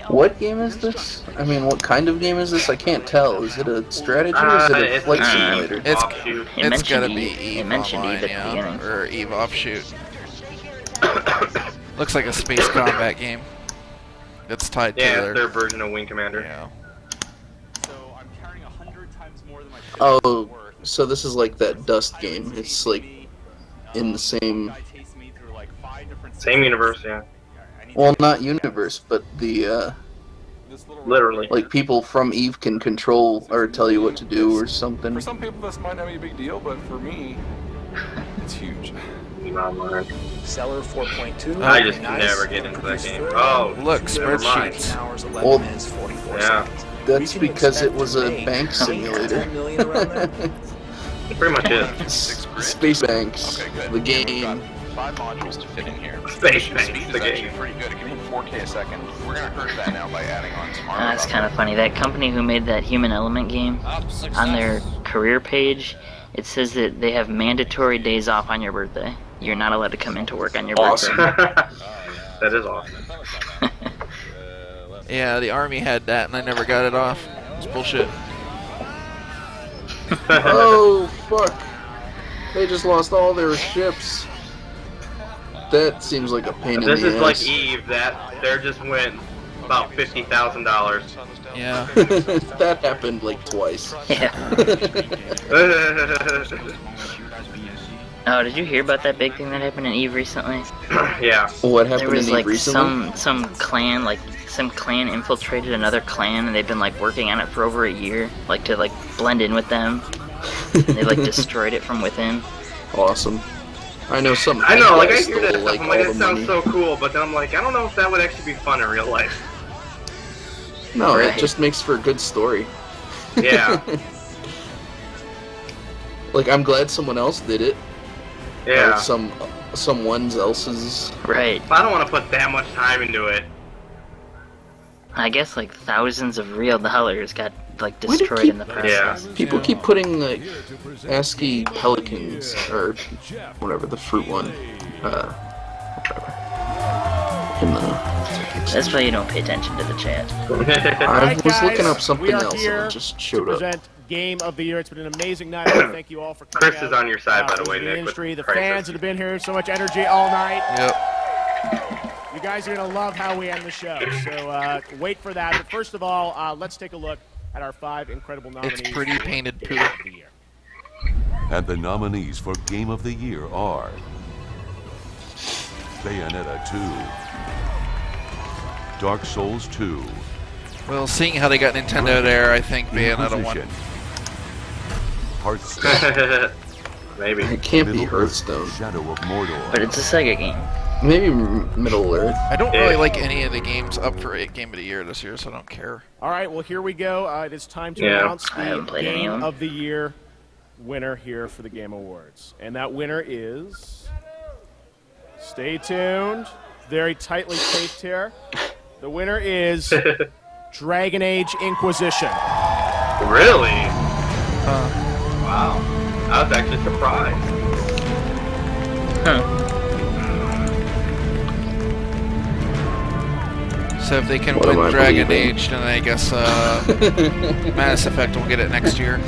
[SPEAKER 3] What game is this? I mean, what kind of game is this? I can't tell. Is it a strategy or is it a
[SPEAKER 2] It's
[SPEAKER 3] flight
[SPEAKER 2] an
[SPEAKER 3] simulator?
[SPEAKER 1] It's
[SPEAKER 2] offshoot.
[SPEAKER 1] it's gotta be
[SPEAKER 4] It
[SPEAKER 1] Eve
[SPEAKER 4] mentioned
[SPEAKER 1] Online,
[SPEAKER 4] Eve at the
[SPEAKER 1] yeah,
[SPEAKER 4] beginning.
[SPEAKER 1] or Eve Offshoot. Looks like a space combat game. It's tied
[SPEAKER 2] Yeah,
[SPEAKER 1] to
[SPEAKER 2] it's their version of Wing Commander.
[SPEAKER 1] Yeah.
[SPEAKER 3] Oh, so this is like that Dust game. It's like in the same.
[SPEAKER 2] Same universe, yeah.
[SPEAKER 3] Well, not universe, but the
[SPEAKER 2] literally,
[SPEAKER 3] like people from Eve can control or tell you what to do or something.
[SPEAKER 10] For some people, this might not be a big deal, but for me, it's huge.
[SPEAKER 15] Seller 4.2.
[SPEAKER 2] I just never get into that game. Oh,
[SPEAKER 1] look,
[SPEAKER 2] never mind.
[SPEAKER 1] spreadsheets.
[SPEAKER 3] Well,
[SPEAKER 2] Yeah,
[SPEAKER 3] that's because it was a bank simulator.
[SPEAKER 2] it pretty much is.
[SPEAKER 3] Space Banks, the game.
[SPEAKER 10] 5 modules to fit in here.
[SPEAKER 2] Space Banks,
[SPEAKER 10] Speed
[SPEAKER 2] the
[SPEAKER 10] is actually
[SPEAKER 2] game.
[SPEAKER 10] pretty good. It can be 4K a second. We're gonna hurt that now by adding on some armor.
[SPEAKER 4] That's kind of funny. That company who made that Human Element game, on their career page, it says that they have mandatory days off on your birthday. You're not allowed to come into work on your birthday.
[SPEAKER 2] That is awesome.
[SPEAKER 1] Yeah, the army had that, and I never got it off. It's bullshit.
[SPEAKER 3] Oh, fuck. They just lost all their ships. That seems like a pain in the ass.
[SPEAKER 2] This is like Eve, that there just went about $50,000.
[SPEAKER 1] Yeah.
[SPEAKER 3] That happened like twice.
[SPEAKER 4] Yeah. Oh, did you hear about that big thing that happened in Eve recently?
[SPEAKER 2] Yeah.
[SPEAKER 3] What happened
[SPEAKER 4] There was
[SPEAKER 3] in Eve
[SPEAKER 4] like
[SPEAKER 3] recently?
[SPEAKER 4] some clan infiltrated another clan, and they've been like working on it for over a year, like to like blend in with them. And they like destroyed it from within.
[SPEAKER 3] Awesome. I know some.
[SPEAKER 2] I know, like I
[SPEAKER 3] guys
[SPEAKER 2] hear that
[SPEAKER 3] stole,
[SPEAKER 2] stuff, I'm like,
[SPEAKER 3] all
[SPEAKER 2] it
[SPEAKER 3] the
[SPEAKER 2] sounds
[SPEAKER 3] money.
[SPEAKER 2] so cool, but then I'm like, I don't know if that would actually be fun in real life.
[SPEAKER 3] No,
[SPEAKER 4] Right.
[SPEAKER 3] it just makes for a good story.
[SPEAKER 2] Yeah.
[SPEAKER 3] Like, I'm glad someone else did it.
[SPEAKER 2] Yeah.
[SPEAKER 3] Or someone else's.
[SPEAKER 4] Right.
[SPEAKER 2] I don't want to put that much time into it.
[SPEAKER 4] I guess like thousands of real dollars got like
[SPEAKER 3] Why do
[SPEAKER 4] destroyed in the process.
[SPEAKER 3] People keep putting like ASCII pelicans or whatever the fruit one. Whatever. In the.
[SPEAKER 4] That's why you don't pay attention to the chat.
[SPEAKER 3] I was looking up
[SPEAKER 8] we
[SPEAKER 3] something
[SPEAKER 8] are
[SPEAKER 3] else and
[SPEAKER 8] here
[SPEAKER 3] it just
[SPEAKER 8] to
[SPEAKER 3] showed up.
[SPEAKER 8] present Game of the Year. It's been an amazing night. I want to thank you all for coming
[SPEAKER 2] Chris is
[SPEAKER 8] out,
[SPEAKER 2] on your side, by the way,
[SPEAKER 8] the
[SPEAKER 2] Nick, with
[SPEAKER 8] industry, the
[SPEAKER 2] Crisis.
[SPEAKER 8] fans that have been here, so much energy all night.
[SPEAKER 1] Yep.
[SPEAKER 8] You guys are going to love how we end the show. So wait for that. But first of all, let's take a look at our 5 incredible nominees.
[SPEAKER 1] It's pretty
[SPEAKER 8] for
[SPEAKER 1] painted
[SPEAKER 8] Game
[SPEAKER 1] poo.
[SPEAKER 8] of the Year.
[SPEAKER 6] And the nominees for Game of the Year are Bayonetta 2, Dark Souls 2,
[SPEAKER 1] Well, seeing how they got Nintendo there, I think Bayonetta won.
[SPEAKER 6] Inquisition, Hearthstone,
[SPEAKER 2] Maybe.
[SPEAKER 3] It can't be
[SPEAKER 6] Middle Earth,
[SPEAKER 3] Hearthstone.
[SPEAKER 6] Shadow of Mordor,
[SPEAKER 4] But it's a Sega game.
[SPEAKER 3] Maybe Middle Earth.
[SPEAKER 1] I don't really like any of the games up for Game of the Year this year, so I don't care.
[SPEAKER 8] All right, well, here we go. It is time to
[SPEAKER 2] Yeah.
[SPEAKER 8] announce
[SPEAKER 4] I haven't
[SPEAKER 8] the
[SPEAKER 4] played any
[SPEAKER 8] Game
[SPEAKER 4] of them.
[SPEAKER 8] of the Year winner here for the Game Awards. And that winner is... Stay tuned. Very tightly taped here. The winner is Dragon Age Inquisition.
[SPEAKER 2] Really? Wow. I was actually surprised.
[SPEAKER 1] So if they can
[SPEAKER 3] What am
[SPEAKER 1] win
[SPEAKER 3] I
[SPEAKER 1] Dragon
[SPEAKER 3] believing?
[SPEAKER 1] Age, then I guess Mass Effect will get it next year.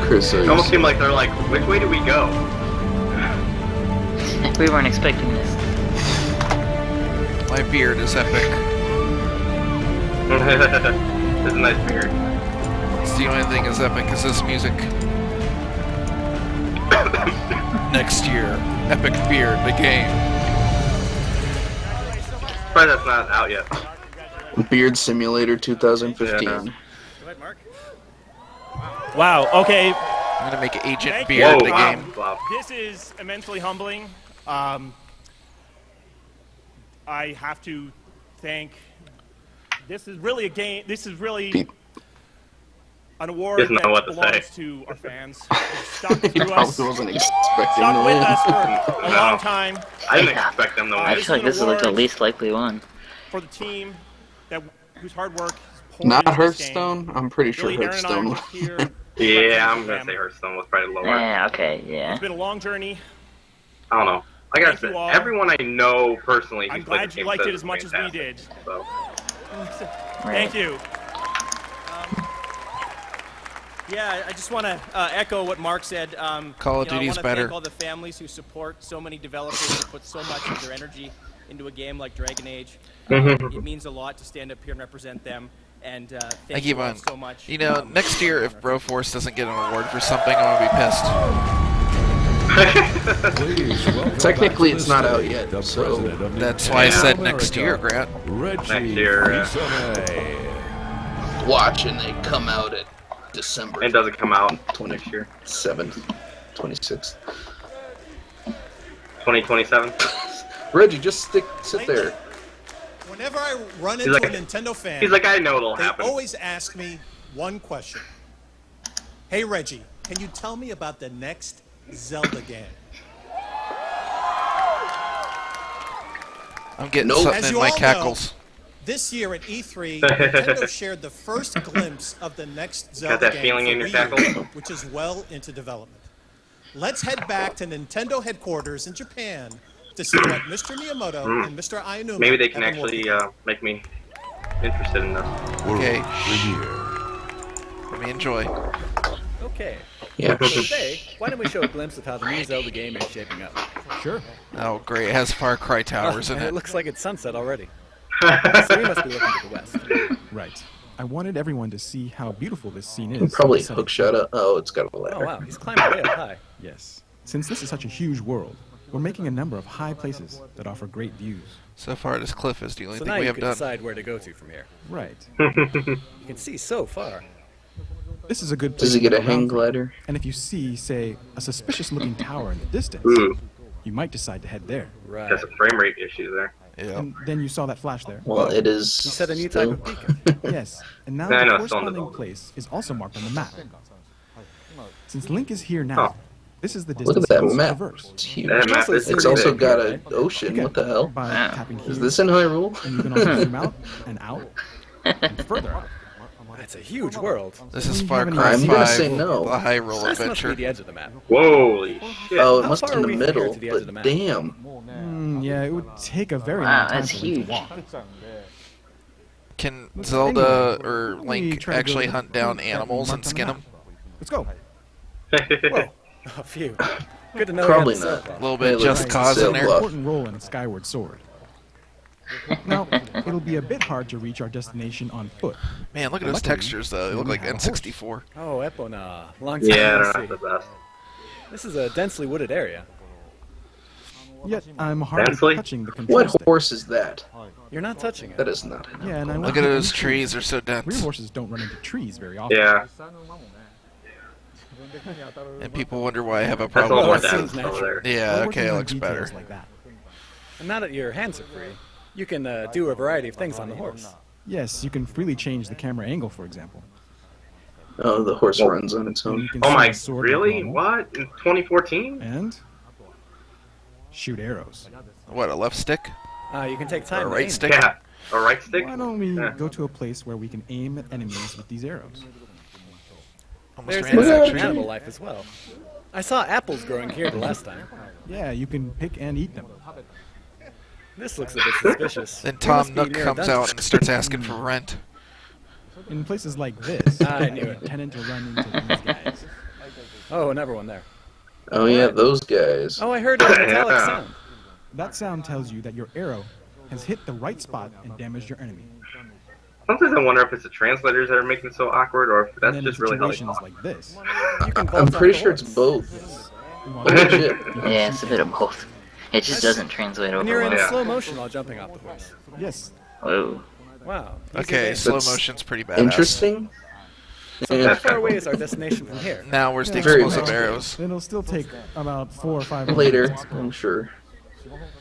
[SPEAKER 3] Chris,
[SPEAKER 2] It almost seemed like they're like, which way do we go?
[SPEAKER 4] We weren't expecting this.
[SPEAKER 1] My beard is epic.
[SPEAKER 2] It's a nice beard.
[SPEAKER 1] It's the only thing is epic is this music. Next year, Epic Beard, the game.
[SPEAKER 2] Probably that's not out yet.
[SPEAKER 3] Beard Simulator 2015.
[SPEAKER 11] Wow, okay.
[SPEAKER 1] I'm gonna make Agent
[SPEAKER 11] Thank
[SPEAKER 1] Beard
[SPEAKER 11] you.
[SPEAKER 1] the game.
[SPEAKER 11] This is immensely humbling. I have to thank. This is really a game. This is really an award
[SPEAKER 2] Doesn't know
[SPEAKER 11] that
[SPEAKER 2] what to
[SPEAKER 11] belongs
[SPEAKER 2] say.
[SPEAKER 11] to our fans. They've stuck
[SPEAKER 3] He
[SPEAKER 11] through us.
[SPEAKER 3] probably wasn't expecting
[SPEAKER 11] Stuck
[SPEAKER 3] to
[SPEAKER 11] with
[SPEAKER 3] win.
[SPEAKER 11] us for a long time.
[SPEAKER 2] I didn't expect them to win.
[SPEAKER 4] I feel like this is like the least likely one.
[SPEAKER 11] For the team whose hard work is poured
[SPEAKER 3] Not
[SPEAKER 11] into this game.
[SPEAKER 3] Hearthstone? I'm pretty sure
[SPEAKER 11] Really, Aaron and I
[SPEAKER 3] Hearthstone.
[SPEAKER 11] were here.
[SPEAKER 2] Yeah, I'm gonna say Hearthstone was probably lower.
[SPEAKER 4] Yeah, okay, yeah.
[SPEAKER 11] It's been a long journey.
[SPEAKER 2] I don't know. I gotta
[SPEAKER 11] Thank you
[SPEAKER 2] say,
[SPEAKER 11] all.
[SPEAKER 2] everyone I know personally
[SPEAKER 11] I'm
[SPEAKER 2] who's played
[SPEAKER 11] glad
[SPEAKER 2] the
[SPEAKER 11] you
[SPEAKER 2] game
[SPEAKER 11] liked
[SPEAKER 2] says
[SPEAKER 11] it as much as we
[SPEAKER 2] fantastic.
[SPEAKER 11] did.
[SPEAKER 2] So.
[SPEAKER 11] Thank you. Yeah, I just want to echo what Mark said.
[SPEAKER 1] Call of
[SPEAKER 11] I
[SPEAKER 1] Duty's
[SPEAKER 11] want to
[SPEAKER 1] better.
[SPEAKER 11] thank all the families who support so many developers who put so much of their energy into a game like Dragon Age. It means a lot to stand up here and represent them. And
[SPEAKER 1] I
[SPEAKER 11] thank
[SPEAKER 1] keep
[SPEAKER 11] you all
[SPEAKER 1] on.
[SPEAKER 11] so much.
[SPEAKER 1] You know, next year if Broforce doesn't get an award for something, I'm gonna be pissed.
[SPEAKER 3] Technically, it's not out yet, so
[SPEAKER 1] that's why I said next year, Grant.
[SPEAKER 2] Next year.
[SPEAKER 3] Watch, and they come out at December.
[SPEAKER 2] It doesn't come out next year.
[SPEAKER 3] 7th, 26th.
[SPEAKER 2] 2027.
[SPEAKER 3] Reggie, just sit there.
[SPEAKER 16] Whenever I run into a Nintendo fan,
[SPEAKER 2] he's like, I know it'll
[SPEAKER 16] they
[SPEAKER 2] happen.
[SPEAKER 16] always ask me one question. Hey, Reggie, can you tell me about the next Zelda game?
[SPEAKER 1] I'm getting something in my cackles.
[SPEAKER 16] This year at E3, Nintendo shared the first glimpse of the next Zelda game
[SPEAKER 2] feeling in your cackles?
[SPEAKER 16] which is well into development. Let's head back to Nintendo headquarters in Japan to see what Mr. Miyamoto and Mr. Aonuma
[SPEAKER 2] Maybe they can actually make me interested in this.
[SPEAKER 1] Okay. Let me enjoy.
[SPEAKER 17] Okay.
[SPEAKER 3] Yeah.
[SPEAKER 17] So today, why don't we show a glimpse of how the new Zelda game is shaping up?
[SPEAKER 11] Sure.
[SPEAKER 1] Oh, great. It has Far Cry towers in
[SPEAKER 17] and
[SPEAKER 1] it.
[SPEAKER 17] It looks like it's sunset already. So we must be looking to the west.
[SPEAKER 23] Right. I wanted everyone to see how beautiful this scene is.
[SPEAKER 3] Probably hookshot up. Oh, it's got a ladder.
[SPEAKER 17] Oh, wow. He's climbing way up high.
[SPEAKER 23] Yes. Since this is such a huge world, we're making a number of high places that offer great views.
[SPEAKER 1] So far, this cliff is the only
[SPEAKER 17] So
[SPEAKER 1] thing
[SPEAKER 17] now
[SPEAKER 1] we
[SPEAKER 17] you
[SPEAKER 1] have
[SPEAKER 17] can
[SPEAKER 1] done.
[SPEAKER 17] decide where to go to from here.
[SPEAKER 23] Right.
[SPEAKER 17] You can see so far.
[SPEAKER 23] This is a good place
[SPEAKER 3] Does he get
[SPEAKER 23] to
[SPEAKER 3] a
[SPEAKER 23] go
[SPEAKER 3] hang
[SPEAKER 23] around.
[SPEAKER 3] glider?
[SPEAKER 23] And if you see, say, a suspicious-looking tower in the distance, you might decide to head there.
[SPEAKER 17] Right.
[SPEAKER 2] There's a frame rate issue there.
[SPEAKER 1] Yeah.
[SPEAKER 23] And then you saw that flash there.
[SPEAKER 3] Well, it is.
[SPEAKER 17] You set a new
[SPEAKER 3] still-
[SPEAKER 17] type of beacon.
[SPEAKER 23] Yes, and now
[SPEAKER 2] I
[SPEAKER 23] the
[SPEAKER 2] know, it's on the
[SPEAKER 23] corresponding
[SPEAKER 2] ball.
[SPEAKER 23] place is also marked on the map. Since Link is here now, this is the
[SPEAKER 3] Look
[SPEAKER 23] distance
[SPEAKER 3] at that
[SPEAKER 23] he must
[SPEAKER 3] map.
[SPEAKER 23] traverse.
[SPEAKER 3] It's huge.
[SPEAKER 2] That map is
[SPEAKER 3] It's
[SPEAKER 2] pretty
[SPEAKER 3] also
[SPEAKER 2] big.
[SPEAKER 3] got an ocean. What the hell?
[SPEAKER 23] By tapping here,
[SPEAKER 3] Is this in Hyrule?
[SPEAKER 23] and you can also zoom out and out and further out.
[SPEAKER 17] That's a huge world.
[SPEAKER 1] This is
[SPEAKER 23] You
[SPEAKER 1] Far
[SPEAKER 23] haven't
[SPEAKER 1] Cry
[SPEAKER 23] even
[SPEAKER 1] 5,
[SPEAKER 3] I'm gonna say no.
[SPEAKER 1] the Hyrule
[SPEAKER 17] This must be
[SPEAKER 1] Adventure.
[SPEAKER 17] the edge of the map.
[SPEAKER 2] Holy shit.
[SPEAKER 3] Oh, it
[SPEAKER 17] How
[SPEAKER 3] must
[SPEAKER 17] far
[SPEAKER 3] be in
[SPEAKER 17] are
[SPEAKER 3] the
[SPEAKER 17] we from here
[SPEAKER 3] middle.
[SPEAKER 17] to the edge of the
[SPEAKER 3] But
[SPEAKER 17] map?
[SPEAKER 3] damn.
[SPEAKER 23] Yeah, it would take a very
[SPEAKER 4] Wow,
[SPEAKER 23] long time
[SPEAKER 4] that's
[SPEAKER 23] for Link
[SPEAKER 4] huge.
[SPEAKER 23] to walk.
[SPEAKER 1] Can Zelda or
[SPEAKER 23] let me
[SPEAKER 1] Link
[SPEAKER 23] try to
[SPEAKER 1] actually
[SPEAKER 23] go
[SPEAKER 1] hunt down
[SPEAKER 23] that
[SPEAKER 1] animals and
[SPEAKER 23] marked on the
[SPEAKER 1] skin
[SPEAKER 23] map.
[SPEAKER 1] them?
[SPEAKER 23] Let's go.
[SPEAKER 17] Whoa. A few. Good to know
[SPEAKER 3] Probably
[SPEAKER 17] you had the
[SPEAKER 3] not.
[SPEAKER 17] cell
[SPEAKER 1] A little
[SPEAKER 3] Hey,
[SPEAKER 1] bit
[SPEAKER 3] look,
[SPEAKER 1] Just
[SPEAKER 3] it's
[SPEAKER 1] Cause
[SPEAKER 3] a
[SPEAKER 1] in there.
[SPEAKER 3] bluff.
[SPEAKER 23] Important role in Skyward Sword. Now, it'll be a bit hard to reach our destination on foot.
[SPEAKER 1] Man, look at those
[SPEAKER 23] Luckily,
[SPEAKER 1] textures, though. They look
[SPEAKER 23] we
[SPEAKER 1] like
[SPEAKER 23] have a horse.
[SPEAKER 1] N64.
[SPEAKER 17] Oh, Epona. Long time
[SPEAKER 2] Yeah,
[SPEAKER 17] no
[SPEAKER 2] they're
[SPEAKER 17] see.
[SPEAKER 2] not the best.
[SPEAKER 17] This is a densely wooded area.
[SPEAKER 23] Yet I'm hardly
[SPEAKER 2] Densely?
[SPEAKER 23] touching the control
[SPEAKER 3] What
[SPEAKER 23] stick.
[SPEAKER 3] horse is that?
[SPEAKER 17] You're not touching it.
[SPEAKER 3] That is not.
[SPEAKER 23] Yeah, and I
[SPEAKER 1] Look
[SPEAKER 23] want
[SPEAKER 1] at
[SPEAKER 23] to
[SPEAKER 1] those
[SPEAKER 23] be
[SPEAKER 1] trees, they're so
[SPEAKER 23] Real
[SPEAKER 1] dense.
[SPEAKER 23] horses don't run into trees very often.
[SPEAKER 2] Yeah.
[SPEAKER 1] And people wonder why I have a
[SPEAKER 2] That's a
[SPEAKER 1] problem
[SPEAKER 2] little more
[SPEAKER 1] with
[SPEAKER 2] dense
[SPEAKER 1] it.
[SPEAKER 2] over there.
[SPEAKER 1] Yeah,
[SPEAKER 23] We're
[SPEAKER 1] okay,
[SPEAKER 23] working
[SPEAKER 1] it
[SPEAKER 23] on
[SPEAKER 1] looks better.
[SPEAKER 23] details like that.
[SPEAKER 17] And now that your hands are free, you can do a variety of things on the horse.
[SPEAKER 23] Yes, you can freely change the camera angle, for example.
[SPEAKER 3] Oh, the horse runs on its
[SPEAKER 23] And
[SPEAKER 3] own.
[SPEAKER 23] you can
[SPEAKER 2] Oh
[SPEAKER 23] swing
[SPEAKER 2] my,
[SPEAKER 23] a sword like
[SPEAKER 2] really?
[SPEAKER 23] normal,
[SPEAKER 2] What? In 2014?
[SPEAKER 23] And shoot arrows.
[SPEAKER 1] What, a left stick?
[SPEAKER 17] You can take
[SPEAKER 1] Or
[SPEAKER 17] time.
[SPEAKER 1] a
[SPEAKER 17] to
[SPEAKER 1] right
[SPEAKER 17] aim.
[SPEAKER 1] stick?
[SPEAKER 2] Yeah. A right stick?
[SPEAKER 23] Why don't we
[SPEAKER 2] Yeah.
[SPEAKER 23] go to a place where we can aim at enemies with these arrows?
[SPEAKER 1] Almost
[SPEAKER 17] There's
[SPEAKER 1] ran out of
[SPEAKER 17] insect
[SPEAKER 1] tree.
[SPEAKER 17] animal life as well. I saw apples growing here the last time.
[SPEAKER 23] Yeah, you can pick and eat them.
[SPEAKER 17] This looks a bit suspicious.
[SPEAKER 1] Then
[SPEAKER 17] We
[SPEAKER 1] Tom
[SPEAKER 17] must be
[SPEAKER 1] Nook
[SPEAKER 17] near a
[SPEAKER 1] comes
[SPEAKER 17] dungeon.
[SPEAKER 1] out and starts asking for rent.
[SPEAKER 23] In places like this,
[SPEAKER 17] I knew it.
[SPEAKER 23] you tend to run into these guys.
[SPEAKER 17] Oh, another one there.
[SPEAKER 3] Oh yeah, those guys.
[SPEAKER 17] Oh, I heard a metallic
[SPEAKER 2] Yeah.
[SPEAKER 17] sound.
[SPEAKER 23] That sound tells you that your arrow has hit the right spot and damaged your enemy.
[SPEAKER 2] Sometimes I wonder if it's the translators that are making it so awkward, or if
[SPEAKER 23] And
[SPEAKER 2] that's
[SPEAKER 23] then
[SPEAKER 2] just
[SPEAKER 23] in
[SPEAKER 2] really how they
[SPEAKER 23] situations
[SPEAKER 2] talk.
[SPEAKER 23] like this,
[SPEAKER 17] You can
[SPEAKER 3] I'm
[SPEAKER 17] vault off
[SPEAKER 3] pretty
[SPEAKER 17] the
[SPEAKER 3] sure it's
[SPEAKER 17] horse.
[SPEAKER 3] both.
[SPEAKER 23] you want to
[SPEAKER 3] Legit.
[SPEAKER 4] Yeah, it's a bit of both. It just doesn't translate
[SPEAKER 17] And
[SPEAKER 4] over
[SPEAKER 17] you're in
[SPEAKER 4] well.
[SPEAKER 2] Yeah.
[SPEAKER 17] slow motion while jumping off the horse.
[SPEAKER 23] Yes.
[SPEAKER 4] Whoa.
[SPEAKER 17] Wow. easy
[SPEAKER 1] Okay,
[SPEAKER 17] game.
[SPEAKER 1] slow
[SPEAKER 3] That's
[SPEAKER 1] motion's pretty badass.
[SPEAKER 3] Interesting.
[SPEAKER 17] So
[SPEAKER 3] Yeah.
[SPEAKER 17] how far away is our destination from here?
[SPEAKER 1] Now, where's the
[SPEAKER 3] Very
[SPEAKER 1] explosive
[SPEAKER 3] much.
[SPEAKER 1] arrows?
[SPEAKER 23] It'll still take about 4 or 5
[SPEAKER 3] Later,
[SPEAKER 23] minutes.
[SPEAKER 3] I'm sure.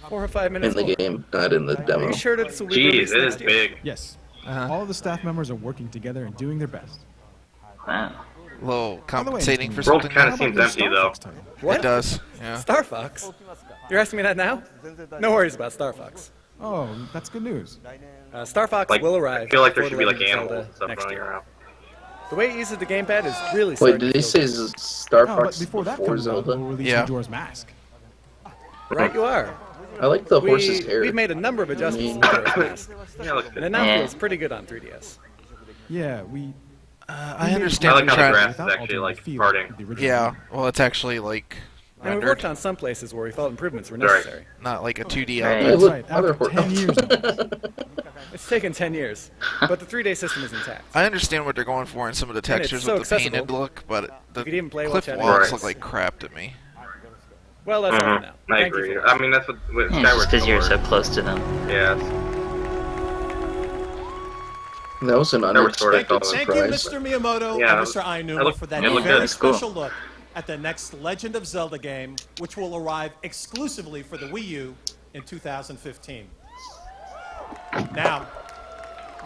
[SPEAKER 17] 4 or 5
[SPEAKER 3] In
[SPEAKER 17] minutes
[SPEAKER 3] the
[SPEAKER 17] more.
[SPEAKER 3] game, not in the
[SPEAKER 17] Are
[SPEAKER 3] demo.
[SPEAKER 17] you sure this will be
[SPEAKER 2] Jeez,
[SPEAKER 17] released
[SPEAKER 2] it
[SPEAKER 17] next
[SPEAKER 2] is
[SPEAKER 17] year?
[SPEAKER 2] big.
[SPEAKER 23] Yes.
[SPEAKER 1] Uh-huh.
[SPEAKER 23] All of the staff members are working together and doing their best.
[SPEAKER 4] Wow.
[SPEAKER 1] A little
[SPEAKER 23] By the way,
[SPEAKER 1] compensating for
[SPEAKER 23] Mr.
[SPEAKER 2] World
[SPEAKER 1] something?
[SPEAKER 2] kinda
[SPEAKER 23] How about
[SPEAKER 2] seems
[SPEAKER 23] your
[SPEAKER 2] empty,
[SPEAKER 23] Star
[SPEAKER 2] though.
[SPEAKER 23] Fox title?
[SPEAKER 17] What?
[SPEAKER 1] It does, yeah.
[SPEAKER 17] Star Fox? You're asking me that now? No worries about Star Fox.
[SPEAKER 23] Oh, that's good news.
[SPEAKER 17] Star Fox
[SPEAKER 2] Like,
[SPEAKER 17] will arrive.
[SPEAKER 2] I feel like there
[SPEAKER 17] before
[SPEAKER 2] should
[SPEAKER 17] the
[SPEAKER 2] be like
[SPEAKER 17] Legend of
[SPEAKER 2] animals
[SPEAKER 17] Zelda
[SPEAKER 2] and stuff
[SPEAKER 17] next
[SPEAKER 2] running
[SPEAKER 17] year.
[SPEAKER 2] around.
[SPEAKER 17] The way it uses the gamepad is really
[SPEAKER 3] Wait,
[SPEAKER 17] starting
[SPEAKER 3] did
[SPEAKER 17] to
[SPEAKER 3] he
[SPEAKER 17] feel
[SPEAKER 3] say
[SPEAKER 17] good.
[SPEAKER 3] Star
[SPEAKER 23] Oh, but
[SPEAKER 3] Fox
[SPEAKER 23] before that
[SPEAKER 3] before
[SPEAKER 23] comes out,
[SPEAKER 3] Zelda?
[SPEAKER 23] we'll release
[SPEAKER 1] Yeah.
[SPEAKER 23] Majora's Mask.
[SPEAKER 17] Right you are.
[SPEAKER 3] I like the horse's hair.
[SPEAKER 17] We've made a number of adjustments to Majora's Mask.
[SPEAKER 2] Yeah, it looks
[SPEAKER 17] And
[SPEAKER 2] good.
[SPEAKER 17] it now
[SPEAKER 4] Yeah.
[SPEAKER 17] feels pretty good on 3DS.
[SPEAKER 23] Yeah, we.
[SPEAKER 1] I
[SPEAKER 2] I
[SPEAKER 1] understand
[SPEAKER 2] like
[SPEAKER 1] they're
[SPEAKER 2] how the
[SPEAKER 1] trying.
[SPEAKER 2] grass is
[SPEAKER 23] without
[SPEAKER 2] actually
[SPEAKER 23] altering
[SPEAKER 2] like
[SPEAKER 23] the feel
[SPEAKER 2] parting.
[SPEAKER 23] of the original
[SPEAKER 1] Yeah,
[SPEAKER 23] game.
[SPEAKER 1] well, it's actually like
[SPEAKER 17] And we
[SPEAKER 1] rendered,
[SPEAKER 17] worked on some places where we felt improvements were
[SPEAKER 2] Right.
[SPEAKER 17] necessary.
[SPEAKER 1] not like a 2D
[SPEAKER 4] Right.
[SPEAKER 1] output.
[SPEAKER 23] That's
[SPEAKER 3] look,
[SPEAKER 23] right.
[SPEAKER 3] other
[SPEAKER 23] After
[SPEAKER 3] horse.
[SPEAKER 23] 10 years now.
[SPEAKER 17] It's taken 10 years, but the 3-day system is intact.
[SPEAKER 1] I understand what they're going for in some of the
[SPEAKER 17] And it's
[SPEAKER 1] textures
[SPEAKER 17] so
[SPEAKER 1] with the painted
[SPEAKER 17] accessible.
[SPEAKER 1] look, but the
[SPEAKER 17] You could even play while
[SPEAKER 1] cliff
[SPEAKER 17] chatting.
[SPEAKER 1] walls
[SPEAKER 2] Right.
[SPEAKER 1] look like crap to me.
[SPEAKER 11] Well, that's all for now.
[SPEAKER 2] I
[SPEAKER 11] Thank
[SPEAKER 2] agree.
[SPEAKER 11] you.
[SPEAKER 2] I mean, that's what
[SPEAKER 4] Yeah,
[SPEAKER 2] Skyward
[SPEAKER 4] just because you're
[SPEAKER 2] Sword.
[SPEAKER 4] so close to them.
[SPEAKER 2] Yes.
[SPEAKER 3] That was an unexpected
[SPEAKER 16] Thank you,
[SPEAKER 3] surprise.
[SPEAKER 16] Mr. Miyamoto
[SPEAKER 2] Yeah,
[SPEAKER 16] and Mr. Aonuma
[SPEAKER 2] looked-
[SPEAKER 16] for that
[SPEAKER 2] it looked
[SPEAKER 16] very
[SPEAKER 2] good.
[SPEAKER 16] special look at the next Legend of Zelda game, which will arrive exclusively for the Wii U in 2015. Now,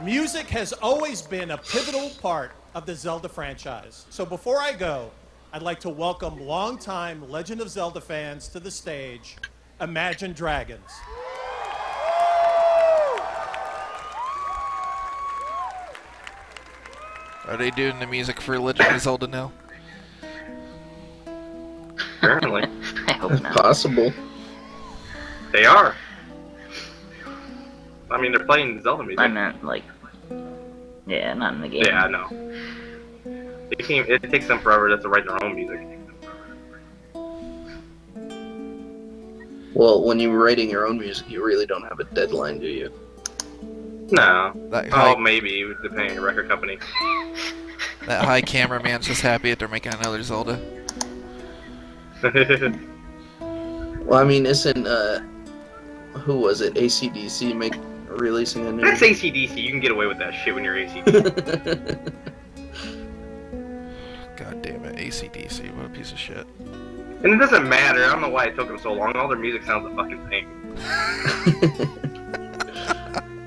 [SPEAKER 16] music has always been a pivotal part of the Zelda franchise. So before I go, I'd like to welcome longtime Legend of Zelda fans to the stage, Imagine Dragons.
[SPEAKER 1] Are they doing the music for Legend of Zelda now?
[SPEAKER 2] Apparently.
[SPEAKER 4] I hope not.
[SPEAKER 3] Possible.
[SPEAKER 2] They are. I mean, they're playing Zelda music.
[SPEAKER 4] I meant, like, yeah, not in the game.
[SPEAKER 2] Yeah, I know. It takes them forever to write their own music.
[SPEAKER 3] Well, when you're writing your own music, you really don't have a deadline, do you?
[SPEAKER 2] No.
[SPEAKER 1] That
[SPEAKER 2] Oh, maybe, depending on the record company.
[SPEAKER 1] That high cameraman's just happy that they're making another Zelda.
[SPEAKER 3] Well, I mean, isn't who was it? AC/DC releasing a new?
[SPEAKER 2] That's AC/DC. You can get away with that shit when you're AC/DC.
[SPEAKER 1] God damn it, AC/DC, what a piece of shit.
[SPEAKER 2] And it doesn't matter. I don't know why it took them so long. All their music sounds the fucking same.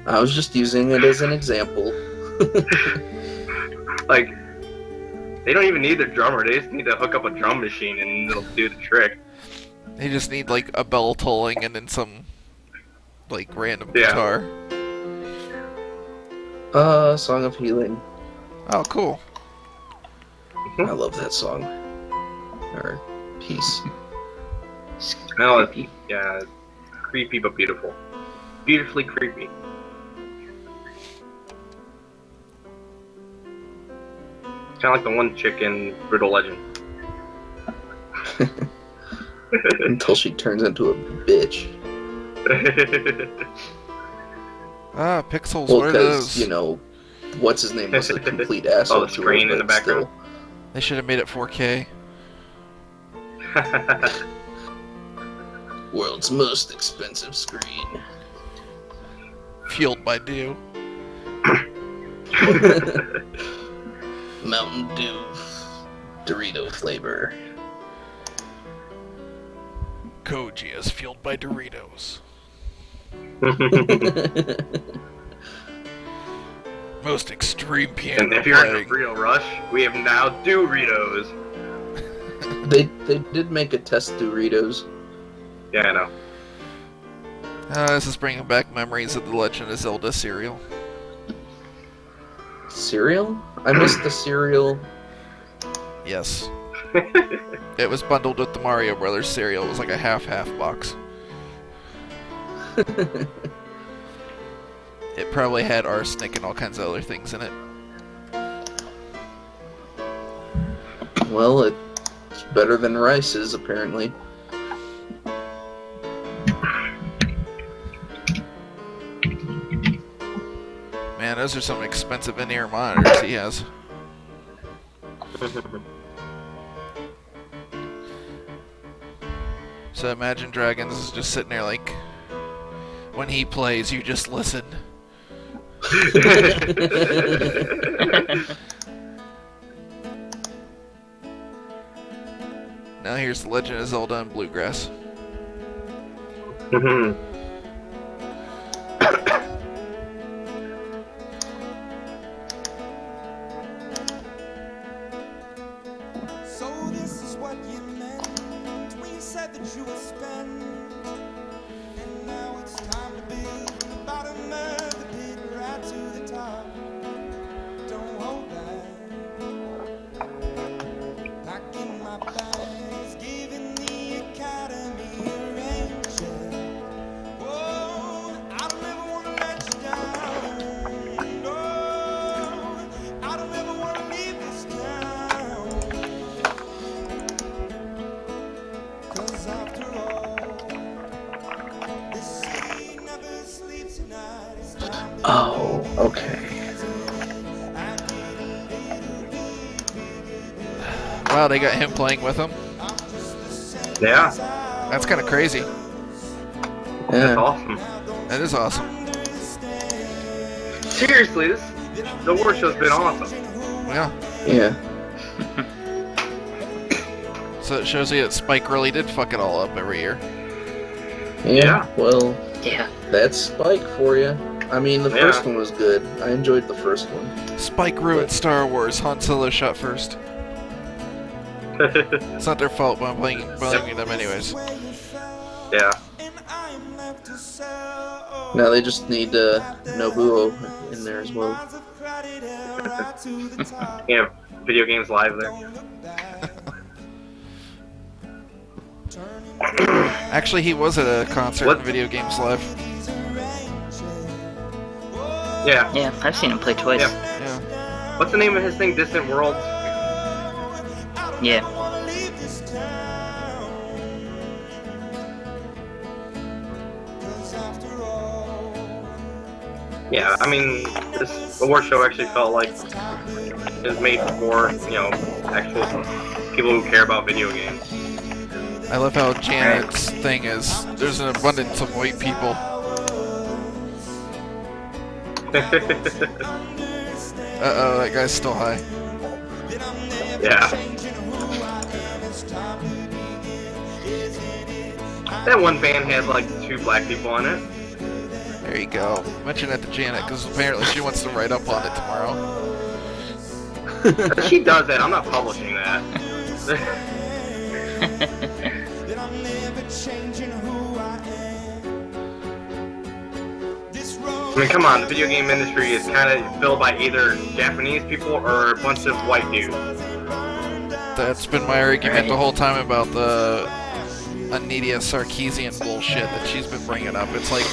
[SPEAKER 3] I was just using it as an example.
[SPEAKER 2] Like, they don't even need their drummer. They just need to hook up a drum machine and it'll do the trick.
[SPEAKER 1] They just need, like, a bell tolling and then some, like, random guitar.
[SPEAKER 3] Song of Healing.
[SPEAKER 1] Oh, cool.
[SPEAKER 3] I love that song. Or piece.
[SPEAKER 2] No, it's, yeah, it's creepy but beautiful. Beautifully creepy. Kind of like the one chick in Brutal Legend.
[SPEAKER 3] Until she turns into a bitch.
[SPEAKER 1] Pixels,
[SPEAKER 3] Well,
[SPEAKER 1] what are
[SPEAKER 3] because,
[SPEAKER 1] those?
[SPEAKER 3] you know, what's his name was a complete asshole.
[SPEAKER 2] Oh, the screen in the background.
[SPEAKER 1] They should have made it 4K.
[SPEAKER 3] World's most expensive screen.
[SPEAKER 1] Fueled by Dew.
[SPEAKER 3] Mountain Dew Dorito flavor.
[SPEAKER 1] Koji is fueled by Doritos. Most extreme piano
[SPEAKER 2] And if you're in
[SPEAKER 1] playing.
[SPEAKER 2] a real rush, we have now Doritos.
[SPEAKER 3] They did make a test Doritos.
[SPEAKER 2] Yeah, I know.
[SPEAKER 1] This is bringing back memories of the Legend of Zelda cereal.
[SPEAKER 3] Cereal? I missed the cereal.
[SPEAKER 1] Yes. It was bundled with the Mario Brothers cereal. It was like a half-half box. It probably had arsenic and all kinds of other things in it.
[SPEAKER 3] Well, it's better than Rice's, apparently.
[SPEAKER 1] Man, those are some expensive in-ear monitors he has. So Imagine Dragons is just sitting there like, when he plays, you just listen. Now here's the Legend of Zelda and Bluegrass.
[SPEAKER 18] So this is what you meant when you said that you would spend. And now it's time to be from the bottom of the pit right to the top. Don't hold back. Packing my bags, giving the academy a ranger. Oh, I don't ever want to let you down. No, I don't ever want to leave this town. 'Cause after all, this city never sleeps at night. It's time to
[SPEAKER 3] Oh, okay.
[SPEAKER 1] Wow, they got him playing with them.
[SPEAKER 2] Yeah.
[SPEAKER 1] That's kind of crazy.
[SPEAKER 2] That's awesome.
[SPEAKER 1] That is awesome.
[SPEAKER 2] Seriously, the award show's been awesome.
[SPEAKER 1] Yeah.
[SPEAKER 3] Yeah.
[SPEAKER 1] So it shows you that Spike really did fuck it all up every year.
[SPEAKER 3] Yeah. Well.
[SPEAKER 4] Yeah.
[SPEAKER 3] That's Spike for you. I mean, the first one was good. I enjoyed the first one.
[SPEAKER 1] Spike ruined Star Wars. Han Solo shot first. It's not their fault, but I'm blaming them anyways.
[SPEAKER 2] Yeah.
[SPEAKER 3] Now they just need Nobuo in there as well.
[SPEAKER 2] Yeah, video games live there.
[SPEAKER 1] Actually, he was at a concert in Video Games Live.
[SPEAKER 2] Yeah.
[SPEAKER 4] Yeah, I've seen him play twice.
[SPEAKER 1] Yeah.
[SPEAKER 2] What's the name of his thing? Distant Worlds?
[SPEAKER 4] Yeah.
[SPEAKER 2] Yeah, I mean, this award show actually felt like it was made for, actual people who care about video games.
[SPEAKER 1] I love how Janet's thing is, there's an abundance of white people. Uh-oh, that guy's still high.
[SPEAKER 2] Yeah. That one band had like 2 black people on it.
[SPEAKER 1] There you go. Mention that to Janet, because apparently she wants to write up on it tomorrow.
[SPEAKER 2] She does that. I'm not publishing that. I mean, come on. The video game industry is kind of filled by either Japanese people or a bunch of white dudes.
[SPEAKER 1] That's been my argument the whole time about the Anidia Sarkeesian bullshit that she's been bringing up. It's like,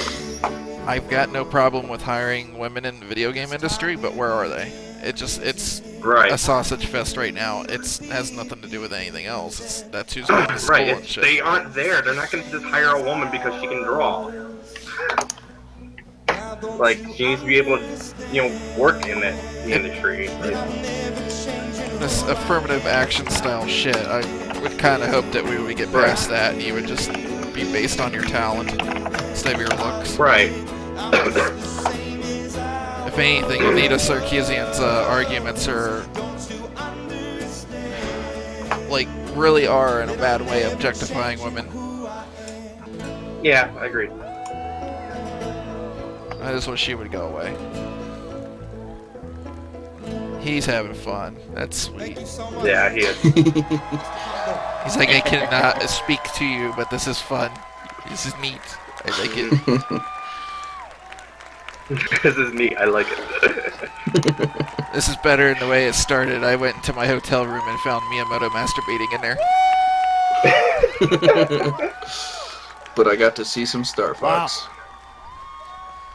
[SPEAKER 1] I've got no problem with hiring women in the video game industry, but where are they? It's a sausage fest right now. It has nothing to do with anything else. That's who's going to school and shit.
[SPEAKER 2] They aren't there. They're not going to just hire a woman because she can draw. Like, she needs to be able to, work in the industry.
[SPEAKER 1] This affirmative action style shit, I would kind of hope that we would get past that and you would just be based on your talent instead of your looks.
[SPEAKER 2] Right.
[SPEAKER 1] If anything, Anita Sarkeesian's arguments are, like, really are in a bad way objectifying women.
[SPEAKER 2] Yeah, I agree.
[SPEAKER 1] I just wish she would go away. He's having fun. That's sweet.
[SPEAKER 2] Yeah, he is.
[SPEAKER 1] He's like, I cannot speak to you, but this is fun. This is neat. I like it.
[SPEAKER 2] This is neat. I like it.
[SPEAKER 1] This is better in the way it started. I went into my hotel room and found Miyamoto masturbating in there.
[SPEAKER 3] But I got to see some Star Fox.
[SPEAKER 8] Wow.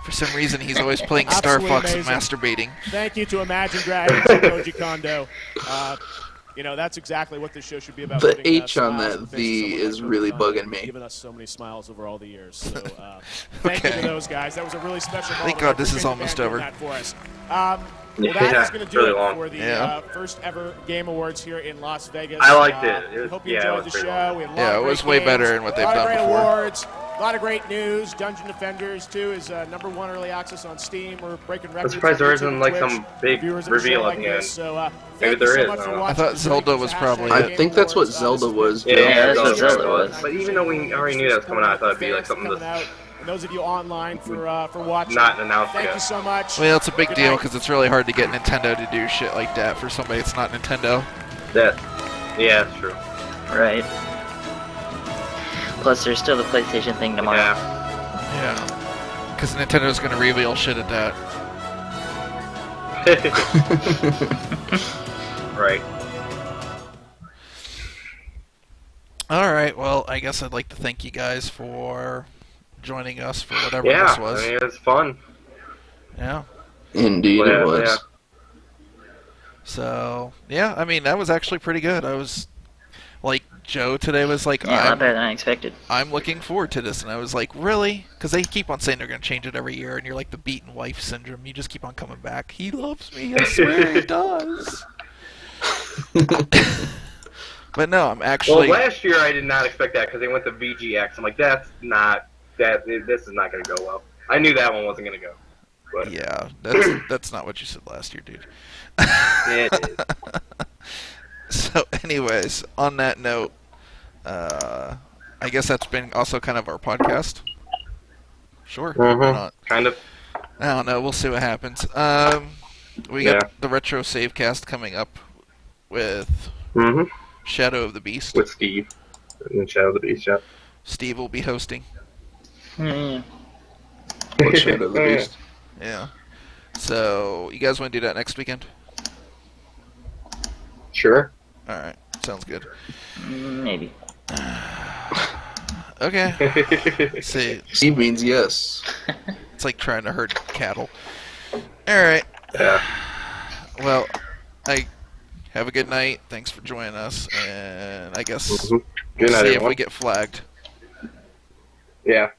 [SPEAKER 1] For some reason, he's always playing Star Fox and masturbating.
[SPEAKER 8] Thank you to Imagine Dragons and Koji Kondo. That's exactly what this show should be about.
[SPEAKER 3] The H on that V is really bugging me.
[SPEAKER 8] Giving us so many smiles over all the years. So, thank you to those guys. That was a really special moment.
[SPEAKER 1] Thank God this is almost over.
[SPEAKER 8] That for us. That is going to do it for the first ever Game Awards here in Las Vegas.
[SPEAKER 2] I liked it.
[SPEAKER 8] Hope you enjoyed the show. We had a lot
[SPEAKER 1] Yeah,
[SPEAKER 8] of
[SPEAKER 1] it was
[SPEAKER 8] great
[SPEAKER 1] way better
[SPEAKER 8] games,
[SPEAKER 1] than what they've
[SPEAKER 8] a lot of
[SPEAKER 1] done
[SPEAKER 8] great
[SPEAKER 1] before.
[SPEAKER 8] awards. A lot of great news. Dungeon Defenders 2 is #1 early access on Steam. We're breaking records.
[SPEAKER 2] I'm surprised there
[SPEAKER 8] on
[SPEAKER 2] isn't
[SPEAKER 8] YouTube,
[SPEAKER 2] like
[SPEAKER 8] Twitch,
[SPEAKER 2] some big
[SPEAKER 8] viewers of
[SPEAKER 2] reveal
[SPEAKER 8] show
[SPEAKER 2] at the end.
[SPEAKER 8] So,
[SPEAKER 2] Maybe
[SPEAKER 8] thank you
[SPEAKER 2] there
[SPEAKER 8] so
[SPEAKER 2] is.
[SPEAKER 8] much for
[SPEAKER 1] I
[SPEAKER 8] watching.
[SPEAKER 1] thought Zelda was probably
[SPEAKER 3] I think that's what Zelda was.
[SPEAKER 2] Yeah,
[SPEAKER 4] that's what Zelda was.
[SPEAKER 2] But even though we already knew that was coming out, I thought it'd be like something that's
[SPEAKER 8] And those of you online for watching,
[SPEAKER 2] not announced
[SPEAKER 8] thank
[SPEAKER 2] yet.
[SPEAKER 8] you so much.
[SPEAKER 1] Well, it's a big
[SPEAKER 8] Good
[SPEAKER 1] deal
[SPEAKER 8] night.
[SPEAKER 1] because it's really hard to get Nintendo to do shit like that for somebody that's not Nintendo.
[SPEAKER 2] Yeah, that's true.
[SPEAKER 4] Right. Plus, there's still the PlayStation thing tomorrow.
[SPEAKER 1] Yeah. Because Nintendo's going to reveal shit at that.
[SPEAKER 2] Right.
[SPEAKER 1] Alright, well, I guess I'd like to thank you guys for joining us for whatever this was.
[SPEAKER 2] I mean, it was fun.
[SPEAKER 1] Yeah.
[SPEAKER 3] Indeed it was.
[SPEAKER 2] Yeah.
[SPEAKER 1] So, yeah, I mean, that was actually pretty good. I was, like, Joe today was like,
[SPEAKER 4] Yeah, a lot better than I expected.
[SPEAKER 1] I'm looking forward to this. And I was like, really? Because they keep on saying they're going to change it every year, and you're like the beaten wife syndrome. You just keep on coming back. He loves me. I swear he does. But no, I'm actually.
[SPEAKER 2] Well, last year I did not expect that because they went to VGX. I'm like, this is not going to go well. I knew that one wasn't going to go. But.
[SPEAKER 1] Yeah, that's not what you said last year, dude.
[SPEAKER 2] Yeah, it is.
[SPEAKER 1] So, anyways, on that note, I guess that's been also kind of our podcast. Sure, why not?
[SPEAKER 2] Kind of.
[SPEAKER 1] I don't know. We'll see what happens. We got the Retro Savecast coming up with Shadow of the Beast.
[SPEAKER 2] With Steve. And Shadow of the Beast, yeah.
[SPEAKER 1] Steve will be hosting.
[SPEAKER 3] What Shadow of the Beast?
[SPEAKER 1] Yeah. So, you guys want to do that next weekend?
[SPEAKER 2] Sure.
[SPEAKER 1] Alright, sounds good.
[SPEAKER 4] Maybe.
[SPEAKER 1] Okay. See.
[SPEAKER 3] Steve means yes.
[SPEAKER 1] It's like trying to herd cattle. Alright.
[SPEAKER 2] Yeah.
[SPEAKER 1] Well, have a good night. Thanks for joining us. And I guess
[SPEAKER 2] Good
[SPEAKER 1] we'll
[SPEAKER 2] night,
[SPEAKER 1] see
[SPEAKER 2] everyone.
[SPEAKER 1] if we get flagged.
[SPEAKER 2] Yeah.